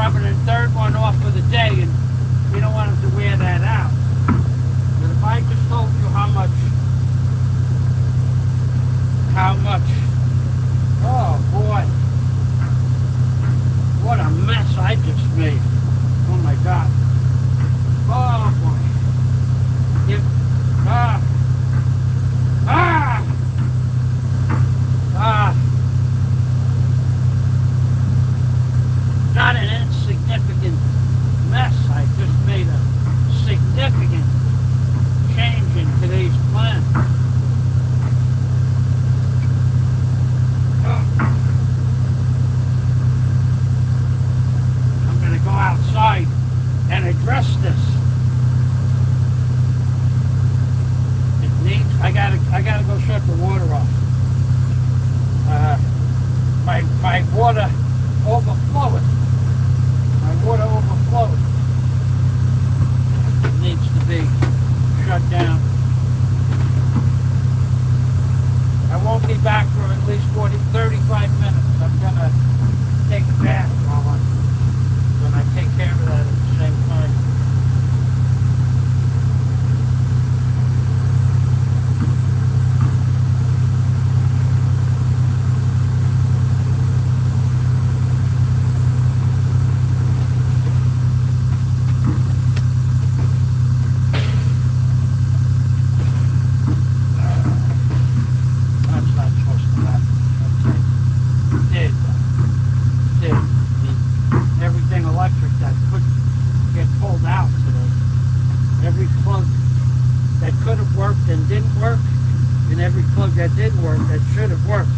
rubbing a third one off for the day, and you don't want them to wear that out. But if I just told you how much, oh boy, what a mess I just made. Oh my God. Oh boy. If, ah. Not an insignificant mess. I just made a significant change in today's plan. I'm going to go outside and address this. It needs. I gotta go shut the water off. My water overflowing. My water overflowing. It needs to be shut down. I won't be back for at least 35 minutes. I'm gonna take a bath when I take care of that at the same time. Everything electric that could get pulled out today. Every plug that could have worked and didn't work, and every plug that did work that should have worked,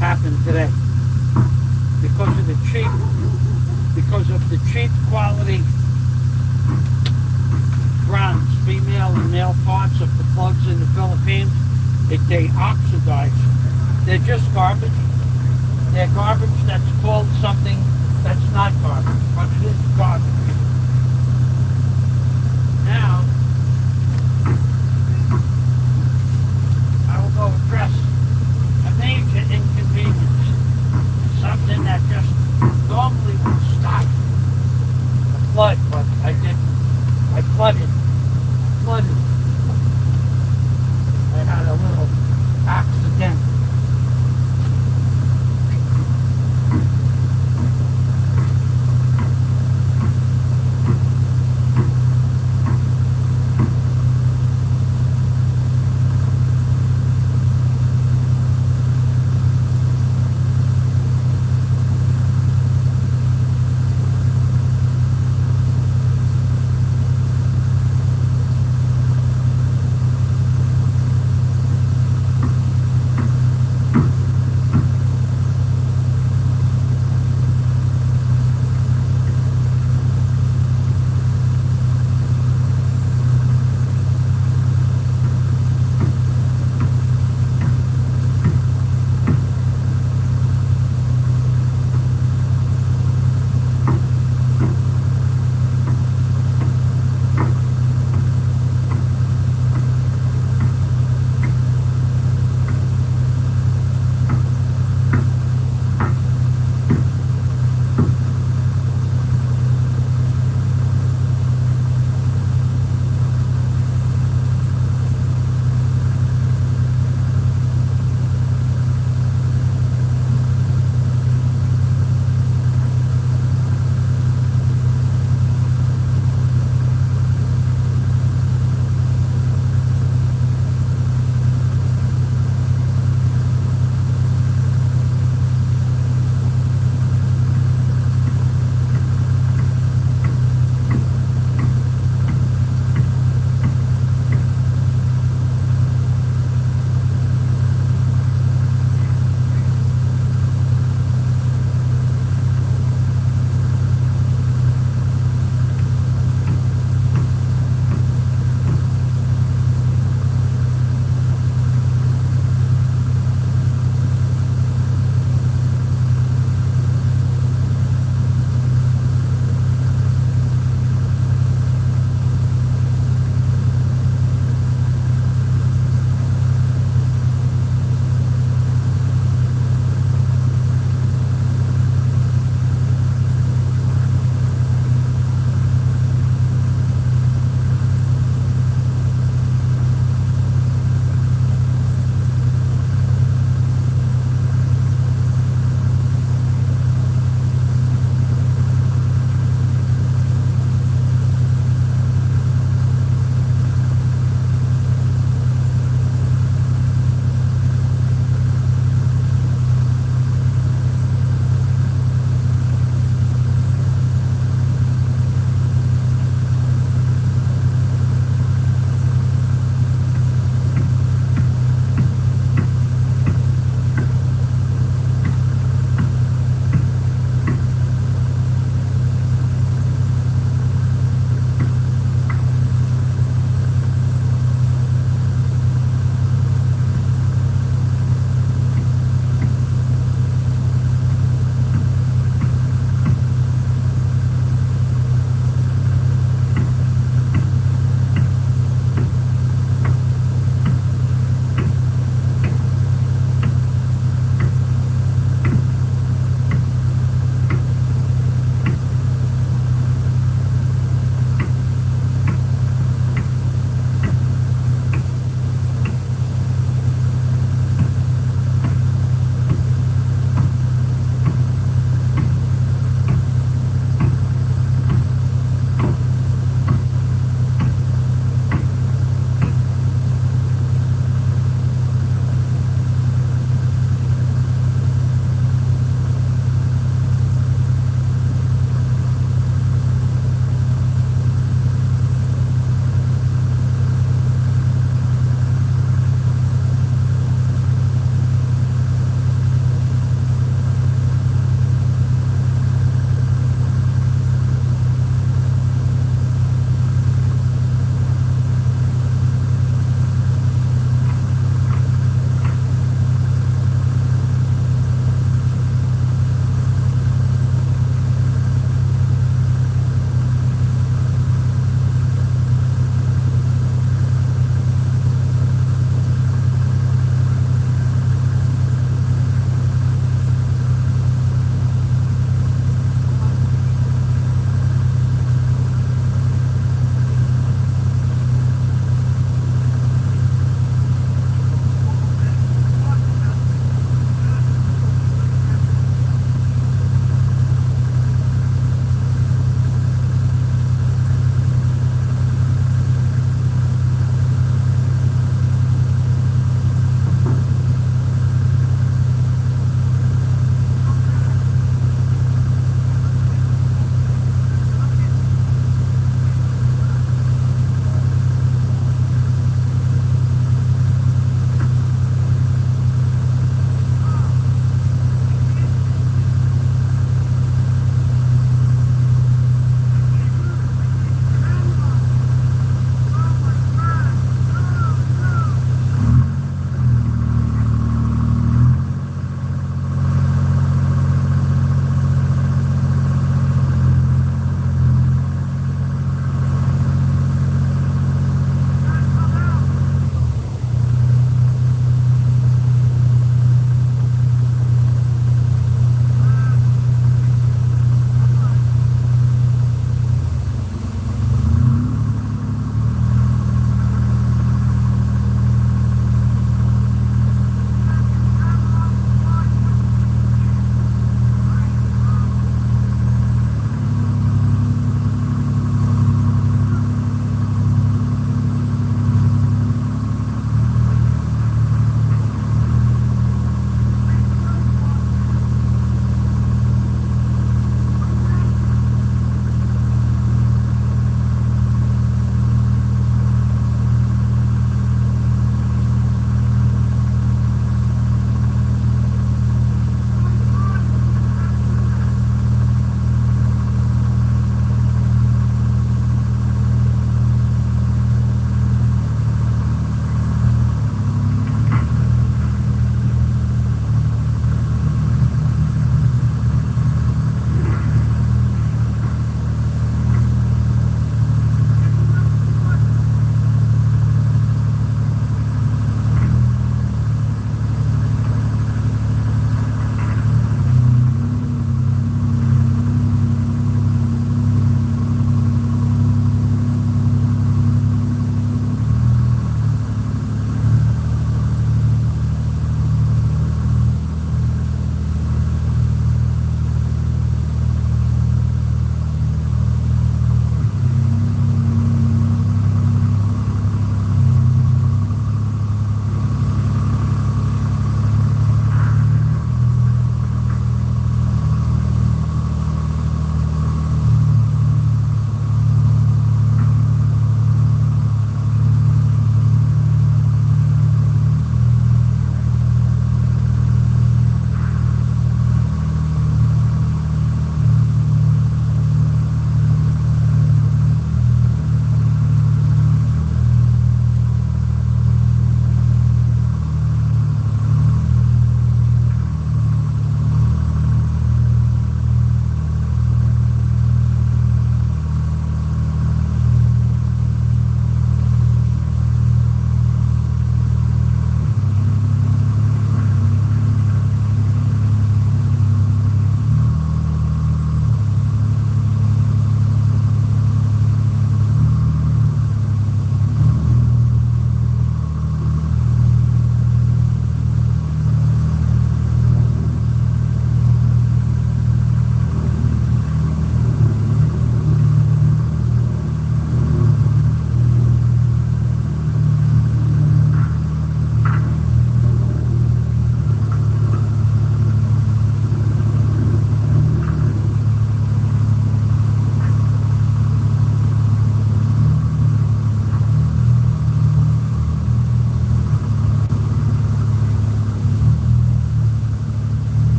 happened today. Because of the cheap quality bronze, female and male parts of the plugs in the Philippines, they oxidize. They're just garbage. They're garbage that's called something that's not garbage, but it is garbage. Now, I will go address a major inconvenience. Something that just normally would stop the flood, but I didn't. I flooded. I had a little accident.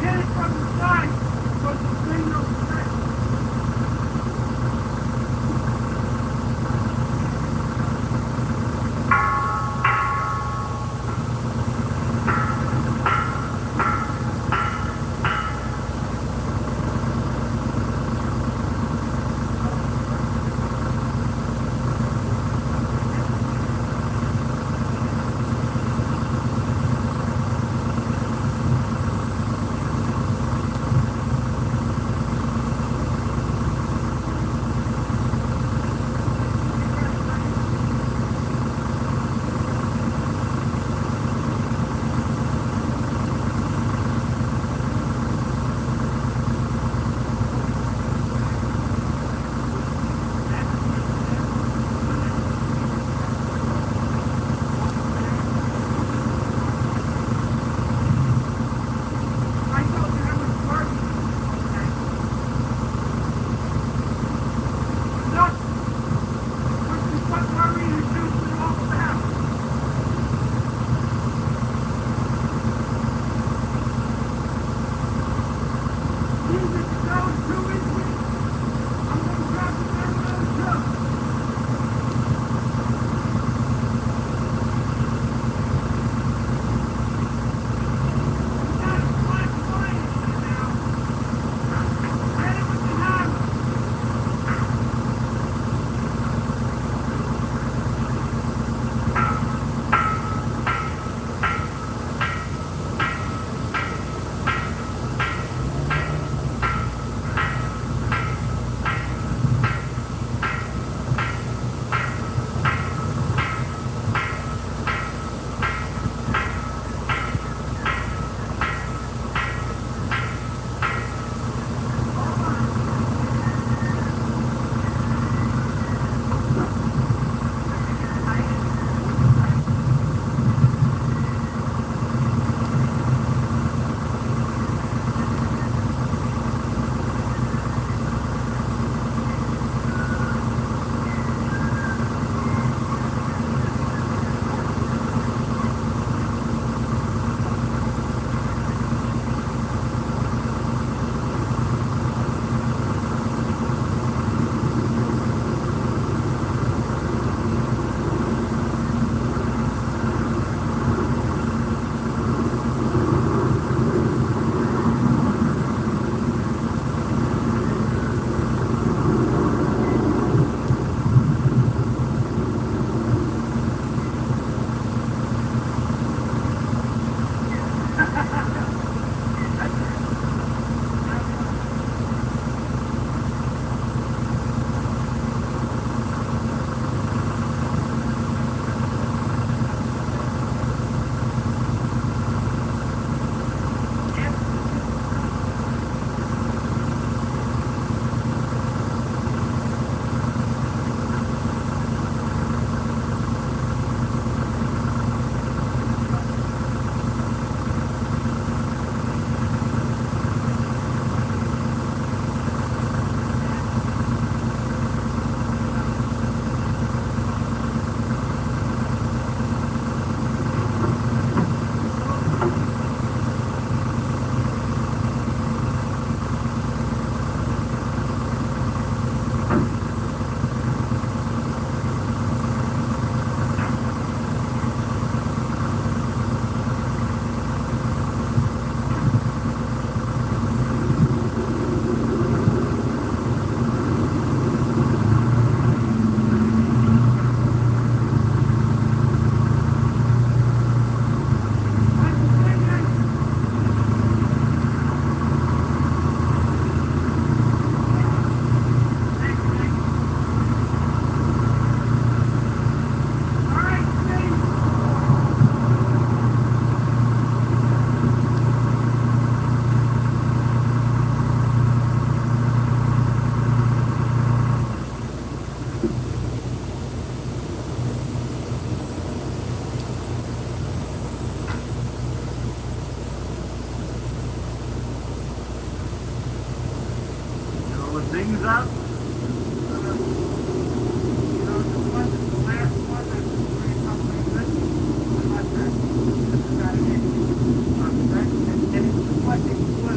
can't hit it from the side because the thing will connect. things up. And it's reflecting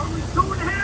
Only 2.5?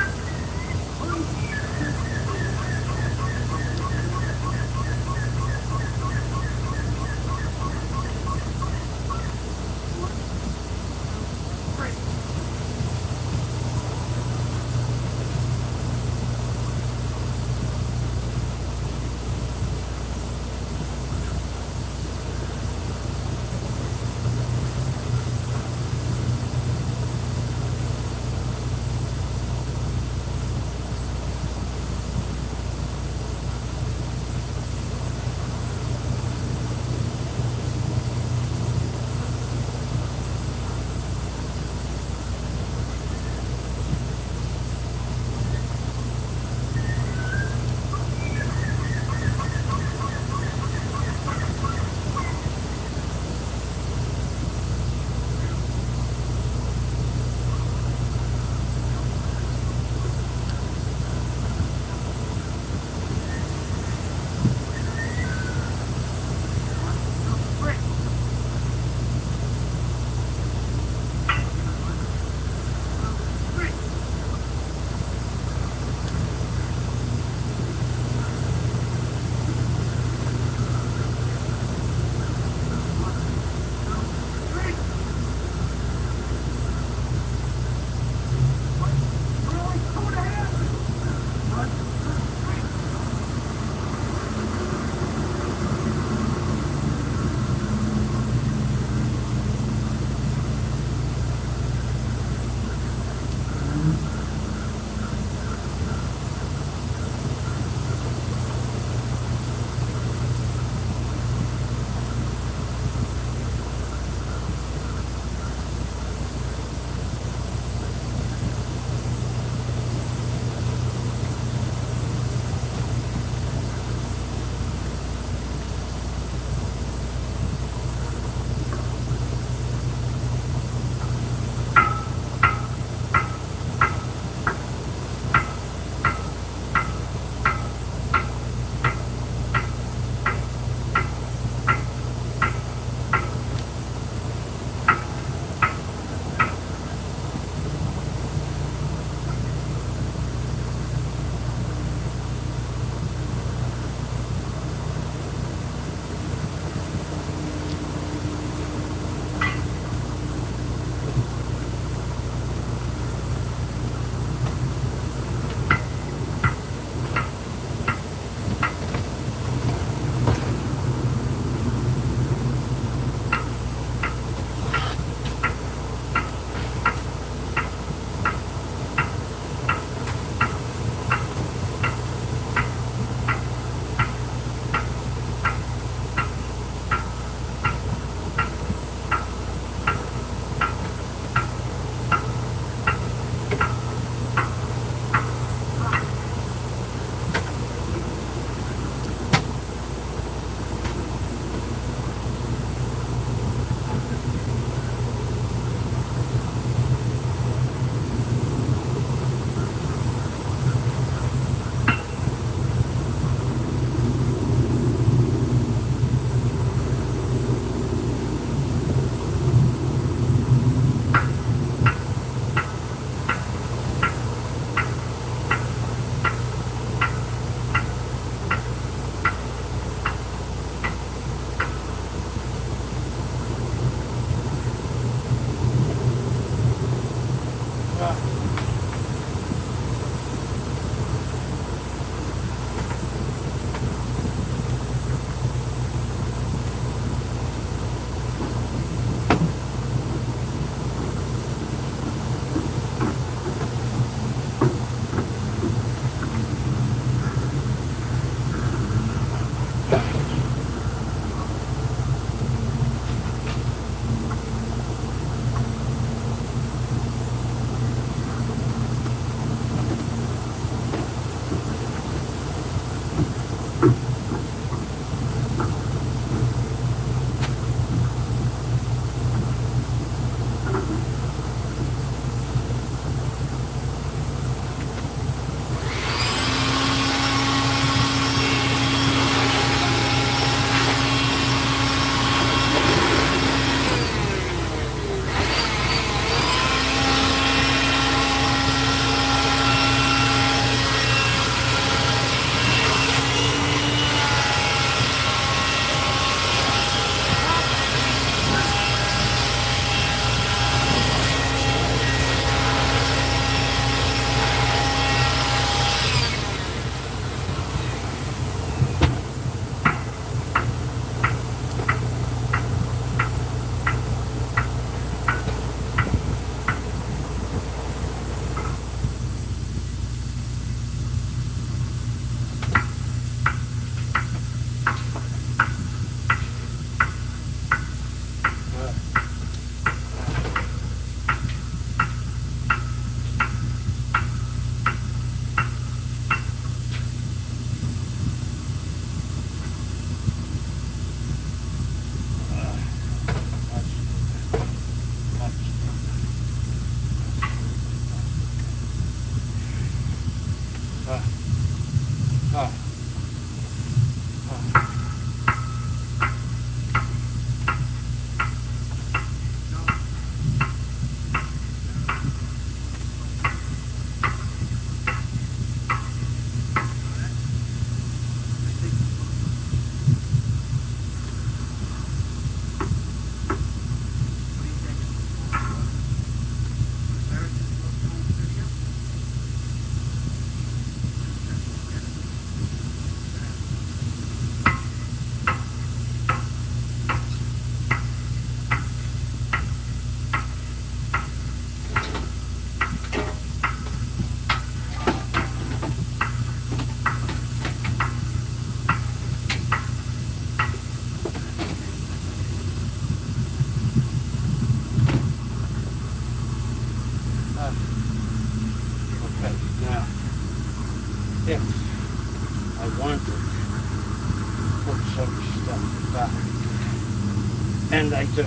And I do.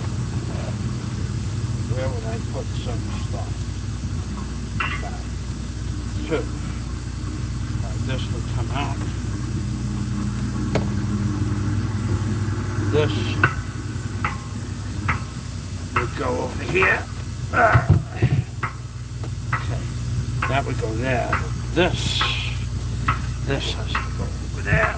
Where would I put some stuff? About 2. This would come out. This would go over here. Okay. That would go there. This has to go over there.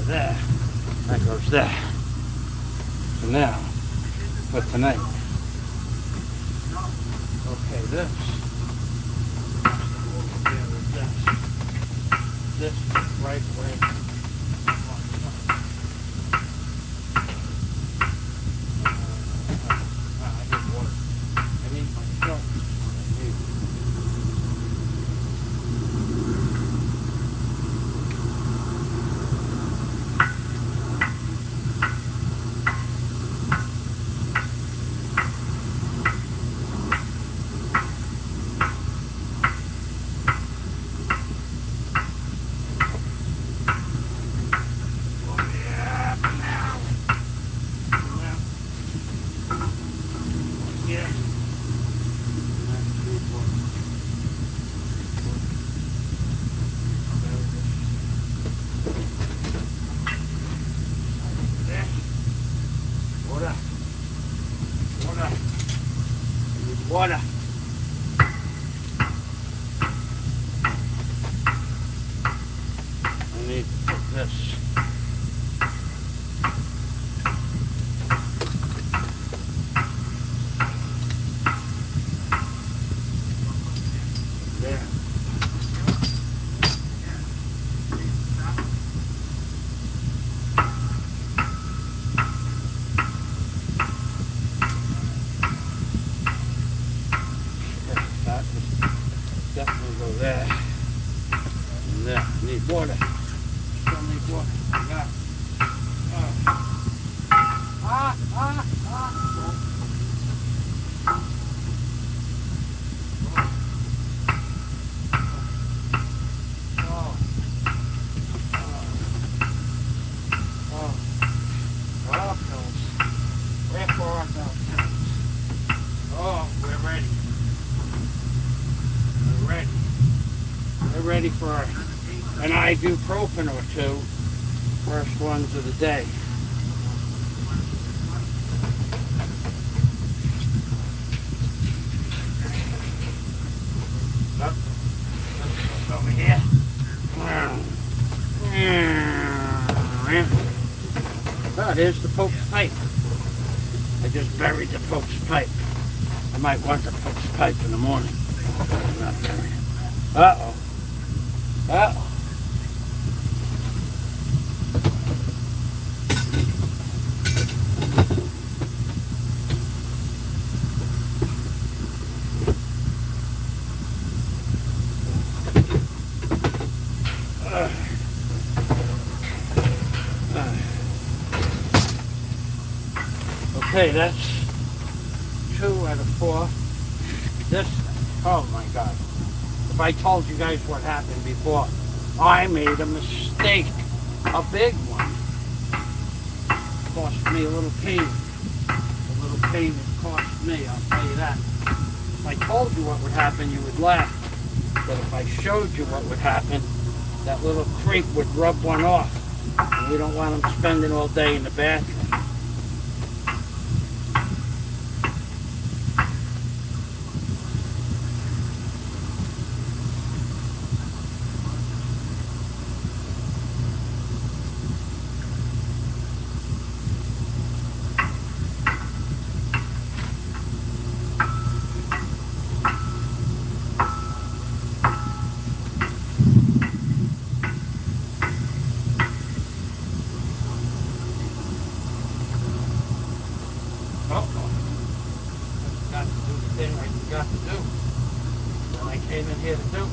There. That goes there. So now, for tonight. Okay, this. This right way. I need water. I need my shorts. Water. I need to put this. There. Definitely go there. And there. Need water. Still need water. Yeah. We're ready for an ibuprofen or 2. First ones of the day. Over here. Oh, there's the Pope's pipe. I just buried the Pope's pipe. I might want the Pope's pipe in the morning. I'm not burying it. Uh-oh. Uh-oh. Okay, that's 2 out of 4. This, oh my God. If I told you guys what happened before, I made a mistake. A big one. Cost me a little pain. A little pain it cost me, I'll tell you that. If I told you what would happen, you would laugh. But if I showed you what would happen, that little creep would rub one off. And we don't want them spending all day in the bathroom. Got to do the thing I got to do. That I came in here to do.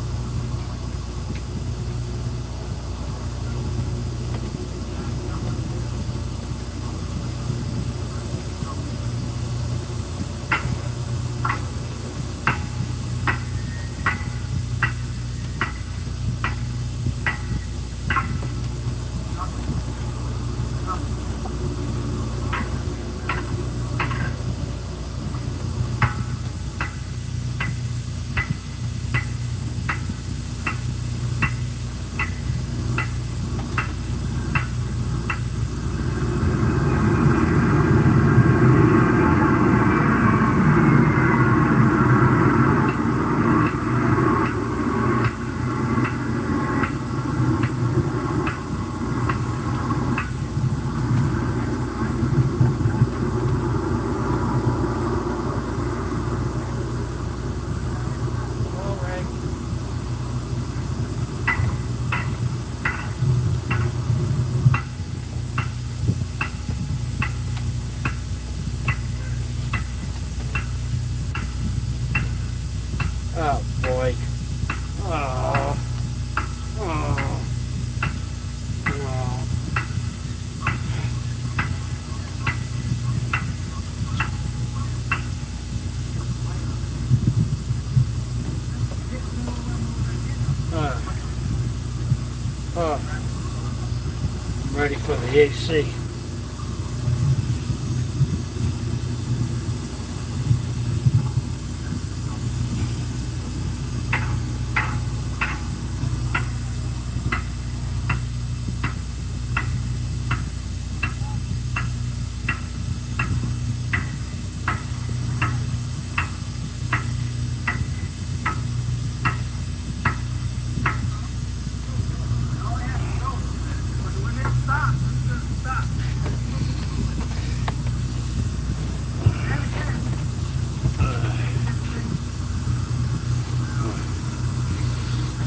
the AC.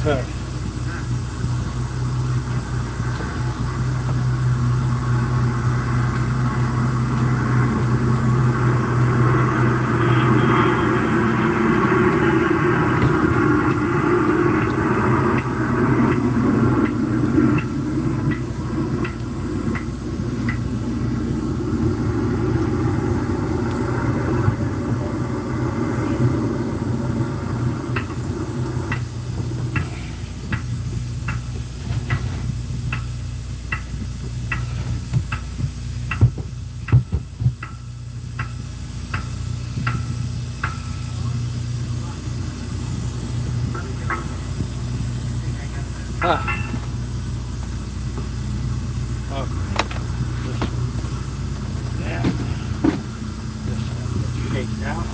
Okay. Ah. Oh. This one. Yeah. This one gets shaked out.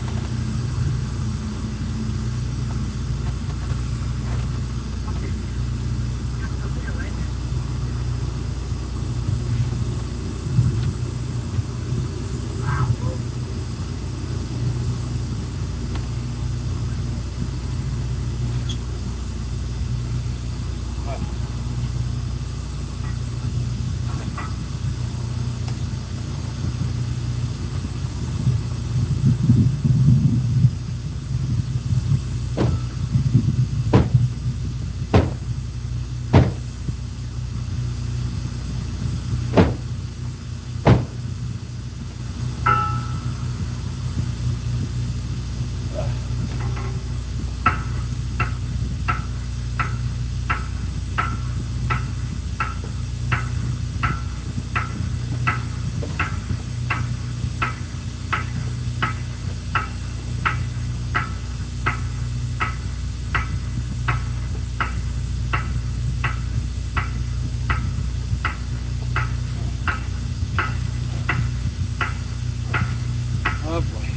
Oh boy.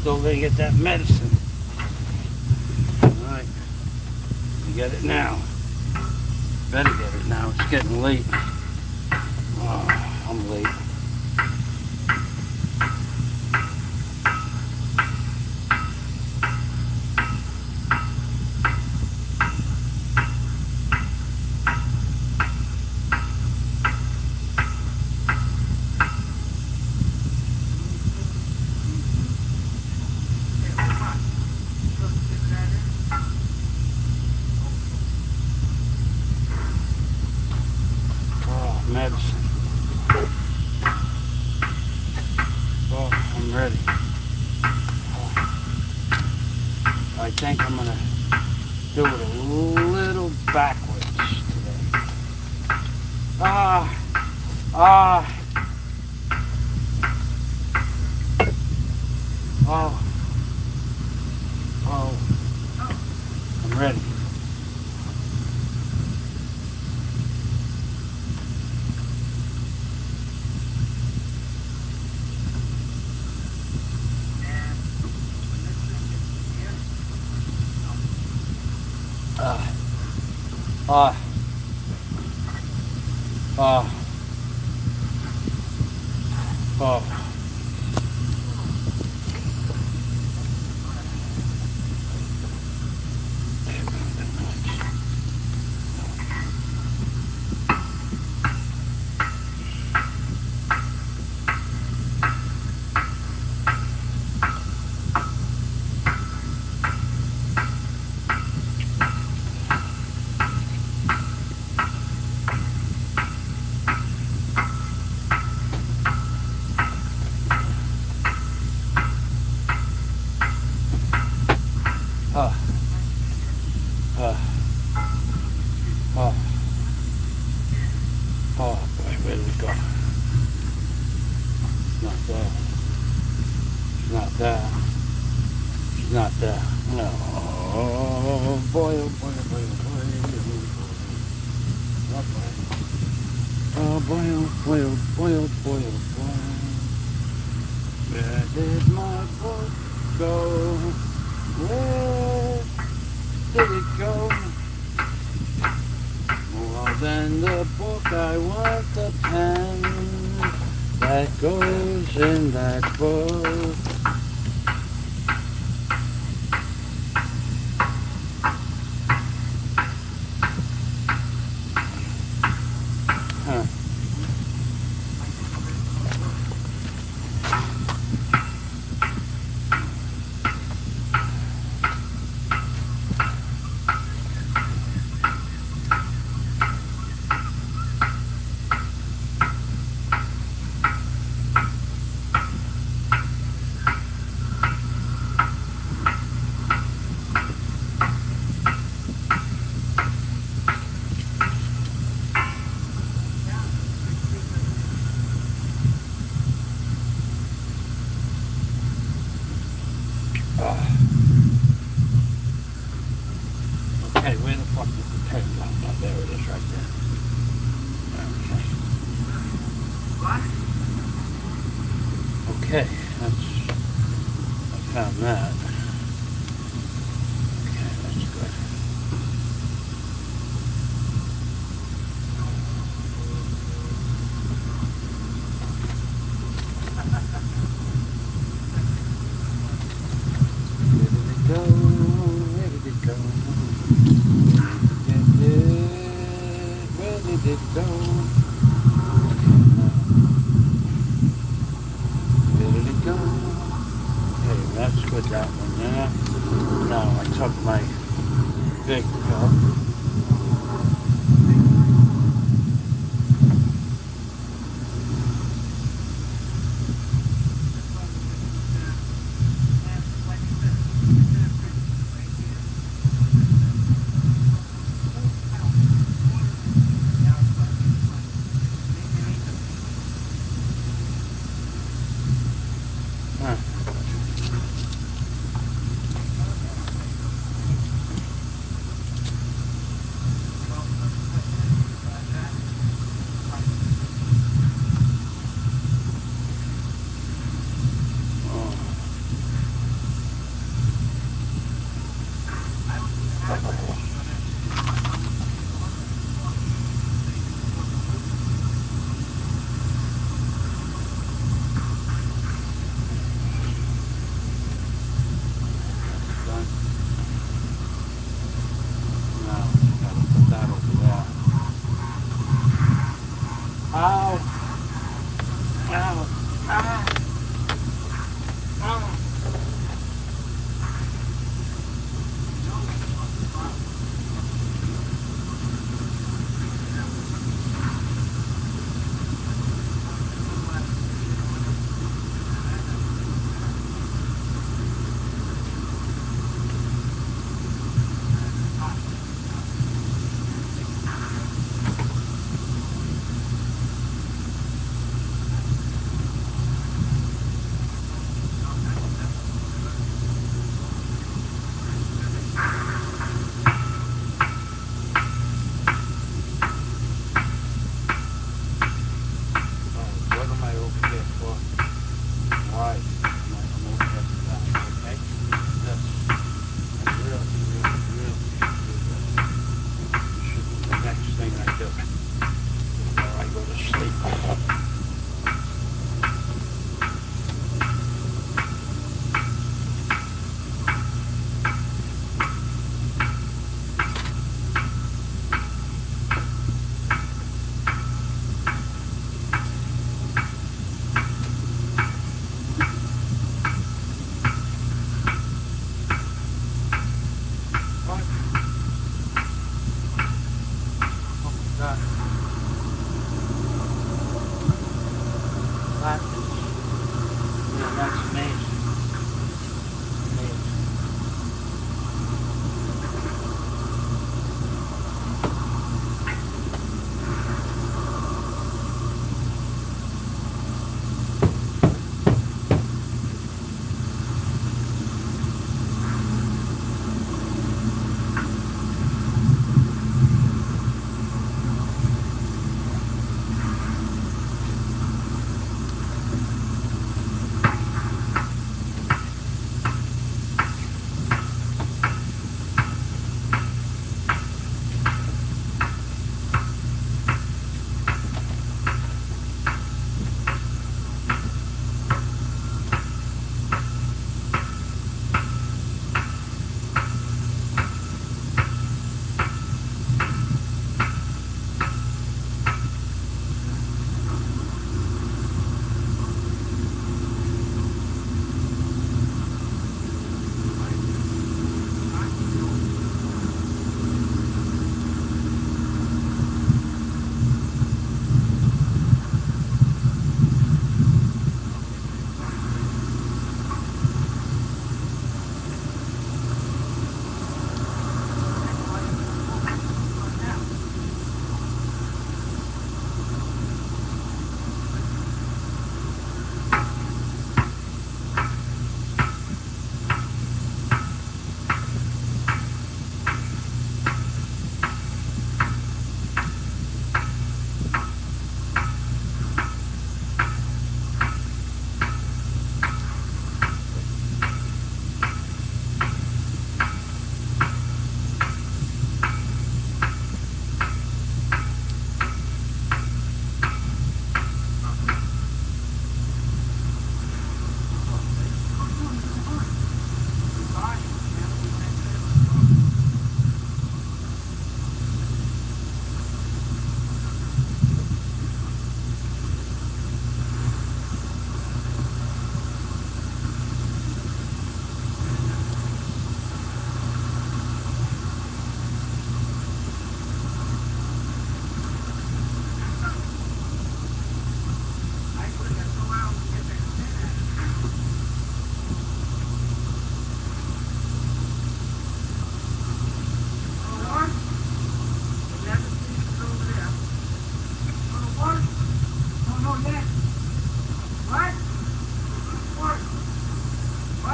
Still gonna get that medicine. Alright. You get it now. Better get it now. It's getting late. Oh, I'm late. Medicine. Oh, I'm ready. I think I'm gonna do it a little backwards today. I'm ready. Not there. She's not there. No. Oh boy, oh boy, oh boy, oh boy. Oh boy, oh boy, oh boy, oh boy, oh boy. Where did my boat go? Where did it go? More than the book, I want the pen that goes in that book. Huh. Okay, where the fuck is the pen gone? Oh, there it is right there. Okay. Okay, I found that. Okay, that's good. Where did it go? Where did it go? Where did it go? Where did it go? Okay, that's good, that one, yeah. Now I took my big pill.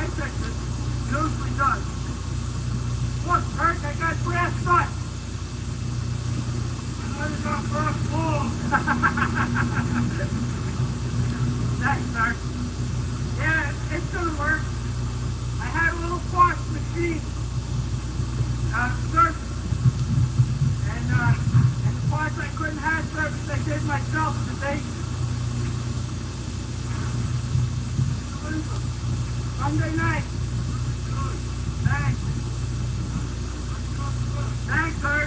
I fix it. Usually does. Look, Kurt, I got brass nuts. I got brass balls. Thanks, Kurt. Yeah, it's gonna work. I had a little Bosch machine. Service. And the parts I couldn't have service, I did myself today. Sunday night. Thanks. Thanks, sir.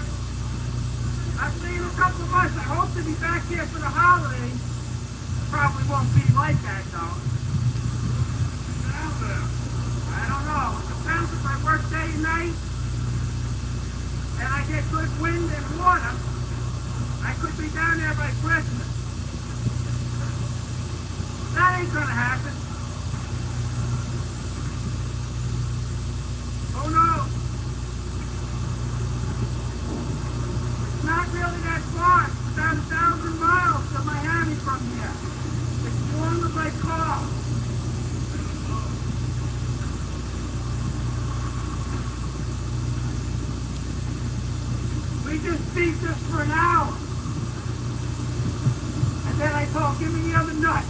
I'll see you in a couple of months. I hope to be back here for the holidays. Probably won't be like that, though. I don't know. It depends if I work day and night and I get good wind and water. I could be down there by Christmas. That ain't gonna happen. Oh no! It's not really that far. It's about 1,000 miles to Miami from here. It's as long as I call. We just beat this for an hour. And then I told, give me the other nut.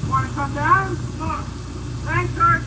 Want to come down? Look. Thanks, Kurt.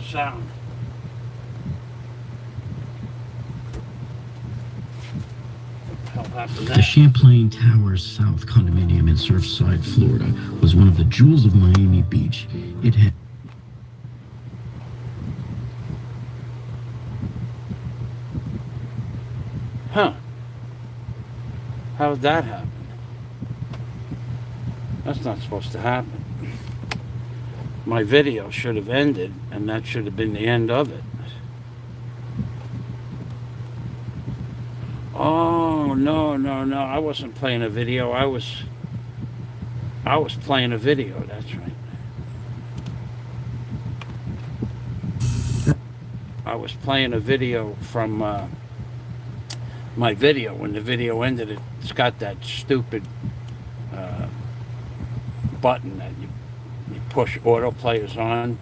sound. What the hell happened The there? Champlain Towers South condominium in Surfside, Florida, was one of the jewels of Miami Beach. It had Huh. How did that happen? That's not supposed to happen. My video should have ended, and that should have been the end of it. Oh, no. I wasn't playing a video. I was playing a video, that's right. I was playing a video from my video. When the video ended, it's got that stupid button that you push autoplay is on.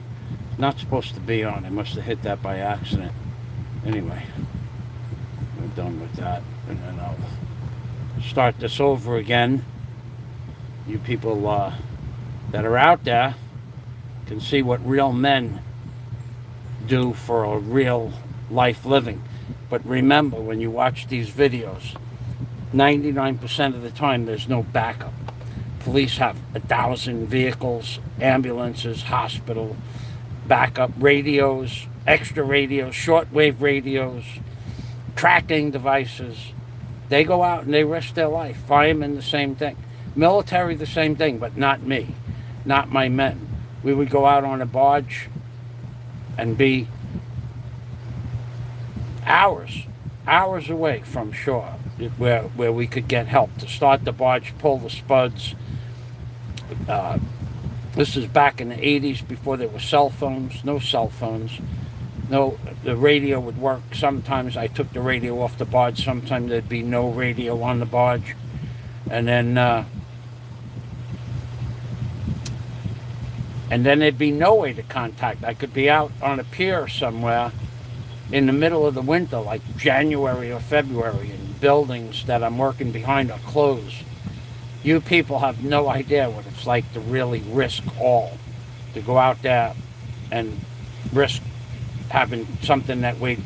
It's not supposed to be on. I must have hit that by accident. Anyway, we're done with that, and then I'll start this over again. You people that are out there can see what real men do for a real life living. But remember, when you watch these videos, 99% of the time there's no backup. Police have 1,000 vehicles, ambulances, hospital, backup radios, extra radios, shortwave radios, tracking devices. They go out and they risk their life. Firemen, the same thing. Military, the same thing, but not me, not my men. We would go out on a barge and be hours away from shore where we could get help to start the barge, pull the spuds. This is back in the 80s before there were cell phones, no cell phones. No, the radio would work. Sometimes I took the radio off the barge. Sometimes there'd be no radio on the barge. And then there'd be no way to contact. I could be out on a pier somewhere in the middle of the winter, like January or February, and buildings that I'm working behind are closed. You people have no idea what it's like to really risk all. To go out there and risk having something that weighed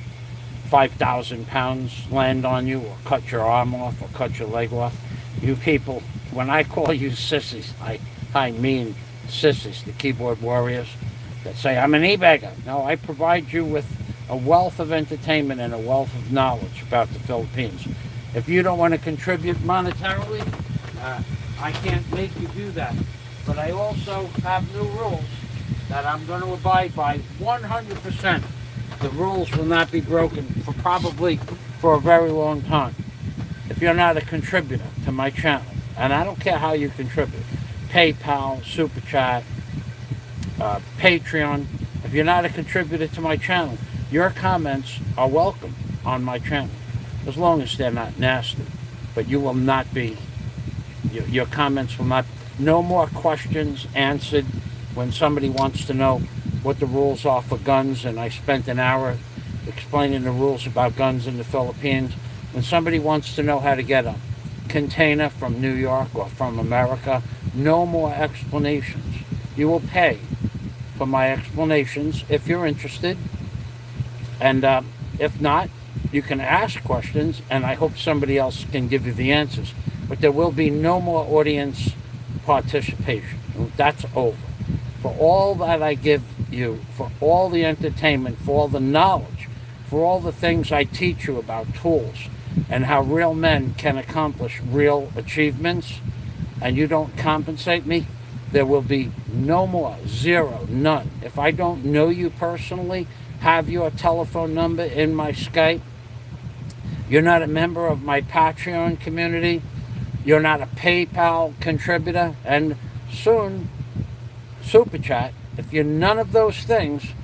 5,000 pounds land on you, or cut your arm off, or cut your leg off. You people, when I call you sissies, I mean sissies, the keyboard warriors that say, I'm an e-bagger. No, I provide you with a wealth of entertainment and a wealth of knowledge about the Philippines. If you don't want to contribute monetarily, I can't make you do that. But I also have new rules that I'm going to abide by 100%. The rules will not be broken for a very long time. If you're not a contributor to my channel, and I don't care how you contribute, PayPal, Super Chat, Patreon, if you're not a contributor to my channel, your comments are welcome on my channel, as long as they're not nasty. But you will not be, your comments will not, no more questions answered when somebody wants to know what the rules are for guns, and I spent an hour explaining the rules about guns in the Philippines. When somebody wants to know how to get a container from New York or from America, no more explanations. You will pay for my explanations if you're interested. And if not, you can ask questions, and I hope somebody else can give you the answers. But there will be no more audience participation. That's over. For all that I give you, for all the entertainment, for all the knowledge, for all the things I teach you about tools and how real men can accomplish real achievements, and you don't compensate me, there will be no more, zero, none. If I don't know you personally, have your telephone number in my Skype, you're not a member of my Patreon community, you're not a PayPal contributor, and soon, Super Chat, if you're none of those things,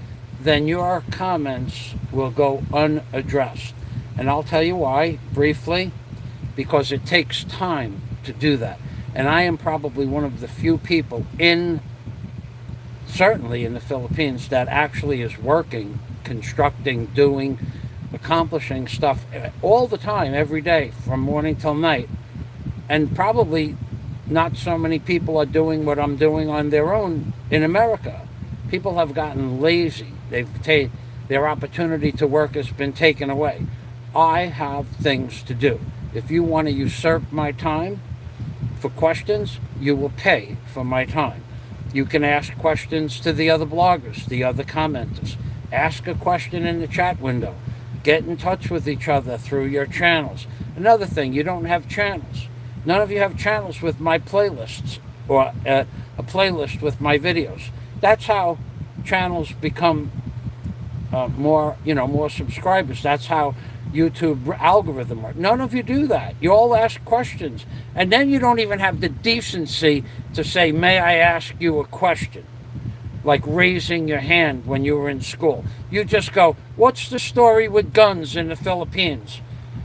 then your comments will go unaddressed. And I'll tell you why, briefly, because it takes time to do that. And I am probably one of the few people certainly in the Philippines, that actually is working, constructing, doing, accomplishing stuff all the time, every day, from morning till night. And probably not so many people are doing what I'm doing on their own in America. People have gotten lazy. Their opportunity to work has been taken away. I have things to do. If you want to usurp my time for questions, you will pay for my time. You can ask questions to the other bloggers, the other commenters. Ask a question in the chat window. Get in touch with each other through your channels. Another thing, you don't have channels. None of you have channels with my playlists or a playlist with my videos. That's how channels become more subscribers. That's how YouTube algorithm works. None of you do that. You all ask questions, and then you don't even have the decency to say, "May I ask you a question?" Like raising your hand when you were in school. You just go, "What's the story with guns in the Philippines?"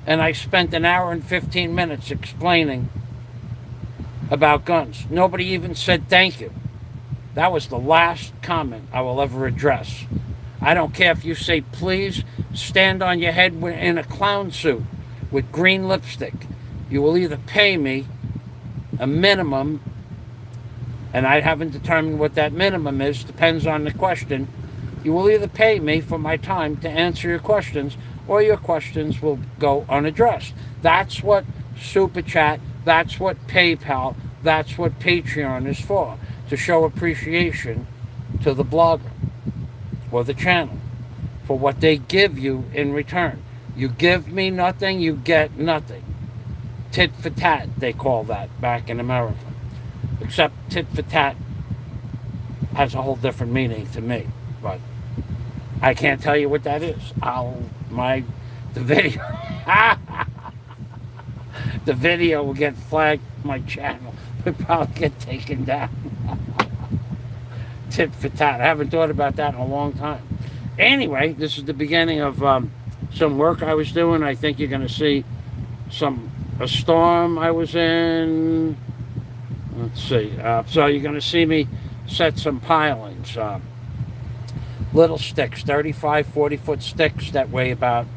And I spent an hour and 15 minutes explaining about guns. Nobody even said thank you. That was the last comment I will ever address. I don't care if you say, "Please stand on your head in a clown suit with green lipstick." You will either pay me a minimum, and I haven't determined what that minimum is, depends on the question. You will either pay me for my time to answer your questions, or your questions will go unaddressed. That's what Super Chat, that's what PayPal, that's what Patreon is for, to show appreciation to the blogger or the channel for what they give you in return. You give me nothing, you get nothing. Tit for tat, they call that back in America. Except tit for tat has a whole different meaning to me, but I can't tell you what that is. The video the video will get flagged. My channel will probably get taken down. Tit for tat. I haven't thought about that in a long time. Anyway, this is the beginning of some work I was doing. I think you're going to see a storm I was in. Let's see. So you're going to see me set some pilings. Little sticks, 35, 40-foot sticks that weigh about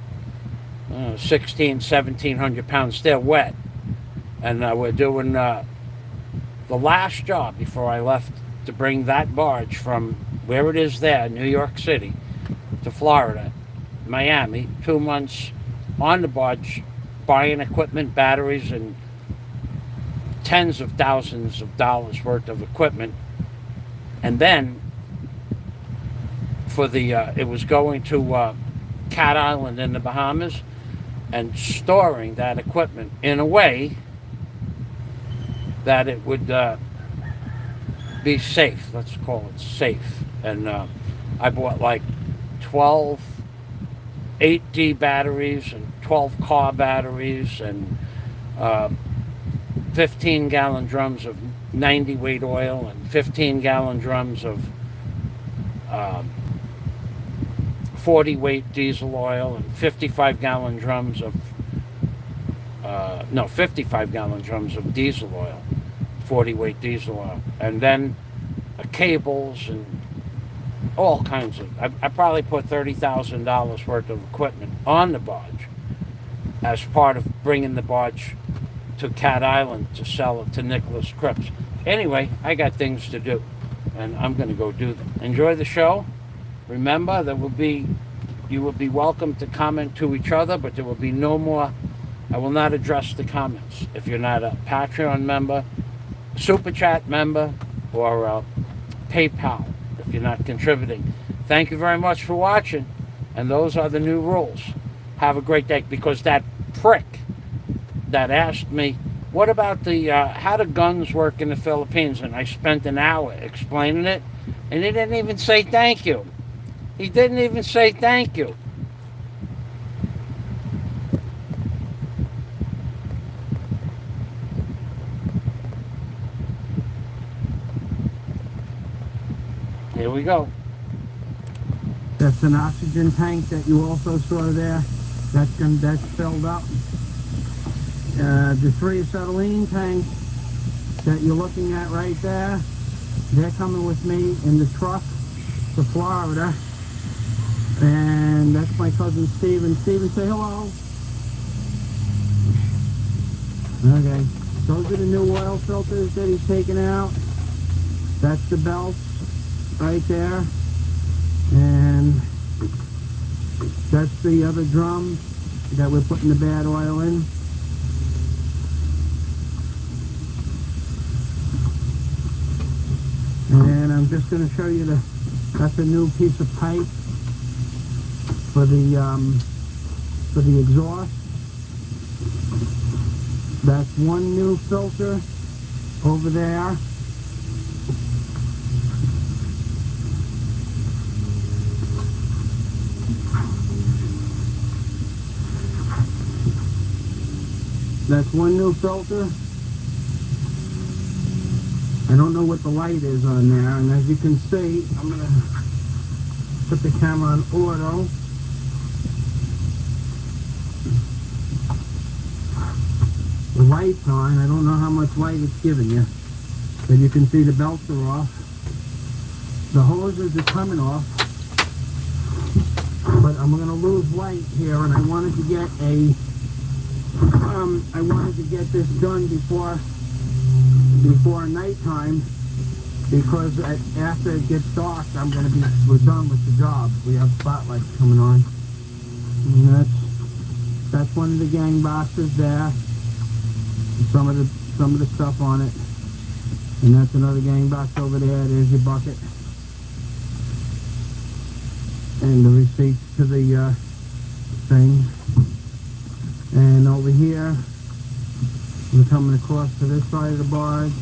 1,700 pounds. They're wet. And we're doing the last job before I left to bring that barge from where it is there, New York City, to Florida, Miami. 2 months on the barge, buying equipment, batteries, and tens of thousands of dollars worth of equipment. And then it was going to Cat Island in the Bahamas and storing that equipment in a way that it would be safe. Let's call it safe. And I bought like 12 8D batteries and 12 car batteries and 15-gallon drums of 90-weight oil and 15-gallon drums of 40-weight diesel oil and 55-gallon drums of 55-gallon drums of diesel oil, 40-weight diesel oil, and then cables and all kinds of. I probably put $30,000 worth of equipment on the barge as part of bringing the barge to Cat Island to sell it to Nicholas Cripps. Anyway, I got things to do, and I'm going to go do them. Enjoy the show. Remember, you will be welcome to comment to each other, but there will be no more. I will not address the comments. If you're not a Patreon member, Super Chat member, or PayPal, if you're not contributing. Thank you very much for watching, and those are the new rules. Have a great day, because that prick that asked me, what about the how do guns work in the Philippines? And I spent an hour explaining it, and he didn't even say thank you. He didn't even say thank you. Here we go. That's an oxygen tank that you also saw there. That's filled up. The 3 acetylene tanks that you're looking at right there, they're coming with me in the truck to Florida. And that's my cousin Steven. Steven, say hello. Okay. Those are the new oil filters that he's taken out. That's the belts. right there. And that's the other drum that we're putting the bad oil in. And I'm just going to show you that's a new piece of pipe for the exhaust. That's one new filter over there. That's one new filter. I don't know what the light is on there, and as you can see, I'm going to put the camera on auto. The light's on. I don't know how much light it's giving you, but you can see the belts are off. The hoses are coming off, but I'm going to lose light here, and I wanted to get this done before nighttime, because after it gets dark, we're done with the job. We have spotlights coming on, and that's one of the gang boxes there. Some of the stuff on it, and that's another gang box over there. There's your bucket and the receipts to the thing. And over here, we're coming across to this side of the barge.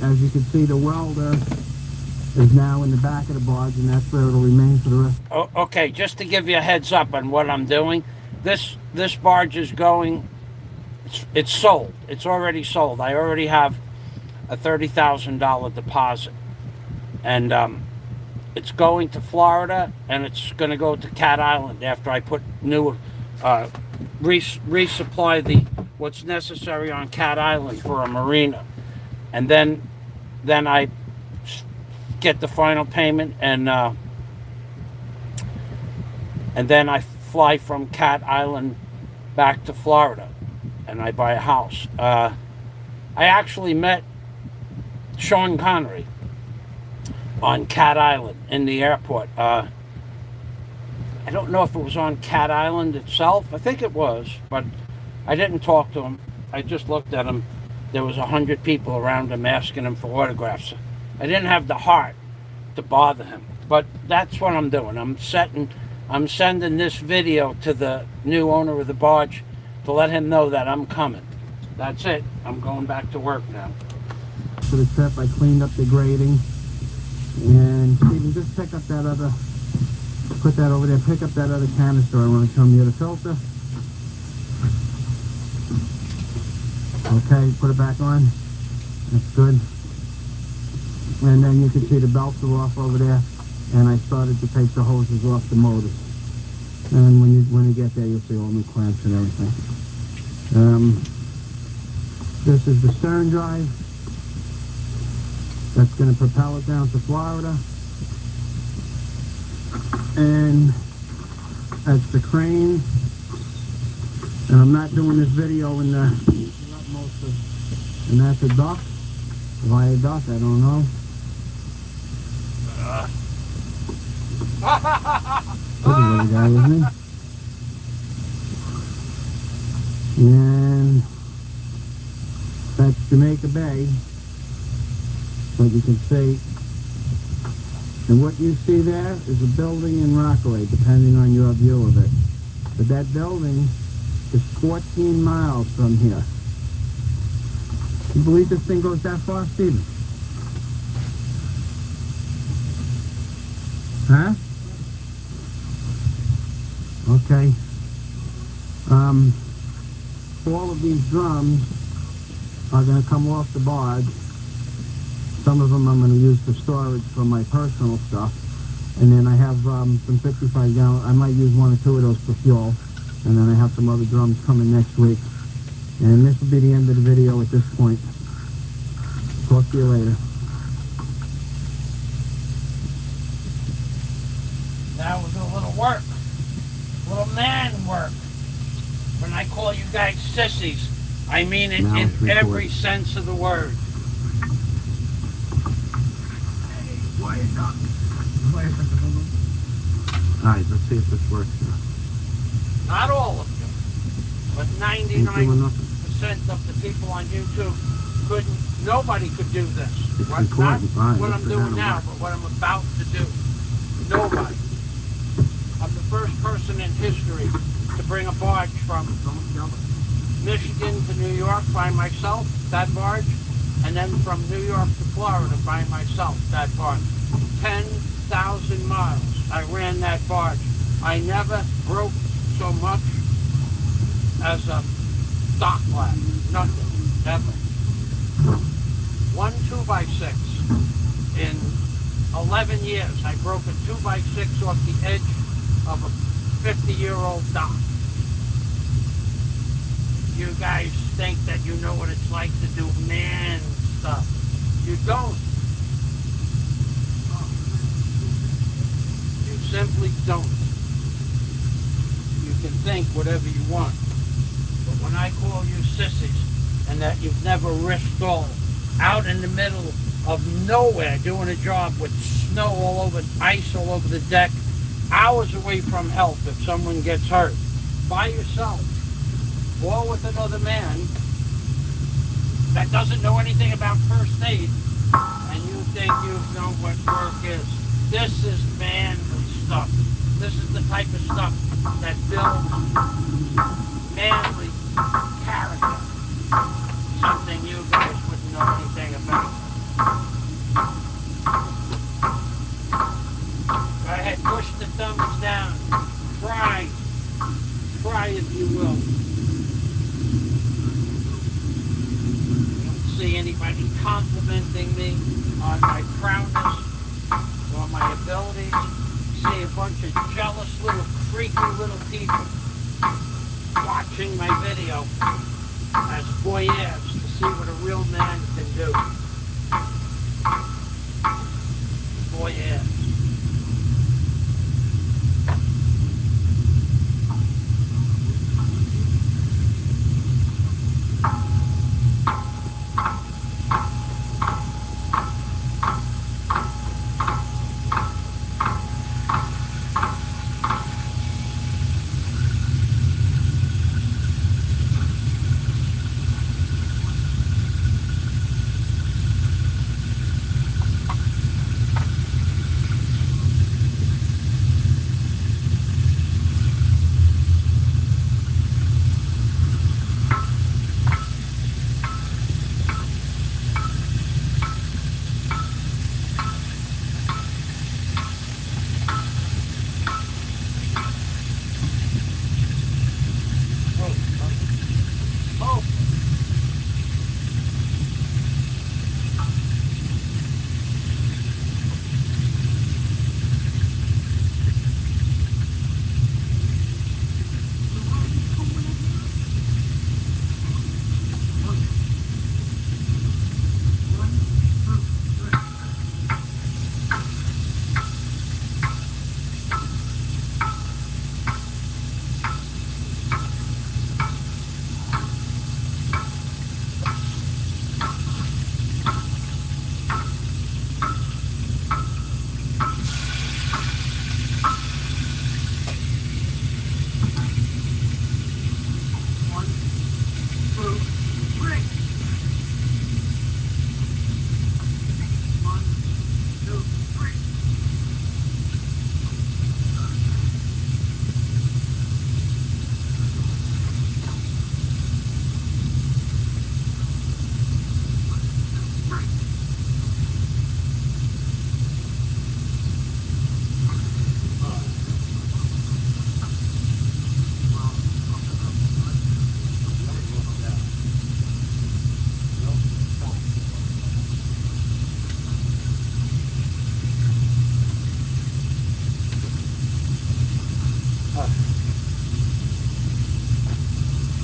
As you can see, the welder is now in the back of the barge, and that's where it'll remain for the rest. Oh, okay, just to give you a heads up on what I'm doing, this barge is going. It's sold. It's already sold. I already have a $30,000 deposit, and it's going to Florida, and it's going to go to Cat Island after I put new resupply what's necessary on Cat Island for a marina, and then I get the final payment, and then I fly from Cat Island back to Florida, and I buy a house. I actually met Sean Connery on Cat Island in the airport. I don't know if it was on Cat Island itself. I think it was, but I didn't talk to him. I just looked at him. There was 100 people around him asking him for autographs. I didn't have the heart to bother him, but that's what I'm doing. I'm sending this video to the new owner of the barge to let him know that I'm coming. That's it. I'm going back to work now. For the trip, I cleaned up the grating, and Stephen, just pick up that other, put that over there, pick up that other canister. I want to come near the filter. Okay, put it back on. That's good. And then you can see the belts are off over there, and I started to take the hoses off the motors. And when you get there, you'll see all new clamps and everything. This is the stern drive. That's going to propel it down to Florida. And that's the crane. And I'm not doing this video in the utmost of, and that's a duck. Why a duck, I don't know. Pretty little guy, isn't he? And that's Jamaica Bay, but you can see, and what you see there is a building in Rockaway, depending on your view of it. But that building is 14 miles from here. You believe this thing goes that far, Stephen? Huh? Okay. All of these drums are going to come off the barge. Some of them I'm going to use for storage for my personal stuff. And then I have some 55 gallon, I might use one or two of those for fuel. And then I have some other drums coming next week. And this will be the end of the video at this point. Talk to you later. That was a little work. Little man work. When I call you guys sissies, I mean it in every sense of the word. Alright, let's see if this works now. Not all of you, but Ain't doing 99% nothing. of the people on YouTube couldn't, nobody could do this. It's Not recording. Fine, what let's I'm go doing down now, and but what I'm about to do. Nobody. I'm the first person in history to bring a barge from Michigan to New York by myself, that barge, and then from New York to Florida by myself, that barge. 10,000 miles I ran that barge. I never broke so much as a dock ladder. Nothing. Ever. One 2x6 in 11 years. I broke a 2x6 off the edge of a 50-year-old dock. You guys think that you know what it's like to do man stuff. You don't. You simply don't. You can think whatever you want. But when I call you sissies and that you've never risked all out in the middle of nowhere doing a job with snow all over, ice all over the deck, hours away from help if someone gets hurt, by yourself, or with another man that doesn't know anything about first aid, and you think you know what work is. This is manly stuff. This is the type of stuff that builds manly character. Something you guys wouldn't know anything about. Go ahead, push the thumbs down. Try. Try if you will. See anybody complimenting me on my prowess or my abilities. See a bunch of jealous little freaky little people watching my video as voyeurs to see what a real man can do. Voyeurs.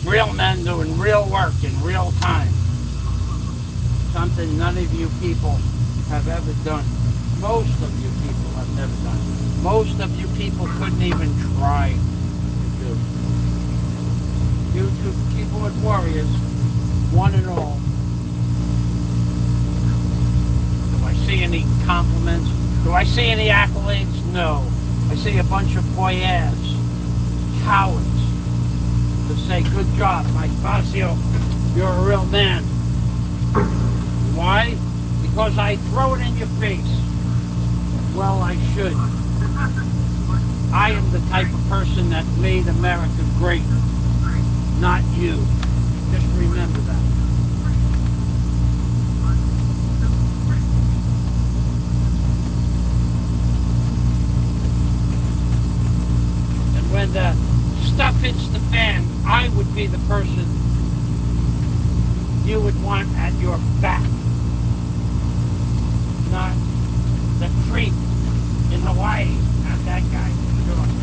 Real men doing real work in real time. Something none of you people have ever done. Most of you people have never done. Most of you people couldn't even try to do. You two keyboard warriors, one and all. Do I see any compliments? Do I see any accolades? No. I see a bunch of boyas, cowards, that say, good job, Mike Fazio, you're a real man. Why? Because I throw it in your face. Well, I should. I am the type of person that made America great, not you. Just remember that. And when the stuff hits the fan, I would be the person you would want at your back, not the creep in Hawaii, not that guy. Sure.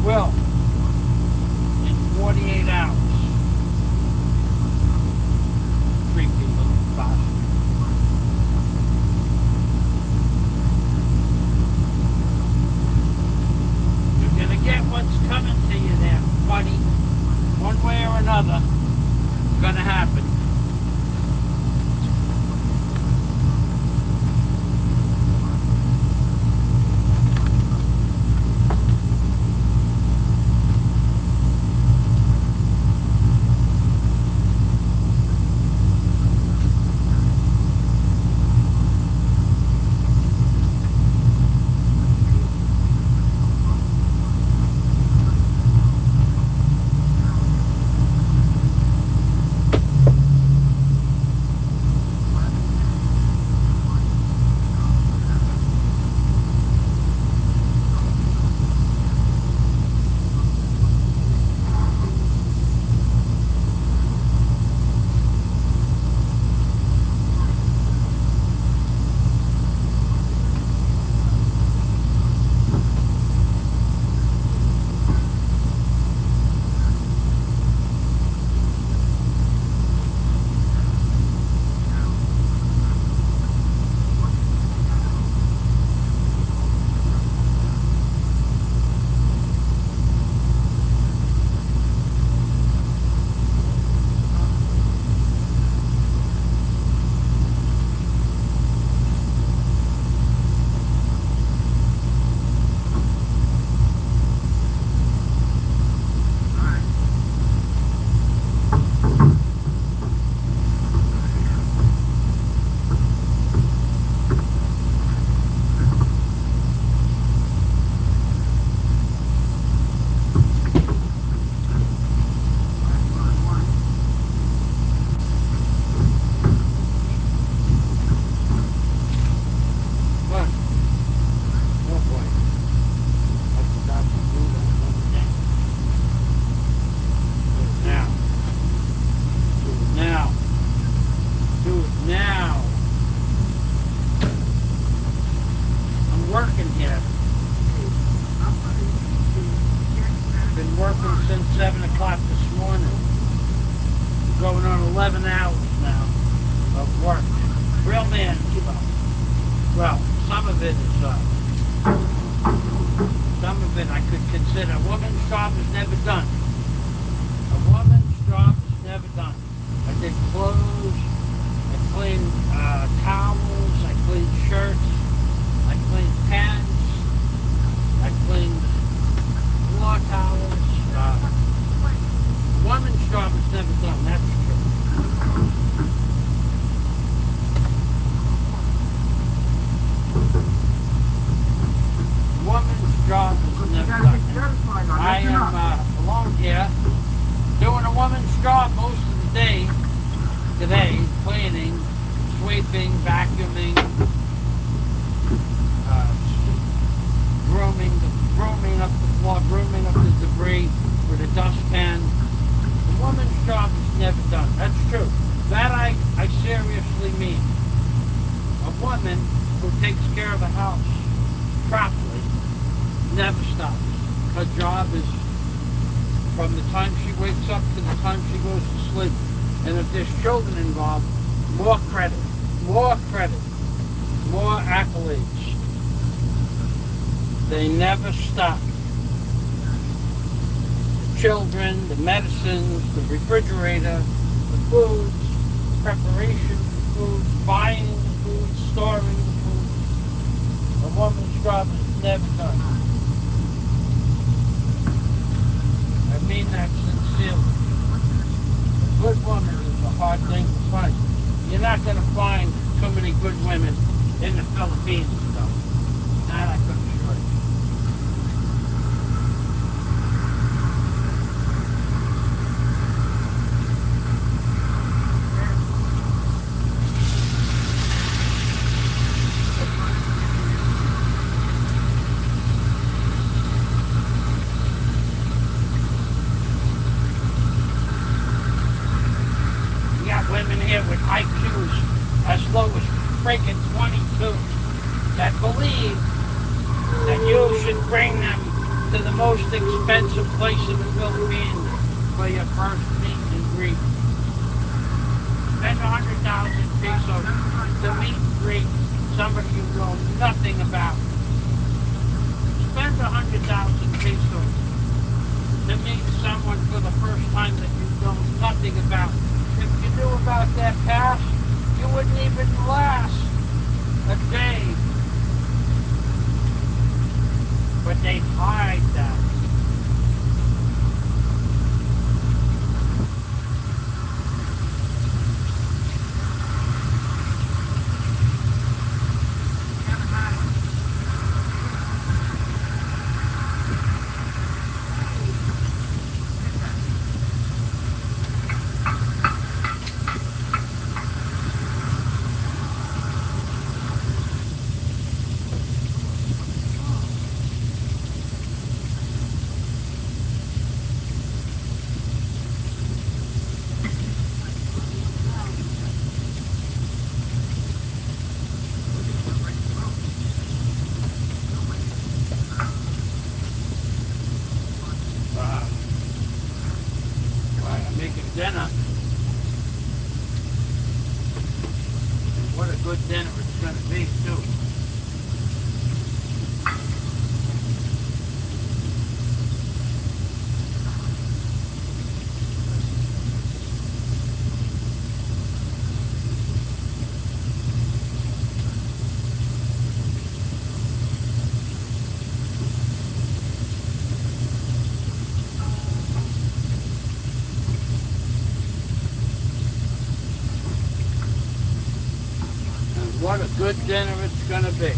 will in 48 hours. Creepy little bastard. You're gonna get what's coming to you there, buddy. One way or another, it's gonna happen. o'clock this morning. Going on 11 hours now of work. Real man stuff. Well, some of it is, some of it I could consider. A woman's job is never done. A woman's job is never done. I did clothes, I cleaned towels, I cleaned shirts, I cleaned pants, I cleaned floor towels. A woman's job is never done, that's true. A woman's job is never done. I am alone here doing a woman's job most of the day today, cleaning, sweeping, vacuuming, grooming up the floor, grooming up the debris with a dustpan. A woman's job is never done. That's true. That I seriously mean. A woman who takes care of the house properly never stops. Her job is from the time she wakes up to the time she goes to sleep. And if there's children involved, more credit, more accolades. They never stop. The children, the medicines, the refrigerator, the foods, preparation of food, buying the food, storing the food. A woman's job is never done. I mean that sincerely. A good woman is a hard thing to find. You're not going to find too many good women in the Philippines, though. That I can assure you. With IQs as low as freaking 22 that believe that you should bring them to the most expensive place in the Philippines for your first meet and greet. Spend 100,000 pesos to meet and greet somebody you know nothing about. Spend 100,000 pesos to meet someone for the first time that you know nothing about. If you knew about their past, you wouldn't even last a day. But they hide that. Dinner. What a good dinner it's going to be, too. What a good dinner it's going to be.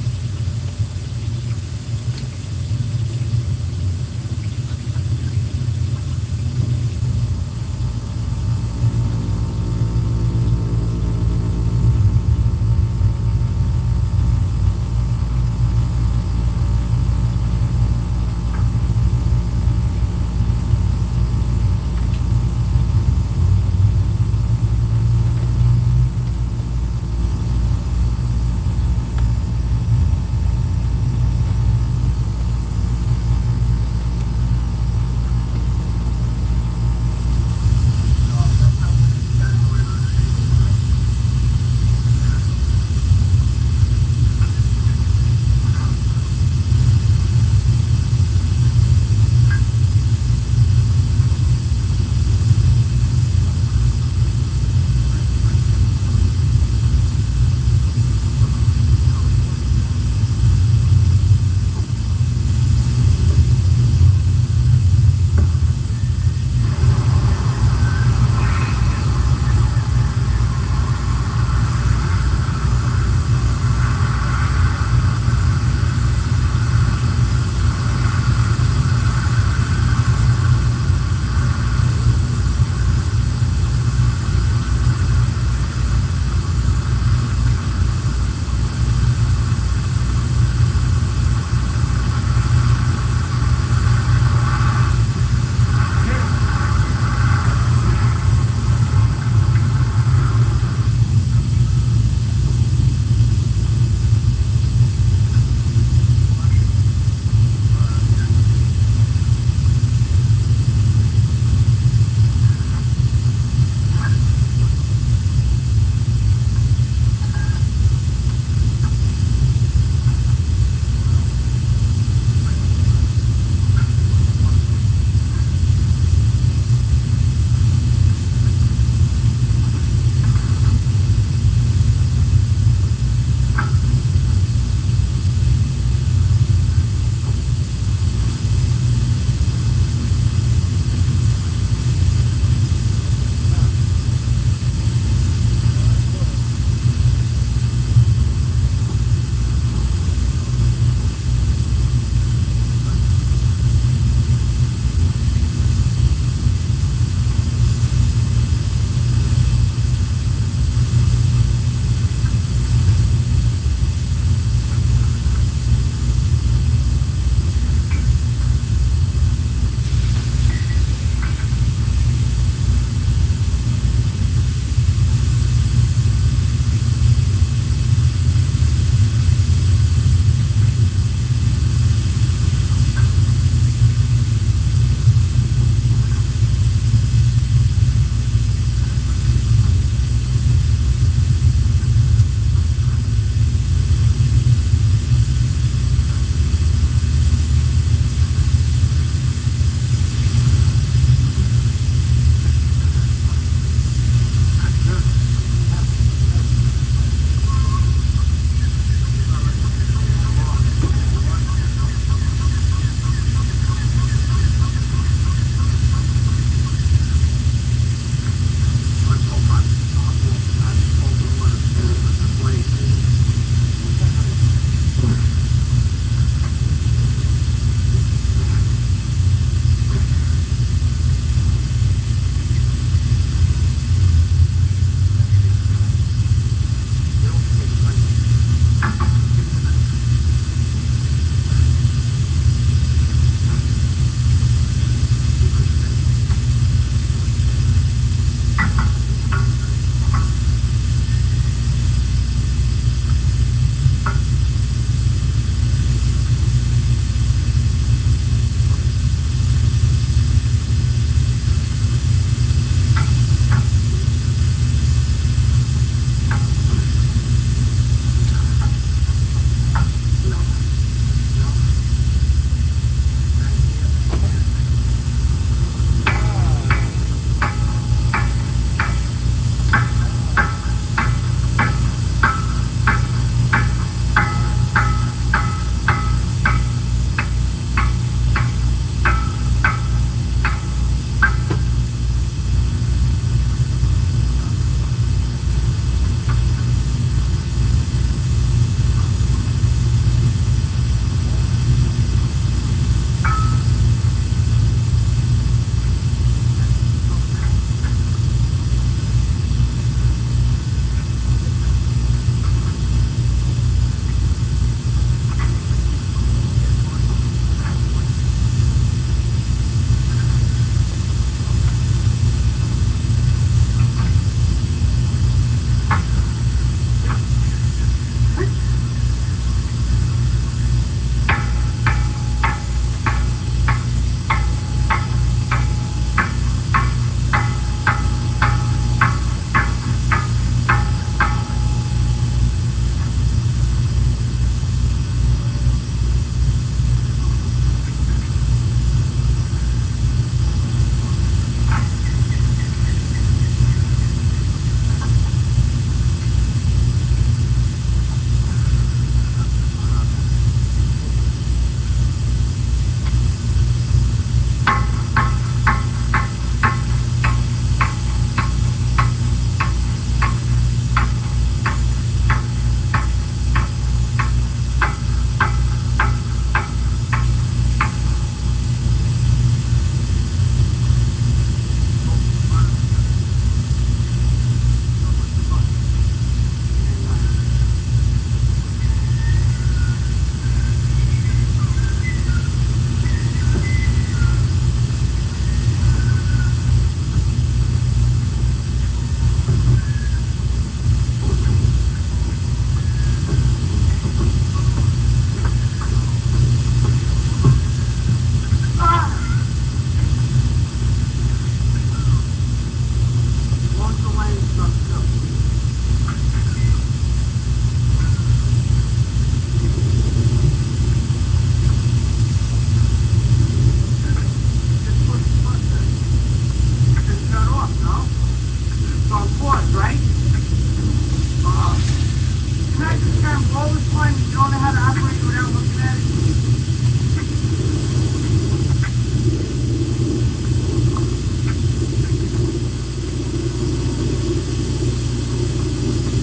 time, all this time, you don't know how to operate it without looking at it?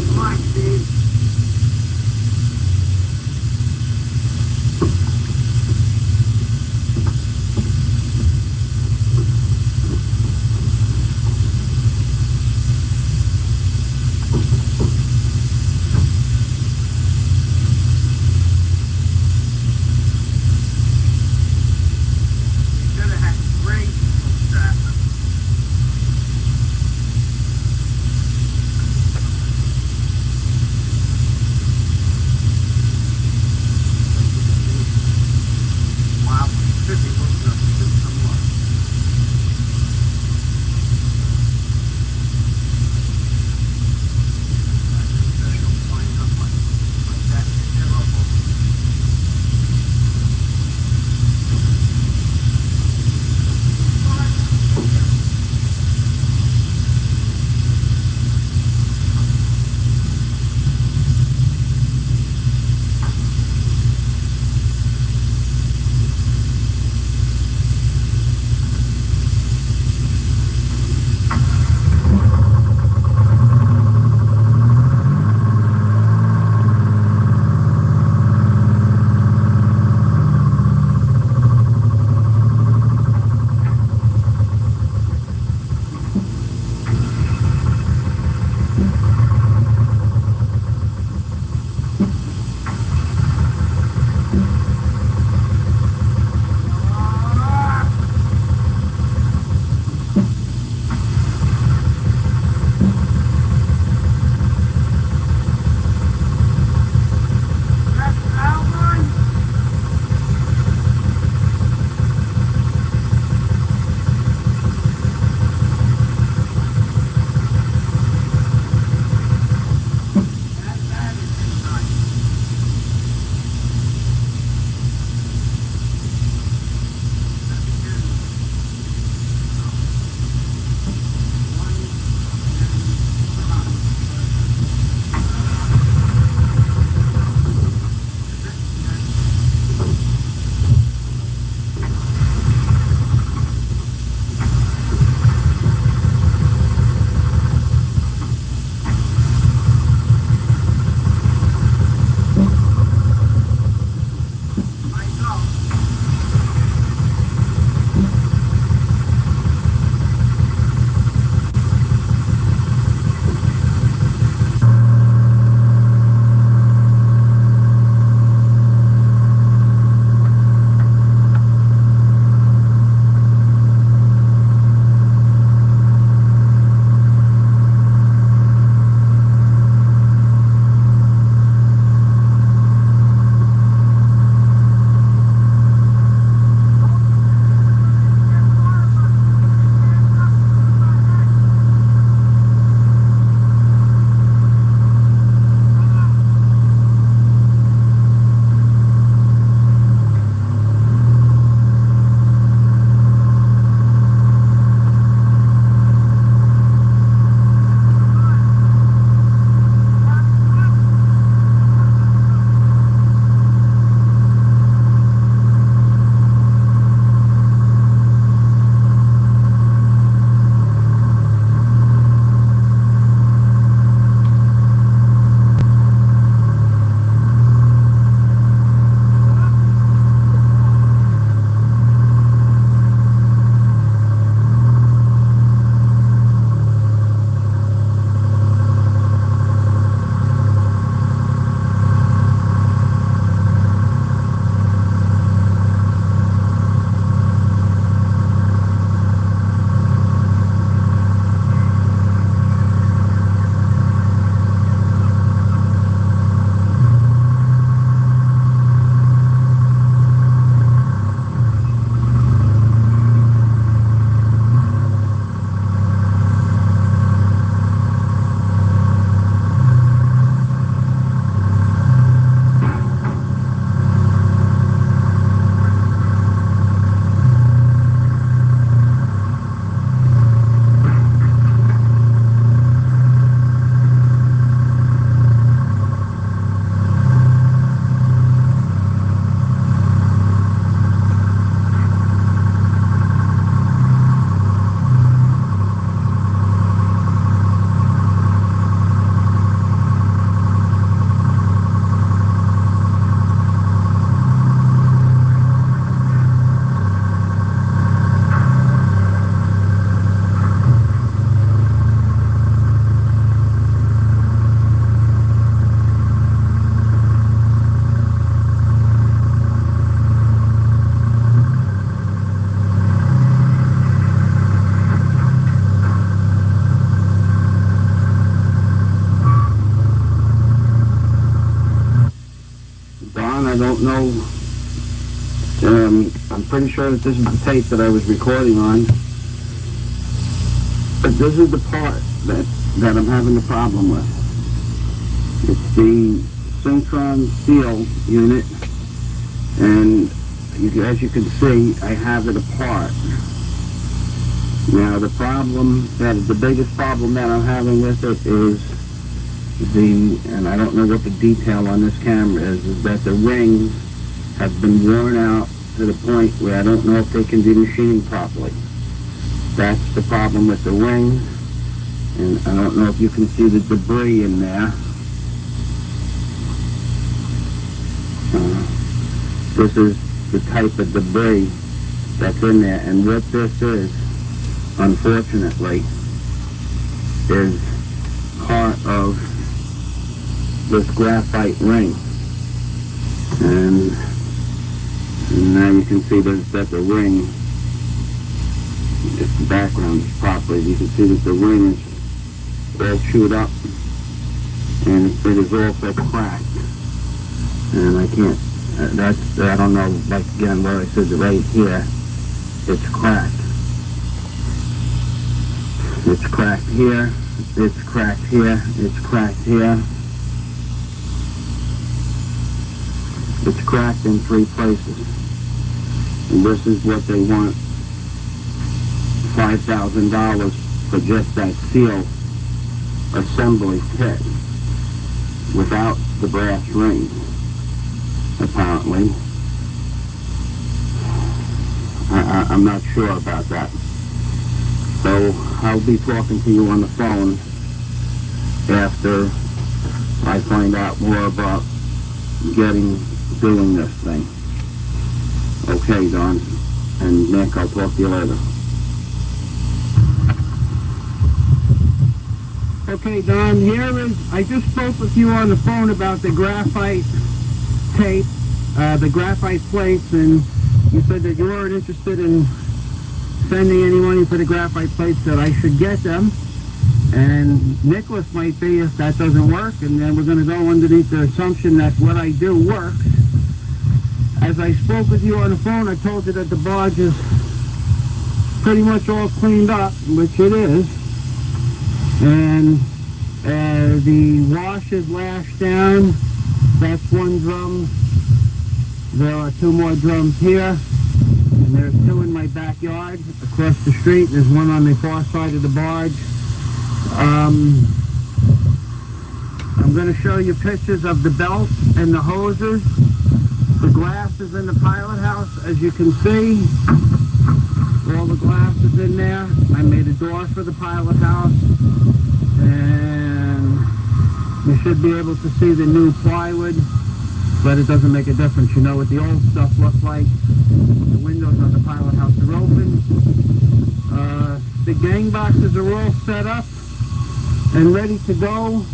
Come on, Steve. I don't know. I'm pretty sure that this is the tape that I was recording on. But this is the part that I'm having the problem with. It's the Syntron seal unit, and as you can see, I have it apart. Now the biggest problem that I'm having with it is and I don't know what the detail on this camera is that the rings have been worn out to the point where I don't know if they can be machined properly. That's the problem with the rings, and I don't know if you can see the debris in there. This is the type of debris that's in there, and what this is, unfortunately, is part of this graphite ring. And now you can see that the ring, if the background is proper, you can see that the ring is all chewed up, and it is also cracked. And I can't, I don't know, like again, where I said right here, it's cracked. It's cracked here, it's cracked here, it's cracked here. It's cracked in 3 places. And this is what they want, $5,000 for just that seal assembly kit without the brass rings, apparently. I'm not sure about that. So I'll be talking to you on the phone after I find out more about doing this thing. Okay, Don. And Nick, I'll talk to you later. Okay, Don, I just spoke with you on the phone about the graphite tape, the graphite plates, and you said that you weren't interested in spending any money for the graphite plates, that I should get them. And Nicholas might be if that doesn't work, and then we're going to go underneath the assumption that what I do works. As I spoke with you on the phone, I told you that the barge is pretty much all cleaned up, which it is. And the wash is lashed down. That's 1 drum. There are 2 more drums here. And there's 2 in my backyard across the street. There's 1 on the far side of the barge. I'm going to show you pictures of the belts and the hoses. The glass is in the pilot house, as you can see. All the glass is in there. I made a door for the pilot house. And you should be able to see the new plywood, but it doesn't make a difference. You know what the old stuff looks like. The windows on the pilot house are open. The gang boxes are all set up and ready to go.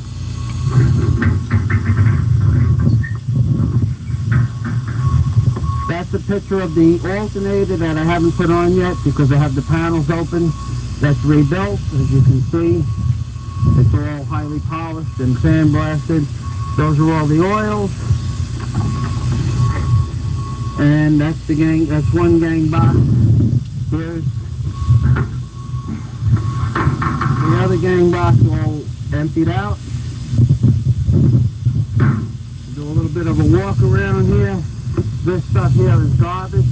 That's a picture of the alternator that I haven't put on yet because I have the panels open. That's rebuilt, as you can see. It's all highly polished and sandblasted. Those are all the oils. And that's 1 gang box. Here's the other gang box all emptied out. Do a little bit of a walk around here. This stuff here is garbage.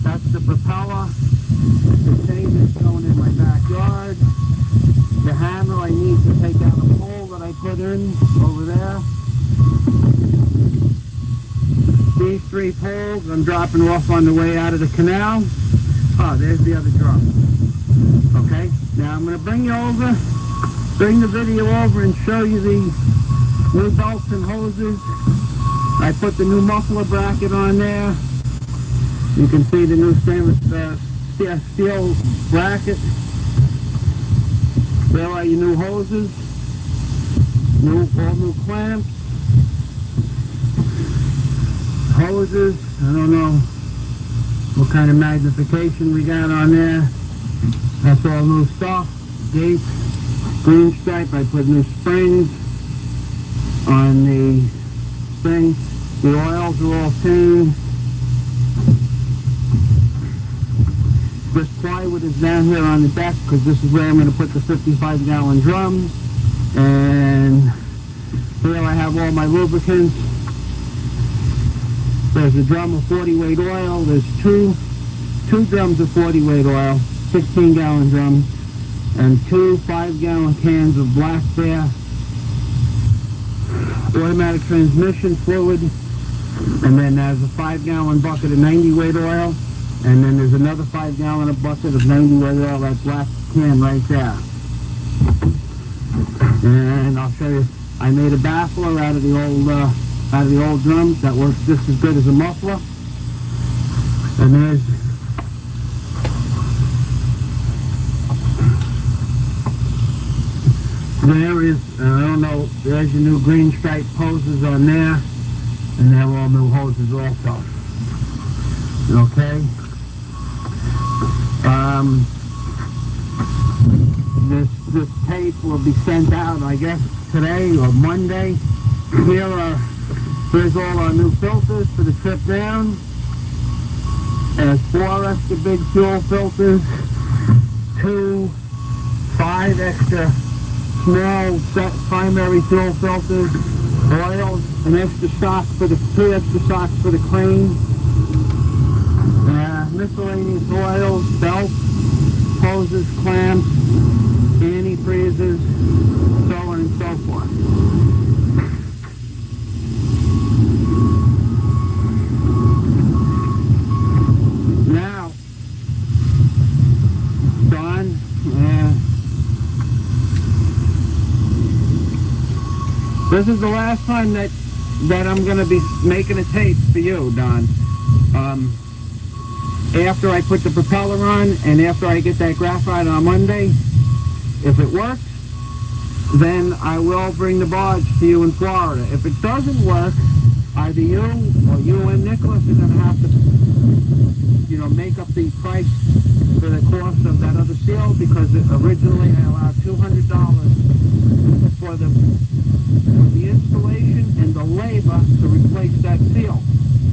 That's the propeller. The chain is going in my backyard. The hammer I need to take out a pole that I put in over there. These 3 poles I'm dropping off on the way out of the canal. Oh, there's the other drum. Okay, now I'm going to bring the video over and show you the new belts and hoses. I put the new muffler bracket on there. You can see the new stainless steel bracket. There are your new hoses, all new clamps, hoses. I don't know what kind of magnification we got on there. That's all new stuff. Gates, green stripe. I put new springs on the thing. The oils are octane. This plywood is down here on the deck because this is where I'm going to put the 55-gallon drums. And here I have all my lubricants. There's a drum of 40-weight oil. There's two drums of 40-weight oil, 16-gallon drums, and 2 5-gallon cans of Black Bear automatic transmission fluid. And then there's a 5-gallon bucket of 90-weight oil. And then there's another 5-gallon bucket of 90-weight oil, that black can right there. And I'll show you, I made a baffler out of the old drums that works just as good as a muffler. And there is, I don't know, there's your new green stripe hoses on there, and they're all new hoses also. Okay. This tape will be sent out, I guess, today or Monday. Here's all our new filters for the trip down. There's 4 extra big fuel filters, 5 extra small set primary fuel filters, oils, an extra sock for the 2 extra socks for the crane, miscellaneous oils, belts, hoses, clamps, antifreezes, so on and so forth. Now, Don, this is the last time that I'm going to be making a tape for you, Don. After I put the propeller on and after I get that graphite on Monday, if it works, then I will bring the barge to you in Florida. If it doesn't work, either you or you and Nicholas are going to have to, make up the price for the cost of that other seal, because originally I allowed $200 for the installation and the labor to replace that seal.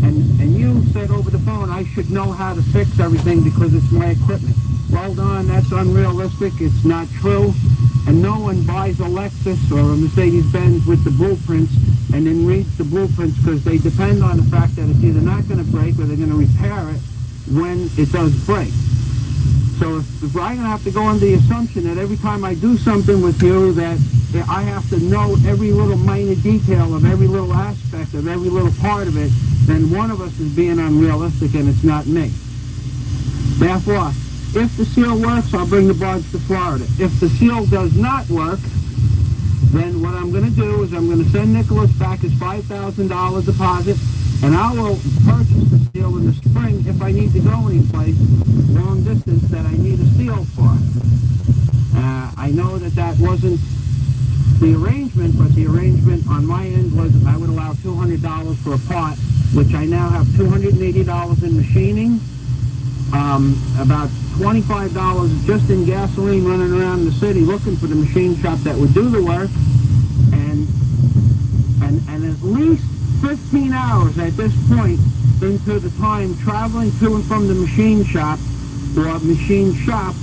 And you said over the phone I should know how to fix everything because it's my equipment. Well, Don, that's unrealistic. It's not true. And no one buys a Lexus or a Mercedes-Benz with the blueprints and then reads the blueprints, because they depend on the fact that it's either not going to break or they're going to repair it when it does break. So if I'm going to have to go on the assumption that every time I do something with you that I have to know every little minor detail of every little aspect of every little part of it, then one of us is being unrealistic and it's not me. Therefore, if the seal works, I'll bring the barge to Florida. If the seal does not work, then what I'm going to do is I'm going to send Nicholas back his $5,000 deposit, and I will purchase the seal in the spring if I need to go anyplace long distance that I need a seal for. I know that wasn't the arrangement, but the arrangement on my end was I would allow $200 for a part, which I now have $280 in machining, about $25 just in gasoline running around the city looking for the machine shop that would do the work, and at least 15 hours at this point into the time traveling to and from the machine shop or machine shop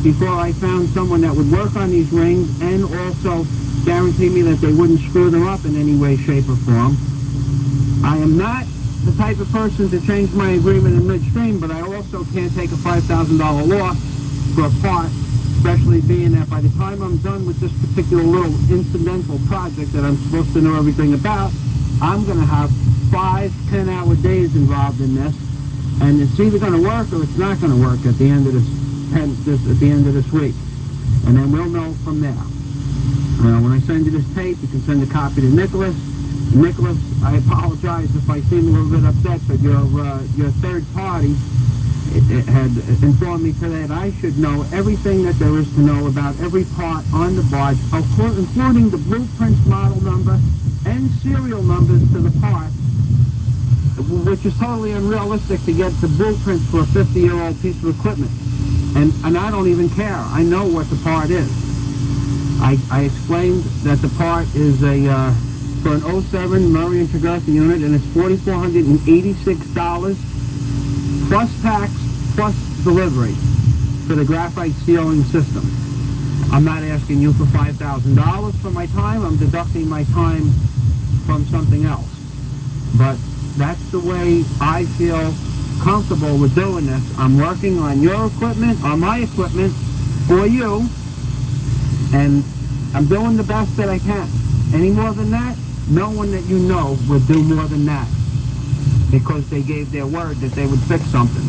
before I found someone that would work on these rings and also guarantee me that they wouldn't screw them up in any way, shape, or form. I am not the type of person to change my agreement in midstream, but I also can't take a $5,000 loss for a part, especially being that by the time I'm done with this particular little incidental project that I'm supposed to know everything about, I'm going to have 5 10-hour days involved in this, and it's either going to work or it's not going to work at the end of this week, and then we'll know from there. When I send you this tape, you can send a copy to Nicholas. Nicholas, I apologize if I seem a little bit upset, but your third party had informed me today that I should know everything that there is to know about every part on the barge, including the blueprints, model number, and serial numbers to the part, which is totally unrealistic to get the blueprints for a 50-year-old piece of equipment. And I don't even care. I know what the part is. I explained that the part is a for an '07 Murray and Traverse unit, and it's $4,486 plus tax plus delivery for the graphite sealing system. I'm not asking you for $5,000 for my time. I'm deducting my time from something else. But that's the way I feel comfortable with doing this. I'm working on your equipment, on my equipment, for you, and I'm doing the best that I can. Any more than that, no one that you know would do more than that, because they gave their word that they would fix something.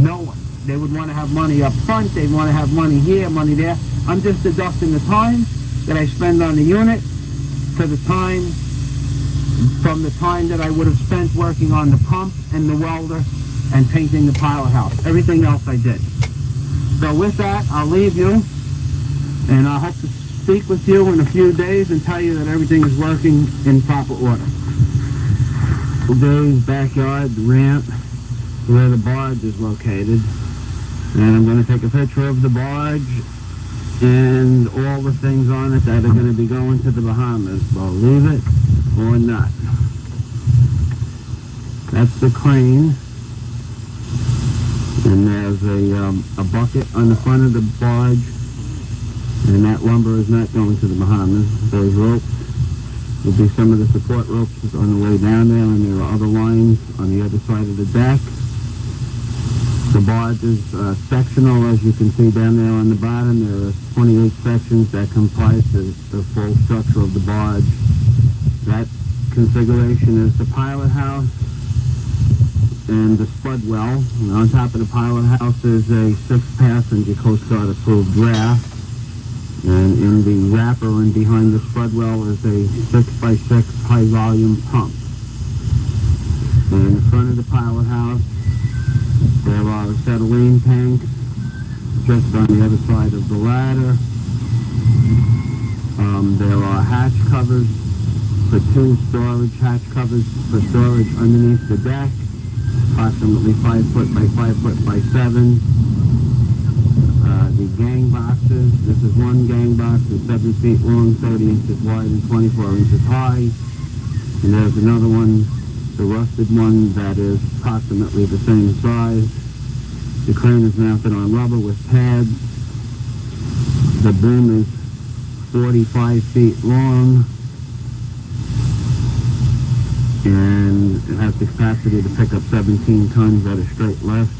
No one. They would want to have money up front, they'd want to have money here, money there. I'm just deducting the time that I spend on the unit to the time, from the time that I would have spent working on the pump and the welder and painting the pilot house. Everything else I did. So with that, I'll leave you, and I hope to speak with you in a few days and tell you that everything is working in proper order. Today's backyard, the ramp, where the barge is located. And I'm going to take a picture of the barge and all the things on it that are going to be going to the Bahamas. Believe it or not. That's the crane. And there's a bucket on the front of the barge. And that lumber is not going to the Bahamas. Those ropes will be some of the support ropes on the way down there, and there are other lines on the other side of the deck. The barge is sectional, as you can see down there on the bottom. There are 28 sections that comprise the full structure of the barge. That configuration is the pilot house and the spud well. And on top of the pilot house is a 6-passenger Coast Guard approved draft. And in the wrapper and behind the spud well is a 6x6 high volume pump. And in the front of the pilot house, there are acetylene tanks just on the other side of the ladder. There are hatch covers for 2 storage hatch covers for storage underneath the deck, approximately 5 foot by 5 foot by 7. The gang boxes, this is one gang box, it's 7 feet long, 30 inches wide, and 24 inches high. And there's another one, the rusted one, that is approximately the same size. The crane is mounted on rubber with pads. The boom is 45 feet long, and it has the capacity to pick up 17 tons at a straight lift.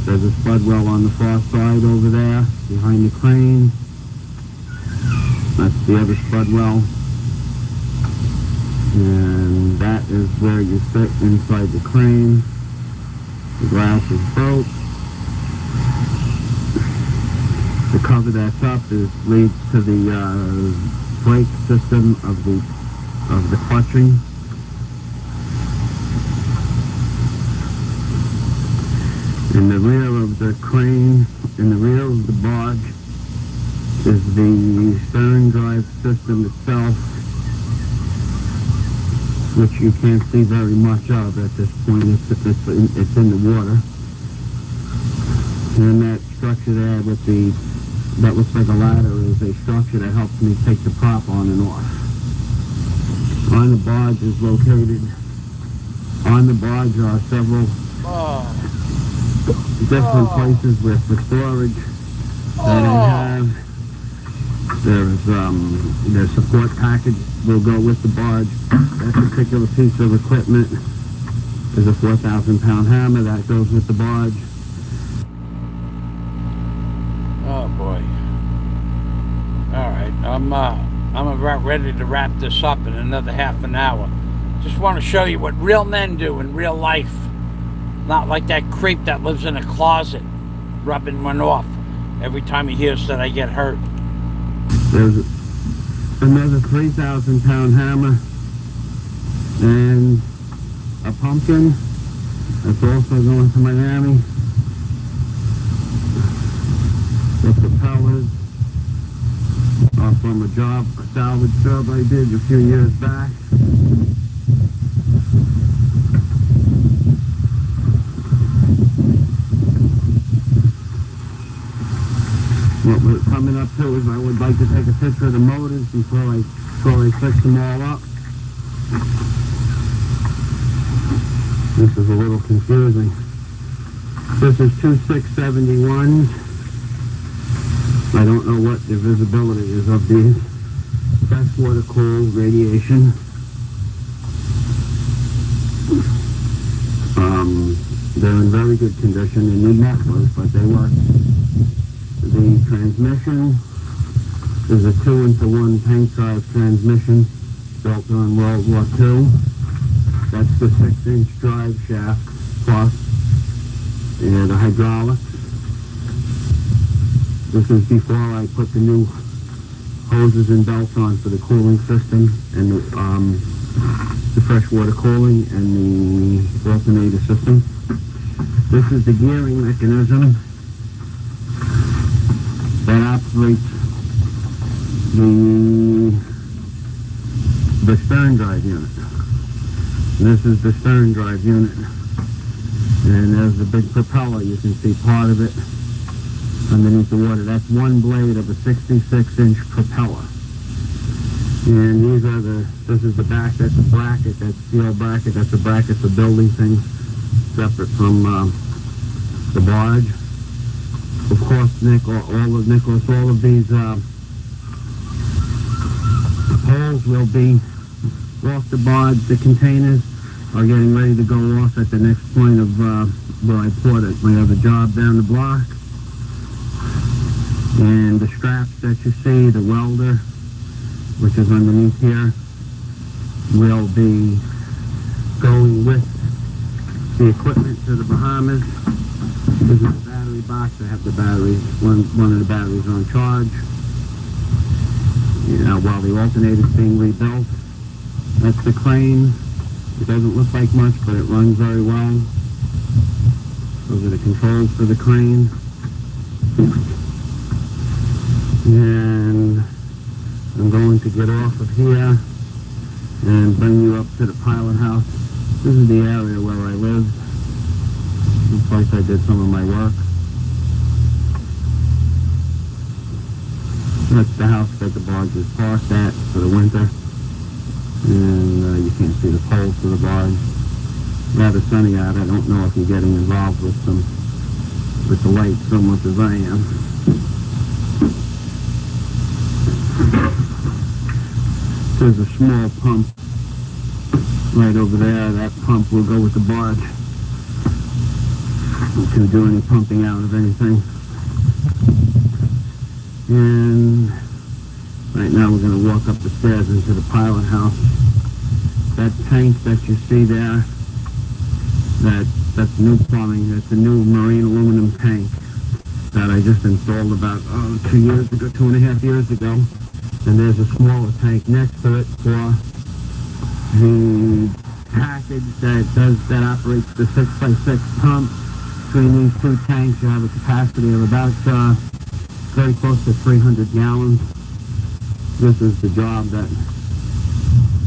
There's a spud well on the far side over there, behind the crane. That's the other spud well. And that is where you sit inside the crane. The glass is broke. The cover that's up leads to the brake system of the clutching. In the rear of the crane, in the rear of the barge, is the stern drive system itself, which you can't see very much of at this point. It's in the water. And that structure there with that looks like a ladder is a structure that helps me take the prop on and off. On the barge is located, on the barge are several different places for storage that I have. There's support package will go with the barge. That particular piece of equipment is a 4,000-pound hammer that goes with the barge. Oh boy. All right, I'm about ready to wrap this up in another half an hour. Just want to show you what real men do in real life. Not like that creep that lives in a closet rubbing one off every time he hears that I get hurt. There's another 3,000-pound hammer and a pumpkin that's also going to Miami. The propellers are from a salvage job I did a few years back. What we're coming up to is I would like to take a picture of the motors before I fix them all up. This is a little confusing. This is 2671. I don't know what the visibility is of these. Freshwater cold radiation. They're in very good condition. They need mufflers, but they work. The transmission is a 2-into-1 tank drive transmission built on World War II. That's the 6-inch drive shaft plus the hydraulics. This is before I put the new hoses and belts on for the cooling system and the freshwater cooling and the alternator system. This is the gearing mechanism that operates the stern drive unit. This is the stern drive unit. And there's the big propeller. You can see part of it underneath the water. That's one blade of a 66-inch propeller. And this is the back, that's a bracket, that's steel bracket, that's a bracket for building things separate from the barge. Of course, all of these poles will be off the barge. The containers are getting ready to go off at the next point of where I put it. We have a job down the block. And the straps that you see, the welder, which is underneath here, will be going with the equipment to the Bahamas. This is the battery box. I have the batteries, one of the batteries on charge. While the alternator is being rebuilt. That's the crane. It doesn't look like much, but it runs very well. Those are the controls for the crane. And I'm going to get off of here and bring you up to the pilot house. This is the area where I live. This place I did some of my work. That's the house that the barge is parked at for the winter. And you can't see the poles for the barge. Rather sunny out. I don't know if you're getting involved with the light so much as I am. There's a small pump right over there. That pump will go with the barge. Not going to do any pumping out of anything. And right now we're going to walk up the stairs into the pilot house. That tank that you see there, that's new plumbing. That's a new marine aluminum tank that I just installed about 2.5 years ago. And there's a smaller tank next to it for the package that operates the 6x6 pump. Between these two tanks, you have a capacity of about very close to 300 gallons. This is the job that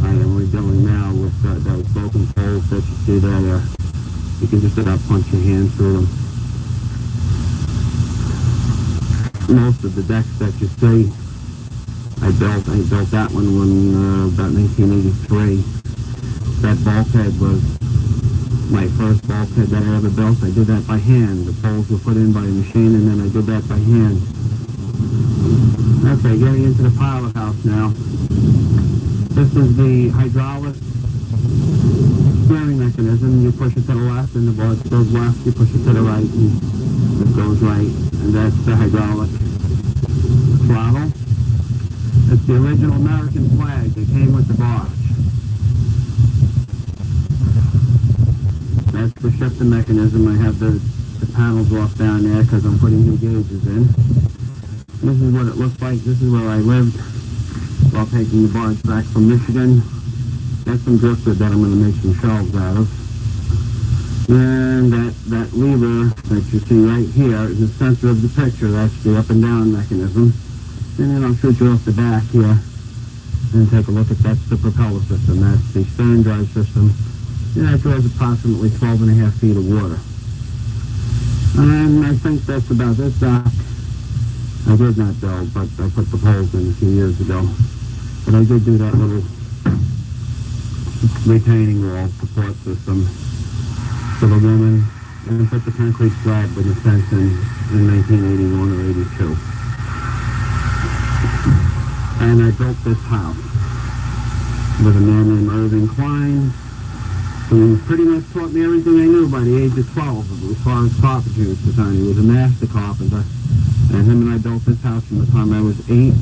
I am rebuilding now with those broken poles that you see there. You can just about punch your hand through them. Most of the decks that you see, I built that one about 1983. That bulkhead was my first bulkhead that I ever built. I did that by hand. The poles were put in by a machine, and then I did that by hand. Okay, getting into the pilot house now. This is the hydraulic steering mechanism. You push it to the left, and the barge goes left. You push it to the right, and it goes right. And that's the hydraulic throttle. It's the original American flag that came with the barge. That's the shifter mechanism. I have the panels off down there because I'm putting new gauges in. This is what it looks like. This is where I lived while taking the barge back from Michigan. That's some driftwood that I'm going to make some shelves out of. And that lever that you see right here is the center of the picture. That's the up and down mechanism. And then I'll shoot you off the back here and take a look at that's the propeller system. That's the stern drive system. And that draws approximately 12.5 feet of water. And I think that's about this dock. I did not build, but I put the poles in a few years ago. But I did do that little retaining wall support system for the woman, and put the concrete slab with the fence in 1981 or 82. And I built this house with a man named Irving Klein, who pretty much taught me everything I knew by the age of 12 as far as carpentry was concerned. He was a master carpenter, and him and I built this house from the time I was 8,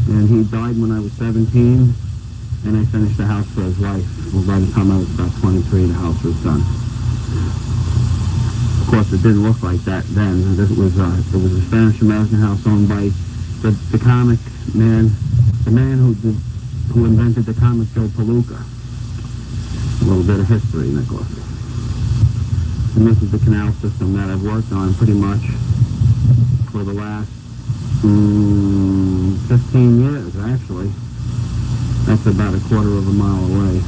and he died when I was 17, and I finished the house for his wife. Well, by the time I was about 23, the house was done. Of course, it didn't look like that then. It was a Spanish-American house owned by the comic man, the man who invented the comic Joe Palooka. A little bit of history, Nicholas. And this is the canal system that I've worked on pretty much for the last 15 years, actually. That's about a quarter of a mile away.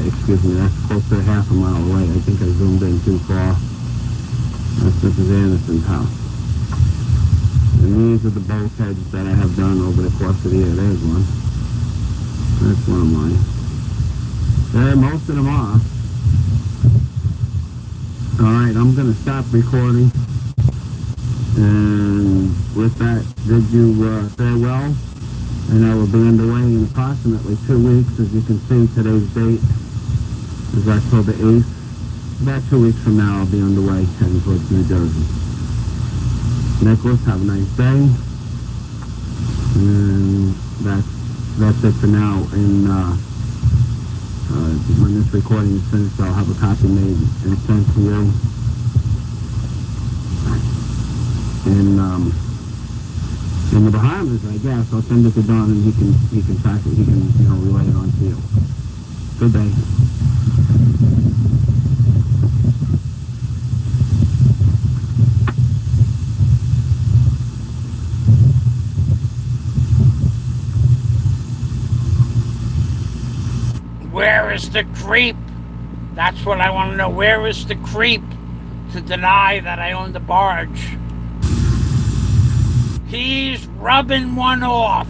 Excuse me, that's close to half a mile away. I think I zoomed in too far. That's Mrs. Anderson's house. And these are the bulkheads that I have done over the course of the year. There's one. That's one of mine. There, most of them are. Alright, I'm going to stop recording. And with that, bid you farewell. And I will be underway in approximately 2 weeks. As you can see, today's date is October 8th. About 2 weeks from now, I'll be underway heading towards New Jersey. Nicholas, have a nice day. And that's it for now. And when this recording is finished, I'll have a copy made and sent to you. In the Bahamas, I guess. I'll send it to Don, and he can track it. He can, relay it on to you. Good day. Where is the creep? That's what I want to know. Where is the creep to deny that I own the barge? He's rubbing one off.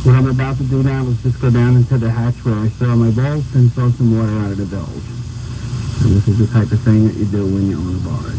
What I'm about to do now is just go down into the hatch where I store my bolts and throw some water out of the bilge. And this is the type of thing that you do when you own a barge.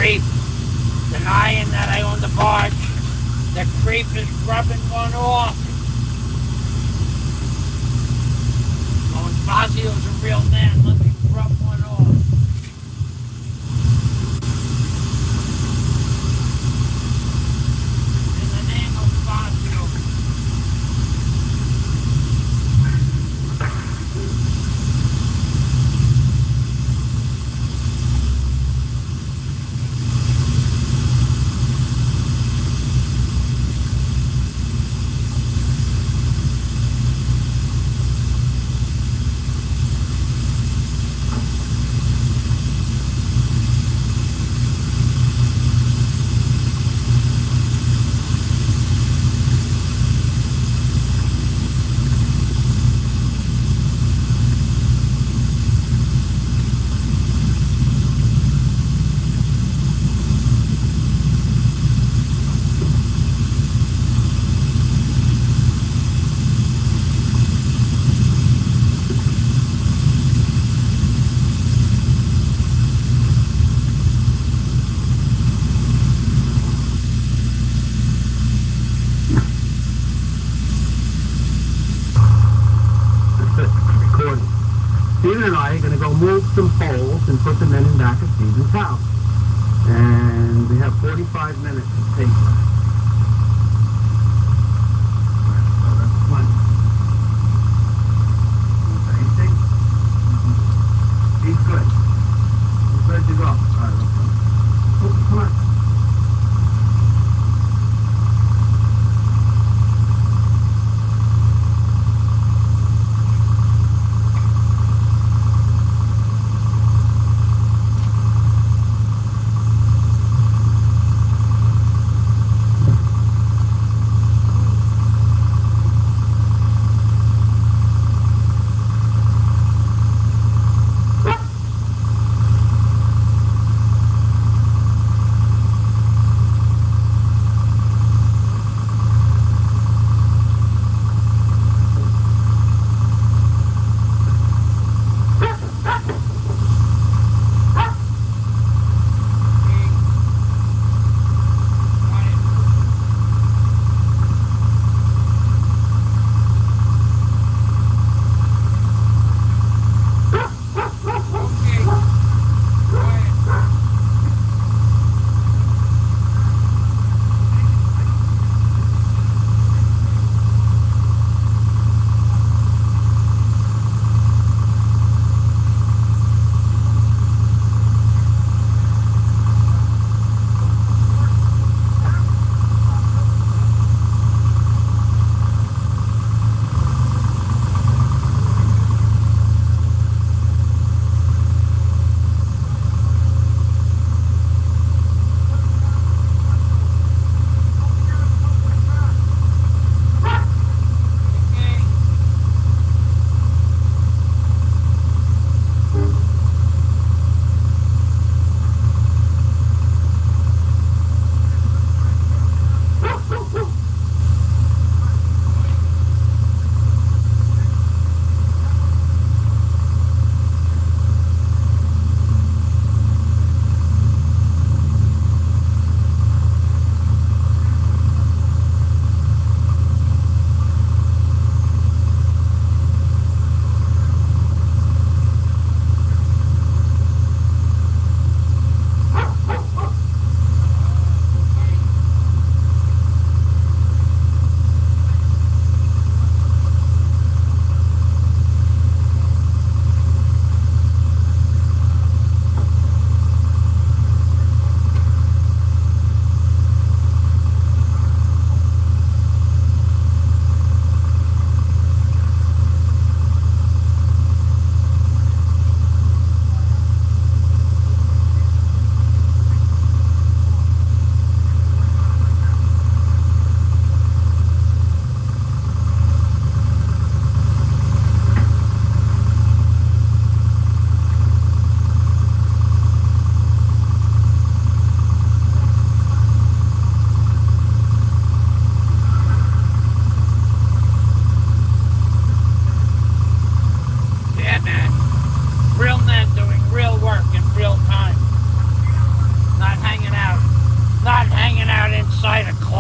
creep denying that I own the barge. The creep is rubbing one off. When Fazio's a real man, let me rub one off. In the name of Fazio. Stephen and I are going to go move some poles and put them in back of Stephen's house. And we have 45 minutes to take them. So that's plenty. Anything? He's good. He's ready to go. All right, let's go. Oh, come on.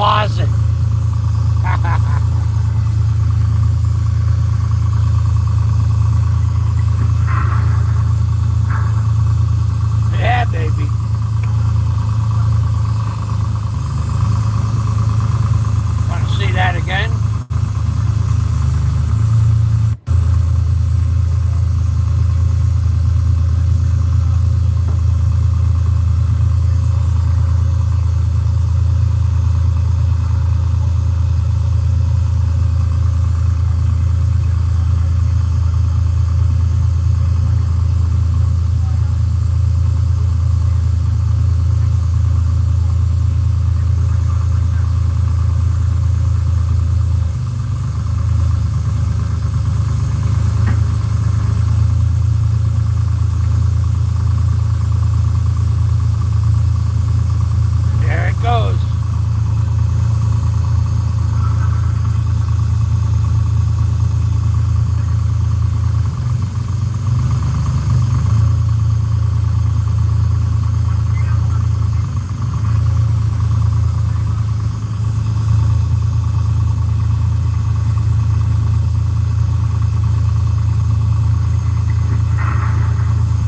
closet. Yeah, baby. Want to see that again? There it goes.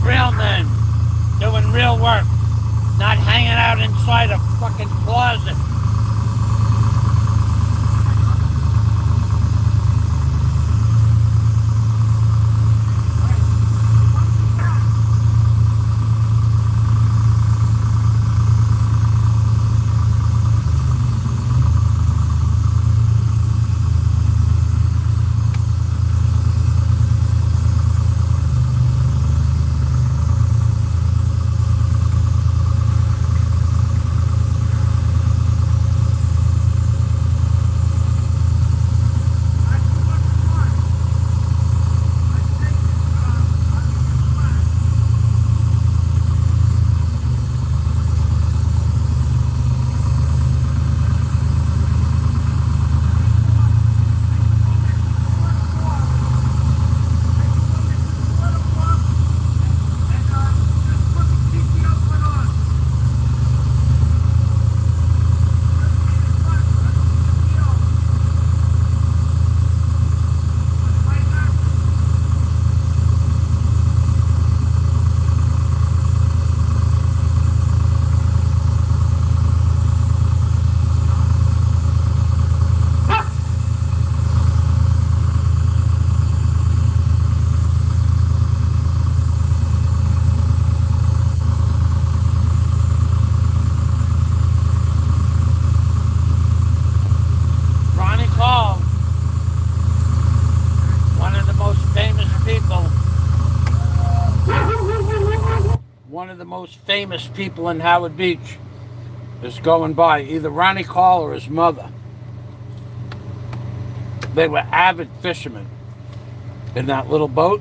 Real men doing real work, not hanging out inside a fucking closet. One of the most famous people in Howard Beach is going by, either Ronnie Call or his mother. They were avid fishermen in that little boat.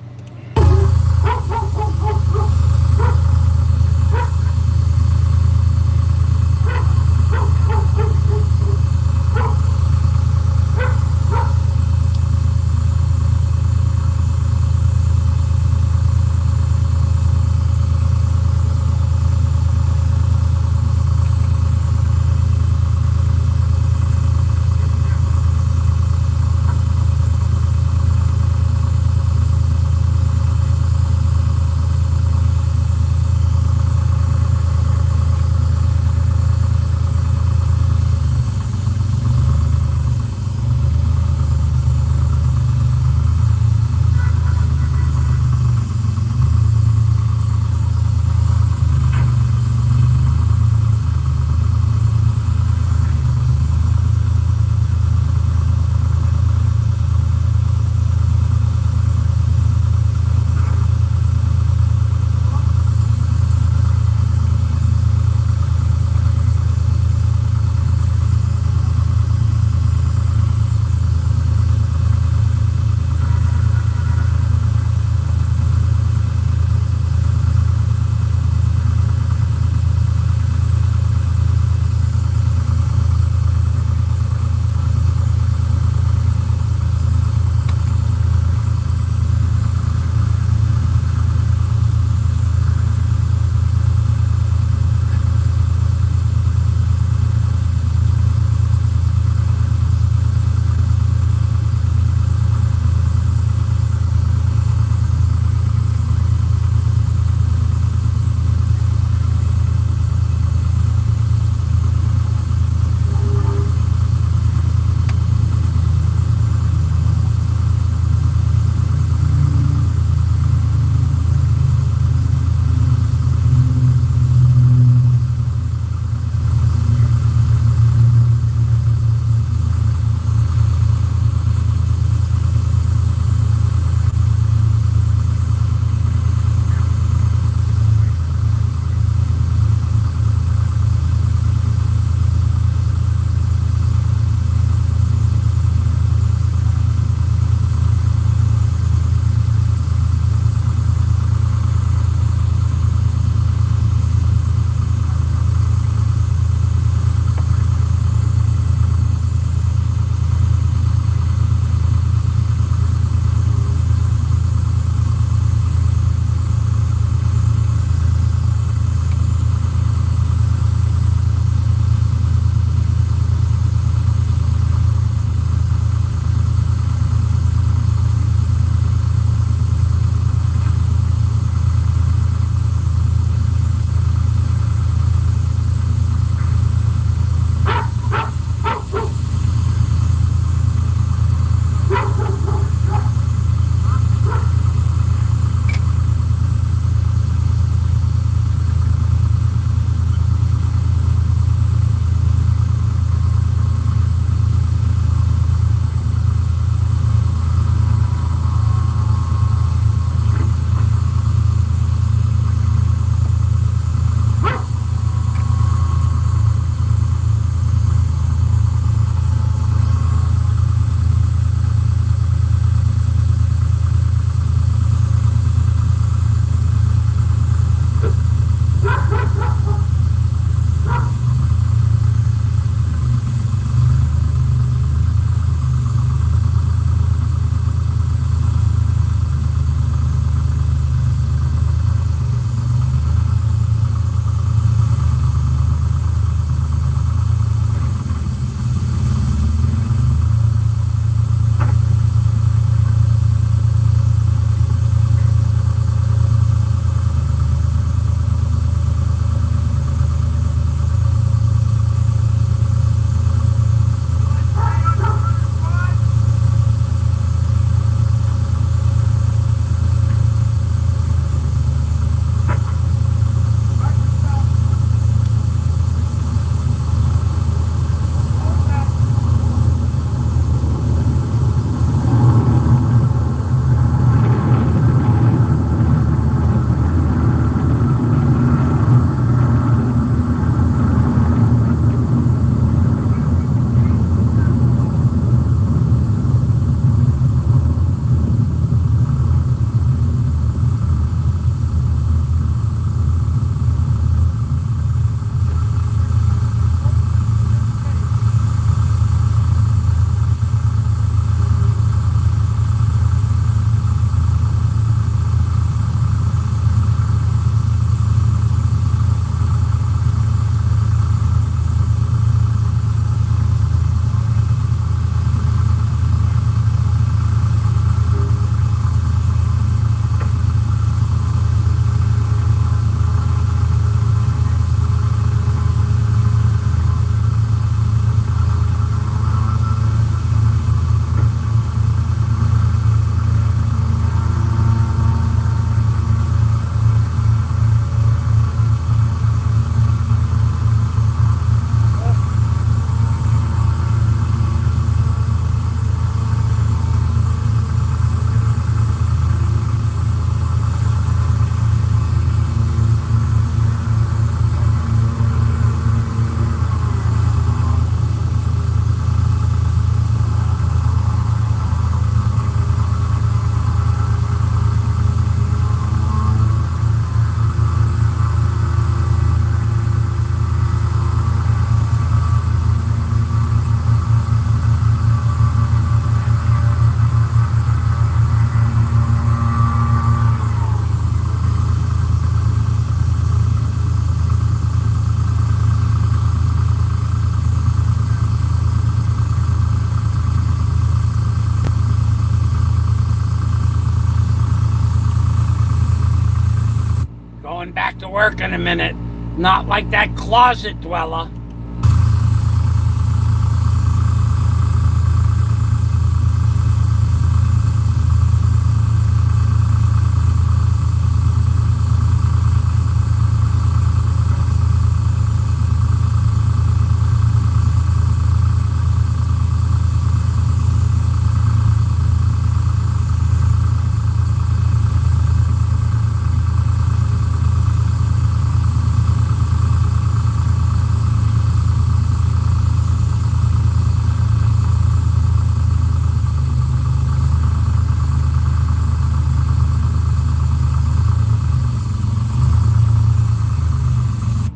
Going back to work in a minute. Not like that closet dweller.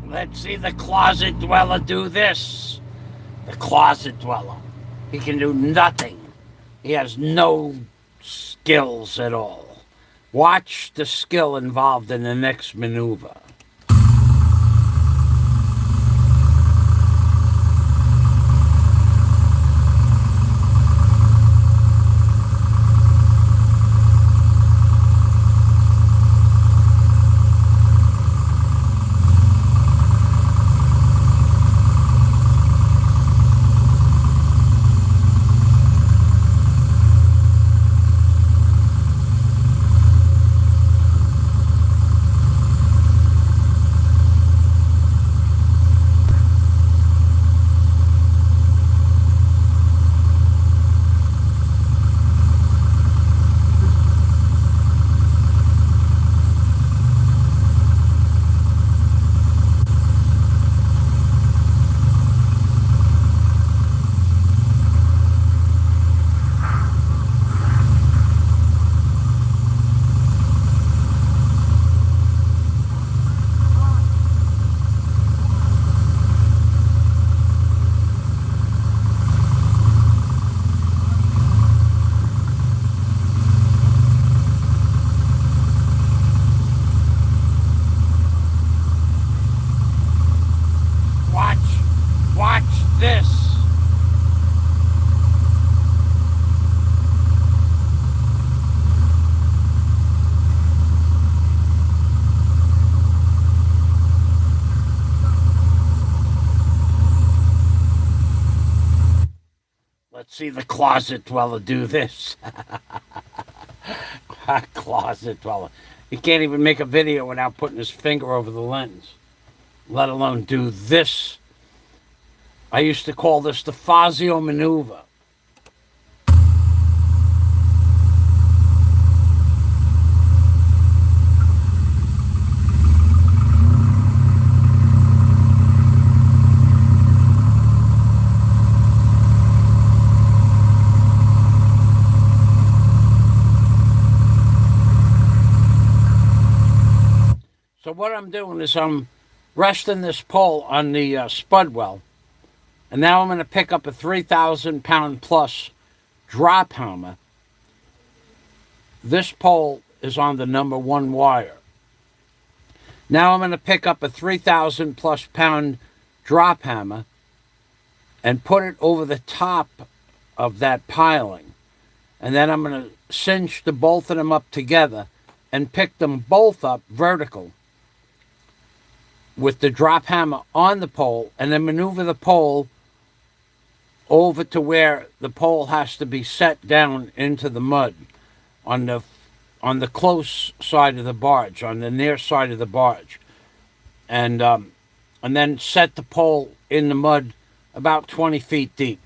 Let's see the closet dweller do this. The closet dweller. He can do nothing. He has no skills at all. Watch the skill involved in the next maneuver. Watch this. Let's see the closet dweller do this. Closet dweller. He can't even make a video without putting his finger over the lens, let alone do this. I used to call this the Fazio maneuver. So what I'm doing is I'm resting this pole on the spud well. And now I'm going to pick up a 3,000 pound plus drop hammer. This pole is on the number 1 wire. Now I'm going to pick up a 3,000 plus pound drop hammer and put it over the top of that piling. And then I'm going to cinch the both of them up together and pick them both up vertical with the drop hammer on the pole, and then maneuver the pole over to where the pole has to be set down into the mud on the close side of the barge, on the near side of the barge, and then set the pole in the mud about 20 feet deep.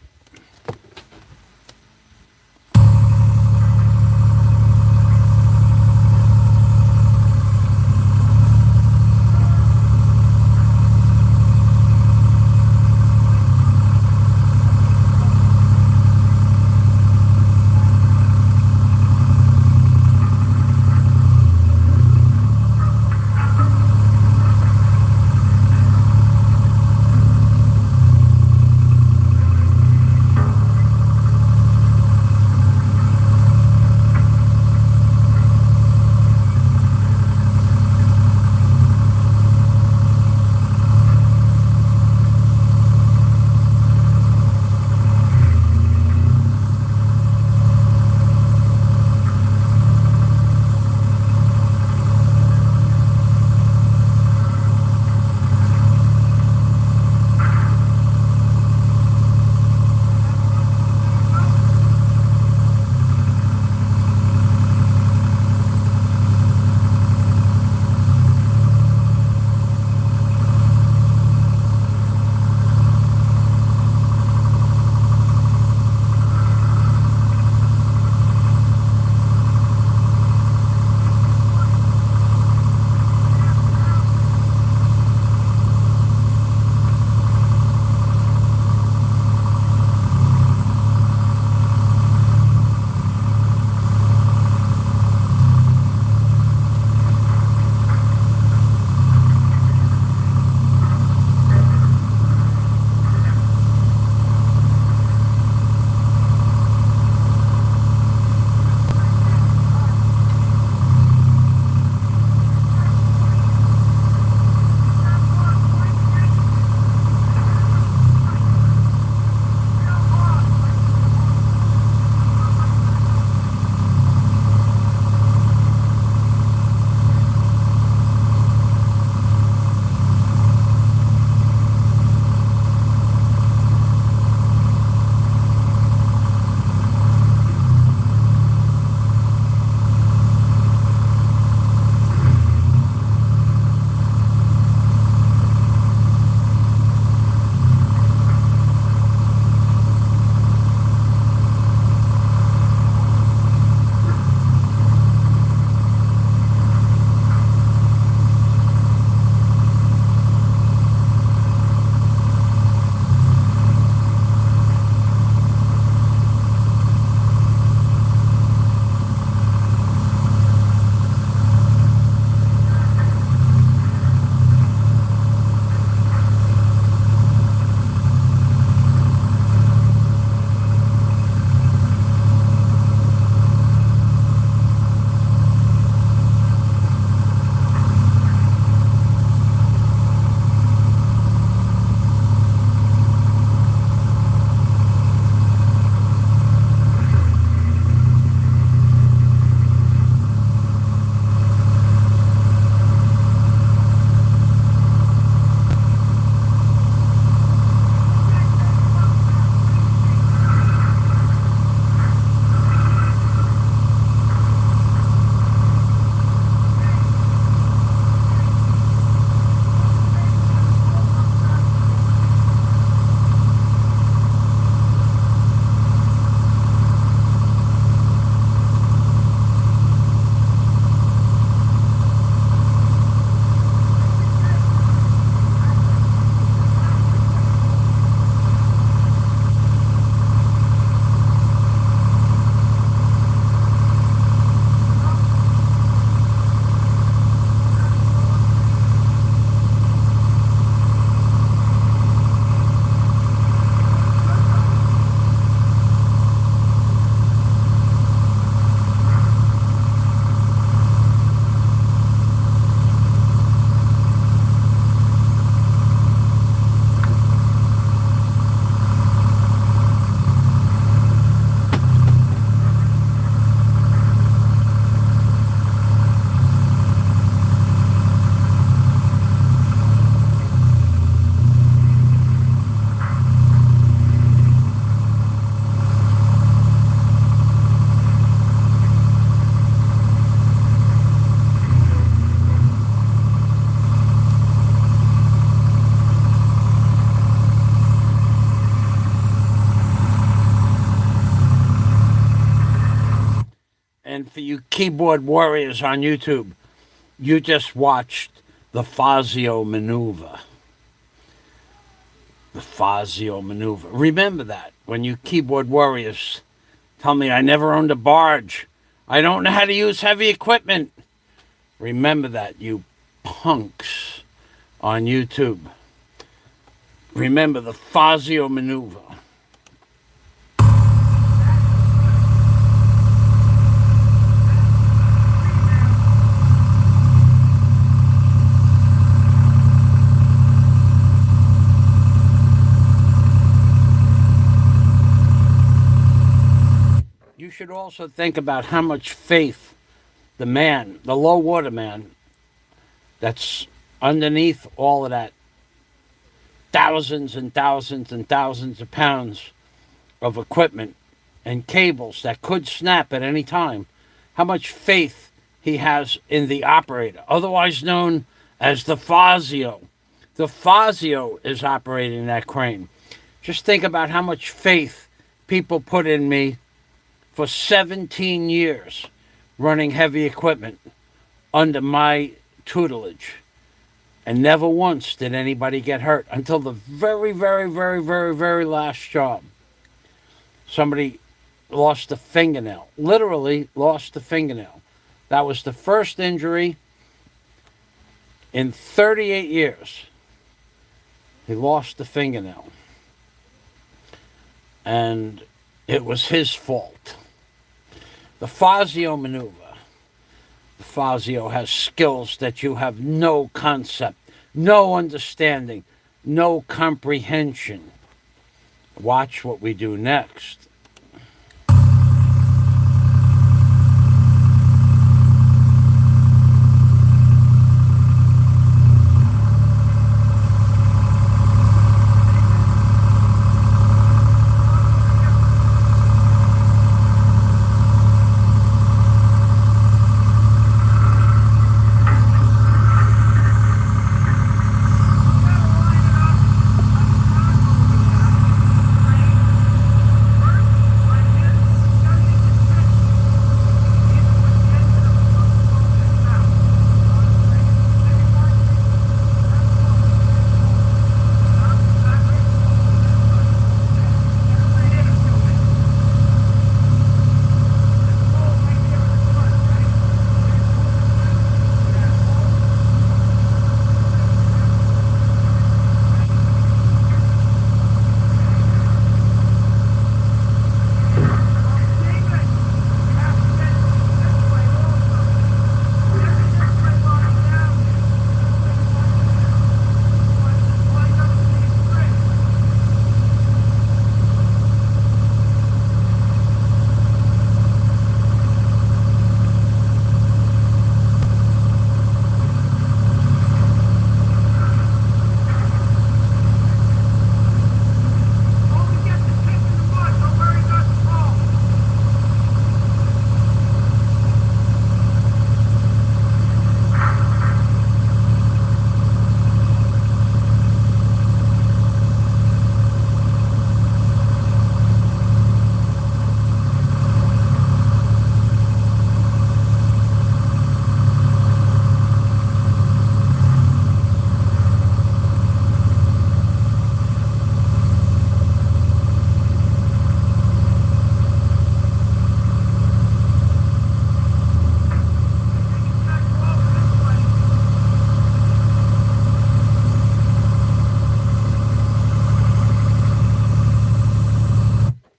for you keyboard warriors on YouTube, you just watched the Fazio maneuver. The Fazio maneuver. Remember that when you keyboard warriors tell me I never owned a barge. I don't know how to use heavy equipment. Remember that, you punks on YouTube. Remember the Fazio maneuver. You should also think about how much faith the man, the low water man, that's underneath all of that, thousands and thousands and thousands of pounds of equipment and cables that could snap at any time, how much faith he has in the operator, otherwise known as the Fazio. The Fazio is operating that crane. Just think about how much faith people put in me for 17 years running heavy equipment under my tutelage. And never once did anybody get hurt until the very, very, very, very, very last job. Somebody lost a fingernail, literally lost a fingernail. That was the first injury in 38 years. He lost the fingernail. And it was his fault. The Fazio maneuver. The Fazio has skills that you have no concept, no understanding, no comprehension. Watch what we do next.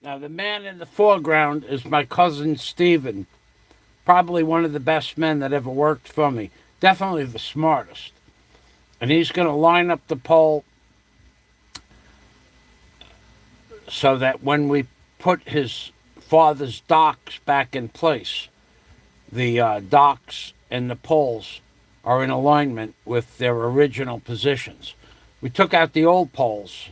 Now, the man in the foreground is my cousin Stephen. Probably one of the best men that ever worked for me. Definitely the smartest. And he's going to line up the pole so that when we put his father's docks back in place, the docks and the poles are in alignment with their original positions. We took out the old poles.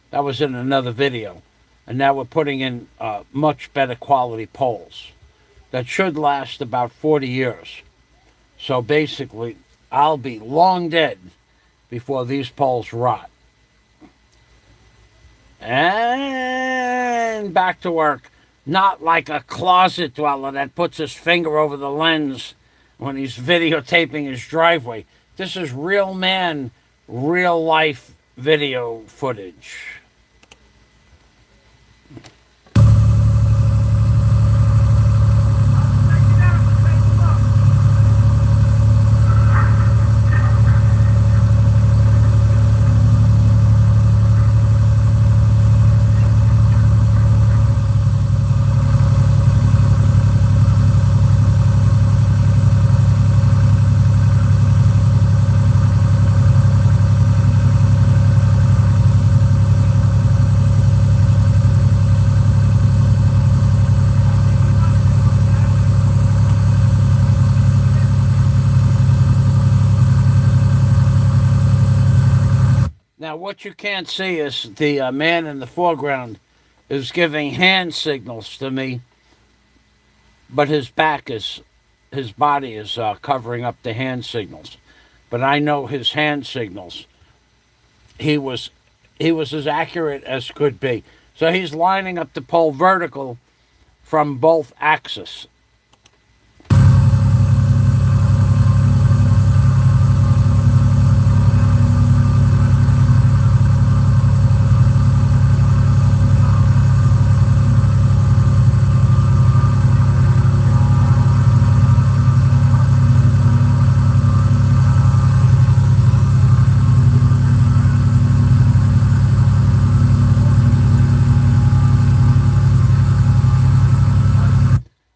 That was in another video. And now we're putting in much better quality poles that should last about 40 years. So basically, I'll be long dead before these poles rot. And back to work. not like a closet dweller that puts his finger over the lens when he's videotaping his driveway. This is real man, real life video footage. Now, what you can't see is the man in the foreground is giving hand signals to me, but his body is covering up the hand signals. But I know his hand signals. He was as accurate as could be. So he's lining up the pole vertical from both axes.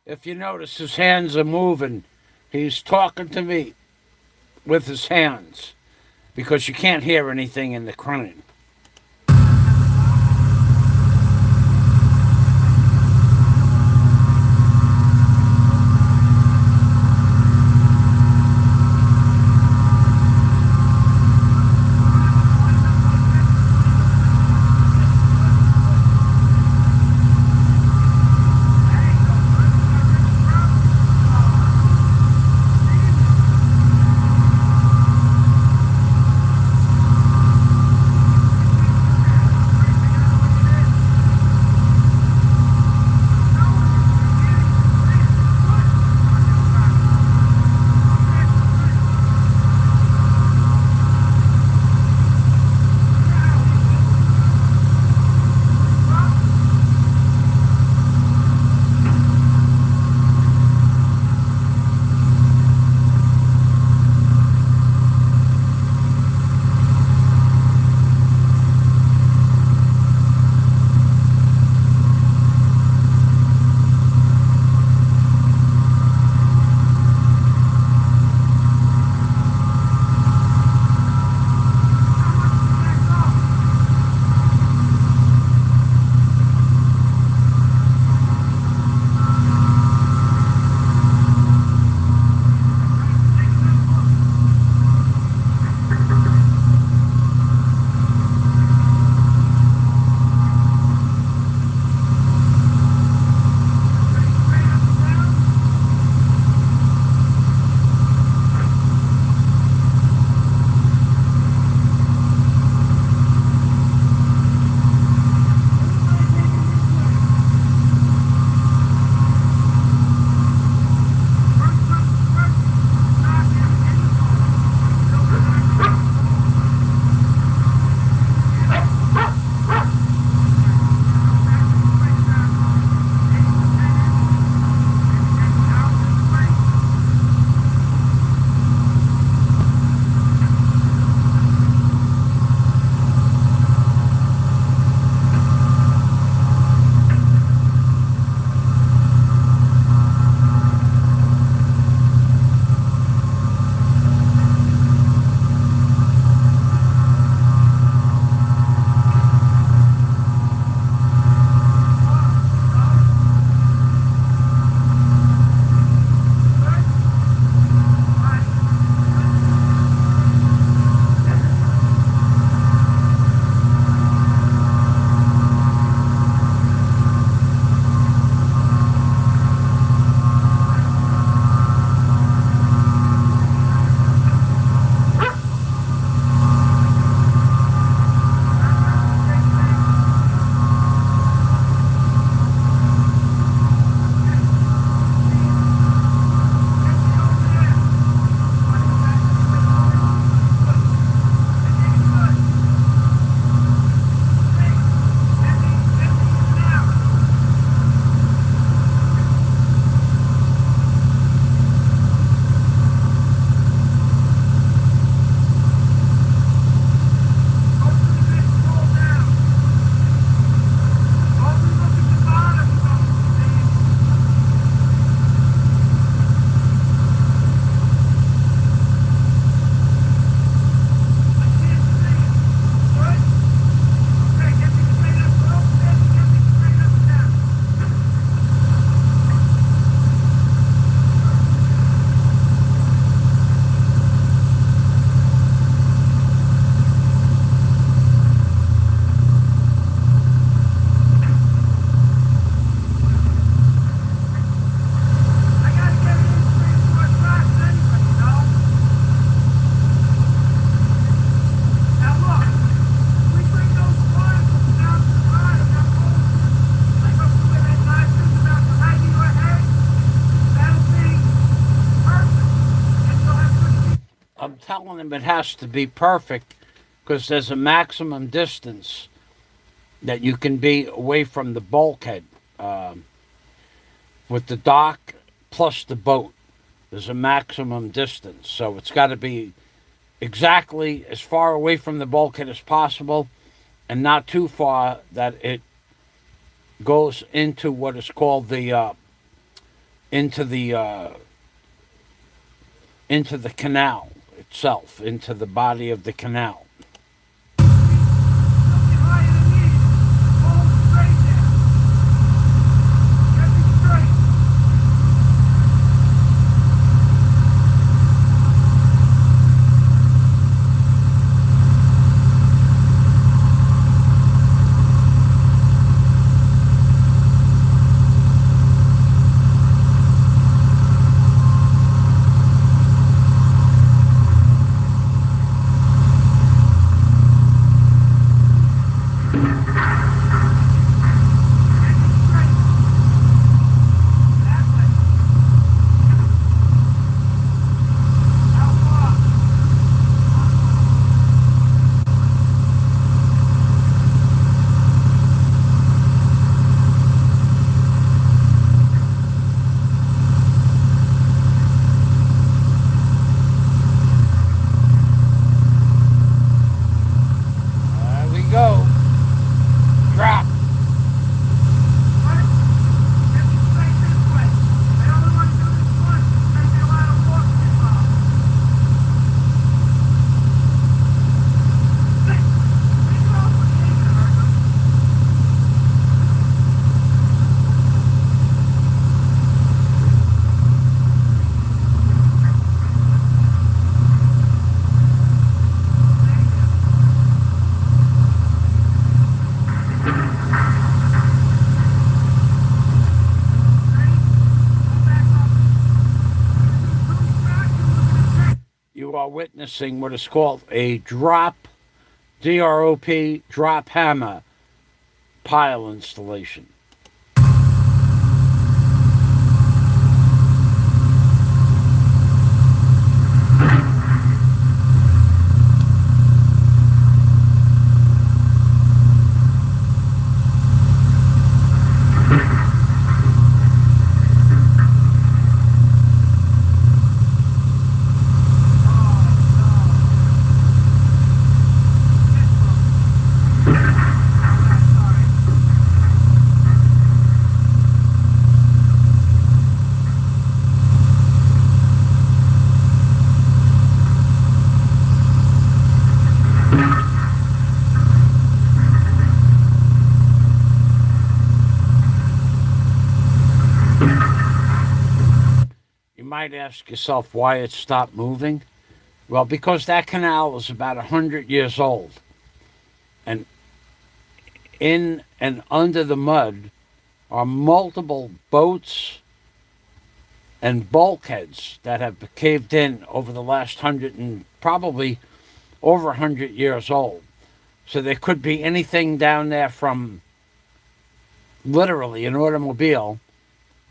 If you notice, his hands are moving. He's talking to me with his hands because you can't hear anything in the crane. I'm telling him it has to be perfect because there's a maximum distance that you can be away from the bulkhead with the dock plus the boat. There's a maximum distance, so it's got to be exactly as far away from the bulkhead as possible, and not too far that it goes into what is called the into the canal itself, into the body of the canal. Something higher than me. Hold straight there. Get me straight. There we go. Drop. Get me straight this way. I only want to do this once. There's a lot of walking involved. Think about what you need to hurt them. You are witnessing what is called a drop, DROP, drop hammer pile installation. You might ask yourself why it stopped moving. Well, because that canal is about 100 years old. And in and under the mud are multiple boats and bulkheads that have caved in over the last 100 and probably over 100 years old. So there could be anything down there from literally an automobile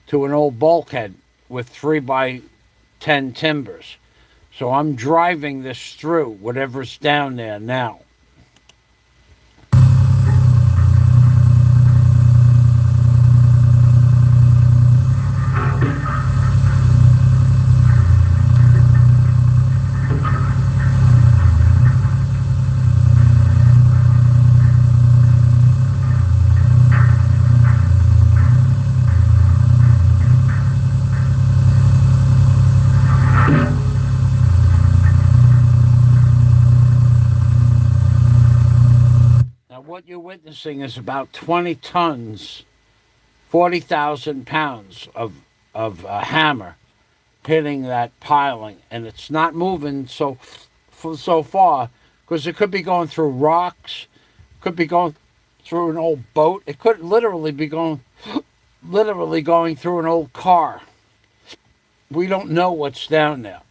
to an old bulkhead with 3x10 timbers. So I'm driving this through whatever's down there now. What you're witnessing is about 20 tons, 40,000 pounds of hammer hitting that piling, and it's not moving so far because it could be going through rocks, could be going through an old boat, it could literally be going through an old car. We don't know what's down there.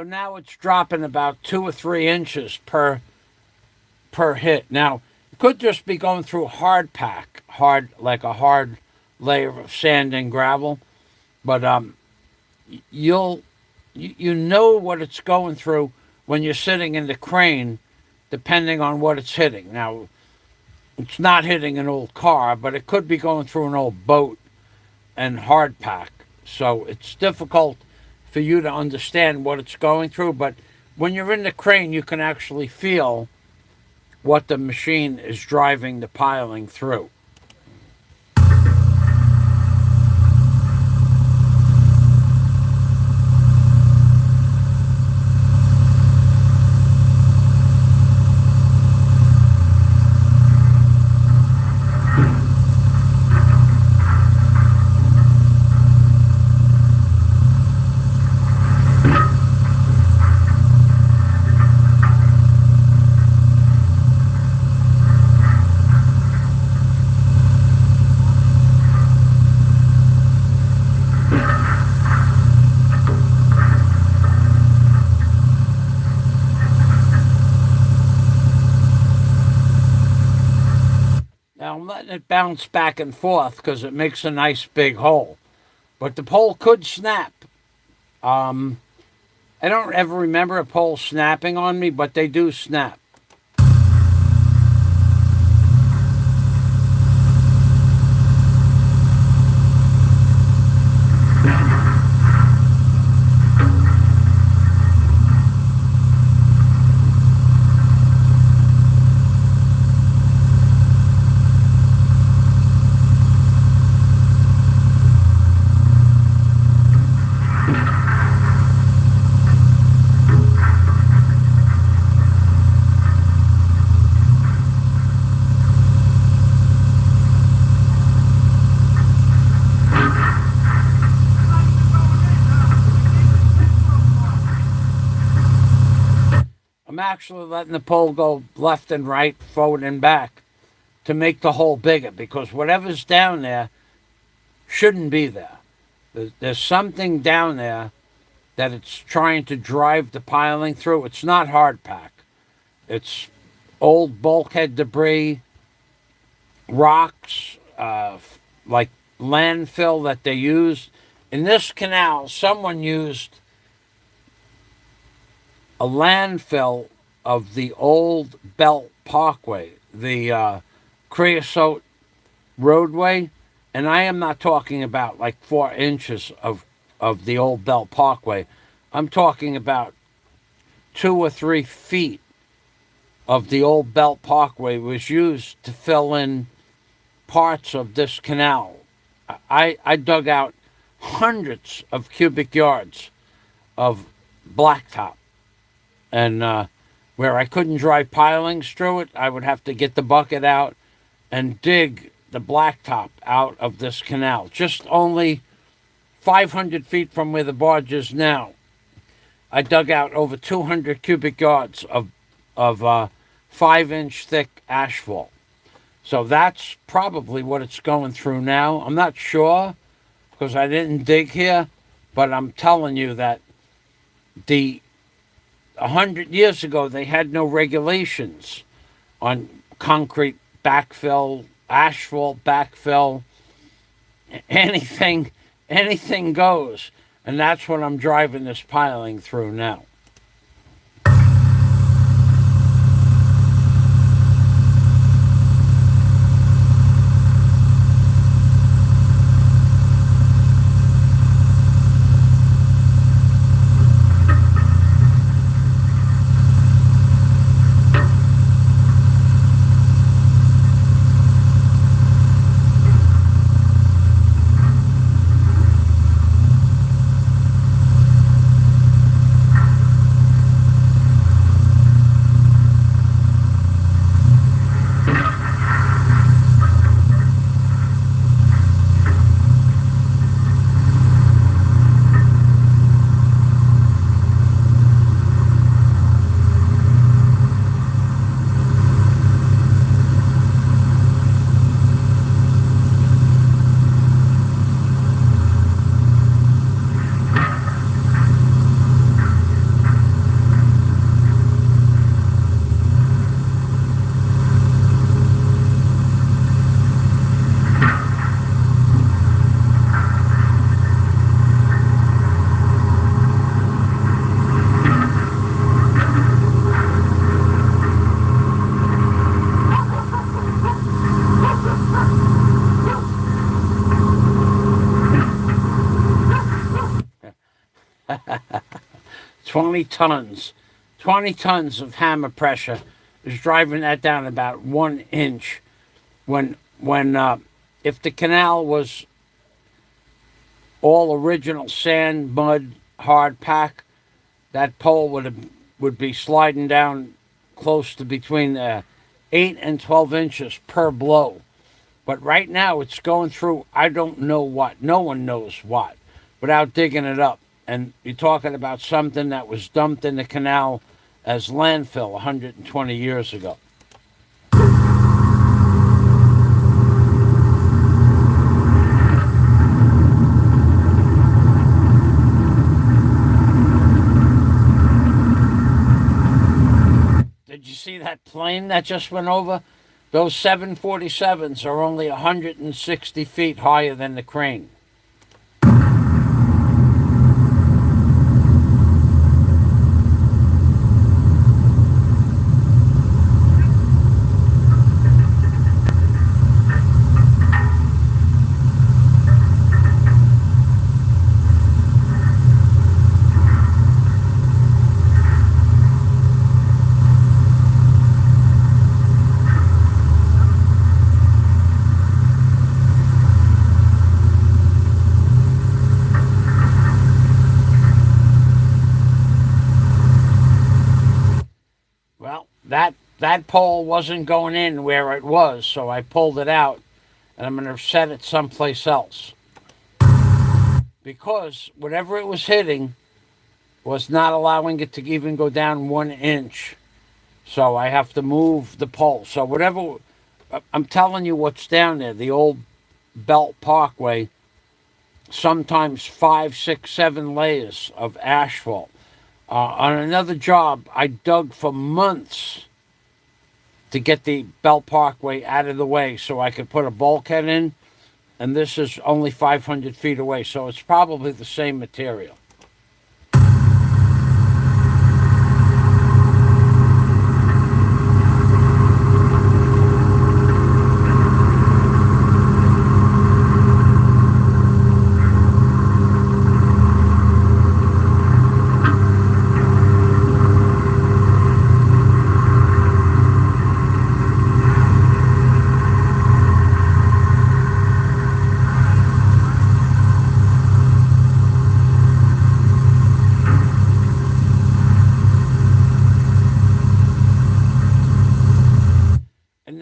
So now it's dropping about 2 or 3 inches per hit. Now, it could just be going through hard pack, like a hard layer of sand and gravel, but you know what it's going through when you're sitting in the crane, depending on what it's hitting. Now, it's not hitting an old car, but it could be going through an old boat and hard pack. So it's difficult for you to understand what it's going through, but when you're in the crane, you can actually feel what the machine is driving the piling through. Now I'm letting it bounce back and forth because it makes a nice big hole. But the pole could snap. I don't ever remember a pole snapping on me, but they do snap. I'm actually letting the pole go left and right, forward and back to make the hole bigger, because whatever's down there shouldn't be there. There's something down there that it's trying to drive the piling through. It's not hard pack. It's old bulkhead debris, rocks, like landfill that they used. In this canal, someone used a landfill of the old Belt Parkway, the creosote roadway, and I am not talking about like 4 inches of the old Belt Parkway. I'm talking about 2 or 3 feet of the old Belt Parkway was used to fill in parts of this canal. I dug out hundreds of cubic yards of blacktop. And where I couldn't drive pilings through it, I would have to get the bucket out and dig the blacktop out of this canal. Just only 500 feet from where the barge is now, I dug out over 200 cubic yards of 5-inch thick asphalt. So that's probably what it's going through now. I'm not sure because I didn't dig here, but I'm telling you that 100 years ago, they had no regulations on concrete backfill, asphalt backfill, anything goes. And that's what I'm driving this piling through now. 20 tons. 20 tons of hammer pressure is driving that down about 1 inch. When if the canal was all original sand, mud, hard pack, that pole would be sliding down close to between 8 and 12 inches per blow. But right now it's going through, I don't know what, no one knows what, without digging it up. And you're talking about something that was dumped in the canal as landfill 120 years ago. Did you see that plane that just went over? Those 747s are only 160 feet higher than the crane. That pole wasn't going in where it was, so I pulled it out, and I'm going to set it someplace else. Because whatever it was hitting was not allowing it to even go down 1 inch. So I have to move the pole. So whatever, I'm telling you what's down there, the old Belt Parkway, sometimes 5, 6, 7 layers of asphalt. On another job, I dug for months to get the Belt Parkway out of the way so I could put a bulkhead in, and this is only 500 feet away, so it's probably the same material.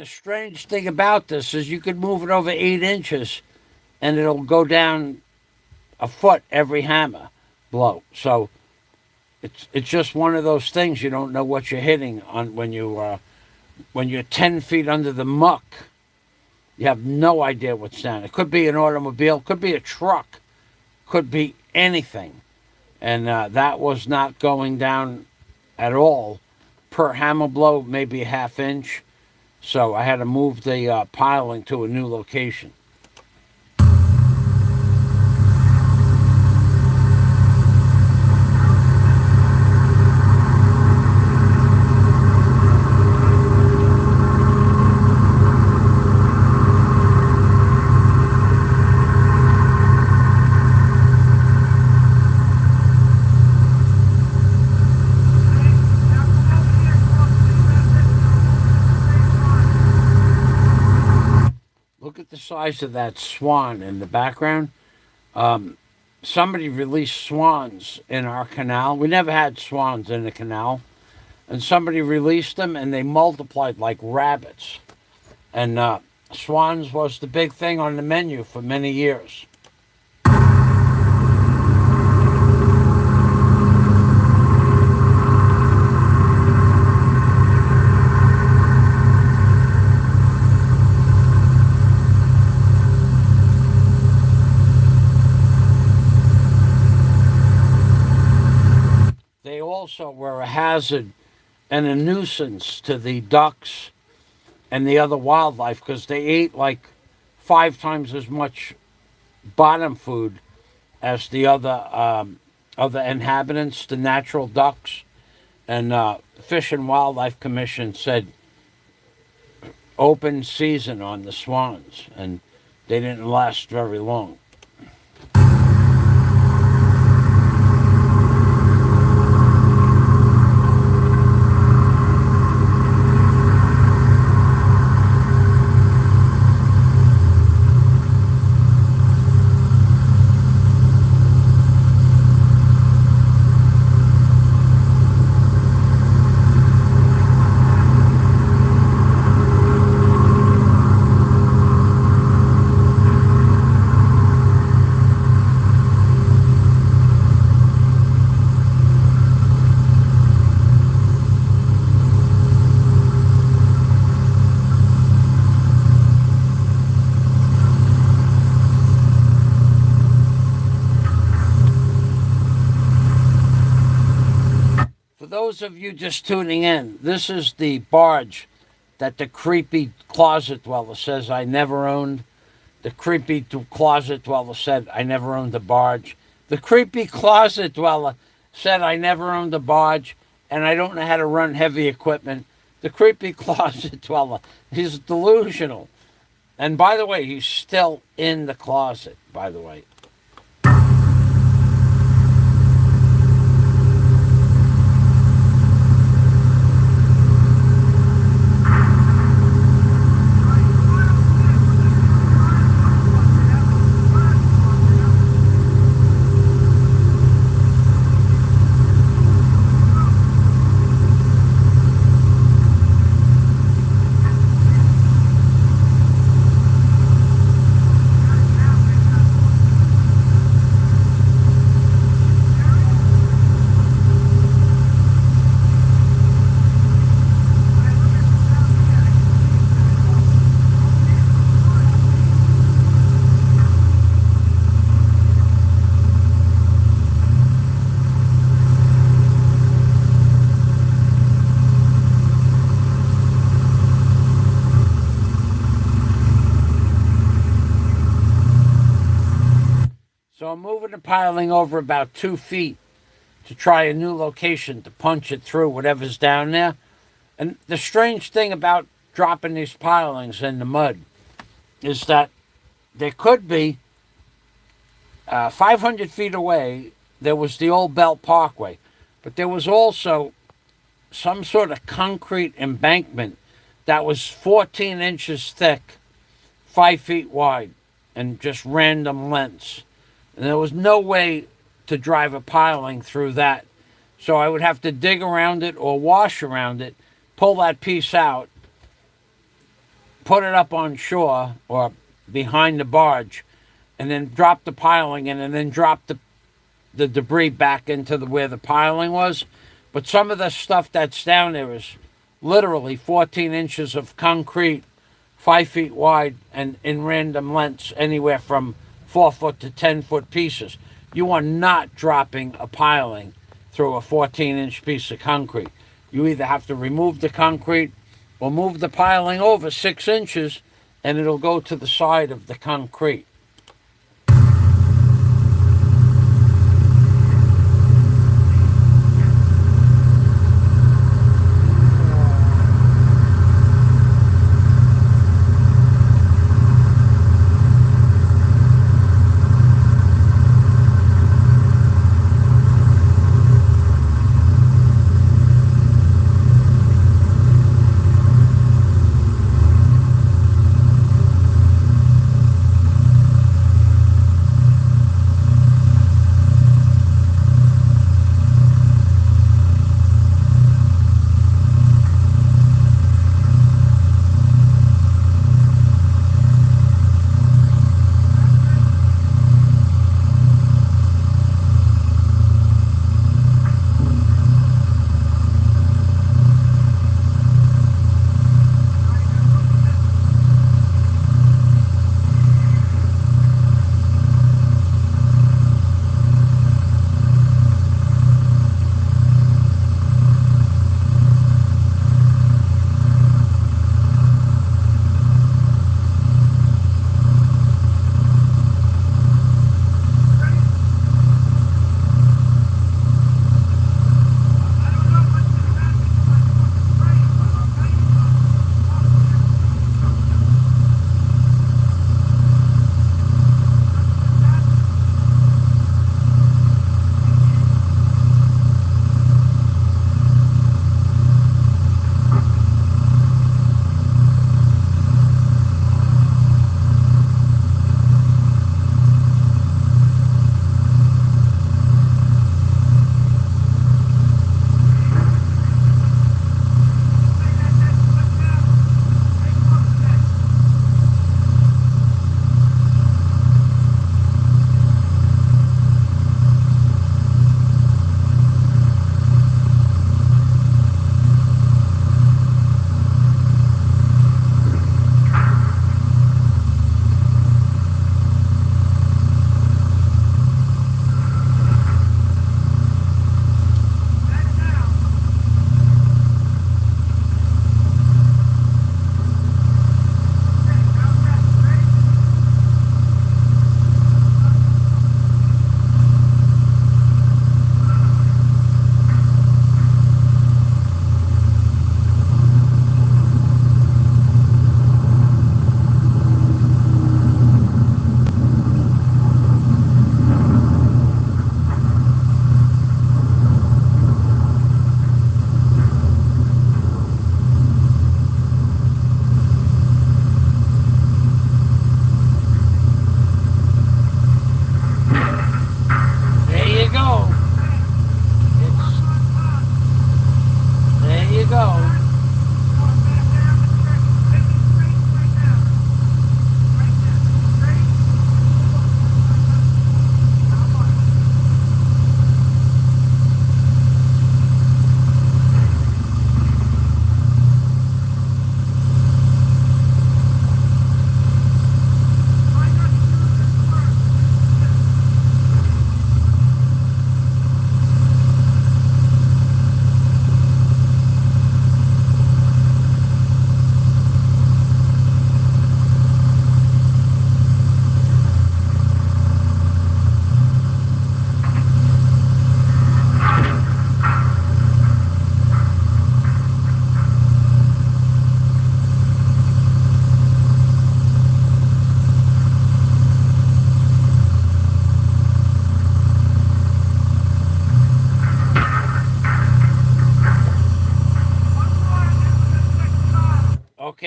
Strange thing about this is you could move it over 8 inches and it'll go down a foot every hammer blow. So it's just one of those things you don't know what you're hitting on when you're 10 feet under the muck. You have no idea what's down. It could be an automobile, could be a truck, could be anything. And that was not going down at all. Per hammer blow, maybe a half inch. So I had to move the piling to a new location. The size of that swan in the background. Somebody released swans in our canal. We never had swans in the canal. And somebody released them and they multiplied like rabbits. And swans was the big thing on the menu for many years. Also were a hazard and a nuisance to the ducks and the other wildlife because they ate like 5 times as much bottom food as the other inhabitants, the natural ducks. And Fish and Wildlife Commission said open season on the swans, and they didn't last very long. those of you just tuning in, this is the barge that the creepy closet dweller says I never owned. The creepy closet dweller said I never owned a barge. The creepy closet dweller said I never owned a barge and I don't know how to run heavy equipment. The creepy closet dweller, he's delusional. And by the way, he's still in the closet, by the way. So I'm moving the piling over about 2 feet to try a new location to punch it through whatever's down there. And the strange thing about dropping these pilings in the mud is that there could be 500 feet away, there was the old Belt Parkway, but there was also some sort of concrete embankment that was 14 inches thick, 5 feet wide, and just random lengths. And there was no way to drive a piling through that. So I would have to dig around it or wash around it, pull that piece out, put it up on shore or behind the barge, and then drop the piling in and then drop the debris back into where the piling was. But some of the stuff that's down there is literally 14 inches of concrete, 5 feet wide, and in random lengths, anywhere from 4 foot to 10 foot pieces. You are not dropping a piling through a 14-inch piece of concrete. You either have to remove the concrete or move the piling over 6 inches and it'll go to the side of the concrete.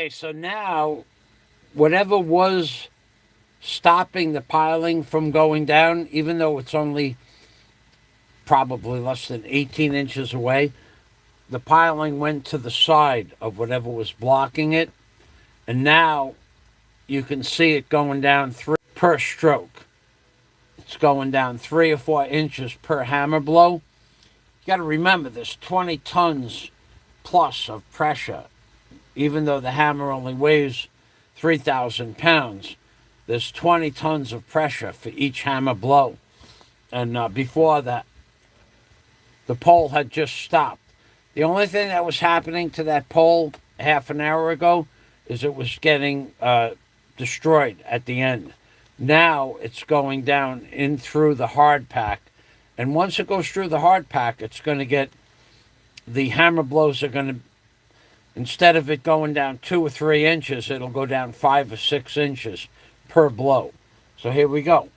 Okay, so now whatever was stopping the piling from going down, even though it's only probably less than 18 inches away, the piling went to the side of whatever was blocking it. And now you can see it going down 3 per stroke. It's going down 3 or 4 inches per hammer blow. You got to remember there's 20 tons plus of pressure. Even though the hammer only weighs 3,000 pounds, there's 20 tons of pressure for each hammer blow. And before that, the pole had just stopped. The only thing that was happening to that pole half an hour ago is it was getting destroyed at the end. Now it's going down in through the hard pack. And once it goes through the hard pack, it's going to get, the hammer blows are going to, instead of it going down 2 or 3 inches, it'll go down 5 or 6 inches per blow. So here we go.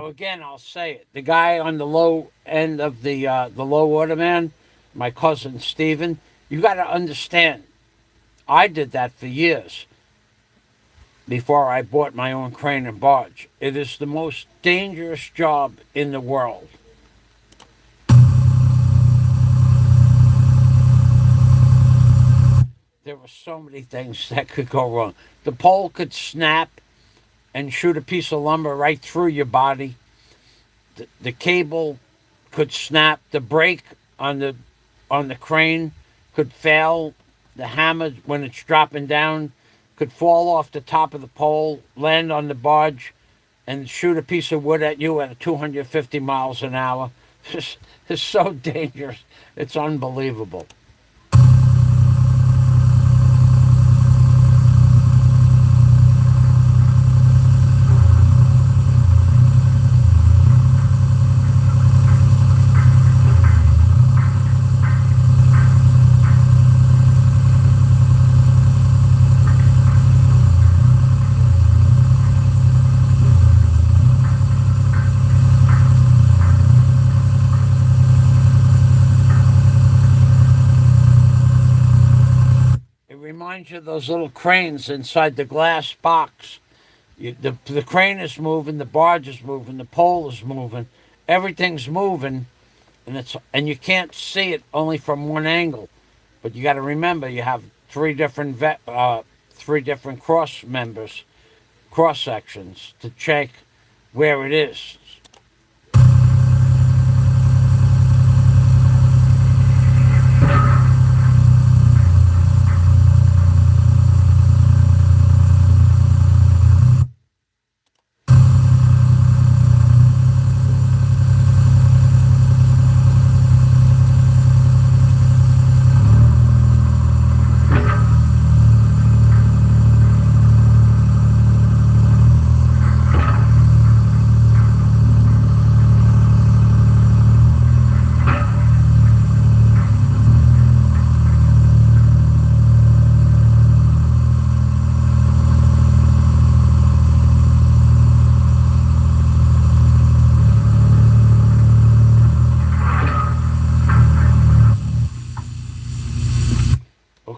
Again, I'll say it. The guy on the low end of the low water man, my cousin Steven, you got to understand, I did that for years before I bought my own crane and barge. It is the most dangerous job in the world. There were so many things that could go wrong. The pole could snap and shoot a piece of lumber right through your body. The cable could snap. The brake on the crane could fail. The hammer, when it's dropping down, could fall off the top of the pole, land on the barge, and shoot a piece of wood at you at 250 miles an hour. It's so dangerous. It's unbelievable. Reminds you of those little cranes inside the glass box. The crane is moving, the barge is moving, the pole is moving, everything's moving, and you can't see it only from one angle. But you got to remember, you have three different cross sections to check where it is.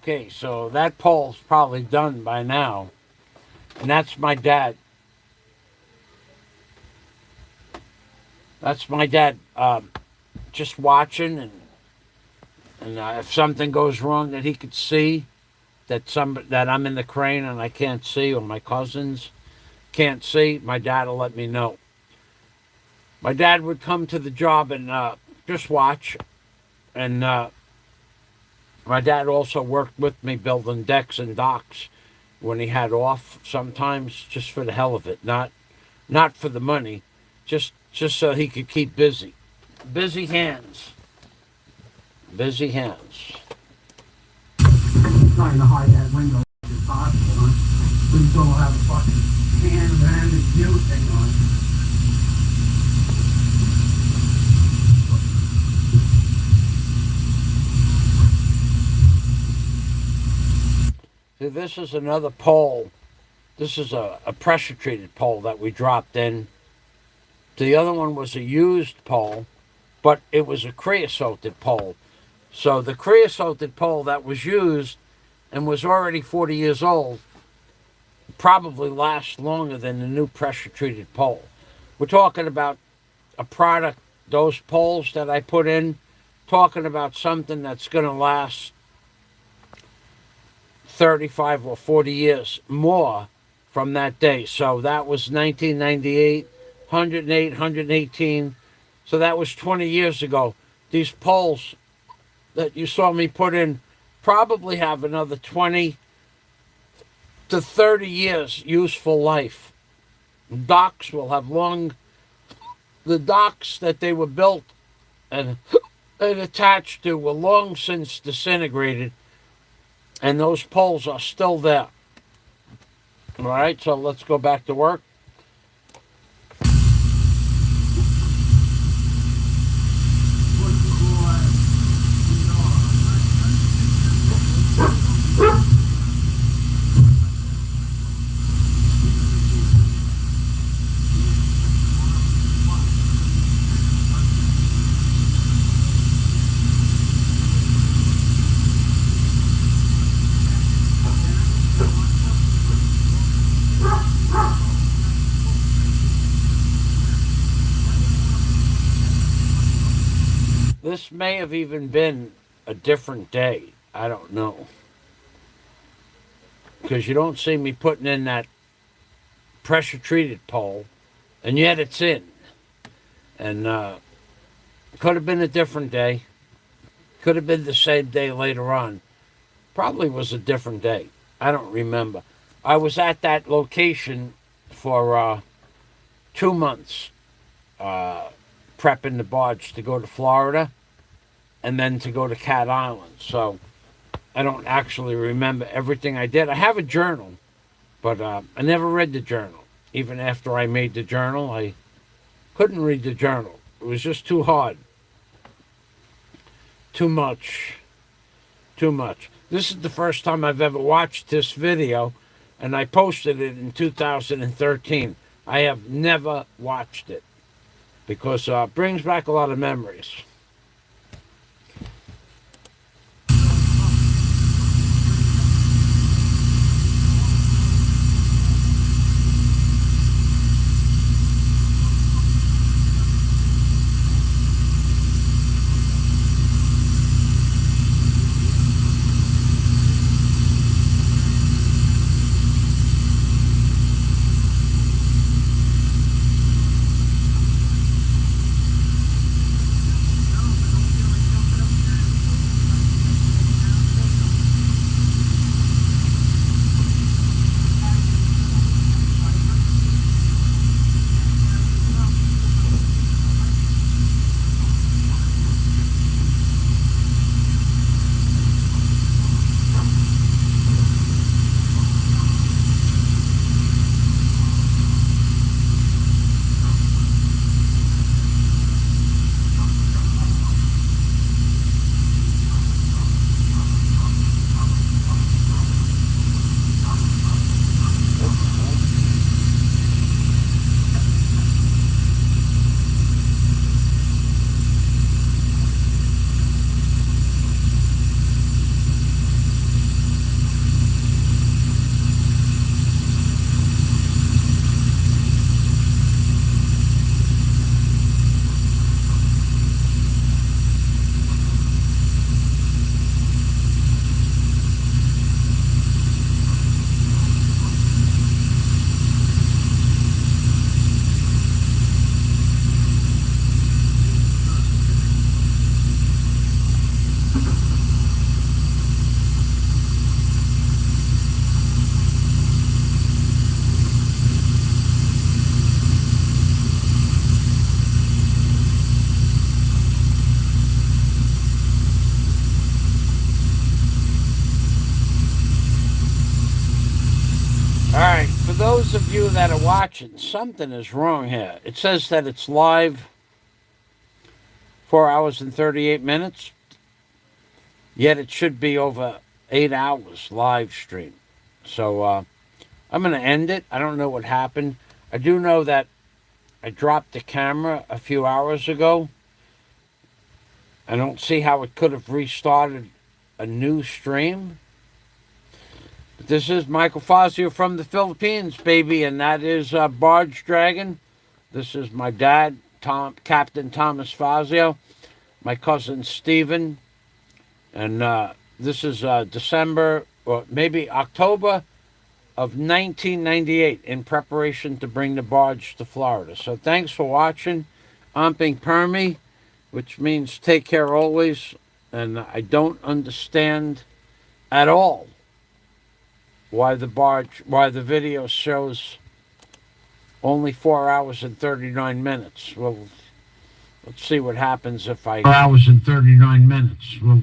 Okay, so that pole's probably done by now. And that's my dad. That's my dad just watching, and if something goes wrong that he could see, that I'm in the crane and I can't see, or my cousins can't see, my dad will let me know. My dad would come to the job and just watch, and my dad also worked with me building decks and docks when he had off sometimes, just for the hell of it, not for the money, just so he could keep busy. Busy hands. Busy hands. Trying to hide that window if possible, huh? We still have a fucking can view thing on. See, this is another pole. This is a pressure-treated pole that we dropped in. The other one was a used pole, but it was a creosoted pole. So the creosoted pole that was used and was already 40 years old probably lasts longer than the new pressure-treated pole. We're talking about a product, those poles that I put in, talking about something that's going to last 35 or 40 years more from that day. So that was 1998, 108, 118. So that was 20 years ago. These poles that you saw me put in probably have another 20 to 30 years useful life. Docks will have the docks that they were built and attached to were long since disintegrated, and those poles are still there. All right, so let's go back to work. This may have even been a different day. I don't know. Because you don't see me putting in that pressure-treated pole, and yet it's in. And could have been a different day. Could have been the same day later on. Probably was a different day. I don't remember. I was at that location for 2 months, prepping the barge to go to Florida and then to go to Cat Island. So I don't actually remember everything I did. I have a journal, but I never read the journal. Even after I made the journal, I couldn't read the journal. It was just too hard. Too much. Too much. This is the first time I've ever watched this video, and I posted it in 2013. I have never watched it because it brings back a lot of memories. those of you that are watching, something is wrong here. It says that it's live 4 hours and 38 minutes, yet it should be over 8 hours live stream. So I'm going to end it. I don't know what happened. I do know that I dropped the camera a few hours ago. I don't see how it could have restarted a new stream. But this is Michael Fazio from the Philippines, baby, and that is Barge Dragon. This is my dad, Captain Thomas Fazio, my cousin Stephen, and this is December or maybe October of 1998 in preparation to bring the barge to Florida. So thanks for watching. Amping Permi, which means take care always, and I don't understand at all why the video shows only 4 hours and 39 minutes. Well, let's see what happens if I... 4 hours and 39 minutes. We'll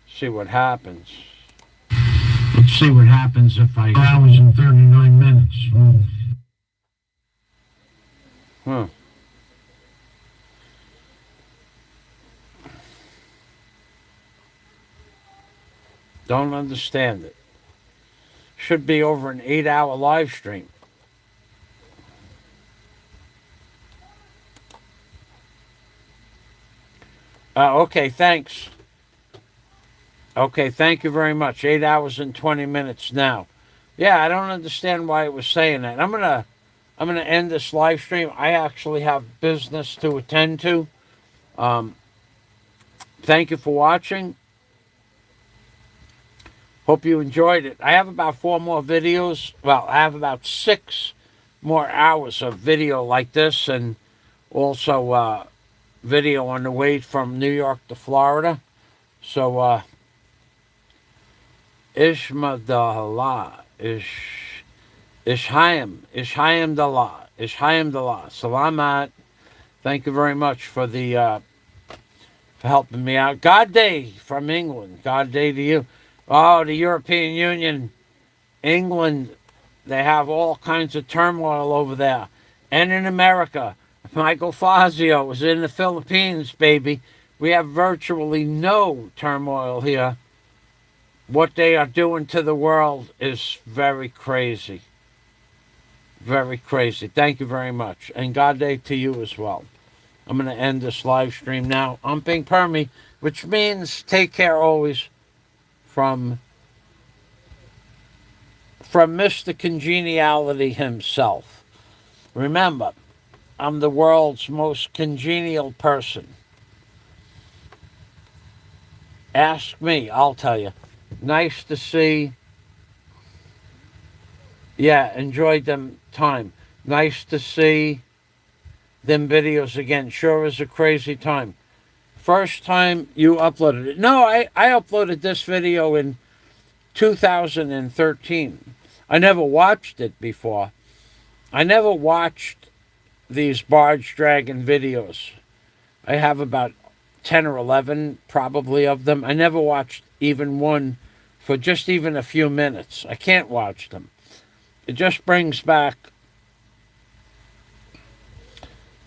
see what happens. Let's see what happens if I... 4 hours and 39 minutes. Huh. Don't understand it. Should be over an 8-hour live stream. Okay, thanks. Okay, thank you very much. 8 hours and 20 minutes now. Yeah, I don't understand why it was saying that. I'm gonna end this live stream. I actually have business to attend to. Thank you for watching. Hope you enjoyed it. I have about 4 more videos. Well, I have about 6 more hours of video like this, and also video on the way from New York to Florida. So, Ishmadallah, Ishayim Dallah, Salamat. Thank you very much for helping me out. God day from England. God day to you. Oh, the European Union, England, they have all kinds of turmoil over there. And in America, Michael Fazio was in the Philippines, baby. We have virtually no turmoil here. What they are doing to the world is very crazy. Very crazy. Thank you very much. And God day to you as well. I'm going to end this live stream now. I'm Ping Permi, which means take care always. From Mr. Congeniality himself. Remember, I'm the world's most congenial person. Ask me, I'll tell you. Nice to see. Yeah, enjoyed them time. Nice to see them videos again. Sure is a crazy time. First time you uploaded it. No, I uploaded this video in 2013. I never watched it before. I never watched these Barge Dragon videos. I have about 10 or 11 probably of them. I never watched even one for just even a few minutes. I can't watch them. It just brings back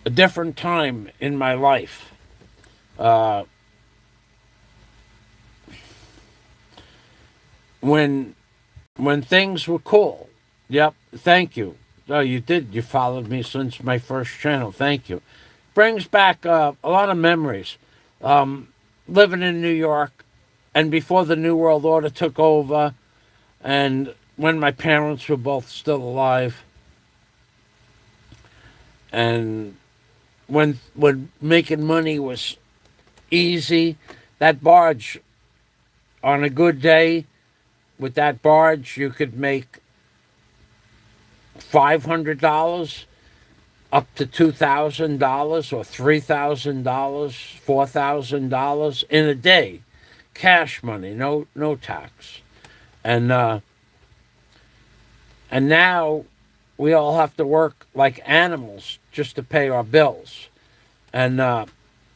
a different time in my life. When things were cool. Yep, thank you. Oh, you did. You followed me since my first channel. Thank you. Brings back a lot of memories. Living in New York, and before the New World Order took over, and when my parents were both still alive, and when making money was easy. That barge, on a good day, with that barge, you could make $500 up to $2,000 or $3,000, $4,000 in a day. Cash money, no tax. And now we all have to work like animals just to pay our bills. And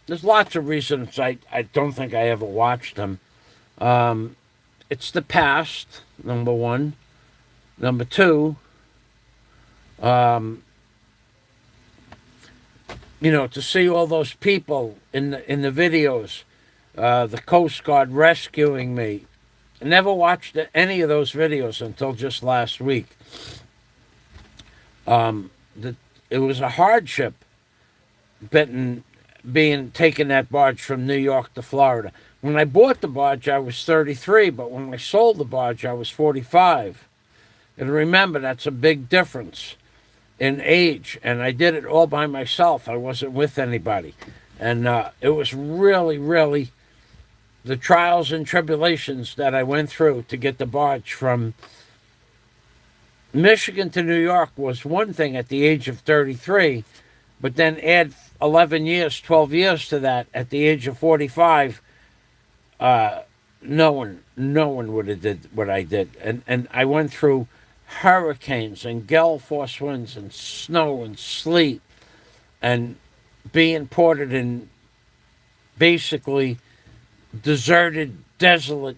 there's lots of reasons I don't think I ever watched them. It's the past, number one. Number two, You know, to see all those people in the videos, the Coast Guard rescuing me. I never watched any of those videos until just last week. It was a hardship being taking that barge from New York to Florida. When I bought the barge, I was 33, but when I sold the barge, I was 45. And remember, that's a big difference in age, and I did it all by myself. I wasn't with anybody. And it was really, really the trials and tribulations that I went through to get the barge from Michigan to New York was one thing at the age of 33, but then add 11 years, 12 years to that at the age of 45, no one would have did what I did. And I went through hurricanes and gale force winds and snow and sleet and being ported in basically deserted, desolate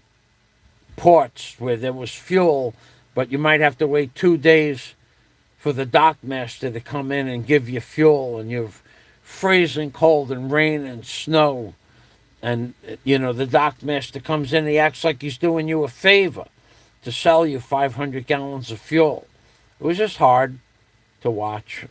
ports where there was fuel, but you might have to wait 2 days for the dockmaster to come in and give you fuel, and you're freezing cold and rain and snow. And, you know, the dockmaster comes in, he acts like he's doing you a favor to sell you 500 gallons of fuel. It was just hard to watch.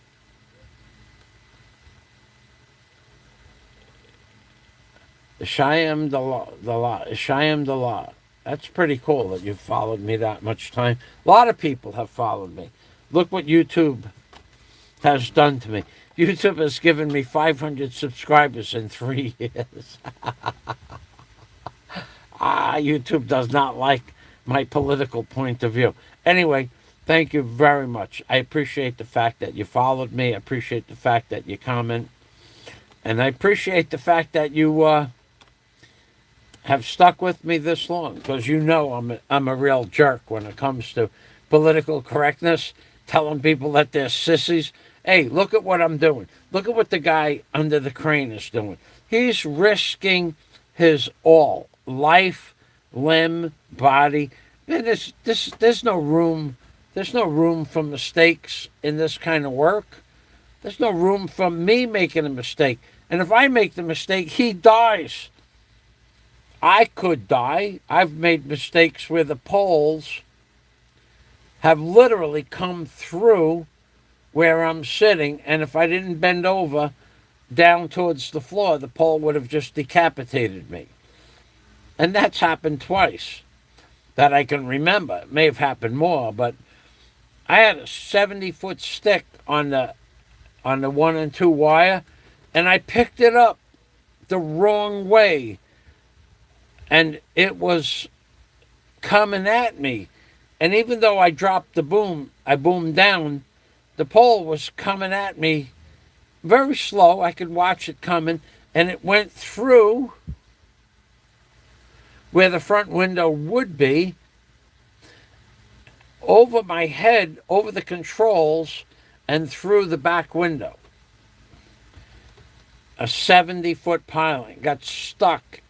Shayam the law. That's pretty cool that you've followed me that much time. A lot of people have followed me. Look what YouTube has done to me. YouTube has given me 500 subscribers in 3 years. YouTube does not like my political point of view. Anyway, thank you very much. I appreciate the fact that you followed me. I appreciate the fact that you comment. And I appreciate the fact that you have stuck with me this long, because you know I'm a real jerk when it comes to political correctness, telling people that they're sissies. Hey, look at what I'm doing. Look at what the guy under the crane is doing. He's risking his all, life, limb, body. Man, there's no room. There's no room for mistakes in this kind of work. There's no room for me making a mistake. And if I make the mistake, he dies. I could die. I've made mistakes where the poles have literally come through where I'm sitting, and if I didn't bend over down towards the floor, the pole would have just decapitated me. And that's happened twice that I can remember. It may have happened more, but I had a 70-foot stick on the 1 and 2 wire, and I picked it up the wrong way, and it was coming at me. And even though I dropped the boom, I boomed down, the pole was coming at me very slow. I could watch it coming, and it went through where the front window would be, over my head, over the controls, and through the back window. A 70-foot piling got stuck.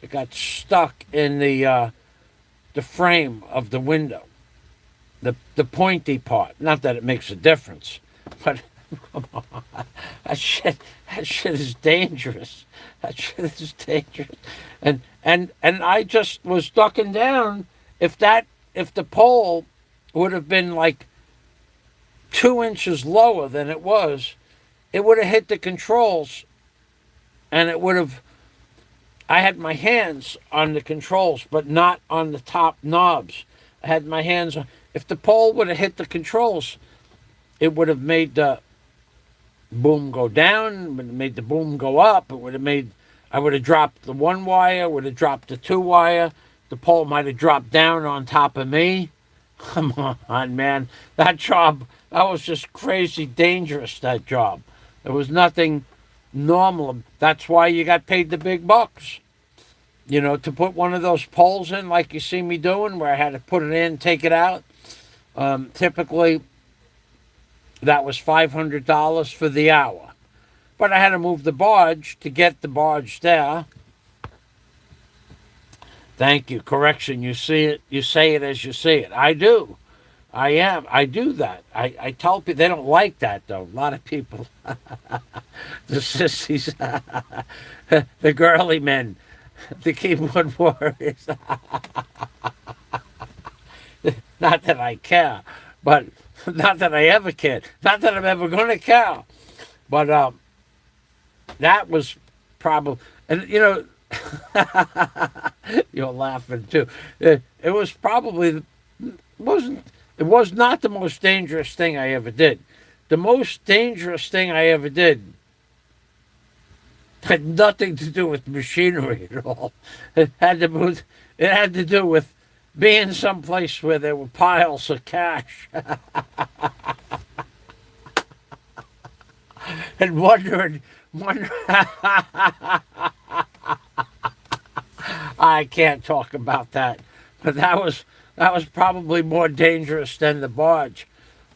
It got stuck in the frame of the window, the pointy part. Not that it makes a difference, but come on, that shit is dangerous. That shit is dangerous. And I just was ducking down. If the pole would have been like 2 inches lower than it was, it would have hit the controls, and it would have. I had my hands on the controls, but not on the top knobs. I had my hands on. If the pole would have hit the controls, it would have made the boom go down, would have made the boom go up. It would have made. I would have dropped the 1 wire, would have dropped the 2 wire. The pole might have dropped down on top of me. Come on, man. That was just crazy dangerous, that job. There was nothing normal. That's why you got paid the big bucks. You know, to put one of those poles in like you see me doing, where I had to put it in, take it out. Typically, that was $500 for the hour. But I had to move the barge to get the barge there. Thank you. Correction. You see it. You say it as you see it. I do. I am. I do that. I tell people, they don't like that though. A lot of people, the sissies, the girly men, the keyboard warriors. Not that I care, but not that I ever cared. Not that I'm ever going to care. But that was probably, and you know, you're laughing too. It was probably it was not the most dangerous thing I ever did. The most dangerous thing I ever did had nothing to do with machinery at all. It had to do with being someplace where there were piles of cash and wondering. I can't talk about that, but that was probably more dangerous than the barge.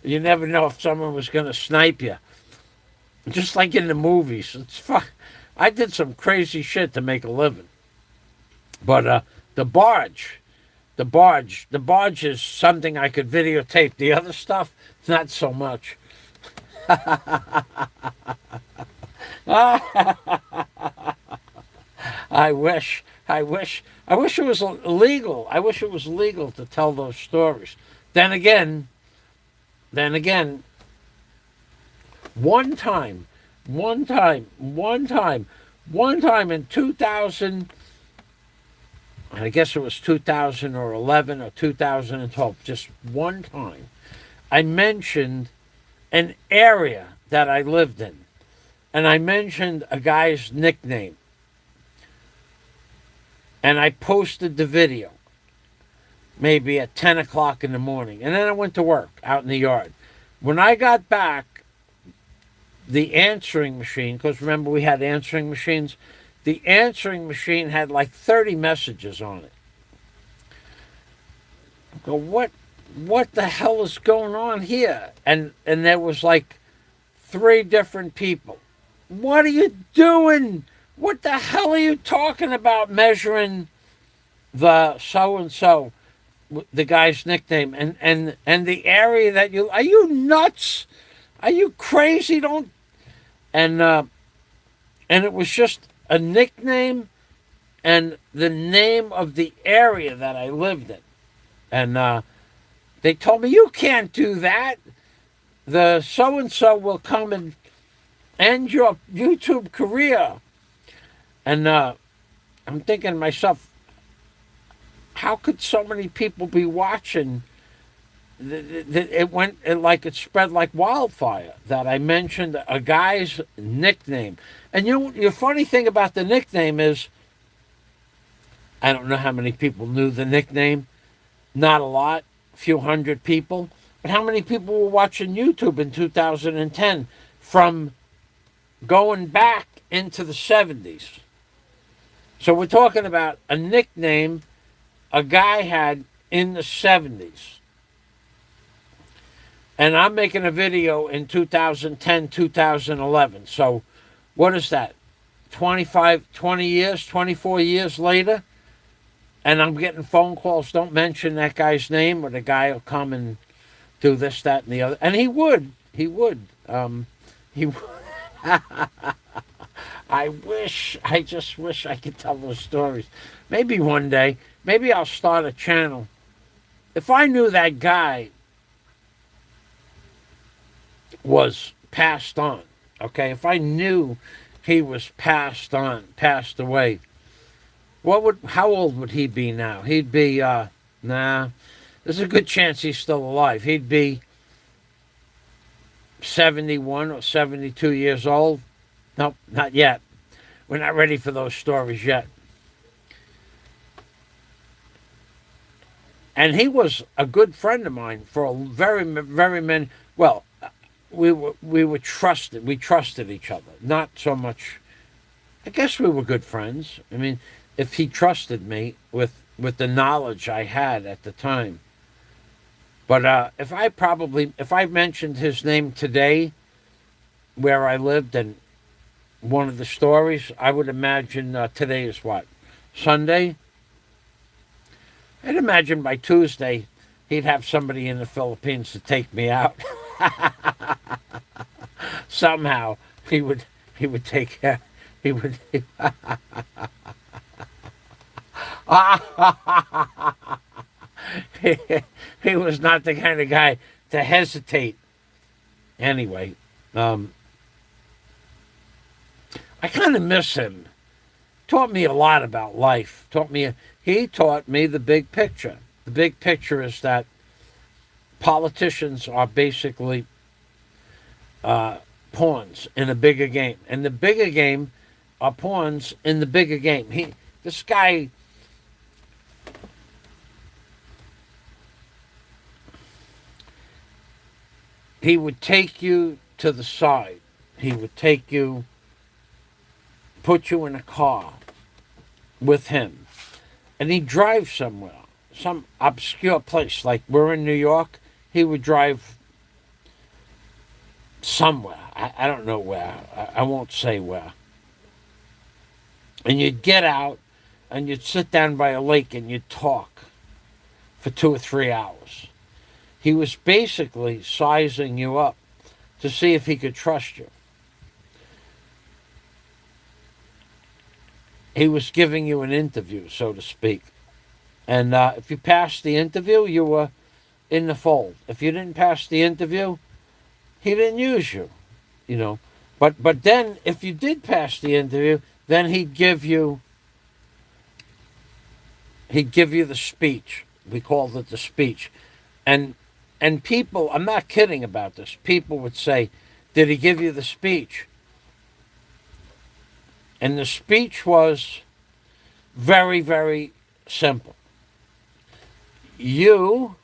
You never know if someone was going to snipe you, just like in the movies. It's fun. I did some crazy shit to make a living, but the barge is something I could videotape. The other stuff, not so much. I wish it was illegal. I wish it was legal to tell those stories. Then again, one time in 2000, I guess it was 2011 or 2012, just one time, I mentioned an area that I lived in. And I mentioned a guy's nickname. And I posted the video, maybe at 10 o'clock in the morning. And then I went to work out in the yard. When I got back, the answering machine, because remember we had answering machines, the answering machine had like 30 messages on it. I go, what the hell is going on here? And there was like 3 different people. What are you doing? What the hell are you talking about measuring the so-and-so, the guy's nickname, and the area that you... Are you nuts? Are you crazy? Don't... And it was just a nickname and the name of the area that I lived in. And they told me, you can't do that. The so-and-so will come and end your YouTube career. And I'm thinking to myself, how could so many people be watching? It spread like wildfire that I mentioned a guy's nickname. And you know, the funny thing about the nickname is, I don't know how many people knew the nickname. Not a lot, a few hundred people. But how many people were watching YouTube in 2010 from going back into the 70s? So we're talking about a nickname a guy had in the 70s. And I'm making a video in 2010, 2011. So what is that? 20 years, 24 years later? And I'm getting phone calls, don't mention that guy's name, or the guy will come and do this, that, and the other. And he would. He would. I just wish I could tell those stories. Maybe one day, maybe I'll start a channel. If I knew that guy was passed on, okay, if I knew he was passed away, how old would he be now? He'd be, there's a good chance he's still alive. He'd be 71 or 72 years old. Nope, not yet. We're not ready for those stories yet. And he was a good friend of mine for a very, very many. Well, we were trusted. We trusted each other. Not so much. I guess we were good friends. I mean, if he trusted me with the knowledge I had at the time. But if I mentioned his name today, where I lived, and one of the stories, I would imagine today is what? Sunday? I'd imagine by Tuesday, he'd have somebody in the Philippines to take me out. Somehow he would take care. He would. He was not the kind of guy to hesitate. Anyway, I kind of miss him. Taught me a lot about life. He taught me the big picture. The big picture is that politicians are basically pawns in a bigger game, and the bigger game are pawns in the bigger game. This guy. He would take you to the side. He would put you in a car with him, and he'd drive somewhere, some obscure place. Like we're in New York, he would drive somewhere. I don't know where. I won't say where. And you'd get out, and you'd sit down by a lake, and you'd talk for 2 or 3 hours. He was basically sizing you up to see if he could trust you. He was giving you an interview, so to speak. And if you passed the interview, you were in the fold. If you didn't pass the interview, he didn't use you, you know. But then, if you did pass the interview, then he'd give you the speech. We called it the speech. And people, I'm not kidding about this, people would say, did he give you the speech? And the speech was very, very simple. You,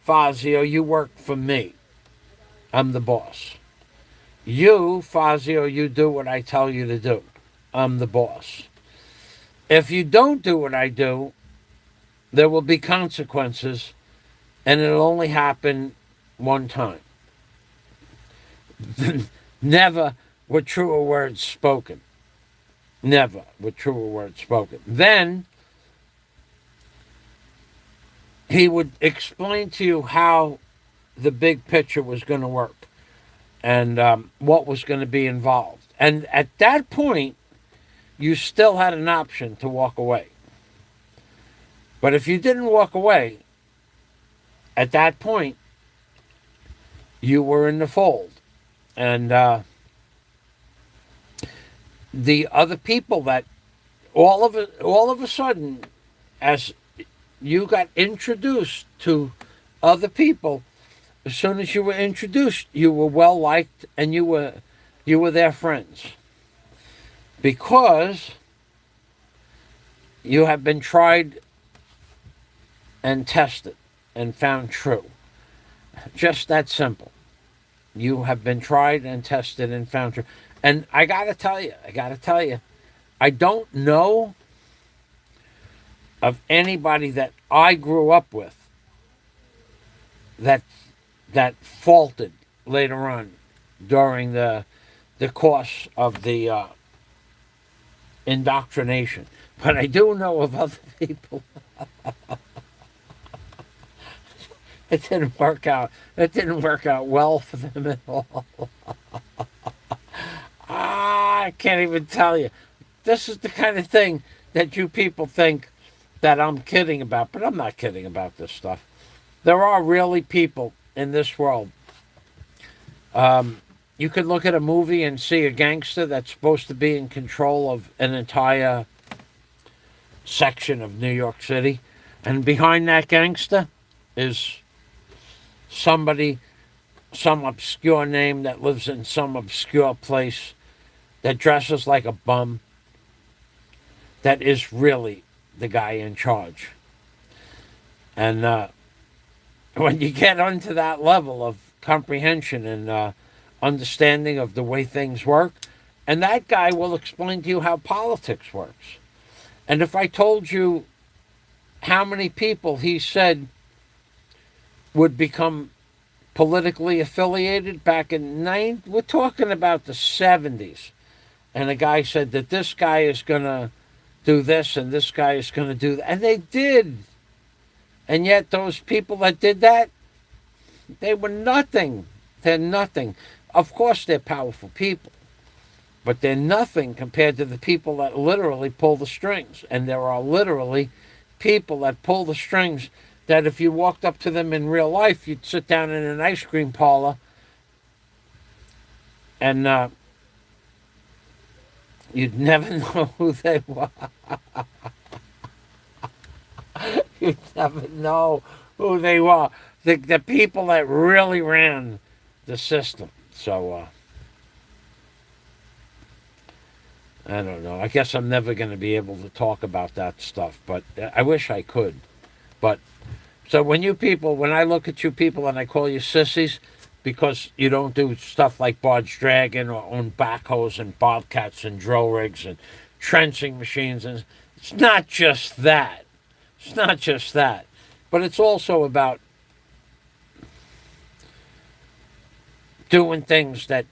Fazio, you work for me. I'm the boss. You, Fazio, you do what I tell you to do. I'm the boss. If you don't do what I do, there will be consequences, and it'll only happen one time. Never were truer words spoken. Never were truer words spoken. Then he would explain to you how the big picture was going to work and what was going to be involved. And at that point, you still had an option to walk away. But if you didn't walk away, at that point, you were in the fold. And the other people that all of a sudden, as you got introduced to other people, as soon as you were introduced, you were well liked and you were their friends. Because you have been tried and tested and found true. Just that simple. You have been tried and tested and found true. And I gotta tell you, I don't know of anybody that I grew up with that faulted later on during the course of the indoctrination. But I do know of other people. It didn't work out. It didn't work out well for them at all. I can't even tell you. This is the kind of thing that you people think that I'm kidding about, but I'm not kidding about this stuff. There are really people in this world. You could look at a movie and see a gangster that's supposed to be in control of an entire section of New York City, and behind that gangster is somebody, some obscure name that lives in some obscure place, that dresses like a bum, that is really the guy in charge. And when you get onto that level of comprehension and understanding of the way things work, and that guy will explain to you how politics works. And if I told you how many people he said would become politically affiliated back in we're talking about the 70s, and a guy said that this guy is going to do this and this guy is going to do that, and they did. And yet those people that did that, they were nothing. They're nothing. Of course they're powerful people, but they're nothing compared to the people that literally pull the strings. And there are literally people that pull the strings that if you walked up to them in real life, you'd sit down in an ice cream parlor and you'd never know who they were. You'd never know who they were. The people that really ran the system. So, I don't know. I guess I'm never going to be able to talk about that stuff, but I wish I could. But, so when I look at you people and I call you sissies, because you don't do stuff like barge dragging or own backhoes and bobcats and drill rigs and trenching machines, and it's not just that. It's not just that. But it's also about doing things that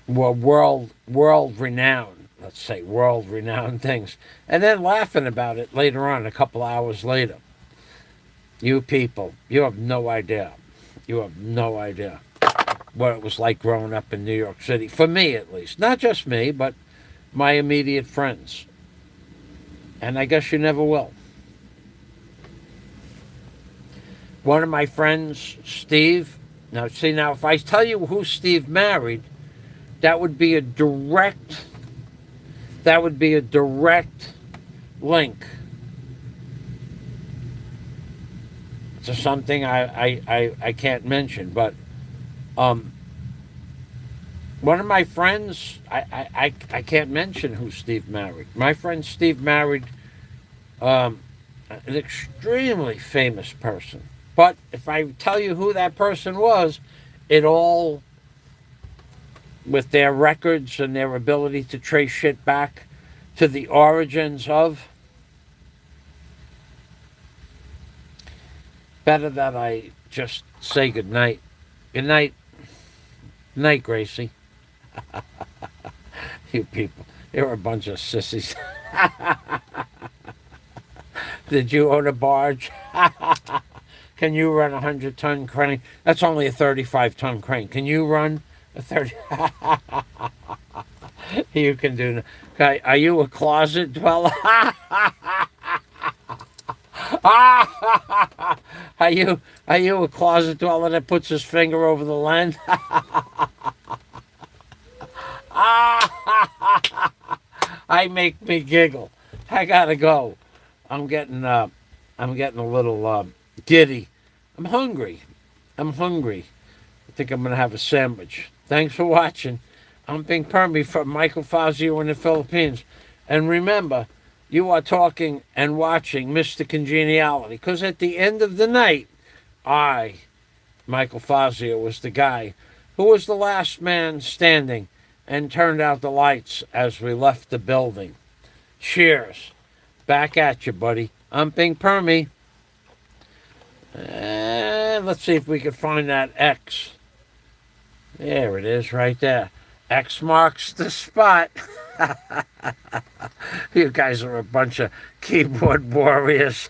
were world renowned, let's say world renowned things, and then laughing about it later on, a couple hours later. You people, you have no idea. You have no idea what it was like growing up in New York City, for me at least. Not just me, but my immediate friends. And I guess you never will. One of my friends, Steve, now if I tell you who Steve married, that would be a direct link to something I can't mention, but one of my friends, I can't mention who Steve married. My friend Steve married an extremely famous person. But if I tell you who that person was, it all, with their records and their ability to trace shit back to the origins of, better that I just say good night. Good night. Good night, Gracie. You people, you're a bunch of sissies. Did you own a barge? Can you run a 100-ton crane? That's only a 35-ton crane. Can you run a 30? You can do. Okay, are you a closet dweller? Are you a closet dweller that puts his finger over the lens? I make me giggle. I gotta go. I'm getting a little giddy. I'm hungry. I think I'm gonna have a sandwich. Thanks for watching. I'm Bing Permy from Michael Fazio in the Philippines. And remember, you are talking and watching Mr. Congeniality. Because at the end of the night, Michael Fazio, was the guy who was the last man standing and turned out the lights as we left the building. Cheers. Back at you, buddy. I'm Bing Permy. And let's see if we can find that X. There it is, right there. X marks the spot. You guys are a bunch of keyboard warriors.